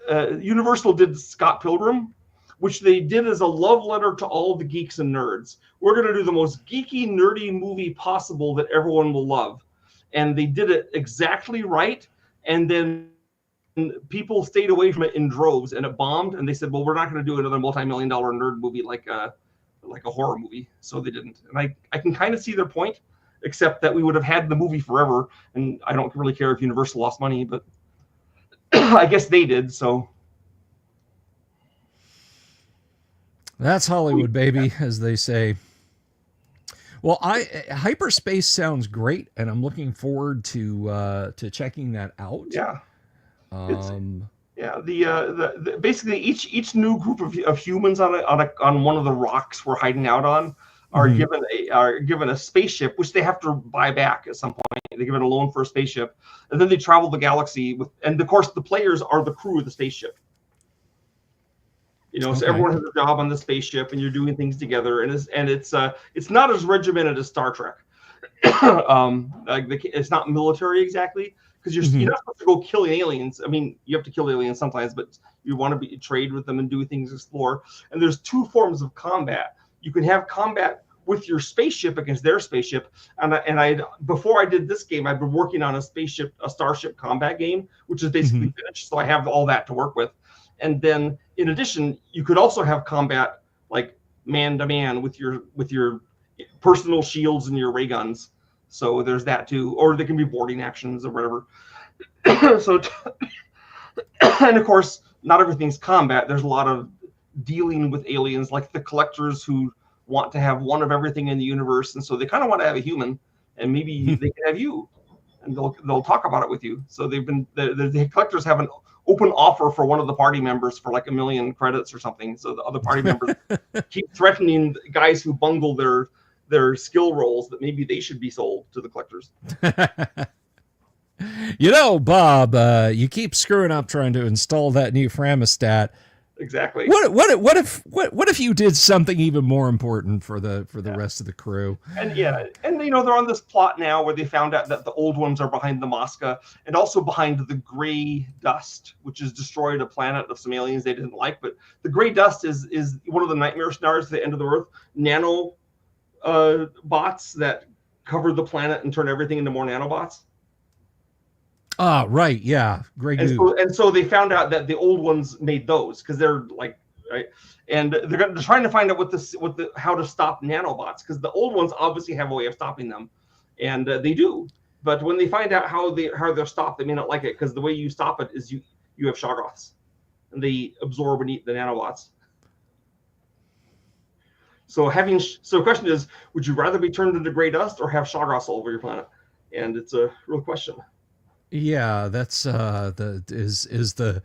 Universal did Scott Pilgrim, which they did as a love letter to all the geeks and nerds. We're going to do the most geeky, nerdy movie possible that everyone will love. And they did it exactly right. And then people stayed away from it in droves, and it bombed. And they said, well, we're not going to do another multi-million-dollar nerd movie like a horror movie. So they didn't. And I can kind of see their point, except that we would have had the movie forever. And I don't really care if Universal lost money, but I guess they did. So that's Hollywood, baby, as they say. Well, hyperspace sounds great, and I'm looking forward to checking that out. Yeah. The basically each new group of humans on one of the rocks we're hiding out on are given a spaceship, which they have to buy back at some point. They give it a loan for a spaceship, and then they travel the galaxy and of course the players are the crew of the spaceship. So everyone has a job on the spaceship, and you're doing things together, and it's not as regimented as Star Trek. It's not military exactly, because you're not supposed to go killing aliens. I mean, you have to kill aliens sometimes, but you want to trade with them and do things, explore. And there's two forms of combat. You can have combat with your spaceship against their spaceship. And before I did this game, I've been working on a starship combat game, which is basically finished. So I have all that to work with. And then in addition, you could also have combat like man to man with your personal shields and your ray guns. So there's that too, or there can be boarding actions or whatever. And of course, not everything's combat. There's a lot of dealing with aliens, like the collectors who want to have one of everything in the universe, and so they kind of want to have a human, and maybe they can have you, and they'll talk about it with you. So the collectors have an open offer for one of the party members for like 1 million credits or something. So the other party members keep threatening guys who bungle their skill rolls that maybe they should be sold to the collectors. Bob, you keep screwing up trying to install that new Framistat. Exactly. What if you did something even more important for the rest of the crew? And they're on this plot now where they found out that the old ones are behind the Mosca and also behind the gray dust, which has destroyed a planet of some aliens they didn't like. But the gray dust is one of the nightmare scenarios at the end of the Earth. Nano bots that cover the planet and turn everything into more nanobots. Ah, right, yeah, great. And so they found out that the old ones made those because they're like, right, and they're trying to find out how to stop nanobots, because the old ones obviously have a way of stopping them, and they do. But when they find out how they're stopped, they may not like it, because the way you stop it is you have Shoggoths, and they absorb and eat the nanobots. So the question is, would you rather be turned into gray dust or have Shoggoths all over your planet? And it's a real question. Yeah, that's the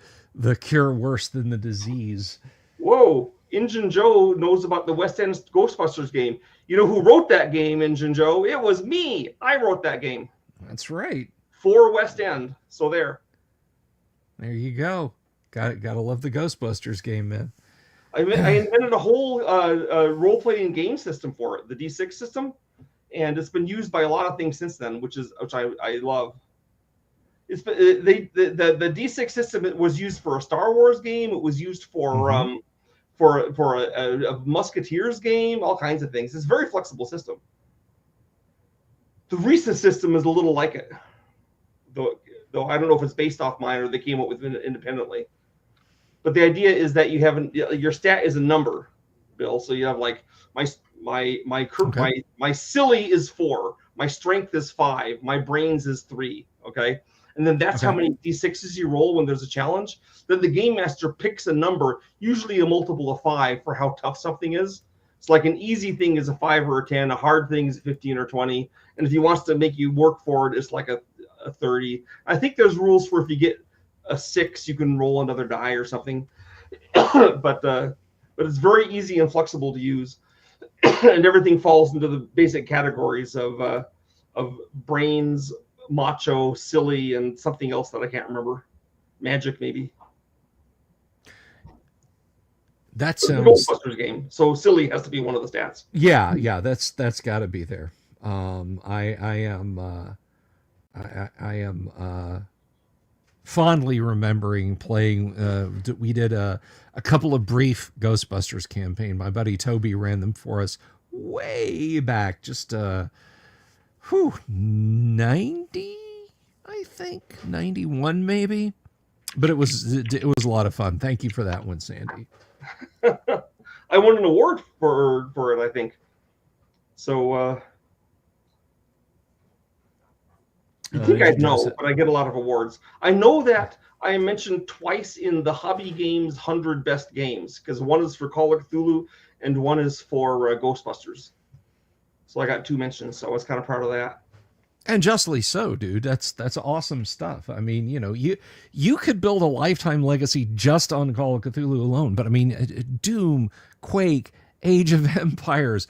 cure worse than the disease? Whoa, Injun Joe knows about the West End Ghostbusters game. You know who wrote that game, Injun Joe? It was me. I wrote that game. That's right. For West End. So there. There you go. Gotta love the Ghostbusters game, man. I invented a whole role-playing game system for it, the D6 system, and it's been used by a lot of things since then, which I love. It's the D6 system. It was used for a Star Wars game. It was used for a Musketeers game, all kinds of things. It's a very flexible system. The recent system is a little like it, though I don't know if it's based off mine or they came up with it independently. But the idea is that you have your stat is a number, Bill. So you have like my silly is 4, my strength is 5, my brains is 3. Okay, and then that's how many D6s you roll when there's a challenge. Then the game master picks a number, usually a multiple of 5, for how tough something is. It's like an easy thing is a 5 or a 10, a hard thing is a 15 or 20, and if he wants to make you work for it, it's like a 30. I think there's rules for if you get a 6, you can roll another die or something. but it's very easy and flexible to use, and everything falls into the basic categories of brains, macho, silly, and something else that I can't remember. Magic, maybe. That it's sounds a Ghostbusters game, so silly has to be one of the stats. Yeah, that's got to be there. I am fondly remembering playing. We did a couple of brief Ghostbusters campaign. My buddy Toby ran them for us way back, just 90, I think 91 maybe. But it was a lot of fun. Thank you for that one, Sandy. I won an award for it, I think. So you think I'd know, but I get a lot of awards. I know that I am mentioned twice in the Hobby Games 100 Best Games, because one is for Call of Cthulhu and one is for Ghostbusters. So I got 2 mentions, so I was kind of proud of that. And justly so, dude. That's awesome stuff. I mean, you could build a lifetime legacy just on Call of Cthulhu alone. But I mean, Doom, Quake, Age of Empires,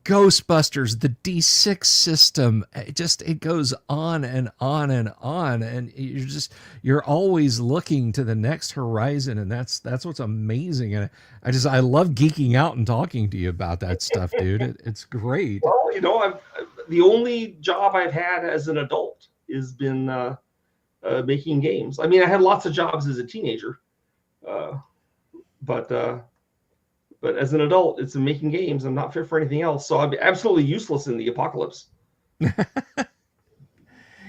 Ghostbusters, the D6 system, it goes on and on and on, and you're always looking to the next horizon, and that's what's amazing. And I love geeking out and talking to you about that stuff, dude. It's great. Well, the only job I've had as an adult has been making games. I mean, I had lots of jobs as a teenager, but as an adult, it's in making games. I'm not fit for anything else, so I'd be absolutely useless in the apocalypse.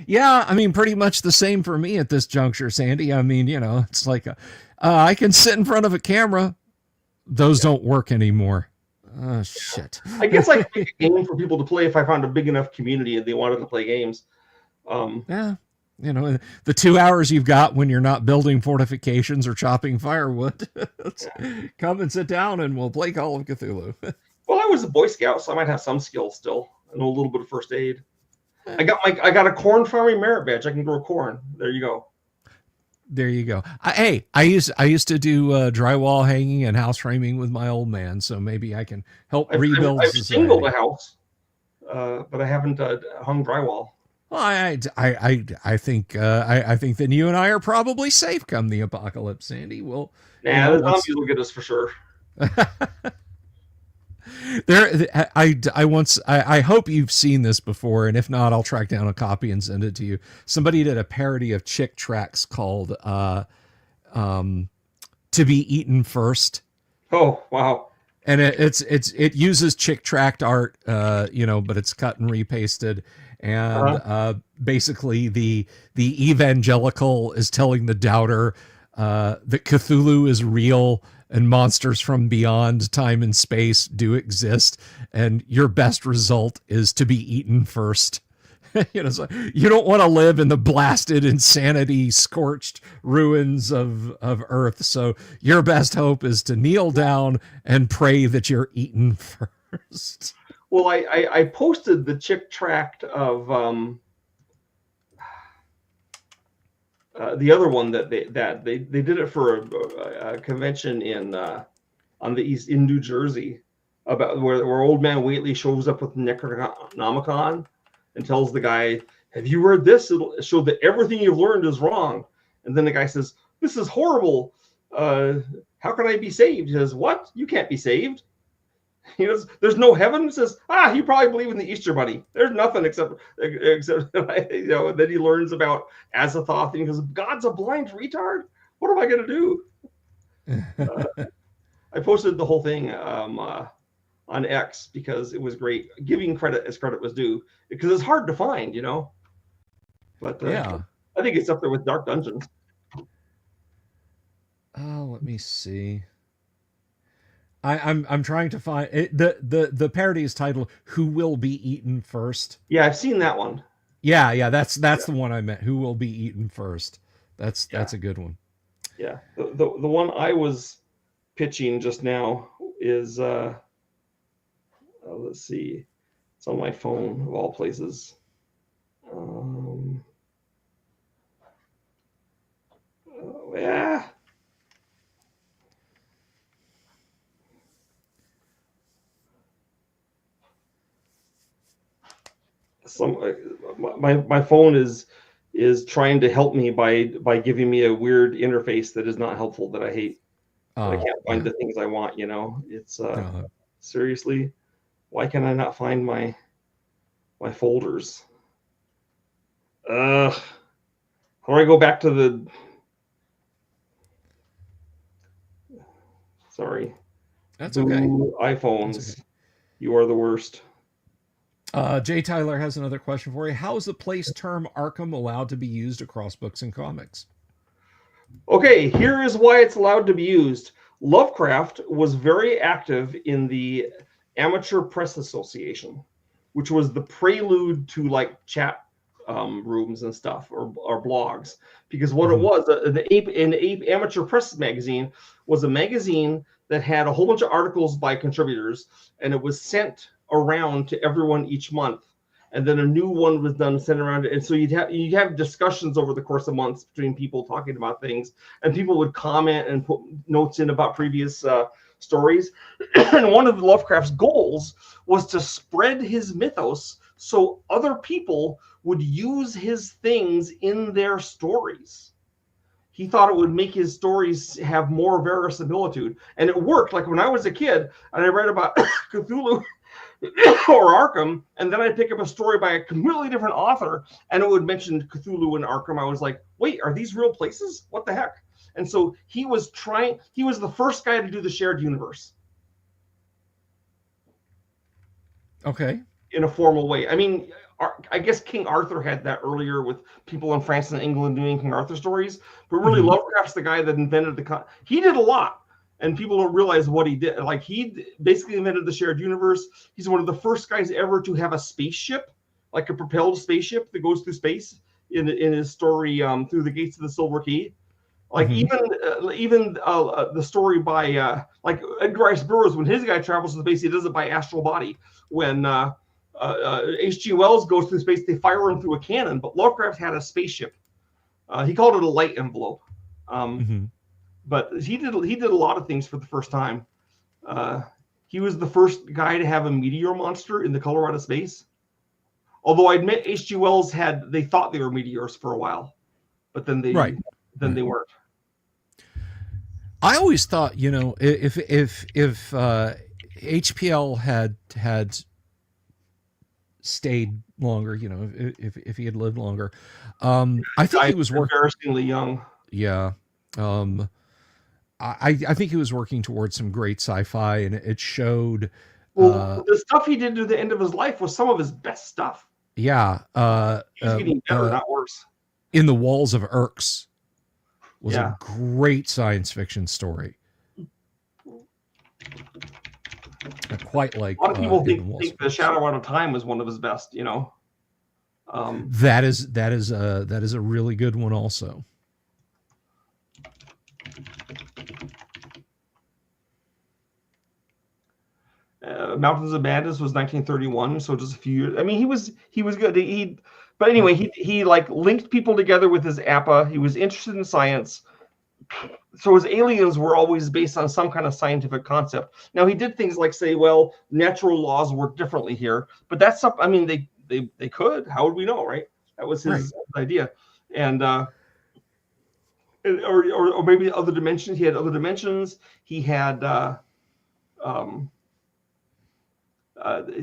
Yeah, I mean, pretty much the same for me at this juncture, Sandy. I mean, it's like I can sit in front of a camera. Those don't work anymore. Oh, shit. I guess I could make a game for people to play if I found a big enough community and they wanted to play games. Yeah. The 2 hours you've got when you're not building fortifications or chopping firewood, come and sit down and we'll play Call of Cthulhu. Well, I was a Boy Scout, so I might have some skills still. I know a little bit of first aid. I got a corn farming merit badge. I can grow corn. There you go. There you go. I used to do drywall hanging and house framing with my old man, so maybe I can help rebuild. I've shingled a house, but I haven't hung drywall. Well, I think that you and I are probably safe come the apocalypse, Sandy. Well, the zombies will get us for sure. I hope you've seen this before, and if not, I'll track down a copy and send it to you. Somebody did a parody of Chick Tracts called "To Be Eaten First." Oh, wow! And it uses Chick Tract art, but it's cut and repasted. And basically, the evangelical is telling the doubter that Cthulhu is real and monsters from beyond time and space do exist, and your best result is to be eaten first. So you don't want to live in the blasted, insanity, scorched ruins of Earth. So your best hope is to kneel down and pray that you're eaten first. Well, I posted the chick tract of the other one that they did it for a convention in on the east in New Jersey, about where old man Whately shows up with Necronomicon and tells the guy, "Have you read this? It'll show that everything you've learned is wrong." And then the guy says, "This is horrible. How can I be saved?" He says, "What? You can't be saved." He goes, "There's no heaven." He says, "You probably believe in the Easter Bunny. There's nothing except And then he learns about Azathoth, and he goes, "God's a blind retard. What am I going to do?" I posted the whole thing on X because it was great, giving credit as credit was due, because it's hard to find, But Yeah. I think it's up there with Dark Dungeons. Let me see. I'm trying to find it. The parody is titled "Who Will Be Eaten First." Yeah, I've seen that one. Yeah, that's the one I meant. Who will be eaten first? That's a good one. Yeah, the one I was pitching just now is let's see, it's on my phone of all places. Yeah. My phone is trying to help me by giving me a weird interface that is not helpful, that I hate. I can't find the things I want, It's seriously, why can I not find my folders? How do I go back to the sorry. That's okay. iPhones. That's okay. You are the worst. Jay Tyler has another question for you. How is the place term Arkham allowed to be used across books and comics? Okay, here is why it's allowed to be used. Lovecraft was very active in the Amateur Press Association, which was the prelude to like chat rooms and stuff, or blogs. Because what it was, an Amateur Press magazine was a magazine that had a whole bunch of articles by contributors, and it was sent around to everyone each month, and then a new one was done, sent around, and so you'd have discussions over the course of months between people talking about things, and people would comment and put notes in about previous stories. And one of Lovecraft's goals was to spread his mythos so other people would use his things in their stories. He thought it would make his stories have more verisimilitude, and it worked. Like when I was a kid and I read about Cthulhu or Arkham, and then I'd pick up a story by a completely different author, and it would mention Cthulhu and Arkham. I was like, wait, are these real places? What the heck? And so he was the first guy to do the shared universe. Okay. In a formal way. I mean, I guess King Arthur had that earlier with people in France and England doing King Arthur stories, but really Lovecraft's the guy that invented he did a lot. And people don't realize what he did. Like, he basically invented the shared universe. He's one of the first guys ever to have a spaceship, like a propelled spaceship that goes through space in his story, Through the Gates of the Silver Key. Like even the story by like Edgar Rice Burroughs, when his guy travels to space, he does it by astral body. When H.G. Wells goes through space, they fire him through a cannon. But Lovecraft had a spaceship. He called it a light envelope. But he did a lot of things for the first time. He was the first guy to have a meteor monster in the color out of space. Although I admit H.G. Wells they thought they were meteors for a while, but then they weren't. I always thought, if HPL had stayed longer, if he had lived longer, I think he was embarrassingly young. Yeah. I think he was working towards some great sci-fi, and it showed. Well, the stuff he did to the end of his life was some of his best stuff. Yeah. He's getting better, not worse. In the Walls of Erks was a great science fiction story. I quite like. A lot of people think The Shadow Out of Time was one of his best. That is a really good one also. Mountains of Madness was 1931, so just a few years. I mean, he was good. But anyway, he like linked people together with his APA. He was interested in science, so his aliens were always based on some kind of scientific concept. Now he did things like say, well, natural laws work differently here, but that's up. I mean, they could. How would we know, right? That was his idea, and or maybe other dimensions. He had other dimensions. He had.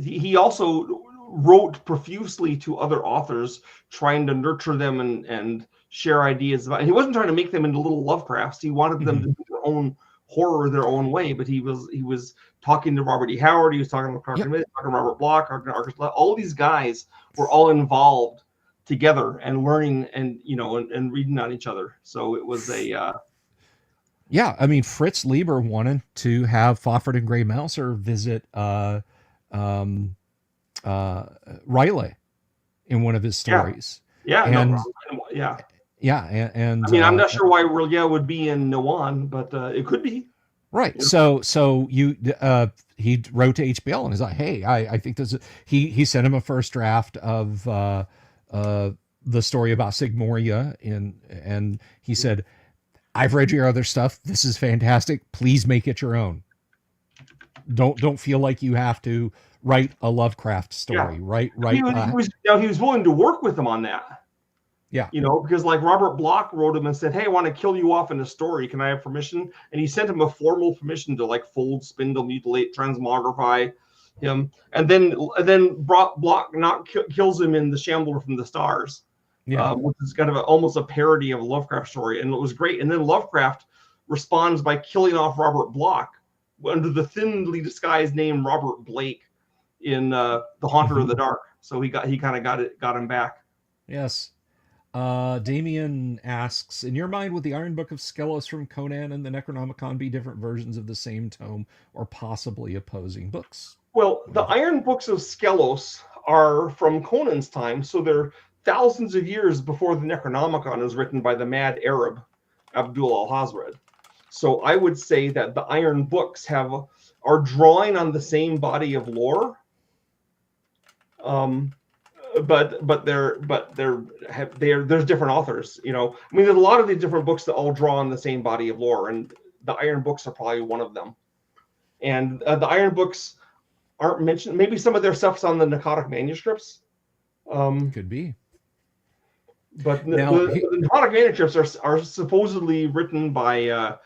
He also wrote profusely to other authors, trying to nurture them and share ideas about. And he wasn't trying to make them into little Lovecrafts. He wanted them to do their own horror their own way. But he was talking to Robert E. Howard. He was talking to talking to Robert Bloch, all these guys were all involved together and learning and and reading on each other. So it was a. Yeah, I mean, Fritz Lieber wanted to have Fafhrd and Grey Mouser visit Riley in one of his stories. Yeah, and yeah. And I mean, I'm not sure why Riley would be in Noan, but it could be. Right. You know? So he wrote to HBO and he's like, hey, I think this is, he sent him a first draft of the story about Sigmoria, and he said, I've read your other stuff. This is fantastic. Please make it your own. Don't feel like you have to write a Lovecraft story. Yeah. Right. He was willing to work with him on that. Yeah. Because like Robert Bloch wrote him and said, hey, I want to kill you off in a story. Can I have permission? And he sent him a formal permission to like fold, spindle, mutilate, transmogrify him. And then Bloch kills him in The Shambler from the Stars. Yeah. Which is kind of almost a parody of a Lovecraft story. And it was great. And then Lovecraft responds by killing off Robert Bloch under the thinly disguised name Robert Blake in The Haunter of the Dark. So he kind of got him back. Yes. Damien asks, in your mind, would the Iron Book of Skelos from Conan and the Necronomicon be different versions of the same tome or possibly opposing books? Well, the Iron Books of Skelos are from Conan's time, so they're thousands of years before the Necronomicon is written by the mad Arab, Abdul al-Hazred. So I would say that the Iron Books are drawing on the same body of lore. But there's different authors, I mean, there's a lot of these different books that all draw on the same body of lore, and the Iron Books are probably one of them. And the Iron Books aren't mentioned. Maybe some of their stuff's on the Narcotic manuscripts. Could be. But now, the Narcotic manuscripts are supposedly written by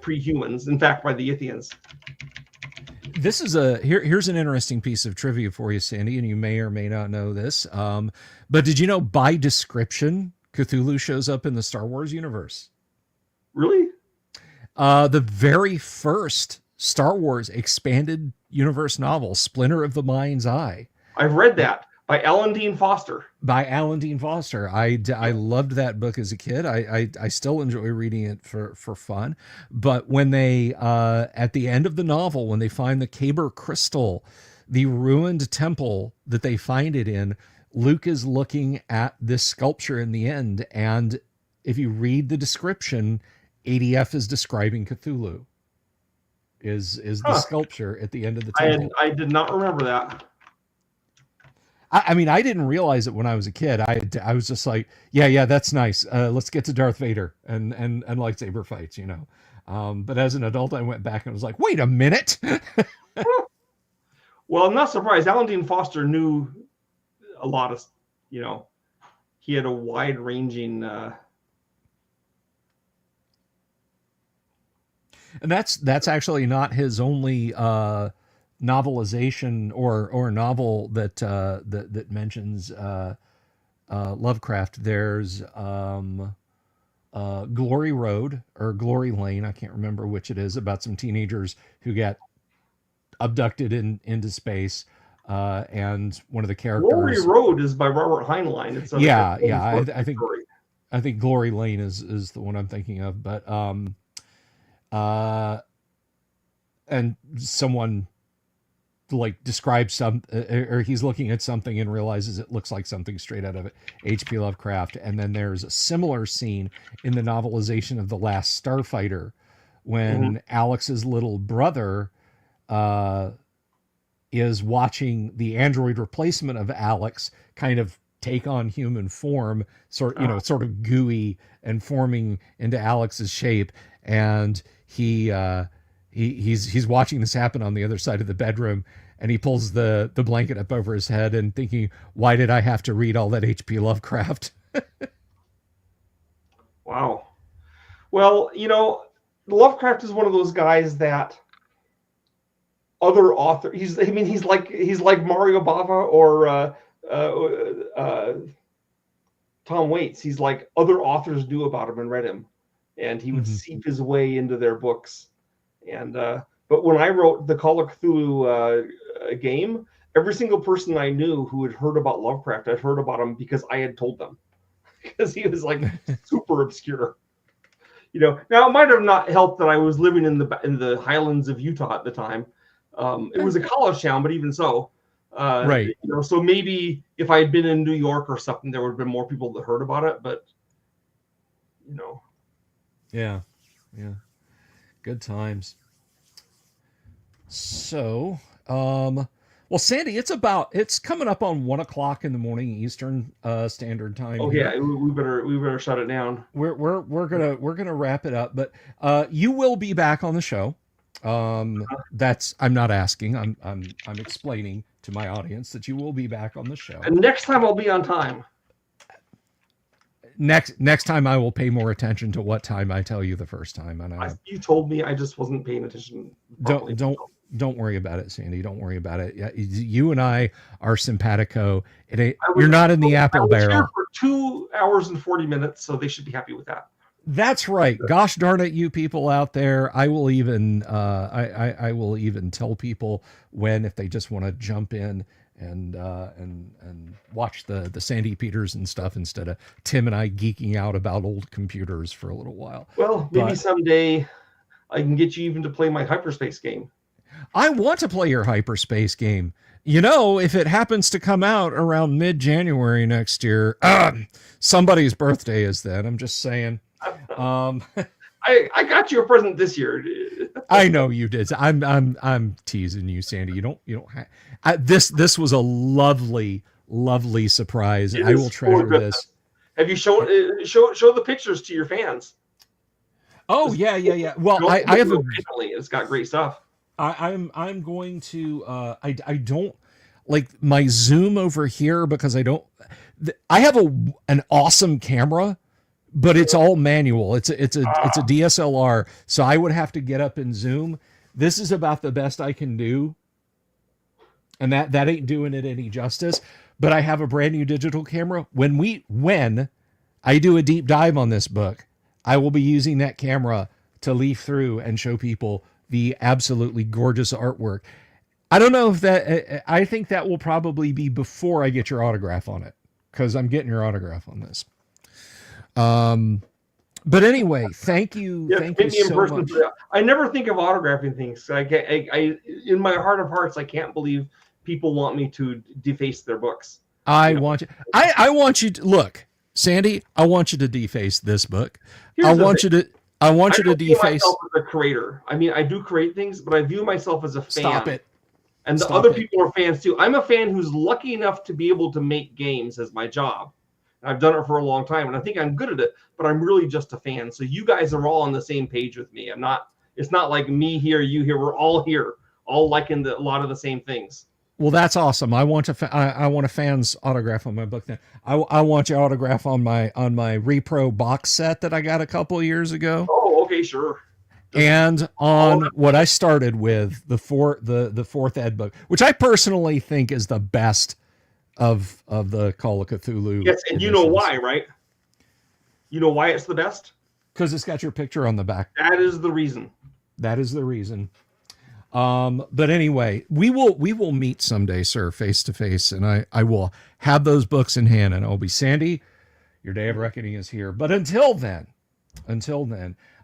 pre-humans. In fact, by the Yithians. This is here's an interesting piece of trivia for you, Sandy, and you may or may not know this. But did you know, by description, Cthulhu shows up in the Star Wars universe? Really? The very first Star Wars expanded universe novel, Splinter of the Mind's Eye. I've read that. By Alan Dean Foster. I loved that book as a kid. I still enjoy reading it for fun. But when they, at the end of the novel, when they find the Kaber crystal, the ruined temple that they find it in, Luke is looking at this sculpture in the end. And if you read the description, ADF is describing Cthulhu. Is the sculpture at the end of the temple. I did not remember that. I mean, I didn't realize it when I was a kid. I was just like, yeah, that's nice. Let's get to Darth Vader and lightsaber fights, But as an adult, I went back and was like, wait a minute. Well, I'm not surprised. Alan Dean Foster knew a lot of, he had a wide-ranging. And that's actually not his only novelization or novel that mentions Lovecraft. There's Glory Road or Glory Lane, I can't remember which it is, about some teenagers who get abducted into space, and one of the characters. Glory Road is by Robert Heinlein. It's I think Glory Lane is the one I'm thinking of, but and someone like describes some, or he's looking at something and realizes it looks like something straight out of H.P. Lovecraft. And then there's a similar scene in the novelization of The Last Starfighter when Alex's little brother is watching the android replacement of Alex kind of take on human form, sort of gooey and forming into Alex's shape. And he's watching this happen on the other side of the bedroom, and he pulls the blanket up over his head and thinking, why did I have to read all that H.P. Lovecraft? Wow. Well, Lovecraft is one of those guys that other author. He's like Mario Bava or Tom Waits. He's like other authors knew about him and read him, and he would seep his way into their books. And but when I wrote the Call of Cthulhu game, every single person I knew who had heard about Lovecraft, I'd heard about him because I had told them, because he was like super obscure. Now it might have not helped that I was living in the highlands of Utah at the time. It was a college town, but even so, right. So maybe if I had been in New York or something, there would have been more people that heard about it. But yeah, good times. So, well, Sandy, it's coming up on 1 o'clock in the morning Eastern Standard Time. Oh yeah, we better shut it down. We're gonna wrap it up, but you will be back on the show. I'm not asking. I'm explaining to my audience that you will be back on the show. And next time I'll be on time. Next time I will pay more attention to what time I tell you the first time. And you told me, I just wasn't paying attention properly. Don't worry about it, Sandy. Don't worry about it. Yeah, you and I are simpatico. You're not in the apple barrel. Here for 2 hours and 40 minutes, so they should be happy with that. That's right. Gosh darn it, you people out there! I will even I will even tell people if they just want to jump in and watch the Sandy Petersen stuff instead of Tim and I geeking out about old computers for a little while. Well, maybe someday I can get you even to play my hyperspace game. I want to play your hyperspace game. If it happens to come out around mid-January next year, somebody's birthday is then. I'm just saying. I got you a present this year. I know you did. I'm teasing you, Sandy. You don't. This was a lovely surprise. I will treasure this. Have you show the pictures to your fans? Oh yeah. Well, I have It's got great stuff. I'm going to. I don't like my zoom over here because I don't. I have an awesome camera, but it's all manual. It's a DSLR, so I would have to get up and zoom. This is about the best I can do, and that ain't doing it any justice. But I have a brand new digital camera. When I do a deep dive on this book, I will be using that camera to leaf through and show people the absolutely gorgeous artwork. I don't know if that. I think that will probably be before I get your autograph on it, because I'm getting your autograph on this. But anyway, thank you. Yeah, thank you so much. I never think of autographing things. I in my heart of hearts, I can't believe people want me to deface their books. I want you to look, Sandy. I want you to deface this book. I want you to deface myself as a creator. I mean, I do create things, but I view myself as a fan. Stop it. And the other people are fans too. I'm a fan who's lucky enough to be able to make games as my job. I've done it for a long time, and I think I'm good at it, but I'm really just a fan. So you guys are all on the same page with me. It's not like me here, you here. We're all here, all liking a lot of the same things. Well, that's awesome. I want a fan's autograph on my book. Then I want your autograph on my Repro box set that I got a couple of years ago. Oh, okay, sure. And on what I started with, the fourth ed book, which I personally think is the best of the Call of Cthulhu. Yes, and editions. You know why, right? You know why it's the best? Because it's got your picture on the back. That is the reason. That is the reason. But anyway, we will meet someday, sir, face to face, and I will have those books in hand, and I'll be Sandy. Your day of reckoning is here. But until then,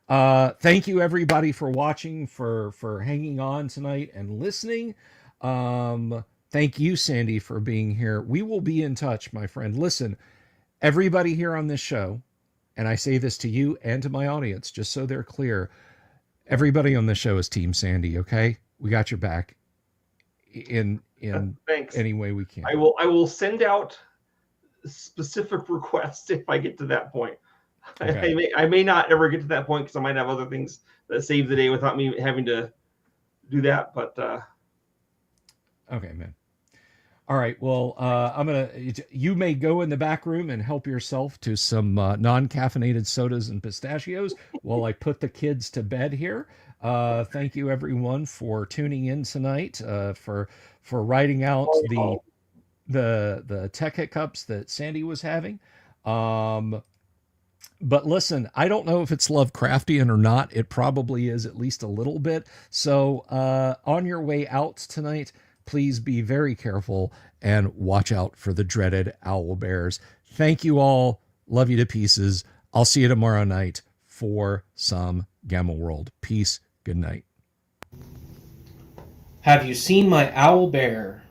thank you everybody for watching, for hanging on tonight and listening. Thank you, Sandy, for being here. We will be in touch, my friend. Listen, everybody here on this show, and I say this to you and to my audience, just so they're clear, everybody on this show is Team Sandy, okay? We got your back in Thanks. any way we can. I will send out specific requests if I get to that point. Okay. I may not ever get to that point because I might have other things that save the day without me having to do that. But okay, man. All right. Well, you may go in the back room and help yourself to some non-caffeinated sodas and pistachios while I put the kids to bed here. Thank you, everyone, for tuning in tonight, for writing out the tech hiccups that Sandy was having. But listen, I don't know if it's Lovecraftian or not. It probably is, at least a little bit. So on your way out tonight, please be very careful and watch out for the dreaded owl bears. Thank you all. Love you to pieces. I'll see you tomorrow night for some Gamma World. Peace. Good night. Have you seen my owl bear?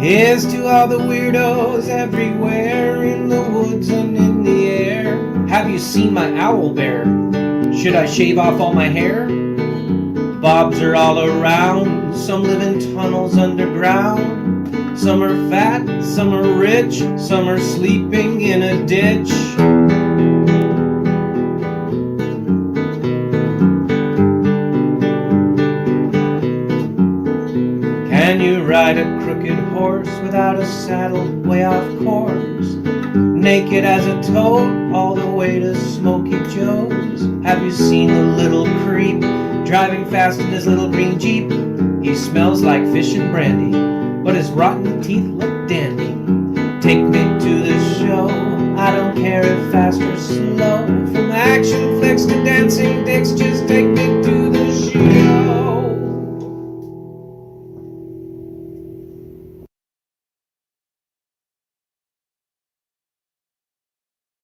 Here's to all the weirdos everywhere, in the woods and in the air. Have you seen my owl bear? Should I shave off all my hair? Bobs are all around, some live in tunnels underground. Some are fat, some are rich, some are sleeping in a ditch. Can you ride a crooked horse without a saddle, way off course? Naked as a toad, all the way to Smoky Joe's. Have you seen the little creep driving fast in his little green Jeep? He smells like fish and brandy, but his rotten teeth look dandy.